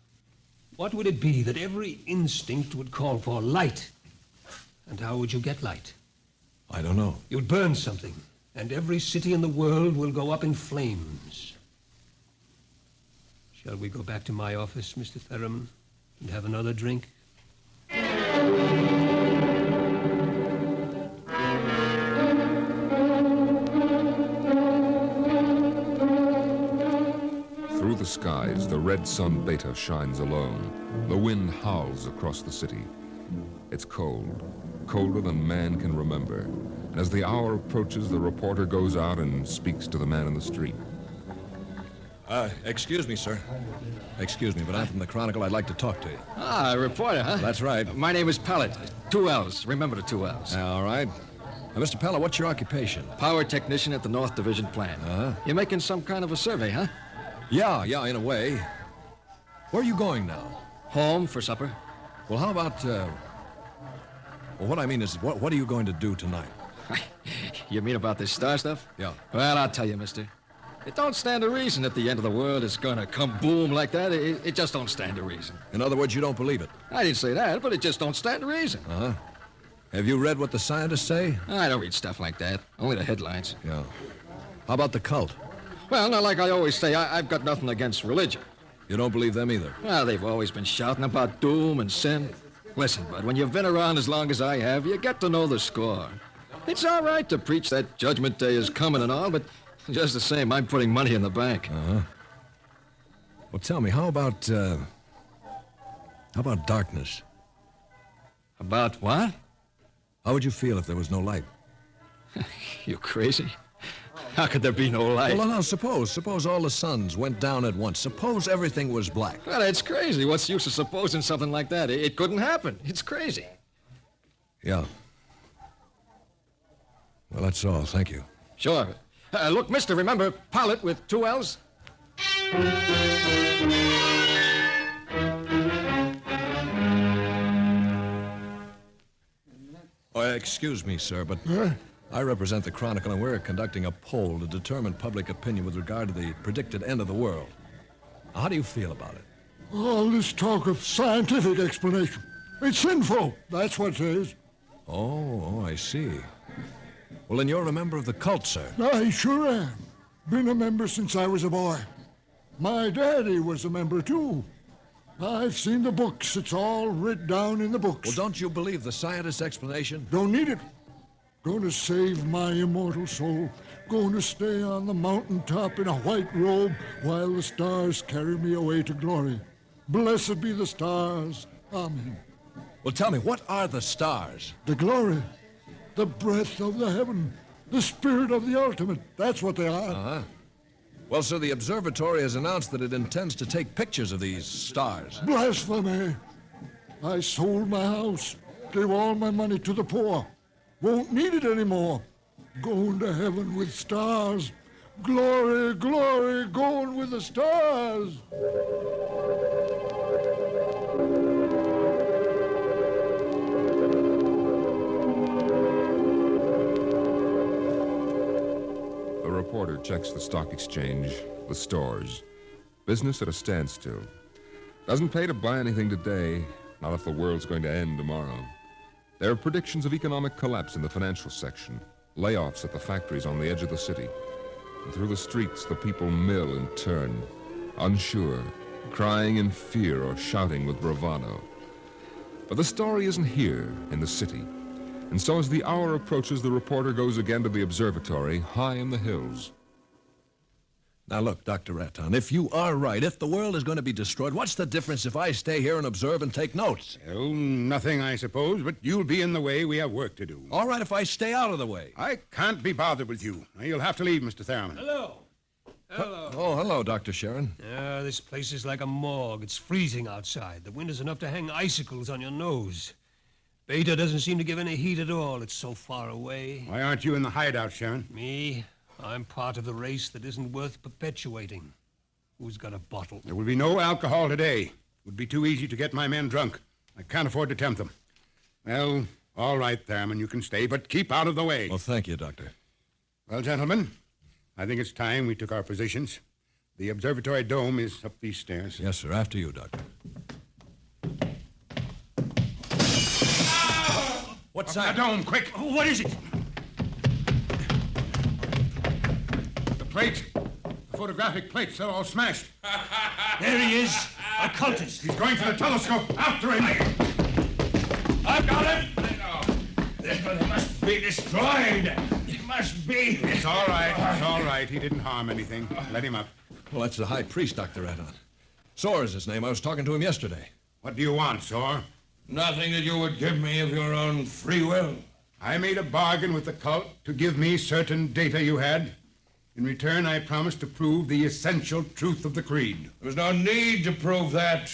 What would it be that every instinct would call for? Light. And how would you get light? I don't know. You'd burn something, and every city in the world will go up in flames. Shall we go back to my office, Mr. Theremin, and have another drink? Through the skies, the red sun Beta shines alone. The wind howls across the city. It's cold, colder than man can remember. And as the hour approaches, the reporter goes out and speaks to the man in the street. Excuse me, sir. Excuse me, but I'm from the Chronicle. I'd like to talk to you. Ah, a reporter, huh? That's right. My name is Pellet. 2 L's. Remember the 2 L's. All right. Now, Mr. Pellet, what's your occupation? Power technician at the North Division plant. Uh-huh. You're making some kind of a survey, huh? Yeah, in a way. Where are you going now? Home for supper. Well, how about, well, what I mean is, what are you going to do tonight? You mean about this star stuff? Yeah. Well, I'll tell you, mister. It don't stand a reason that the end of the world is gonna come boom like that. It just don't stand a reason. In other words, you don't believe it? I didn't say that, but it just don't stand a reason. Uh-huh. Have you read what the scientists say? I don't read stuff like that. Only the headlines. Yeah. How about the cult? Well, now, like I always say, I've got nothing against religion. You don't believe them either? Well, they've always been shouting about doom and sin. Listen, bud, when you've been around as long as I have, you get to know the score. It's all right to preach that Judgment Day is coming and all, but just the same, I'm putting money in the bank. Uh-huh. Well, tell me, how about darkness? About what? How would you feel if there was no light? You crazy? How could there be no light? Well, now, suppose all the suns went down at once. Suppose everything was black. Well, it's crazy. What's the use of supposing something like that? It couldn't happen. It's crazy. Yeah. Well, that's all. Thank you. Sure. Look, mister, remember, Pilot with 2 L's? Excuse me, sir, but I represent the Chronicle, and we're conducting a poll to determine public opinion with regard to the predicted end of the world. How do you feel about it? All this talk of scientific explanation. It's sinful. That's what it is. Oh, I see. Well, then you're a member of the cult, sir. I sure am. Been a member since I was a boy. My daddy was a member, too. I've seen the books. It's all writ down in the books. Well, don't you believe the scientist's explanation? Don't need it. Going to save my immortal soul. Going to stay on the mountaintop in a white robe while the stars carry me away to glory. Blessed be the stars. Amen. Well, tell me, what are the stars? The glory. The breath of the heaven. The spirit of the ultimate. That's what they are. Uh-huh. Well, sir, the observatory has announced that it intends to take pictures of these stars. Blasphemy! I sold my house, gave all my money to the poor. Won't need it anymore. Going to heaven with stars. Glory, glory, going with the stars. The reporter checks the stock exchange, the stores. Business at a standstill. Doesn't pay to buy anything today, not if the world's going to end tomorrow. There are predictions of economic collapse in the financial section, layoffs at the factories on the edge of the city. And through the streets, the people mill and turn, unsure, crying in fear or shouting with bravado. But the story isn't here in the city. And so as the hour approaches, the reporter goes again to the observatory high in the hills. Now look, Dr. Raton, if you are right, if the world is going to be destroyed, what's the difference if I stay here and observe and take notes? Well, nothing, I suppose, but you'll be in the way. We have work to do. All right, if I stay out of the way. I can't be bothered with you. You'll have to leave, Mr. Thurman. Hello. Hello. Oh, hello, Dr. Sharon. This place is like a morgue. It's freezing outside. The wind is enough to hang icicles on your nose. Beta doesn't seem to give any heat at all. It's so far away. Why aren't you in the hideout, Sharon? Me? I'm part of the race that isn't worth perpetuating. Who's got a bottle? There will be no alcohol today. It would be too easy to get my men drunk. I can't afford to tempt them. Well, all right, Thurman, you can stay, but keep out of the way. Well, thank you, Doctor. Well, gentlemen, I think it's time we took our positions. The observatory dome is up these stairs. Yes, sir. After you, Doctor. What's that? The dome, quick! What is it? The plates. The photographic plates, they're all smashed. There he is, a cultist. He's going for the telescope. After him! I've got him! They must be destroyed. It must be. It's all right. It's all right. He didn't harm anything. Let him up. Well, that's the high priest, Dr. Raton. Soar is his name. I was talking to him yesterday. What do you want, Soar? Nothing that you would give me of your own free will. I made a bargain with the cult to give me certain data you had. In return, I promised to prove the essential truth of the creed. There was no need to prove that.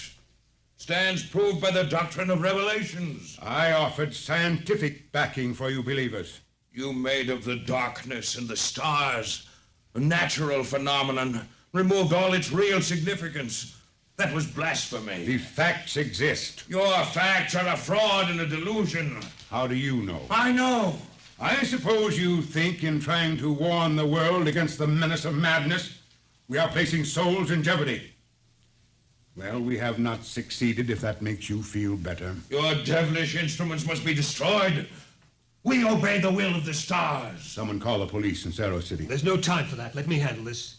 Stands proved by the doctrine of revelations. I offered scientific backing for you believers. You made of the darkness and the stars a natural phenomenon, removed all its real significance. That was blasphemy. The facts exist. Your facts are a fraud and a delusion. How do you know? I know. I suppose you think in trying to warn the world against the menace of madness, we are placing souls in jeopardy. Well, we have not succeeded, if that makes you feel better. Your devilish instruments must be destroyed. We obey the will of the stars. Someone call the police in Cerro City. There's no time for that. Let me handle this.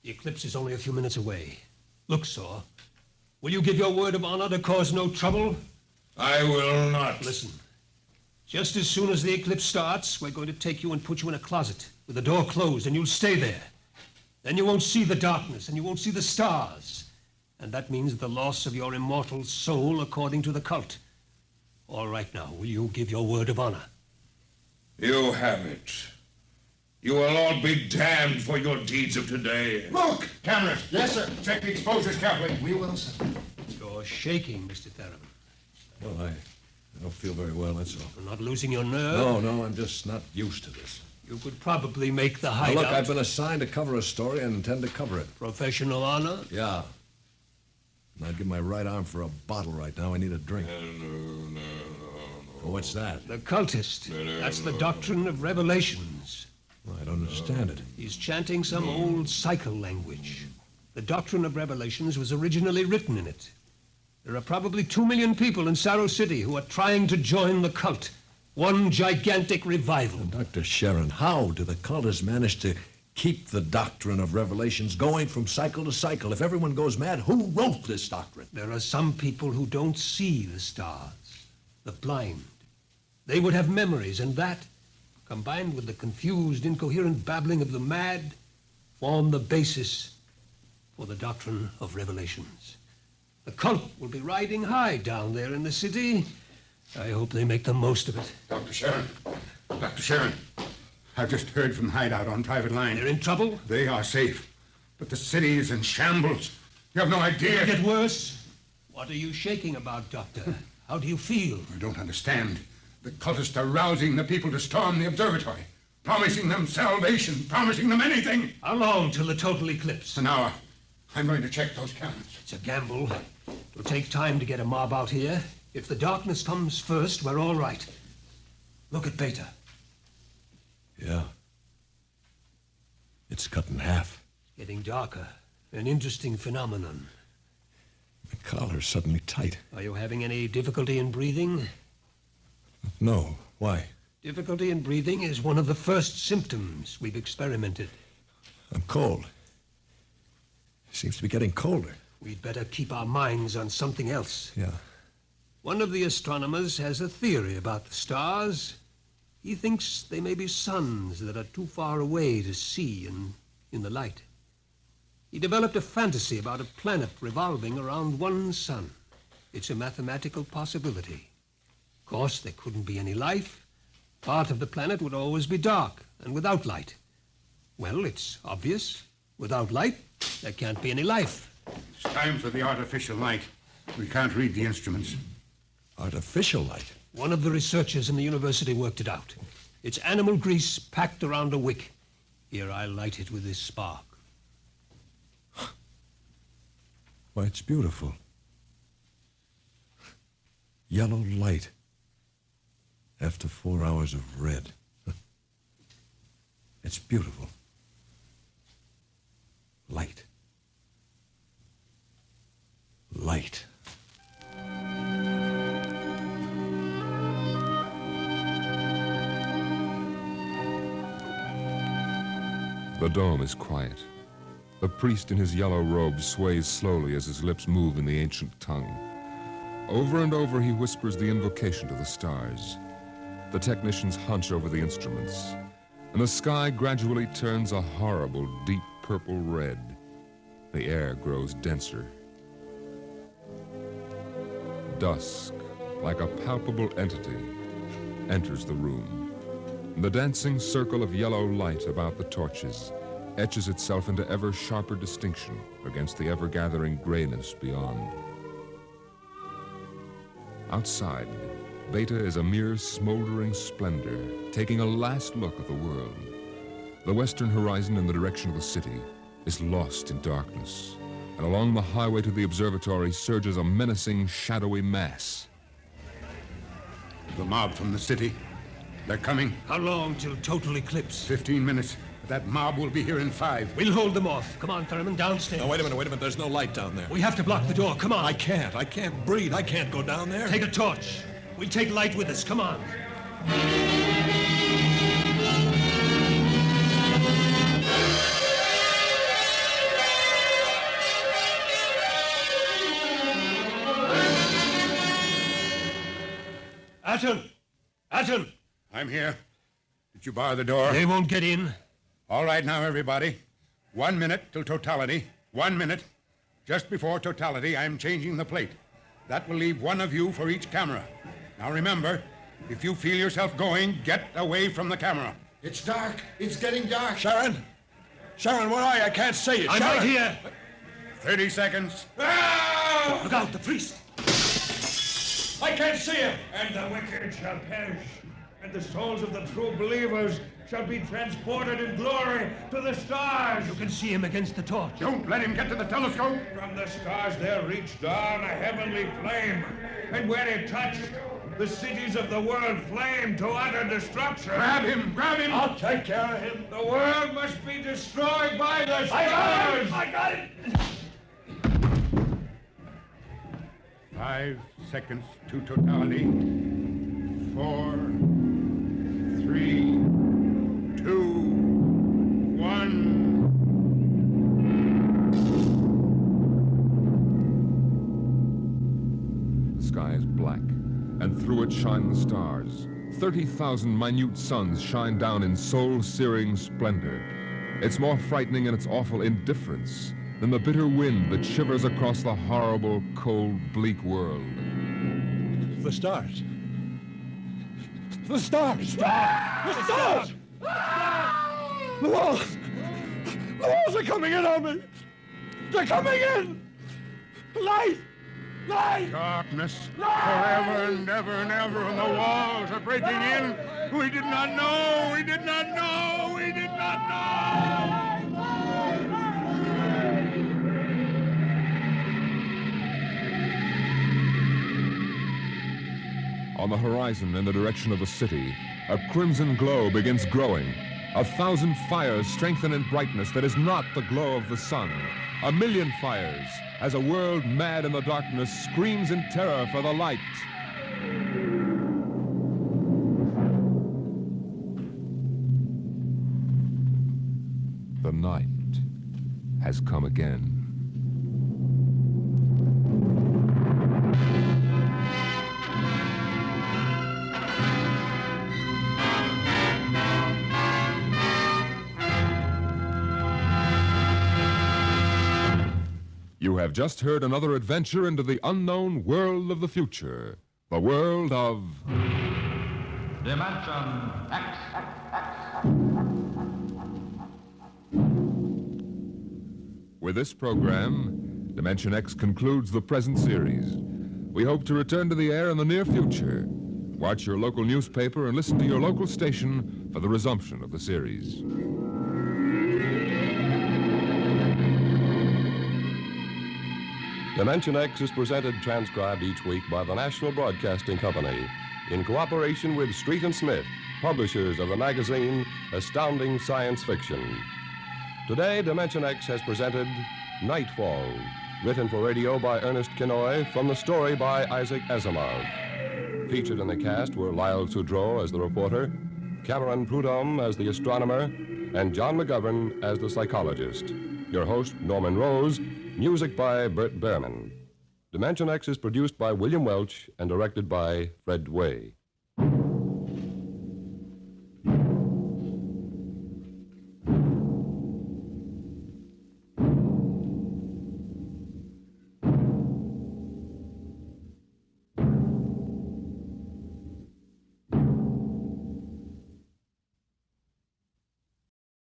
The eclipse is only a few minutes away. Look, Saw, will you give your word of honor to cause no trouble? I will not. Listen, just as soon as the eclipse starts, we're going to take you and put you in a closet with the door closed, and you'll stay there. Then you won't see the darkness, and you won't see the stars. And that means the loss of your immortal soul according to the cult. All right now, will you give your word of honor? You have it. You will all be damned for your deeds of today. Look! Cameras! Yes, sir. Check the exposures carefully. We will, sir. You're shaking, Mr. Theron. Well, I don't feel very well, that's all. You're not losing your nerve? No, I'm just not used to this. You could probably make the Now, hideout. look, I've been assigned to cover a story and intend to cover it. Professional honor? Yeah. And I'd give my right arm for a bottle right now. I need a drink. No. Oh, what's that? The cultist. That's the doctrine of revelations. Well, I don't understand it. He's chanting some old cycle language. The doctrine of revelations was originally written in it. There are probably 2 million people in Cerro City who are trying to join the cult. One gigantic revival. And Dr. Sharon, how do the cultists manage to keep the doctrine of revelations going from cycle to cycle? If everyone goes mad, who wrote this doctrine? There are some people who don't see the stars, the blind. They would have memories, and that, combined with the confused, incoherent babbling of the mad, form the basis for the doctrine of revelations. The cult will be riding high down there in the city. I hope they make the most of it. Dr. Sharon, I've just heard from the hideout on private line. They're in trouble? They are safe. But the city is in shambles. You have no idea. It'll get worse. What are you shaking about, Doctor? How do you feel? I don't understand. The cultists are rousing the people to storm the observatory, promising them salvation, promising them anything. How long till the total eclipse? An hour. I'm going to check those cannons. It's a gamble. It'll take time to get a mob out here. If the darkness comes first, we're all right. Look at Beta. Yeah. It's cut in half. It's getting darker. An interesting phenomenon. The collar's suddenly tight. Are you having any difficulty in breathing? No. Why? Difficulty in breathing is one of the first symptoms we've experimented. I'm cold. Seems to be getting colder. We'd better keep our minds on something else. Yeah. One of the astronomers has a theory about the stars. He thinks they may be suns that are too far away to see in the light. He developed a fantasy about a planet revolving around one sun. It's a mathematical possibility. Of course, there couldn't be any life. Part of the planet would always be dark and without light. Well, it's obvious. Without light, there can't be any life. It's time for the artificial light. We can't read the instruments. Artificial light? One of the researchers in the university worked it out. It's animal grease packed around a wick. Here, I'll light it with this spark. Why, it's beautiful. Yellow light. After 4 hours of red. It's beautiful. Light. Light. The dome is quiet. The priest in his yellow robe sways slowly as his lips move in the ancient tongue. Over and over he whispers the invocation to the stars. The technicians hunch over the instruments, and the sky gradually turns a horrible deep purple red. The air grows denser. Dusk, like a palpable entity, enters the room. The dancing circle of yellow light about the torches etches itself into ever sharper distinction against the ever-gathering grayness beyond. Outside, Beta is a mere smoldering splendor, taking a last look at the world. The western horizon in the direction of the city is lost in darkness, and along the highway to the observatory surges a menacing, shadowy mass. The mob from the city. They're coming. How long till total eclipse? 15 minutes. That mob will be here in 5. We'll hold them off. Come on, Thurman, downstairs. No, wait a minute. There's no light down there. We have to block the door. Come on. I can't breathe. I can't go down there. Take a torch. We'll take light with us. Come on. Atten! I'm here. Did you bar the door? They won't get in. All right now, everybody. 1 minute till totality. 1 minute. Just before totality, I'm changing the plate. That will leave one of you for each camera. Now remember, if you feel yourself going, get away from the camera. It's dark. It's getting dark. Sharon, where are you? I can't see you. I'm Sharon. right here. 30 seconds. Ah! Look out, the priest. I can't see him. And the wicked shall perish, and the souls of the true believers shall be transported in glory to the stars. You can see him against the torch. Don't let him get to the telescope. From the stars there reached down a heavenly flame, and where it touched, the cities of the world flamed to utter destruction. Grab him! I'll take care of him. The world must be destroyed by the stars. I got it! 5 seconds to totality. 4, 3, 2, 1. The sky is black, and through it shine the stars. 30,000 minute suns shine down in soul-searing splendor. It's more frightening in its awful indifference than the bitter wind that shivers across the horrible, cold, bleak world. The stars. The stars! The stars! The walls! The walls are coming in on me! They're coming in! Light! Light! Darkness, forever and ever and ever, and the walls are breaking in. We did not know, we did not know, we did not know! On the horizon, in the direction of the city, a crimson glow begins growing. 1,000 fires strengthen in brightness that is not the glow of the sun. 1,000,000 fires, as a world mad in the darkness screams in terror for the light. The night has come again. You have just heard another adventure into the unknown world of the future. The world of... Dimension X. With this program, Dimension X concludes the present series. We hope to return to the air in the near future. Watch your local newspaper and listen to your local station for the resumption of the series. Dimension X is presented transcribed each week by the National Broadcasting Company in cooperation with Street and Smith, publishers of the magazine Astounding Science Fiction. Today, Dimension X has presented Nightfall, written for radio by Ernest Kinoy from the story by Isaac Asimov. Featured in the cast were Lyle Sudrow as the reporter, Cameron Prudhomme as the astronomer, and John McGovern as the psychologist. Your host, Norman Rose. Music by Bert Behrman. Dimension X is produced by William Welch and directed by Fred Way.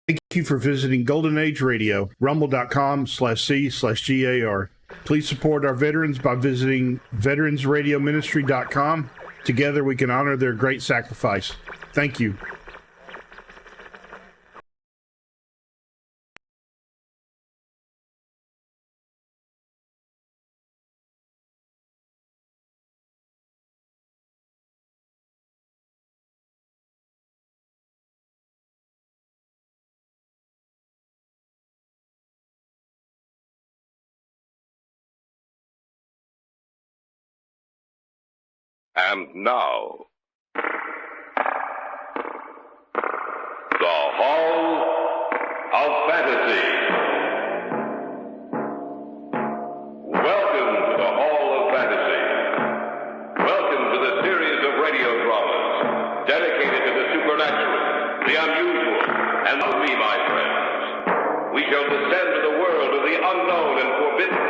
Thank you for visiting Golden Age Radio, rumble.com/C/GAR. Please support our veterans by visiting veteransradioministry.com. Together we can honor their great sacrifice. Thank you. And now, the Hall of Fantasy. Welcome to the Hall of Fantasy. Welcome to the series of radio dramas dedicated to the supernatural, the unusual, and to me, my friends. We shall descend to the world of the unknown and forbidden,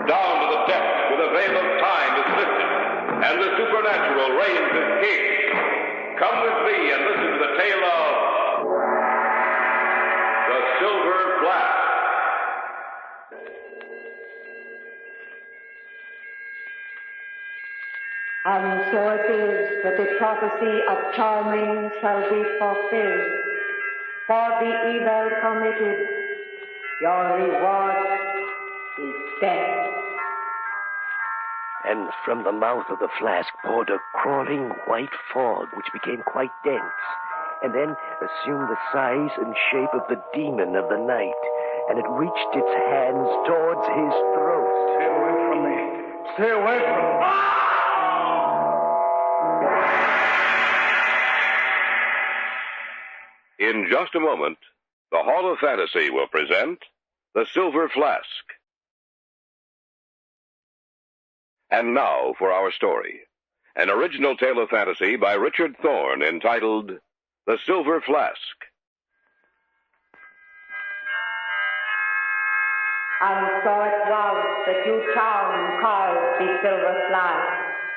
down to the depths where the veil of time is lifted, and the supernatural reigns as king. Come with me and listen to the tale of the Silver Flask. And so it is that the prophecy of charming shall be fulfilled. For the evil committed, your reward is death. And from the mouth of the flask poured a crawling white fog, which became quite dense, and then assumed the size and shape of the demon of the night, and it reached its hands towards his throat. Stay away from me. Stay away from me. In just a moment, the Hall of Fantasy will present The Silver Flask. And now for our story, an original tale of fantasy by Richard Thorne entitled The Silver Flask. And so it was that you charmed caused the silver flask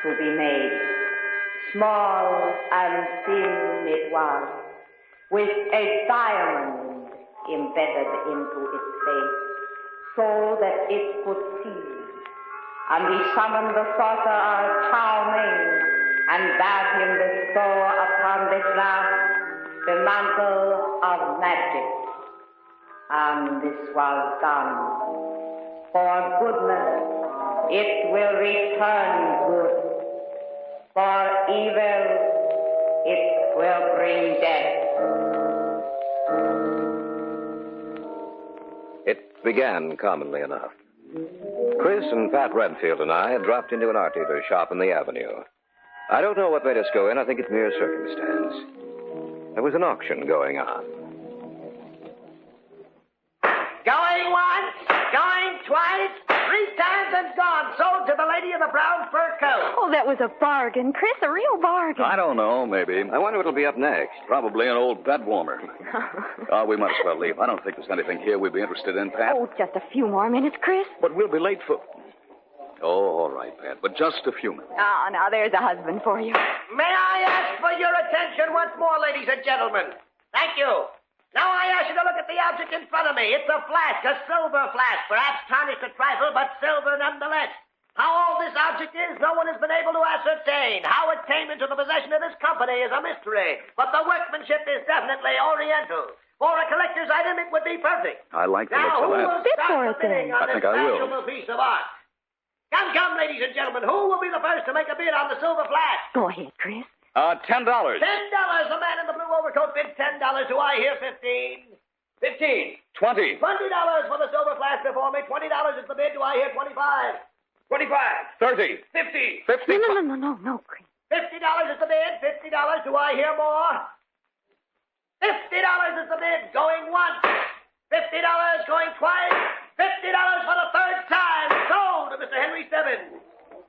to be made. Small and thin it was, with a diamond embedded into its face, so that it could see. And he summoned the sorcerer Charming and bade him bestow upon this glass the mantle of magic. And this was done. For goodness, it will return good. For evil, it will bring death. It began commonly enough. Chris and Pat Redfield and I had dropped into an art dealer's shop in the avenue. I don't know what made us go in. I think it's mere circumstance. There was an auction going on. Going once, going twice, 3 times and gone. Sold to the lady in the brown fur coat. Oh, that was a bargain, Chris, a real bargain. I don't know, maybe. I wonder what'll be up next. Probably an old bed warmer. We might as well leave. I don't think there's anything here we'd be interested in, Pat. Oh, just a few more minutes, Chris. But we'll be late for... Oh, all right, Pat, but just a few minutes. Oh, now there's a husband for you. May I ask for your attention once more, ladies and gentlemen? Thank you. Now I ask you to look at the object in front of me. It's a flask, a silver flask, perhaps tarnished a trifle, but silver nonetheless. How old this object is, no one has been able to ascertain. How it came into the possession of this company is a mystery, but the workmanship is definitely Oriental. For a collector's item, it would be perfect. I like the Now, looks who of will that. start the bidding on I this think I will. valuable piece of art? Come, ladies and gentlemen, who will be the first to make a bid on the silver flask? Go ahead, Chris. $10. $10. The man in the blue overcoat bids $10. Do I hear 15? 15. 20. $20 for the silver flask before me. $20 is the bid. Do I hear 25? 25. 30. 50. 50. No, Chris. $50 is the bid. $50. Do I hear more? $50 is the bid. Going once. $50 going twice. $50 for the third time. Sold to Mr. Henry Stebbins.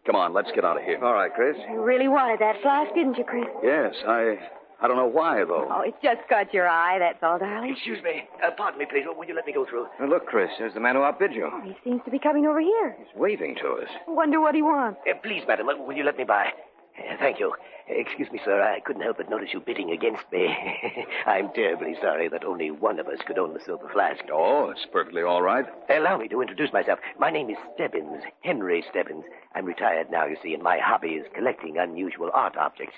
Come on, let's get out of here. All right, Chris. You really wanted that flask, didn't you, Chris? Yes, I don't know why, though. Oh, it just caught your eye, that's all, darling. Excuse me. Pardon me, please. Will you let me go through? Look, Chris, there's the man who outbid you. Oh, he seems to be coming over here. He's waving to us. Wonder what he wants. Please, madam, will you let me by? Thank you. Excuse me, sir. I couldn't help but notice you bidding against me. I'm terribly sorry that only one of us could own the silver flask. Oh, it's perfectly all right. Allow me to introduce myself. My name is Stebbins, Henry Stebbins. I'm retired now, you see, and my hobby is collecting unusual art objects.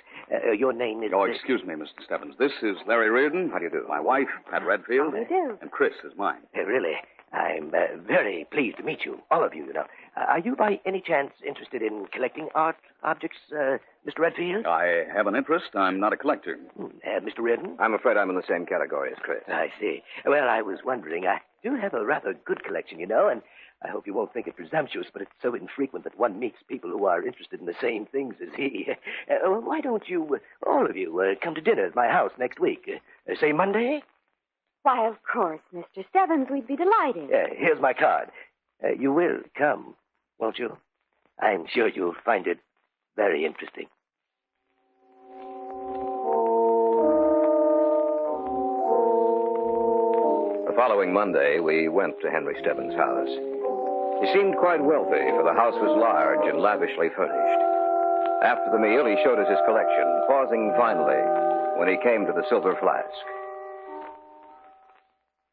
Your name is... Oh, excuse me, Mr. Stebbins. This is Larry Reardon. How do you do? My wife, Pat Redfield. How do you do? And Chris is mine. Really? I'm very pleased to meet you, all of you, you know. Are you by any chance interested in collecting art objects, Mr. Redfield? I have an interest. I'm not a collector. Mr. Reardon? I'm afraid I'm in the same category as Chris. I see. Well, I was wondering, I do have a rather good collection, you know, and I hope you won't think it presumptuous, but it's so infrequent that one meets people who are interested in the same things as he. Why don't you, all of you, come to dinner at my house next week? Say Monday? Why, of course, Mr. Stebbins, we'd be delighted. Here's my card. You will come, won't you? I'm sure you'll find it very interesting. The following Monday, we went to Henry Stebbins' house. He seemed quite wealthy, for the house was large and lavishly furnished. After the meal, he showed us his collection, pausing finally when he came to the silver flask.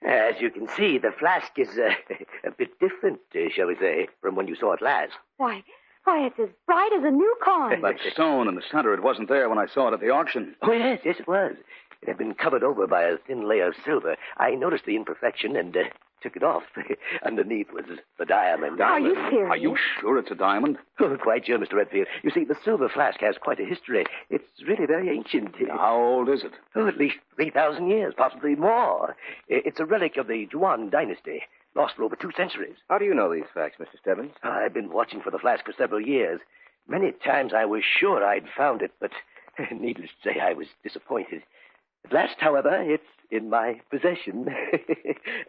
As you can see, the flask is a bit different, shall we say, from when you saw it last. Why, it's as bright as a new coin. That stone in the center, it wasn't there when I saw it at the auction. Oh, yes, it was. It had been covered over by a thin layer of silver. I noticed the imperfection and took it off. Underneath was the diamond. Are you serious? Are you sure it's a diamond? Oh, quite sure, Mr. Redfield. You see, the silver flask has quite a history. It's really very ancient. How old is it? Oh, at least 3,000 years, possibly more. It's a relic of the Yuan dynasty, lost for over 2 centuries. How do you know these facts, Mr. Stebbins? I've been watching for the flask for several years. Many times I was sure I'd found it, but needless to say, I was disappointed. At last, however, it's in my possession.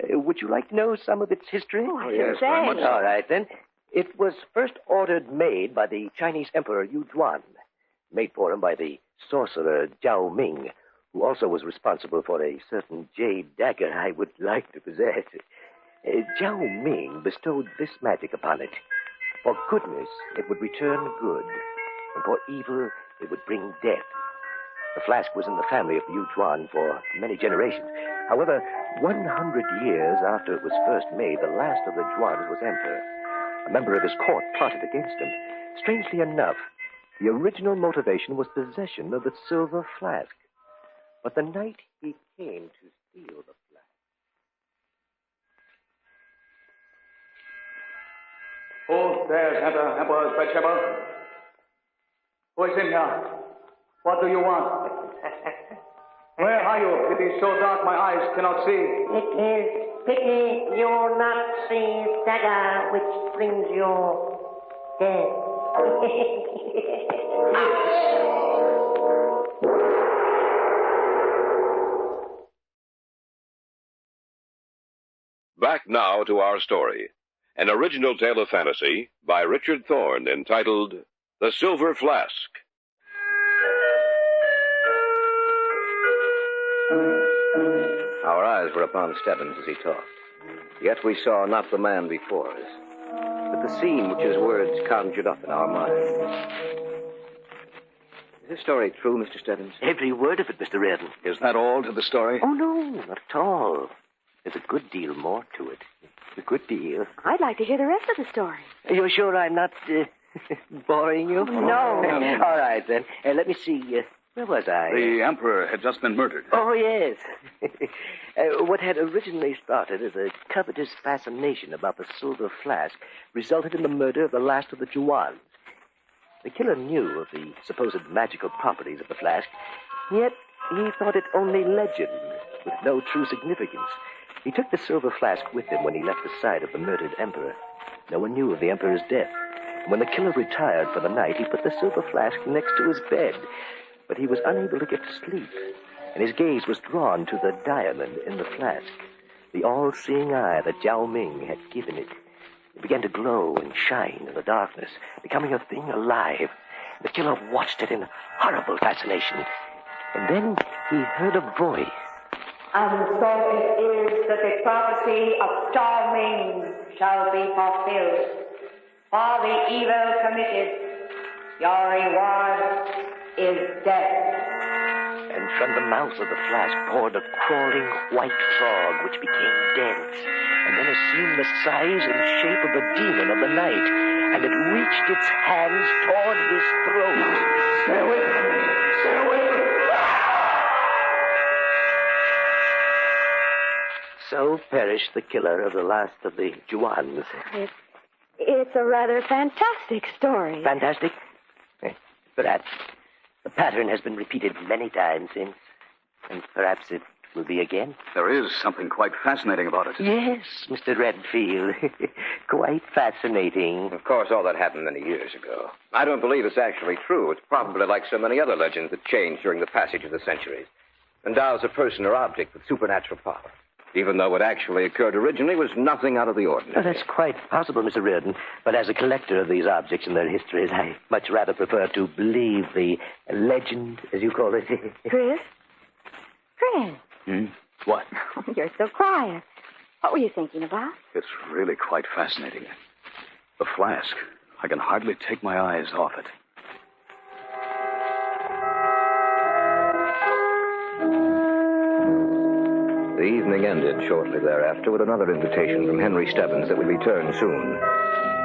Would you like to know some of its history? Oh, yes, very much. All right, then. It was first ordered made by the Chinese Emperor Yu Zhuan, made for him by the sorcerer Zhao Ming, who also was responsible for a certain jade dagger I would like to possess. Zhao Ming bestowed this magic upon it. For goodness, it would return good, and for evil, it would bring death. The flask was in the family of the Yuchuan for many generations. However, 100 years after it was first made, the last of the Juans was emperor. A member of his court plotted against him. Strangely enough, the original motivation was possession of the silver flask. But the night he came to steal the flask... Who dares enter Emperor's bedchamber? Who is in here? What do you want? Where are you? It is so dark my eyes cannot see. It is pity you not see dagger which brings you death. Back now to our story. An original tale of fantasy by Richard Thorne entitled The Silver Flask. Our eyes were upon Stebbins as he talked. Yet we saw not the man before us, but the scene which his words conjured up in our minds. Is this story true, Mr. Stebbins? Every word of it, Mr. Reardon. Is that all to the story? Oh, no, not at all. There's a good deal more to it. A good deal. I'd like to hear the rest of the story. Are you sure I'm not boring you? No. All right, then. Let me see. Where was I? The Emperor had just been murdered. Oh, yes. What had originally started as a covetous fascination about the silver flask resulted in the murder of the last of the Juans. The killer knew of the supposed magical properties of the flask, yet he thought it only legend with no true significance. He took the silver flask with him when he left the side of the murdered emperor. No one knew of the emperor's death. And when the killer retired for the night, he put the silver flask next to his bed. But he was unable to get to sleep, and his gaze was drawn to the diamond in the flask, the all-seeing eye that Jiao Ming had given it. It began to glow and shine in the darkness, becoming a thing alive. The killer watched it in horrible fascination. And then he heard a voice. And so it is that the prophecy of Jiao Ming shall be fulfilled. For the evil committed, your reward is death. And from the mouth of the flask poured a crawling white frog which became dense, and then assumed the size and shape of a demon of the night, and it reached its hands toward his throat. Stay away from me! Stay away from me! So perished the killer of the last of the Juans. It's a rather fantastic story. Fantastic? Perhaps. The pattern has been repeated many times since, and perhaps it will be again. There is something quite fascinating about it. Yes, Mr. Redfield. Quite fascinating. Of course, all that happened many years ago. I don't believe it's actually true. It's probably like so many other legends that changed during the passage of the centuries. Endows a person or object with supernatural power, even though what actually occurred originally was nothing out of the ordinary. Oh, that's quite possible, Mr. Reardon. But as a collector of these objects and their histories, I much rather prefer to believe the legend, as you call it. Chris? What? You're so quiet. What were you thinking about? It's really quite fascinating. The flask. I can hardly take my eyes off it. The evening ended shortly thereafter with another invitation from Henry Stebbins that would return soon.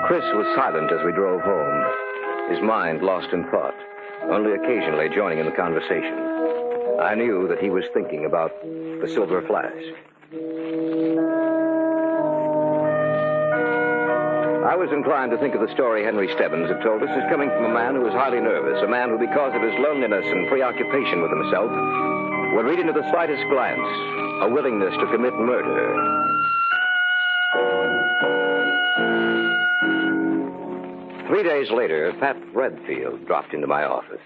Chris was silent as we drove home, his mind lost in thought, only occasionally joining in the conversation. I knew that he was thinking about the silver flask. I was inclined to think of the story Henry Stebbins had told us as coming from a man who was highly nervous, a man who, because of his loneliness and preoccupation with himself, would read into the slightest glance a willingness to commit murder. Three days later, Pat Redfield dropped into my office.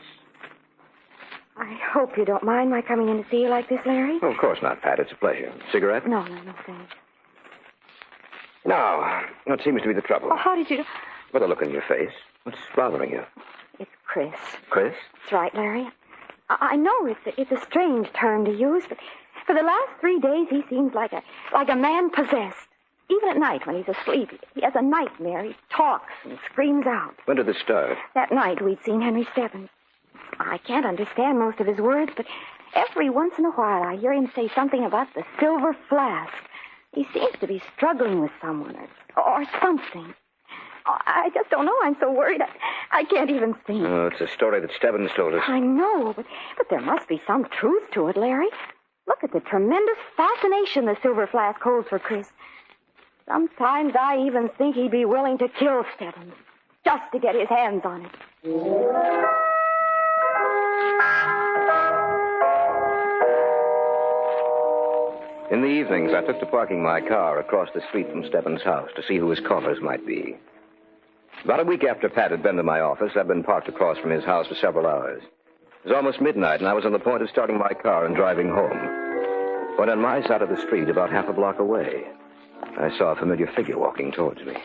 I hope you don't mind my coming in to see you like this, Larry. Oh, of course not, Pat. It's a pleasure. Cigarette? No, thanks. Now, what seems to be the trouble? Oh, how did you... With a look on your face. What's bothering you? It's Chris. Chris? That's right, Larry. I know it's a strange term to use, but for the last 3 days he seems like a man possessed. Even at night when he's asleep, he has a nightmare. He talks and screams out. When did this start? That night we'd seen Henry Stebbins. I can't understand most of his words, but every once in a while I hear him say something about the silver flask. He seems to be struggling with someone or something. Oh, I just don't know. I'm so worried. I can't even think. Oh, it's a story that Stebbins told us. I know, but there must be some truth to it, Larry. Look at the tremendous fascination the silver flask holds for Chris. Sometimes I even think he'd be willing to kill Stebbins just to get his hands on it. In the evenings, I took to parking my car across the street from Stebbins' house to see who his callers might be. About a week after Pat had been to my office, I'd been parked across from his house for several hours. It was almost midnight, and I was on the point of starting my car and driving home, when on my side of the street, about half a block away, I saw a familiar figure walking towards me.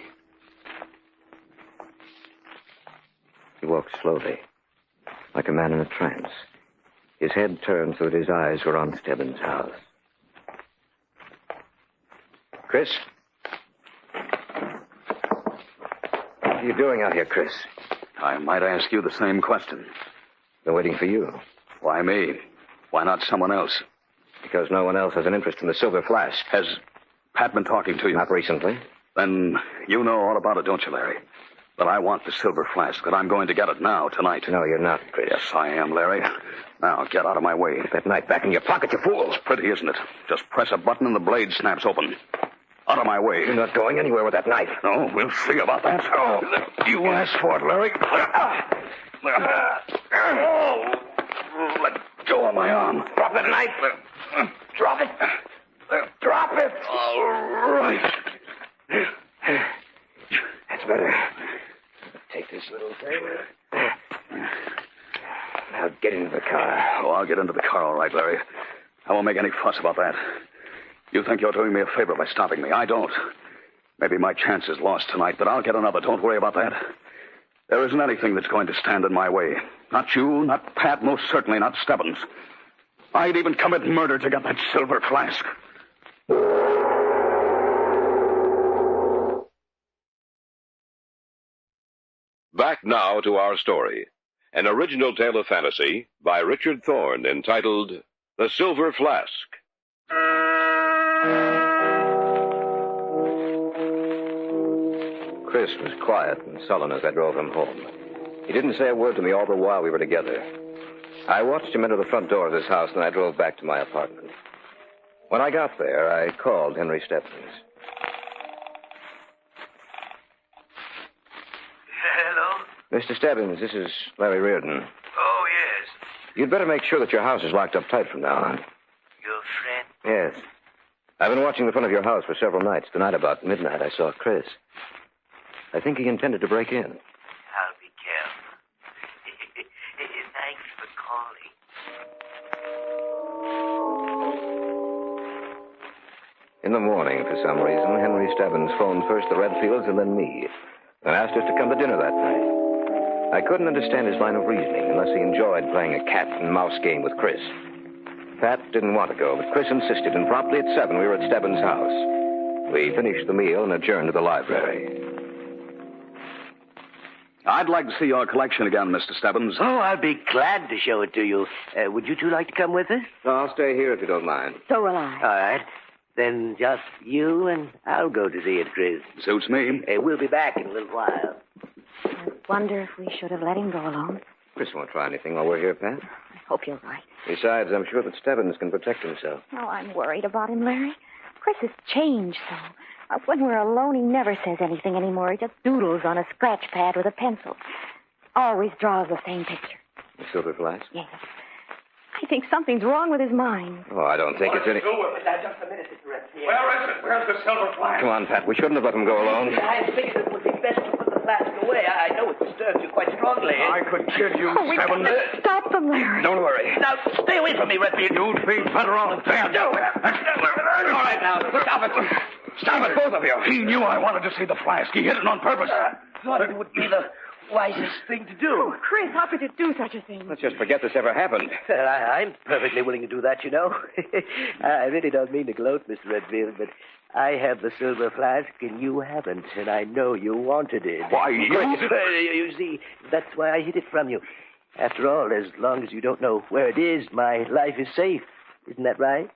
He walked slowly, like a man in a trance. His head turned so that his eyes were on Stebbins' house. Chris? What are you doing out here, Chris? I might ask you the same question. Been waiting for you. Why me? Why not someone else? Because no one else has an interest in the silver flask. Has Pat been talking to you? Not recently. Then you know all about it, don't you, Larry? That I want the silver flask, that I'm going to get it now, tonight. No, you're not, Chris. Yes, I am, Larry. Now, get out of my way. Put that knife back in your pocket, you fool. It's pretty, isn't it? Just press a button and the blade snaps open. Out of my way. You're not going anywhere with that knife. No, we'll see about that. Oh, you asked for it, Larry. Let go of my arm. Drop that knife. Drop it. Drop it. All right. That's better. Take this little thing. Now get into the car. Oh, I'll get into the car all right, Larry. I won't make any fuss about that. You think you're doing me a favor by stopping me. I don't. Maybe my chance is lost tonight, but I'll get another. Don't worry about that. There isn't anything that's going to stand in my way. Not you, not Pat, most certainly not Stebbins. I'd even commit murder to get that silver flask. Back now to our story. An original tale of fantasy by Richard Thorne entitled The Silver Flask. Chris was quiet and sullen as I drove him home. He didn't say a word to me all the while we were together. I watched him enter the front door of his house, and I drove back to my apartment. When I got there, I called Henry Stebbins. Hello? Mr. Stebbins, this is Larry Reardon. Oh, yes. You'd better make sure that your house is locked up tight from now on. Your friend? Yes. I've been watching the front of your house for several nights. Tonight, about midnight, I saw Chris. I think he intended to break in. I'll be careful. Thanks for calling. In the morning, for some reason, Henry Stebbins phoned first the Redfields and then me, and asked us to come to dinner that night. I couldn't understand his line of reasoning unless he enjoyed playing a cat and mouse game with Chris. Pat didn't want to go, but Chris insisted, and promptly at 7 we were at Stebbins' house. We finished the meal and adjourned to the library. I'd like to see your collection again, Mr. Stebbins. Oh, I'll be glad to show it to you. Would you two like to come with us? No, I'll stay here if you don't mind. So will I. All right. Then just you and I'll go to see it, Chris. Suits me. We'll be back in a little while. I wonder if we should have let him go alone. Chris won't try anything while we're here, Pat. I hope you're right. Besides, I'm sure that Stebbins can protect himself. Oh, I'm worried about him, Larry. Chris has changed so. When we're alone, he never says anything anymore. He just doodles on a scratch pad with a pencil. Always draws the same picture. The silver flask? Yes. I think something's wrong with his mind. Oh, I don't think it's any... Just a minute, Mr. Redfield. Where is it? Where's the silver flask? Come on, Pat. We shouldn't have let him go alone. I figured it would be best to put the flask away. I know it disturbs you quite strongly. I could kill you, Oh, we Stebbins. gotta stop them, Larry. Don't worry. Now, stay away from me, Redfield. You'd be better off dead. All right, now, stop it. Stop it, both of you. He knew I wanted to see the flask. He hid it on purpose. Thought it would be the wisest thing to do. Oh, Chris, how could you do such a thing? Let's just forget this ever happened. Well, I'm perfectly willing to do that, you know. I really don't mean to gloat, Mr. Redfield, but I have the silver flask and you haven't, and I know you wanted it. Why, you... You see, that's why I hid it from you. After all, as long as you don't know where it is, my life is safe. Isn't that right?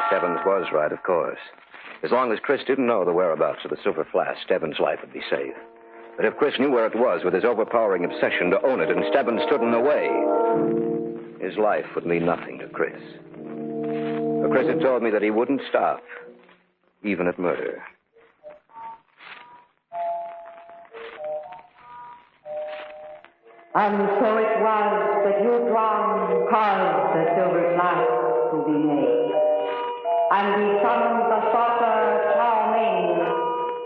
Stebbins was right, of course. As long as Chris didn't know the whereabouts of the silver flask, Stebbins' life would be safe. But if Chris knew where it was with his overpowering obsession to own it and Stebbins stood in the way, his life would mean nothing to Chris. But Chris had told me that he wouldn't stop, even at murder. And so it was that you caused the silver flask to be made. And we summoned the sorcerer Charming,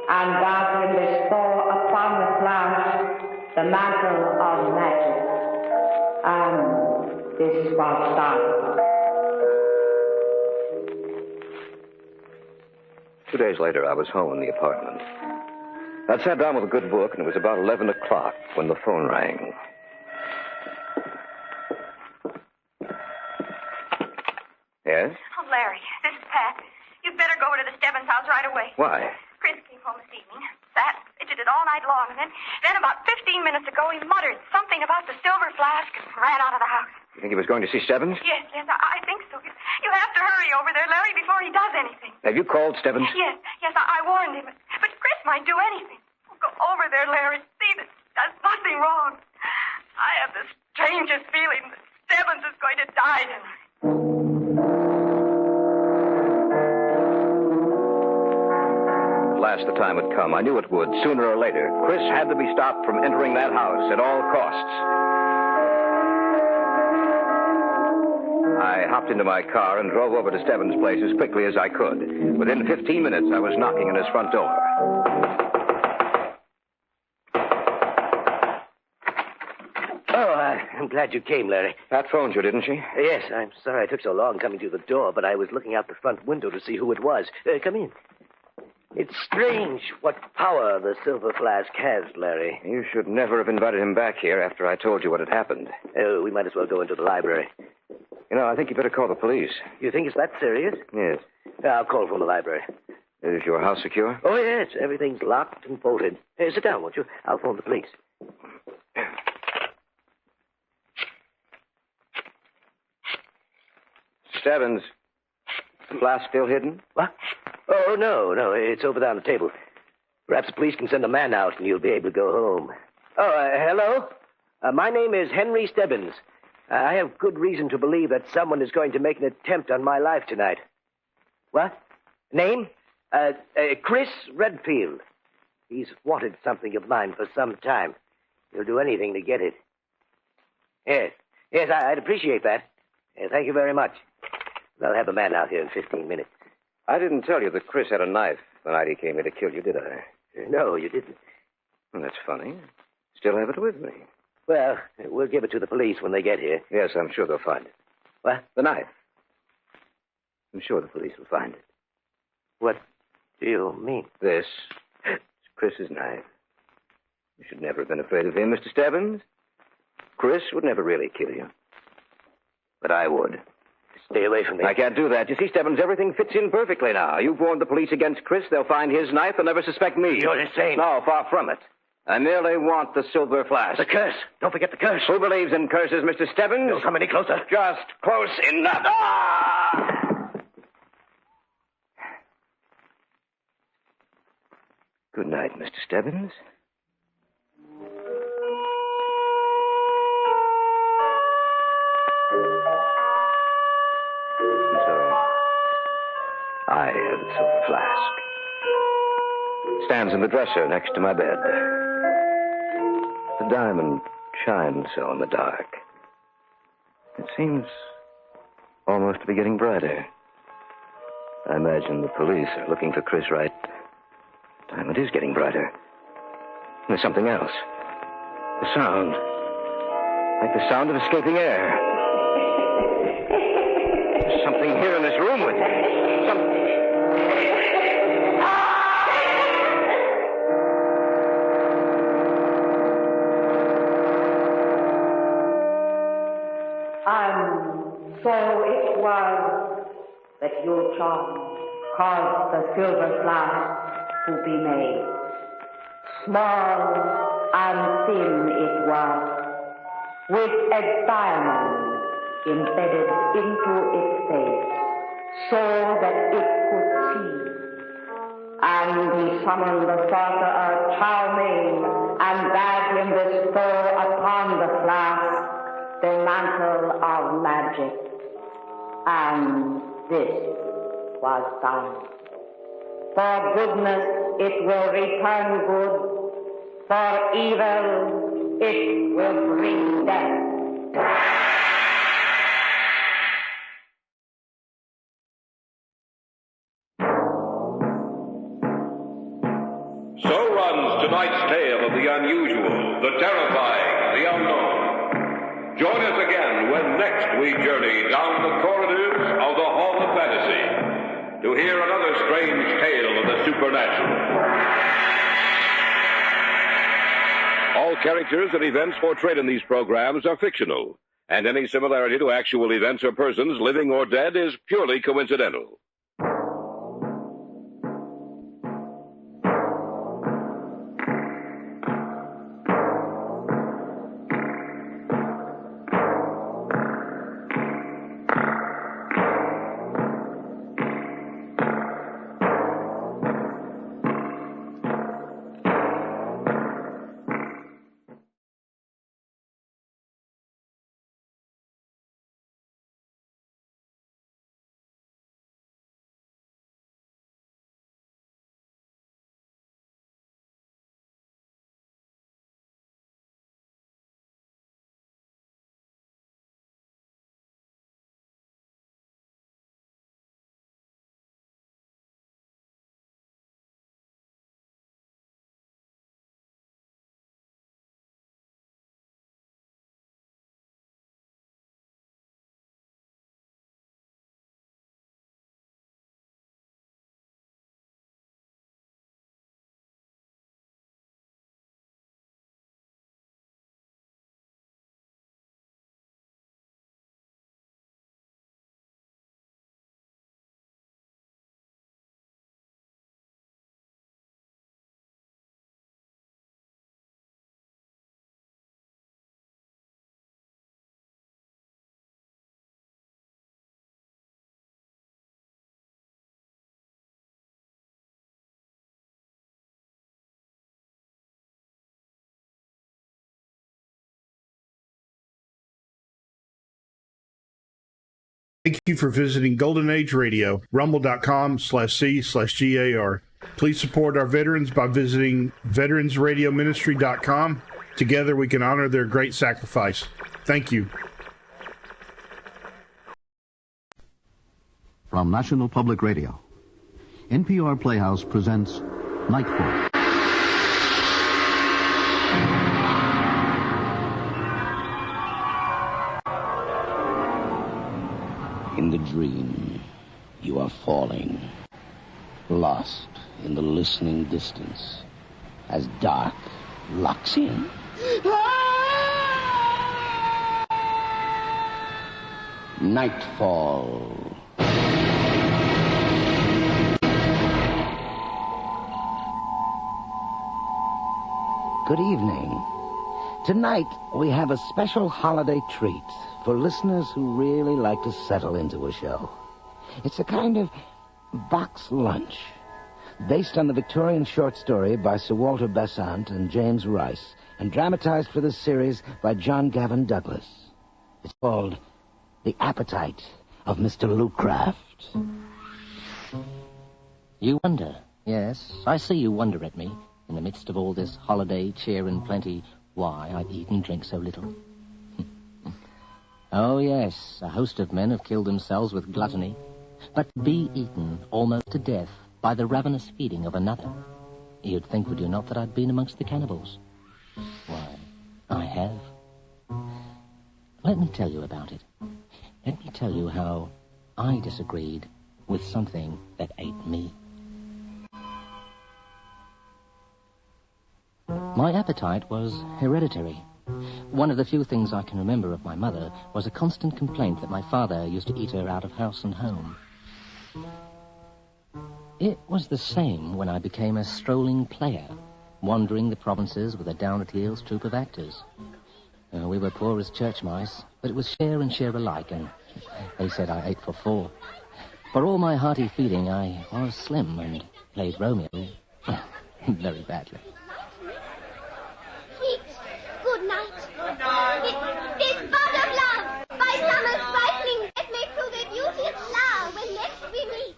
and bade him bestow upon the flask the mantle of magic. And this was done. 2 days later, I was home in the apartment. I'd sat down with a good book, and it was about 11 o'clock when the phone rang. Yes? Oh, Larry, this is Pat. You'd better go over to the Stebbins house right away. Why? Chris came home this evening, sat, fidgeted all night long, and then about 15 minutes ago he muttered something about the silver flask and ran out of the house. You think he was going to see Stebbins? Yes, I think so. You have to hurry over there, Larry, before he does anything. Have you called Stebbins? Yes, I warned him. But Chris might do anything. Go over there, Larry. See that there's nothing wrong. I have the strangest feeling that Stebbins is going to die tonight. At last the time had come. I knew it would, sooner or later. Chris had to be stopped from entering that house at all costs. I hopped into my car and drove over to Stebbins' place as quickly as I could. Within 15 minutes, I was knocking on his front door. I'm glad you came, Larry. Pat phoned you, didn't she? Yes, I'm sorry I took so long coming to the door, but I was looking out the front window to see who it was. Come in. It's strange what power the silver flask has, Larry. You should never have invited him back here after I told you what had happened. We might as well go into the library. You know, I think you better call the police. You think it's that serious? Yes. I'll call from the library. Is your house secure? Oh, yes. Everything's locked and bolted. Sit down, won't you? I'll phone the police. Stebbins, flask still hidden? What? Oh, no. It's over there on the table. Perhaps the police can send a man out and you'll be able to go home. Oh, hello? My name is Henry Stebbins. I have good reason to believe that someone is going to make an attempt on my life tonight. What? Name? Chris Redfield. He's wanted something of mine for some time. He'll do anything to get it. Yes, I'd appreciate that. Thank you very much. I'll have a man out here in 15 minutes. I didn't tell you that Chris had a knife the night he came here to kill you, did I? No, you didn't. Well, that's funny. Still have it with me. Well, we'll give it to the police when they get here. Yes, I'm sure they'll find it. What? The knife. I'm sure the police will find it. What do you mean? This is Chris's knife. You should never have been afraid of him, Mr. Stebbins. Chris would never really kill you. But I would. Stay away from me. I can't do that. You see, Stebbins, everything fits in perfectly now. You've warned the police against Chris. They'll find his knife. They'll never suspect me. You're insane. No, far from it. I merely want the silver flask. The curse. Don't forget the curse. Who believes in curses, Mr. Stebbins? Don't come any closer. Just close enough. Ah! Good night, Mr. Stebbins. I have the silver flask. It stands in the dresser next to my bed. The diamond shines so in the dark. It seems almost to be getting brighter. I imagine the police are looking for Chris Wright. The diamond is getting brighter. And there's something else. The sound. Like the sound of escaping air. There's something here in this room with me. And so it was that you caused the silver flask to be made. Small and thin it was, with a diamond embedded into its face, so that it could see. And he summoned the sorcerer Charming and bade him bestow upon the flask the mantle of magic. And this was done. For goodness it will return good, for evil it will bring death. So runs tonight's tale of the unusual, the terrifying, the unknown. Join us again when next we journey down the corridors of the Hall of Fantasy to hear another strange tale of the supernatural. All characters and events portrayed in these programs are fictional, and any similarity to actual events or persons, living or dead, is purely coincidental. Thank you for visiting Golden Age Radio, rumble.com/C/GAR. Please support our veterans by visiting veteransradioministry.com. Together we can honor their great sacrifice. Thank you. From National Public Radio, NPR Playhouse presents Nightfall. In the dream, you are falling, lost in the listening distance, as dark locks in. Nightfall. Good evening. Tonight, we have a special holiday treat for listeners who really like to settle into a show. It's a kind of box lunch, based on the Victorian short story by Sir Walter Besant and James Rice, and dramatized for this series by John Gavin Douglas. It's called The Appetite of Mr. Lucraft. You wonder, yes, I see you wonder at me, in the midst of all this holiday cheer and plenty, why I eat and drink so little. Oh, yes, a host of men have killed themselves with gluttony, but to be eaten almost to death by the ravenous feeding of another. You'd think, would you not, that I'd been amongst the cannibals? Why, I have. Let me tell you about it. Let me tell you how I disagreed with something that ate me. My appetite was hereditary. One of the few things I can remember of my mother was a constant complaint that my father used to eat her out of house and home. It was the same when I became a strolling player, wandering the provinces with a down-at-heels troupe of actors. We were poor as church mice, but it was share and share alike, and they said I ate for 4. For all my hearty feeding, I was slim and played Romeo very badly. Sweet, good night. Good night. This bud of love, by summer's brightening, let me through the beauteous flower when next we meet.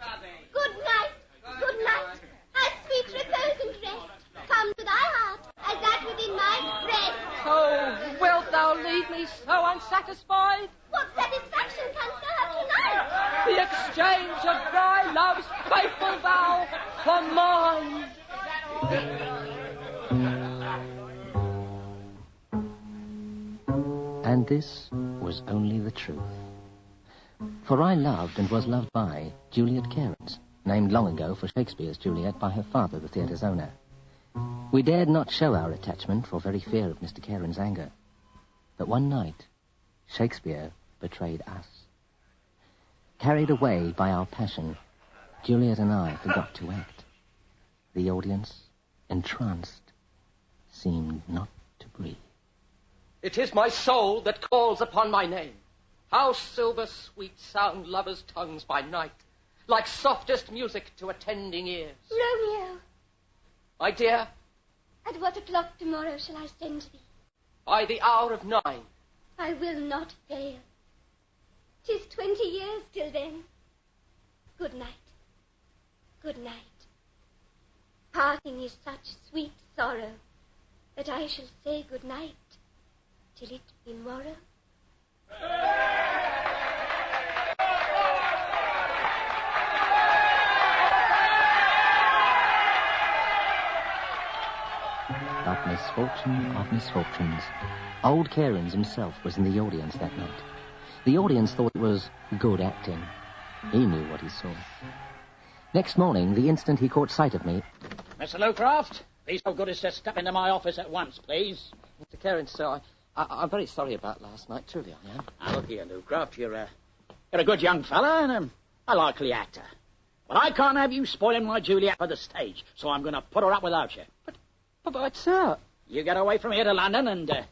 Good night, good night. Have sweet repose and rest. Come to thy heart, as that within my breast. Oh, wilt thou leave me so unsatisfied? What satisfaction canst thou have tonight? The exchange of thy love's faithful vow for mine. And this was only the truth. For I loved and was loved by Juliet Cairns, named long ago for Shakespeare's Juliet by her father, the theatre's owner. We dared not show our attachment for very fear of Mr. Cairns' anger. But one night, Shakespeare betrayed us. Carried away by our passion, Juliet and I forgot to act. The audience, entranced, seemed not to breathe. It is my soul that calls upon my name. How silver sweet sound lovers' tongues by night, like softest music to attending ears. Romeo, My dear, at what o'clock tomorrow shall I send thee? by the hour of 9. I will not fail. 'Tis 20 years till then. Good night. Good night. Parting is such sweet sorrow that I shall say good night till it be morrow. But misfortune of misfortunes, old Cairns himself was in the audience that night. The audience thought it was good acting. He knew what he saw. Next morning, the instant he caught sight of me... Mr. Lowcraft, be so good as to step into my office at once, please. Mr. Cairns, sir, I'm very sorry about last night, truly I am. Now, look here, Lowcraft, you're a good young fella and a likely actor. But I can't have you spoiling my Juliet for the stage, so I'm going to put her up without you. But, sir... You get away from here to London and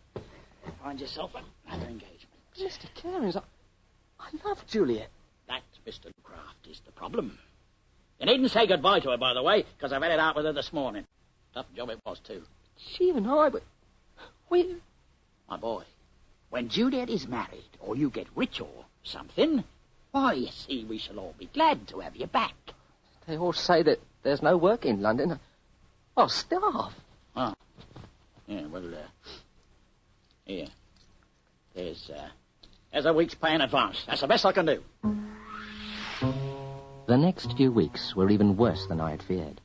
find yourself another engagement. Mr. Cairns, I love Juliet. That, Mr. Lowcraft, is the problem. You needn't say goodbye to her, by the way, because I've had it out with her this morning. Tough job it was, too. She and I, but... We... My boy, when Juliet is married, or you get rich or something, why, you see, we shall all be glad to have you back. They all say that there's no work in London. I'll starve. Oh. Yeah, well, here. There's a week's pay in advance. That's the best I can do. The next few weeks were even worse than I had feared.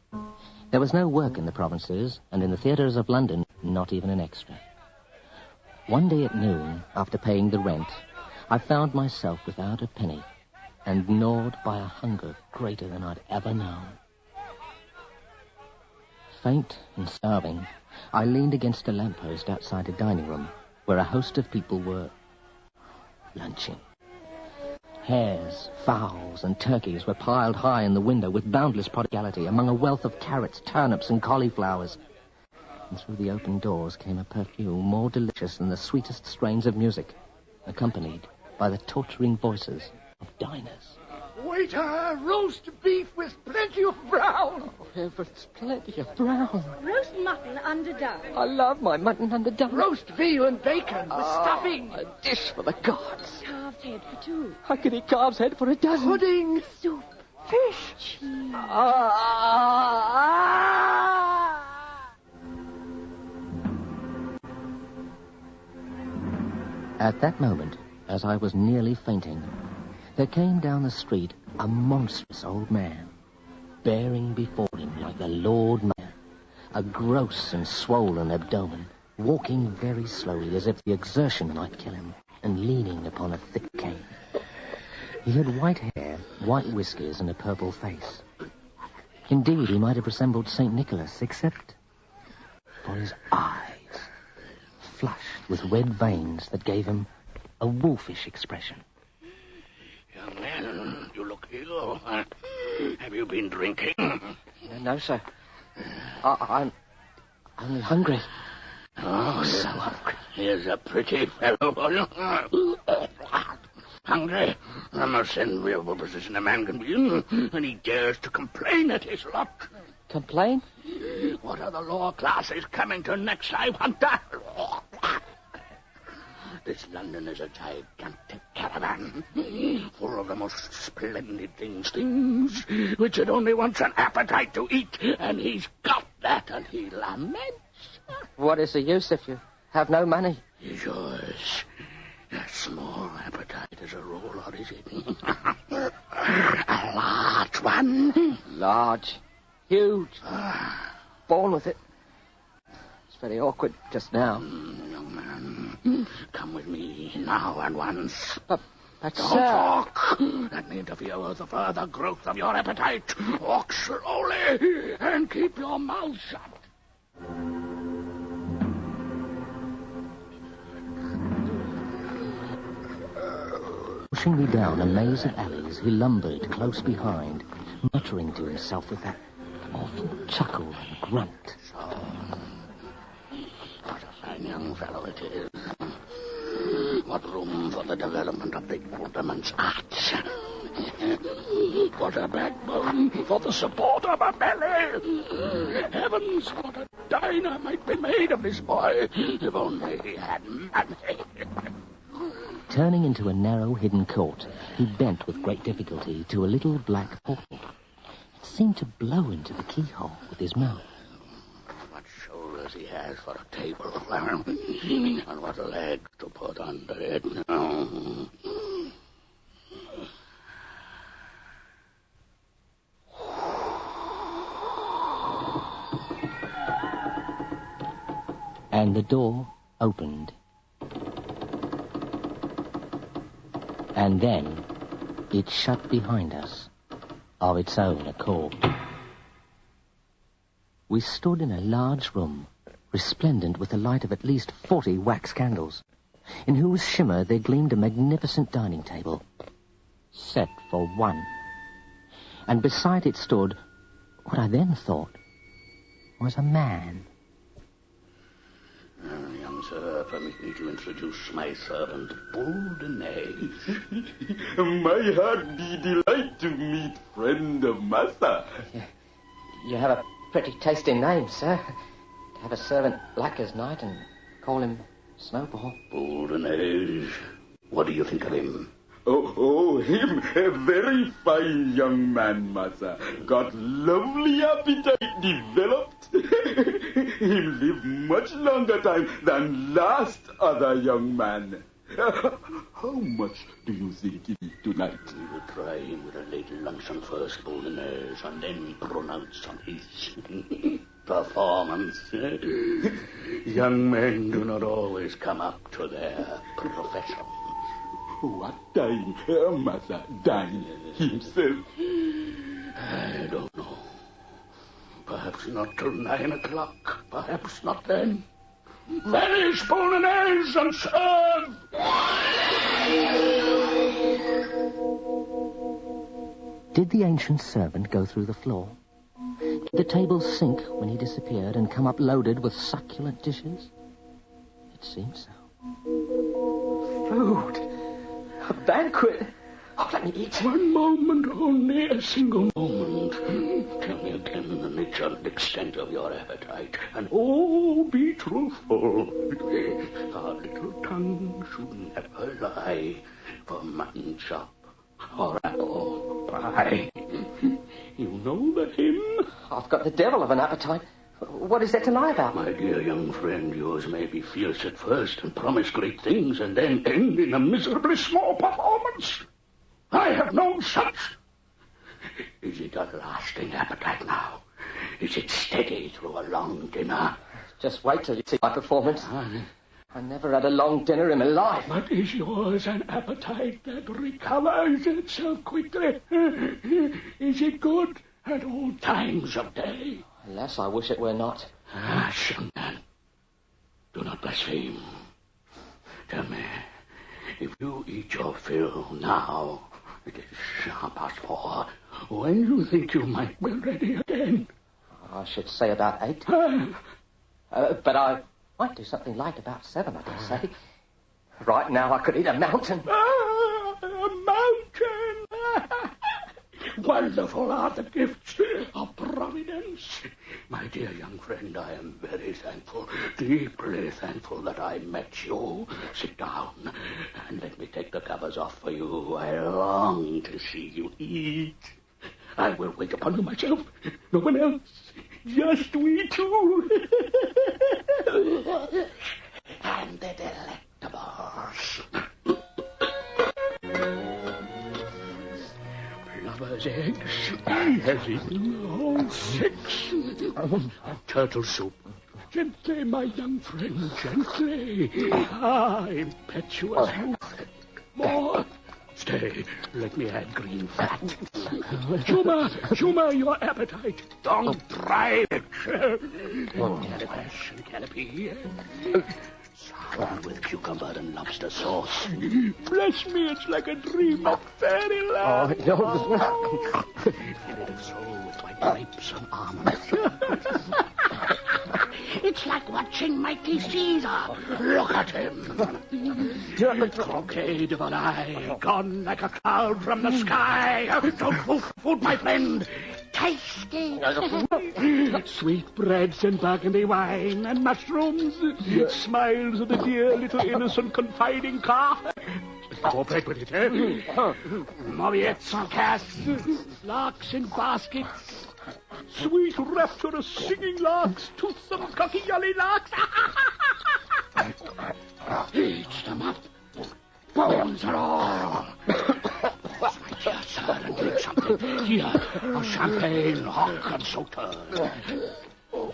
There was no work in the provinces, and in the theatres of London, not even an extra. One day at noon, after paying the rent, I found myself without a penny and gnawed by a hunger greater than I'd ever known. Faint and starving, I leaned against a lamppost outside a dining room where a host of people were lunching. Hares, fowls, and turkeys were piled high in the window with boundless prodigality among a wealth of carrots, turnips, and cauliflowers. And through the open doors came a perfume more delicious than the sweetest strains of music, accompanied by the torturing voices of diners. Waiter, roast beef with plenty of brown. Oh, heavens, plenty of brown. Roast mutton underdone. I love my mutton underdone. Roast veal and bacon with stuffing. A dish for the gods. Calf's head for 2. I could eat calf's head for a dozen. Pudding. Soup. Fish. Cheese. At that moment, as I was nearly fainting, there came down the street a monstrous old man, bearing before him like the Lord Mayor, a gross and swollen abdomen, walking very slowly as if the exertion might kill him, and leaning upon a thick cane. He had white hair, white whiskers, and a purple face. Indeed, he might have resembled St. Nicholas, except for his eyes, flushed with red veins that gave him a wolfish expression. Young man, you look ill. Have you been drinking? No, sir. I'm Only hungry. Oh, so hungry. Here's a pretty fellow for you. Hungry? A most enviable position a man can be in, and he dares to complain at his luck. Complain? What are the lower classes coming to next, I wonder? This London is a gigantic caravan, full of the most splendid things which it only wants an appetite to eat, and he's got that, and he laments. What is the use if you have no money? Is yours a small appetite as a rule, or is it a large one? Large. Huge. Born with it. It's very awkward just now. Young man, come with me now and once. But don't sir... talk. That may interfere with the further growth of your appetite. Walk slowly and keep your mouth shut. Pushing me down a maze of alleys, he lumbered close behind, muttering to himself with that awful chuckle and grunt. What a fine young fellow it is. What room for the development of the alderman's arts. What a backbone for the support of a belly. Heavens, what a diner might be made of this boy if only he had money. Turning into a narrow, hidden court, he bent with great difficulty to a little black portal. It seemed to blow into the keyhole with his mouth. What shoulders he has for a table, and what legs to put under it. And the door opened. And then it shut behind us of its own accord. We stood in a large room, resplendent with the light of at least 40 wax candles, in whose shimmer there gleamed a magnificent dining table, set for one. And beside it stood, what I then thought was a man. Young sir, permit me to introduce my servant, Boldenay. My heart be delight to meet friend of master. You have a pretty tasty name, sir. To have a servant black as night and call him Snowball. Boldenay, what do you think of him? Oh, him a very fine young man, master. Got lovely appetite developed. Him live much longer time than last other young man. How much do you think it is tonight? We will try him with a late luncheon first, Boldenay, and then pronounce on his performance. Young men do not always come up to their profession. What time, master? Dine himself? I don't know. Perhaps not till 9 o'clock. Perhaps not then. Vanish, Boldenay, and serve! Did the ancient servant go through the floor? Did the table sink when he disappeared and come up loaded with succulent dishes? It seemed so. Food! A banquet! Oh, let me eat. One moment only, a single moment. Tell me again the nature and extent of your appetite. And oh, be truthful. Our little tongue should never lie for mutton chop or apple pie. You know the hymn? I've got the devil of an appetite. What is there to lie about? My dear young friend, yours may be fierce at first and promise great things and then end in a miserably small performance. I have known such. Is it a lasting appetite now? Is it steady through a long dinner? Just wait till you see my performance. I never had a long dinner in my life. But is yours an appetite that recovers itself quickly? Is it good at all times of day? Alas, I wish it were not. Hush, young man. Do not blaspheme. Tell me, if you eat your fill now, it is 4:30. When do you think you might be ready again? I should say about 8. But I might do something light about 7, I dare say. Right now I could eat a mountain. A mountain! Wonderful are the gifts of Providence. My dear young friend, I am very thankful, deeply thankful that I met you. Sit down and let me take the covers off for you. I long to see you eat. I will wait upon you myself. No one else. Just we two. And the delectables. Lover's eggs. He has eaten all 6. Turtle soup. Gently, my young friend, gently. Ah, impetuous youth. More. Stay, let me add green fat. Humor your appetite. Don't drive it. Calabash and canopy. Salad with cucumber and lobster sauce. Bless me, it's like a dream of fairyland. Oh, Fill it so with my grapes and almonds. It's like watching mighty Caesar. Look at him. Croquet de volaille, gone like a cloud from the sky. Don't move food, my friend. Tasty. Sweet-breads and burgundy wine and mushrooms. Smiles of the dear little innocent confiding calf. Cooperate with it, eh? Mauviettes en casse. Larks in baskets. Sweet, rapturous singing larks, toothsome, cocky, yelly larks. Eat them up. Bones and all. My dear sir, and drink something. Here, a champagne, hock, and soda.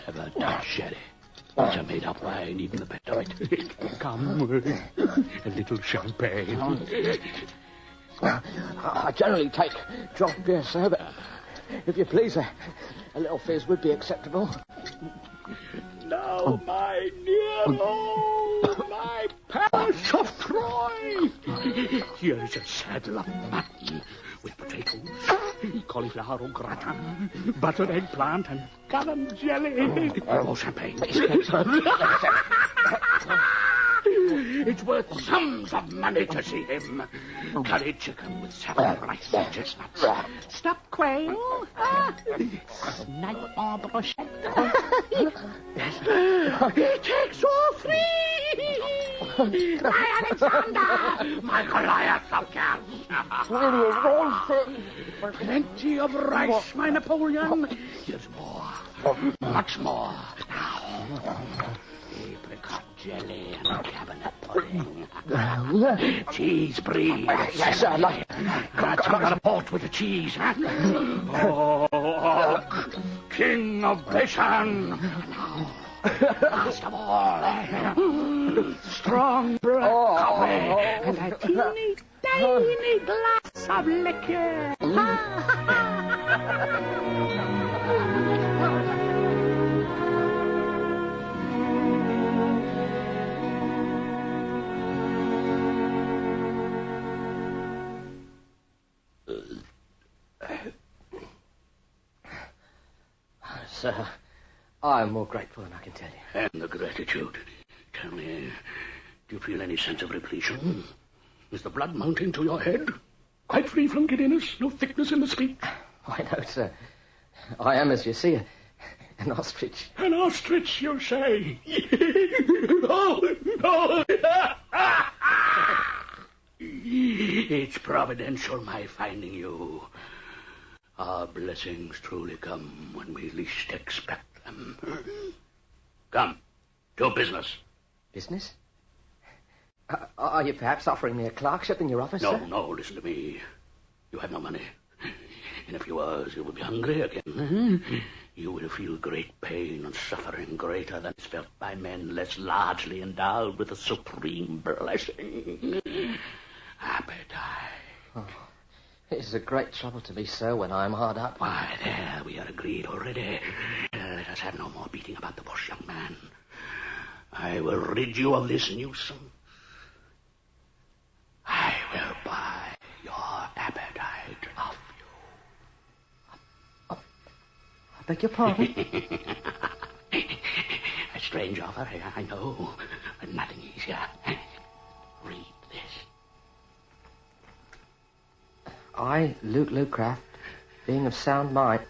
Have a dark sherry. It's a made-up wine, even the best of it. Come, a little champagne. I generally take drunk beer, sir, but if you please, a little fizz would be acceptable. Now, my Nero, my palace of Troy. Here is a saddle of mutton with potatoes, cauliflower au gratin, buttered eggplant, and garum jelly. Oh, champagne. It's worth sums of money to see him. Curry chicken with salad, rice, and chestnuts. Stuffed quail. Snipe en brochette. He takes all 3. My Alexander, my Goliath of Cats. Plenty of rice, my Napoleon. Here's more. Much more. Now. Apricot jelly and cabinet pudding. Cheese brie. Yes, sir, like... That's another port with the cheese, huh? Oh, King of Bashan. Now, last of all, strong black coffee and a teeny tiny glass of liquor. Sir, I'm more grateful than I can tell you. And the gratitude. Tell me, do you feel any sense of repletion? Is the blood mounting to your head? Quite free from giddiness, no thickness in the speech? Why, no, sir. I am, as you see, an ostrich. An ostrich, you say? Oh, no. It's providential, my finding you. Our blessings truly come when we least expect them. Come, to business. Business? Are you perhaps offering me a clerkship in your office, No, sir? no, listen to me. You have no money. In a few hours you will be hungry again. You will feel great pain and suffering greater than is felt by men less largely endowed with a supreme blessing. Appetite. Oh. It is a great trouble to me, sir, when I am hard up. Why, there, we are agreed already. Let us have no more beating about the bush, young man. I will rid you of this nuisance. I will buy your appetite off you. I beg your pardon? That's strange offer, I know. Nothing easier. Read this. I, Luke Lucraft, being of sound mind.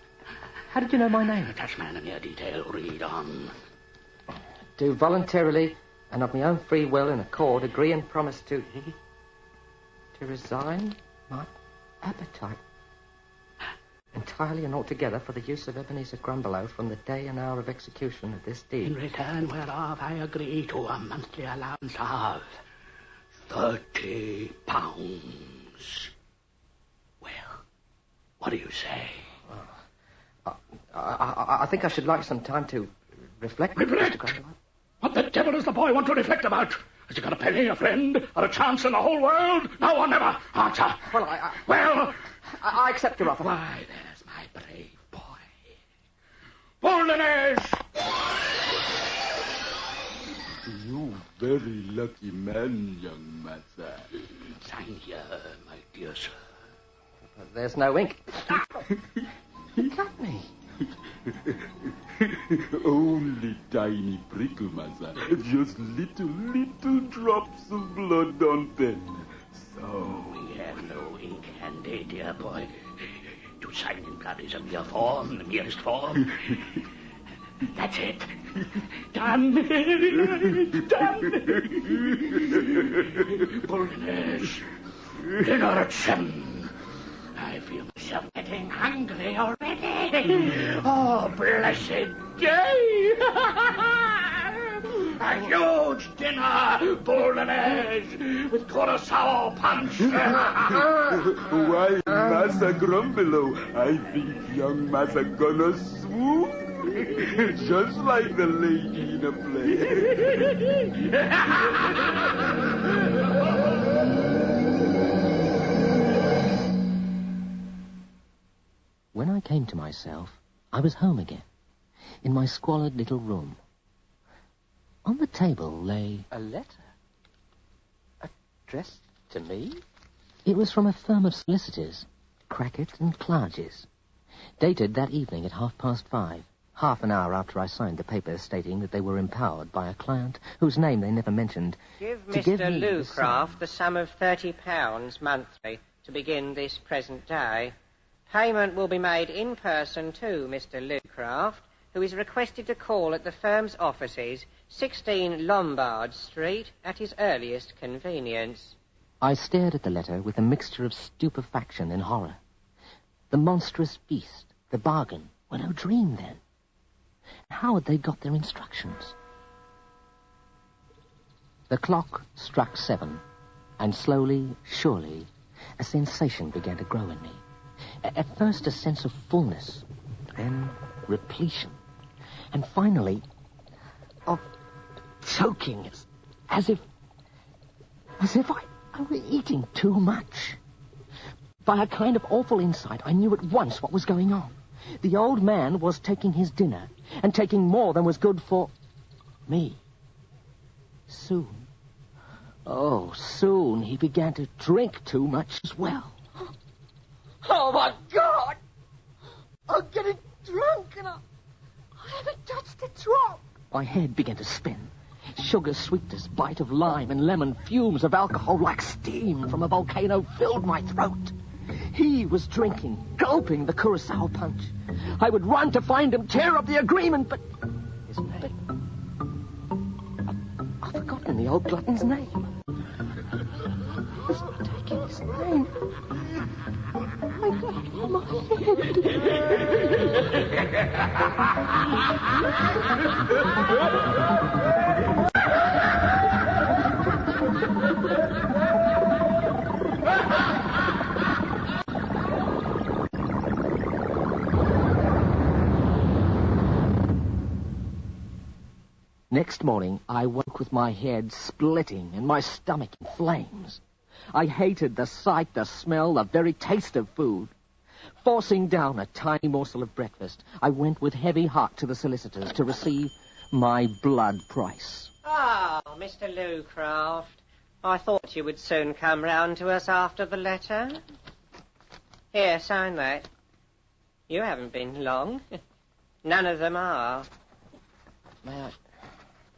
How did you know my name? Touch man in mere detail. Read on. Do voluntarily and of my own free will and accord agree and promise to resign my appetite entirely and altogether for the use of Ebenezer Grumbelow from the day and hour of execution of this deed. In return whereof I agree to a monthly allowance of £30. Well, what do you say? I think I should like some time to reflect. Reflect? What the devil does the boy want to reflect about? Has he got a penny, a friend, or a chance in the whole world? Now or never. Answer. Well, I accept your offer. Why, there's my brave boy. Boldness! You very lucky man, young master. Sign here, my dear sir. There's no ink. You cut me. Only tiny prickle, master. Just little drops of blood on pen. So. We have no ink handy, dear boy. To sign in blood is a mere form, the merest form. That's it. Done. Done. Boldness. Dinner at 7. I feel myself getting hungry already. Oh, blessed day! A huge dinner, Boldness, with curacao punch. Why, Massa Grumbelow, I think young Massa gonna swoon. Just like the lady in a play. When I came to myself, I was home again, in my squalid little room. On the table lay... A letter? Addressed to me? It was from a firm of solicitors, Crackett and Clarges, dated that evening at 5:30, half an hour after I signed the paper stating that they were empowered by a client whose name they never mentioned Give to Mr. give me Lucraft the sum of £30 monthly to begin this present day. Payment will be made in person to Mr. Lucraft, who is requested to call at the firm's offices, 16 Lombard Street, at his earliest convenience. I stared at the letter with a mixture of stupefaction and horror. The monstrous beast, the bargain, were no dream then. How had they got their instructions? The clock struck 7, and slowly, surely, a sensation began to grow in me. At first a sense of fullness, then repletion, and finally of choking, as if I were eating too much. By a kind of awful insight, I knew at once what was going on. The old man was taking his dinner, and taking more than was good for me. Soon, soon he began to drink too much as well. Oh, my God! I'm getting drunk and I haven't touched a drop. My head began to spin. Sugar sweetness, bite of lime, and lemon fumes of alcohol like steam from a volcano filled my throat. He was drinking, gulping the curacao punch. I would run to find him, tear up the agreement, but I've forgotten the old glutton's name. I was taking his name. My God, my Next morning, I woke with my head splitting and my stomach in flames. I hated the sight, the smell, the very taste of food. Forcing down a tiny morsel of breakfast, I went with heavy heart to the solicitors to receive my blood price. Ah, Mr. Lucraft, I thought you would soon come round to us after the letter. Here, sign that. You haven't been long. None of them are.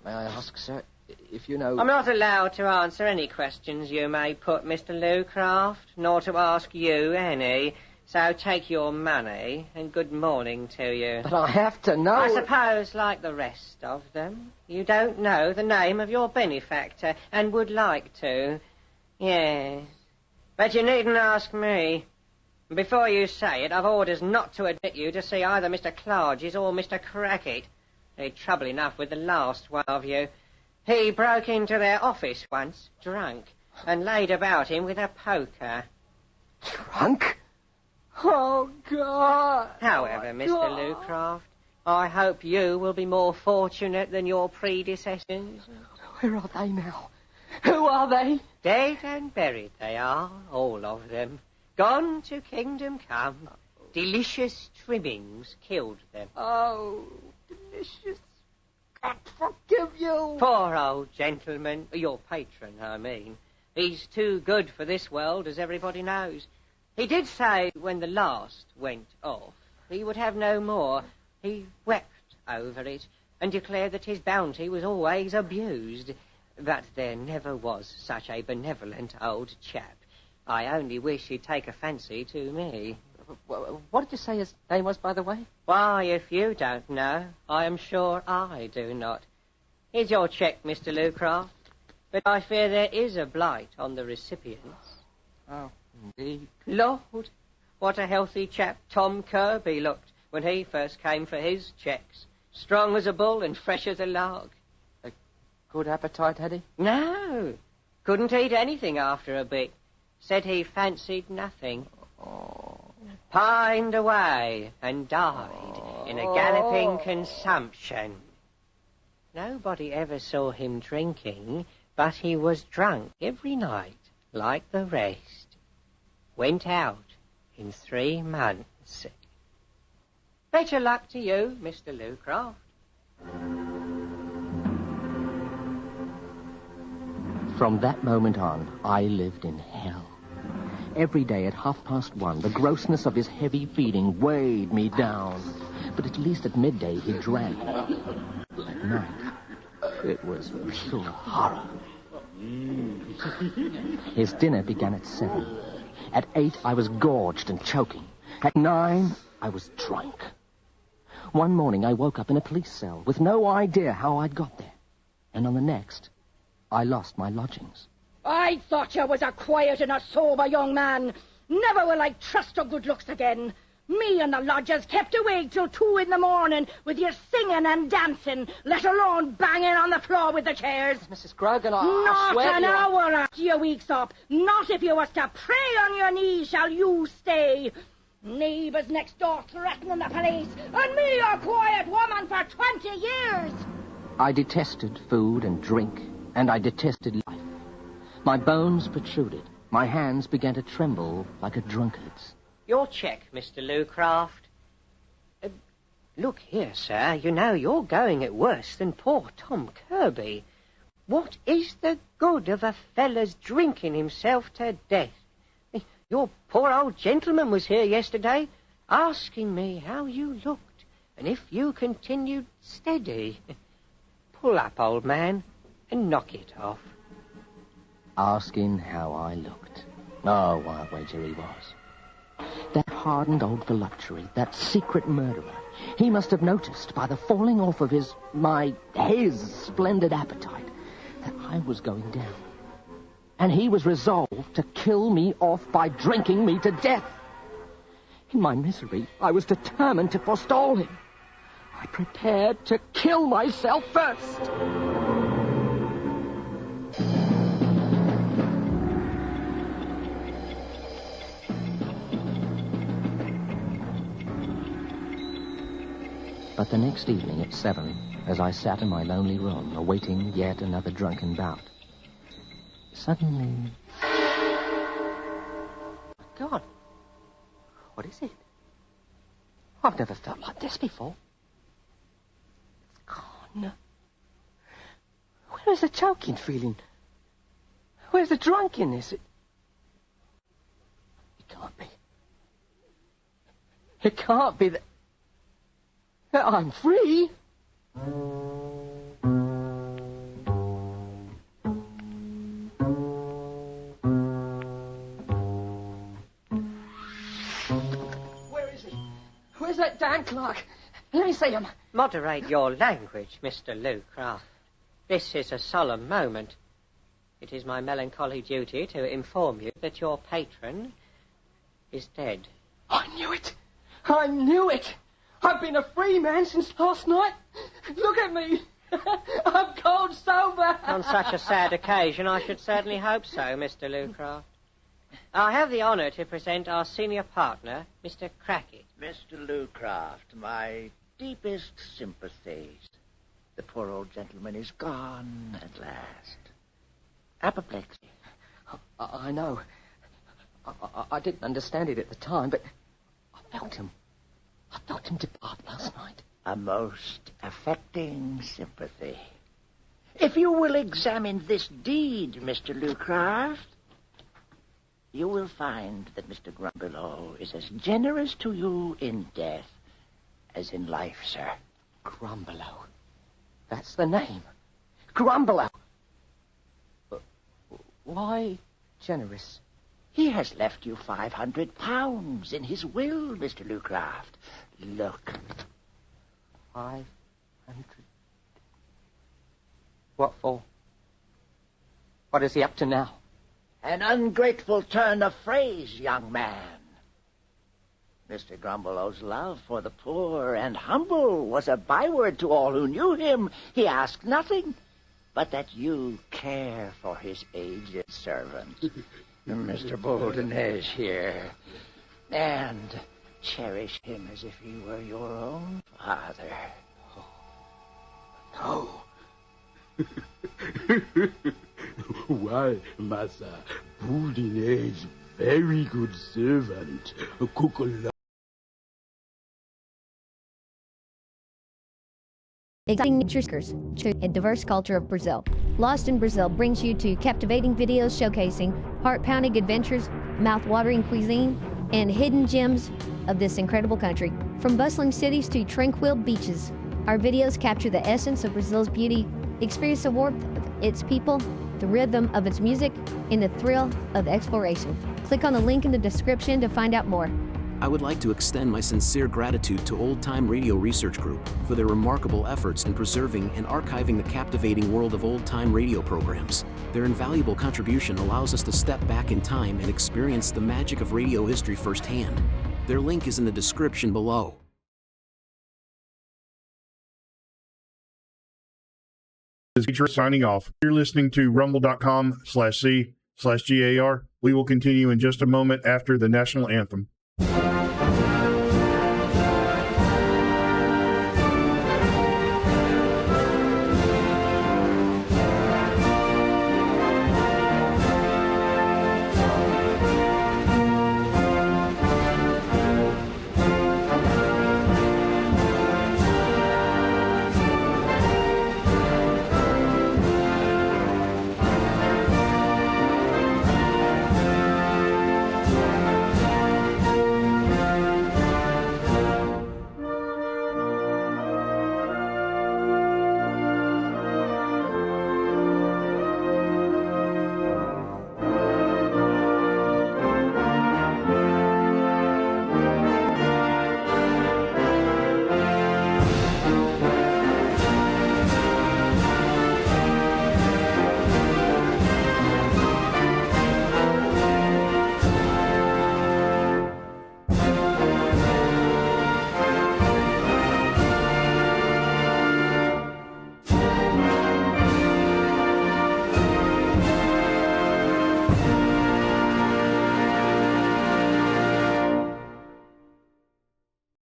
May I ask, sir, if you know... I'm not allowed to answer any questions you may put, Mr. Lucraft, nor to ask you any. So take your money, and good morning to you. But I have to know... I suppose, like the rest of them, you don't know the name of your benefactor, and would like to. Yes. But you needn't ask me. Before you say it, I've orders not to admit you to see either Mr. Clarges or Mr. Crackit. They'd trouble enough with the last one of you. He broke into their office once, drunk, and laid about him with a poker. Drunk? Oh, God. However, Mr. Lucraft, I hope you will be more fortunate than your predecessors. Where are they now? Who are they? Dead and buried they are, all of them. Gone to kingdom come. Delicious trimmings killed them. Oh, delicious. God forgive you. Poor old gentleman, your patron, I mean. He's too good for this world, as everybody knows. He did say when the last went off, he would have no more. He wept over it and declared that his bounty was always abused. But there never was such a benevolent old chap. I only wish he'd take a fancy to me. What did you say his name was, by the way? Why, if you don't know, I am sure I do not. Here's your cheque, Mr. Lucraft. But I fear there is a blight on the recipients. Oh, indeed. Lord, what a healthy chap Tom Kirby looked when he first came for his cheques. Strong as a bull and fresh as a lark. A good appetite, had he? No. Couldn't eat anything after a bit. Said he fancied nothing. Oh. Pined away and died in a galloping consumption. Nobody ever saw him drinking, but he was drunk every night, like the rest. Went out in 3 months. Better luck to you, Mr. Lucraft. From that moment on, I lived in hell. Every day at 1:30, the grossness of his heavy feeding weighed me down. But at least at midday he drank. At night, it was pure horror. His dinner began at 7. At 8, I was gorged and choking. At 9, I was drunk. One morning, I woke up in a police cell with no idea how I'd got there. And on the next, I lost my lodgings. I thought you was a quiet and a sober young man. Never will I trust your good looks again. Me and the lodgers kept awake till 2 in the morning with you singing and dancing, let alone banging on the floor with the chairs. Mrs. Grogan, I Not swear an to you... hour after your week's up. Not if you was to pray on your knees shall you stay. Neighbours next door threatening the police, and me a quiet woman for 20 years. I detested food and drink, and I detested life. My bones protruded. My hands began to tremble like a drunkard's. Your cheque, Mr. Lucraft. Look here, sir. You know, you're going it worse than poor Tom Kirby. What is the good of a fella's drinking himself to death? Your poor old gentleman was here yesterday asking me how you looked and if you continued steady. Pull up, old man, and knock it off. Asking how I looked. Oh, what a wager he was. That hardened old voluptuary, that secret murderer, he must have noticed by the falling off of his splendid appetite that I was going down. And he was resolved to kill me off by drinking me to death. In my misery, I was determined to forestall him. I prepared to kill myself first. But the next evening at 7, as I sat in my lonely room, awaiting yet another drunken bout, suddenly... God, what is it? I've never felt like this before. It's gone. Where is the choking feeling? Where's the drunkenness? It can't be. It can't be that I'm free. Where's that damn clerk? Let me see him. Moderate your language, Mr. Lucraft. This is a solemn moment. It is my melancholy duty to inform you that your patron is dead. I knew it. I knew it. I've been a free man since last night. Look at me. I'm cold sober. On such a sad occasion, I should certainly hope so, Mr. Lucraft. I have the honour to present our senior partner, Mr. Crackett. Mr. Lucraft, my deepest sympathies. The poor old gentleman is gone at last. Apoplexy. I know. I didn't understand it at the time, but I felt him. I felt him depart last night. A most affecting sympathy. If you will examine this deed, Mr. Lucraft, you will find that Mr. Grumbelow is as generous to you in death as in life, sir. Grumbelow. That's the name. Grumbelow. Why generous? He has left you £500 in his will, Mr. Lucraft. Look. 500. What for? What is he up to now? An ungrateful turn of phrase, young man. Mr. Grumbelow's love for the poor and humble was a byword to all who knew him. He asked nothing but that you care for his aged servant, Mr. Boldenez here, and cherish him as if he were your own father. No. Why, Massa, Boldenez, very good servant. Cook a lot. Exciting natures to a diverse culture of Brazil. Lost in Brazil brings you to captivating videos showcasing heart-pounding adventures, mouth-watering cuisine, and hidden gems of this incredible country. From bustling cities to tranquil beaches, our videos capture the essence of Brazil's beauty, experience the warmth of its people, the rhythm of its music, and the thrill of exploration. Click on the link in the description to find out more. I would like to extend my sincere gratitude to Old Time Radio Research Group for their remarkable efforts in preserving and archiving the captivating world of old-time radio programs. Their invaluable contribution allows us to step back in time and experience the magic of radio history firsthand. Their link is in the description below. This is signing off. You're listening to rumble.com/c/GAR. We will continue in just a moment after the national anthem.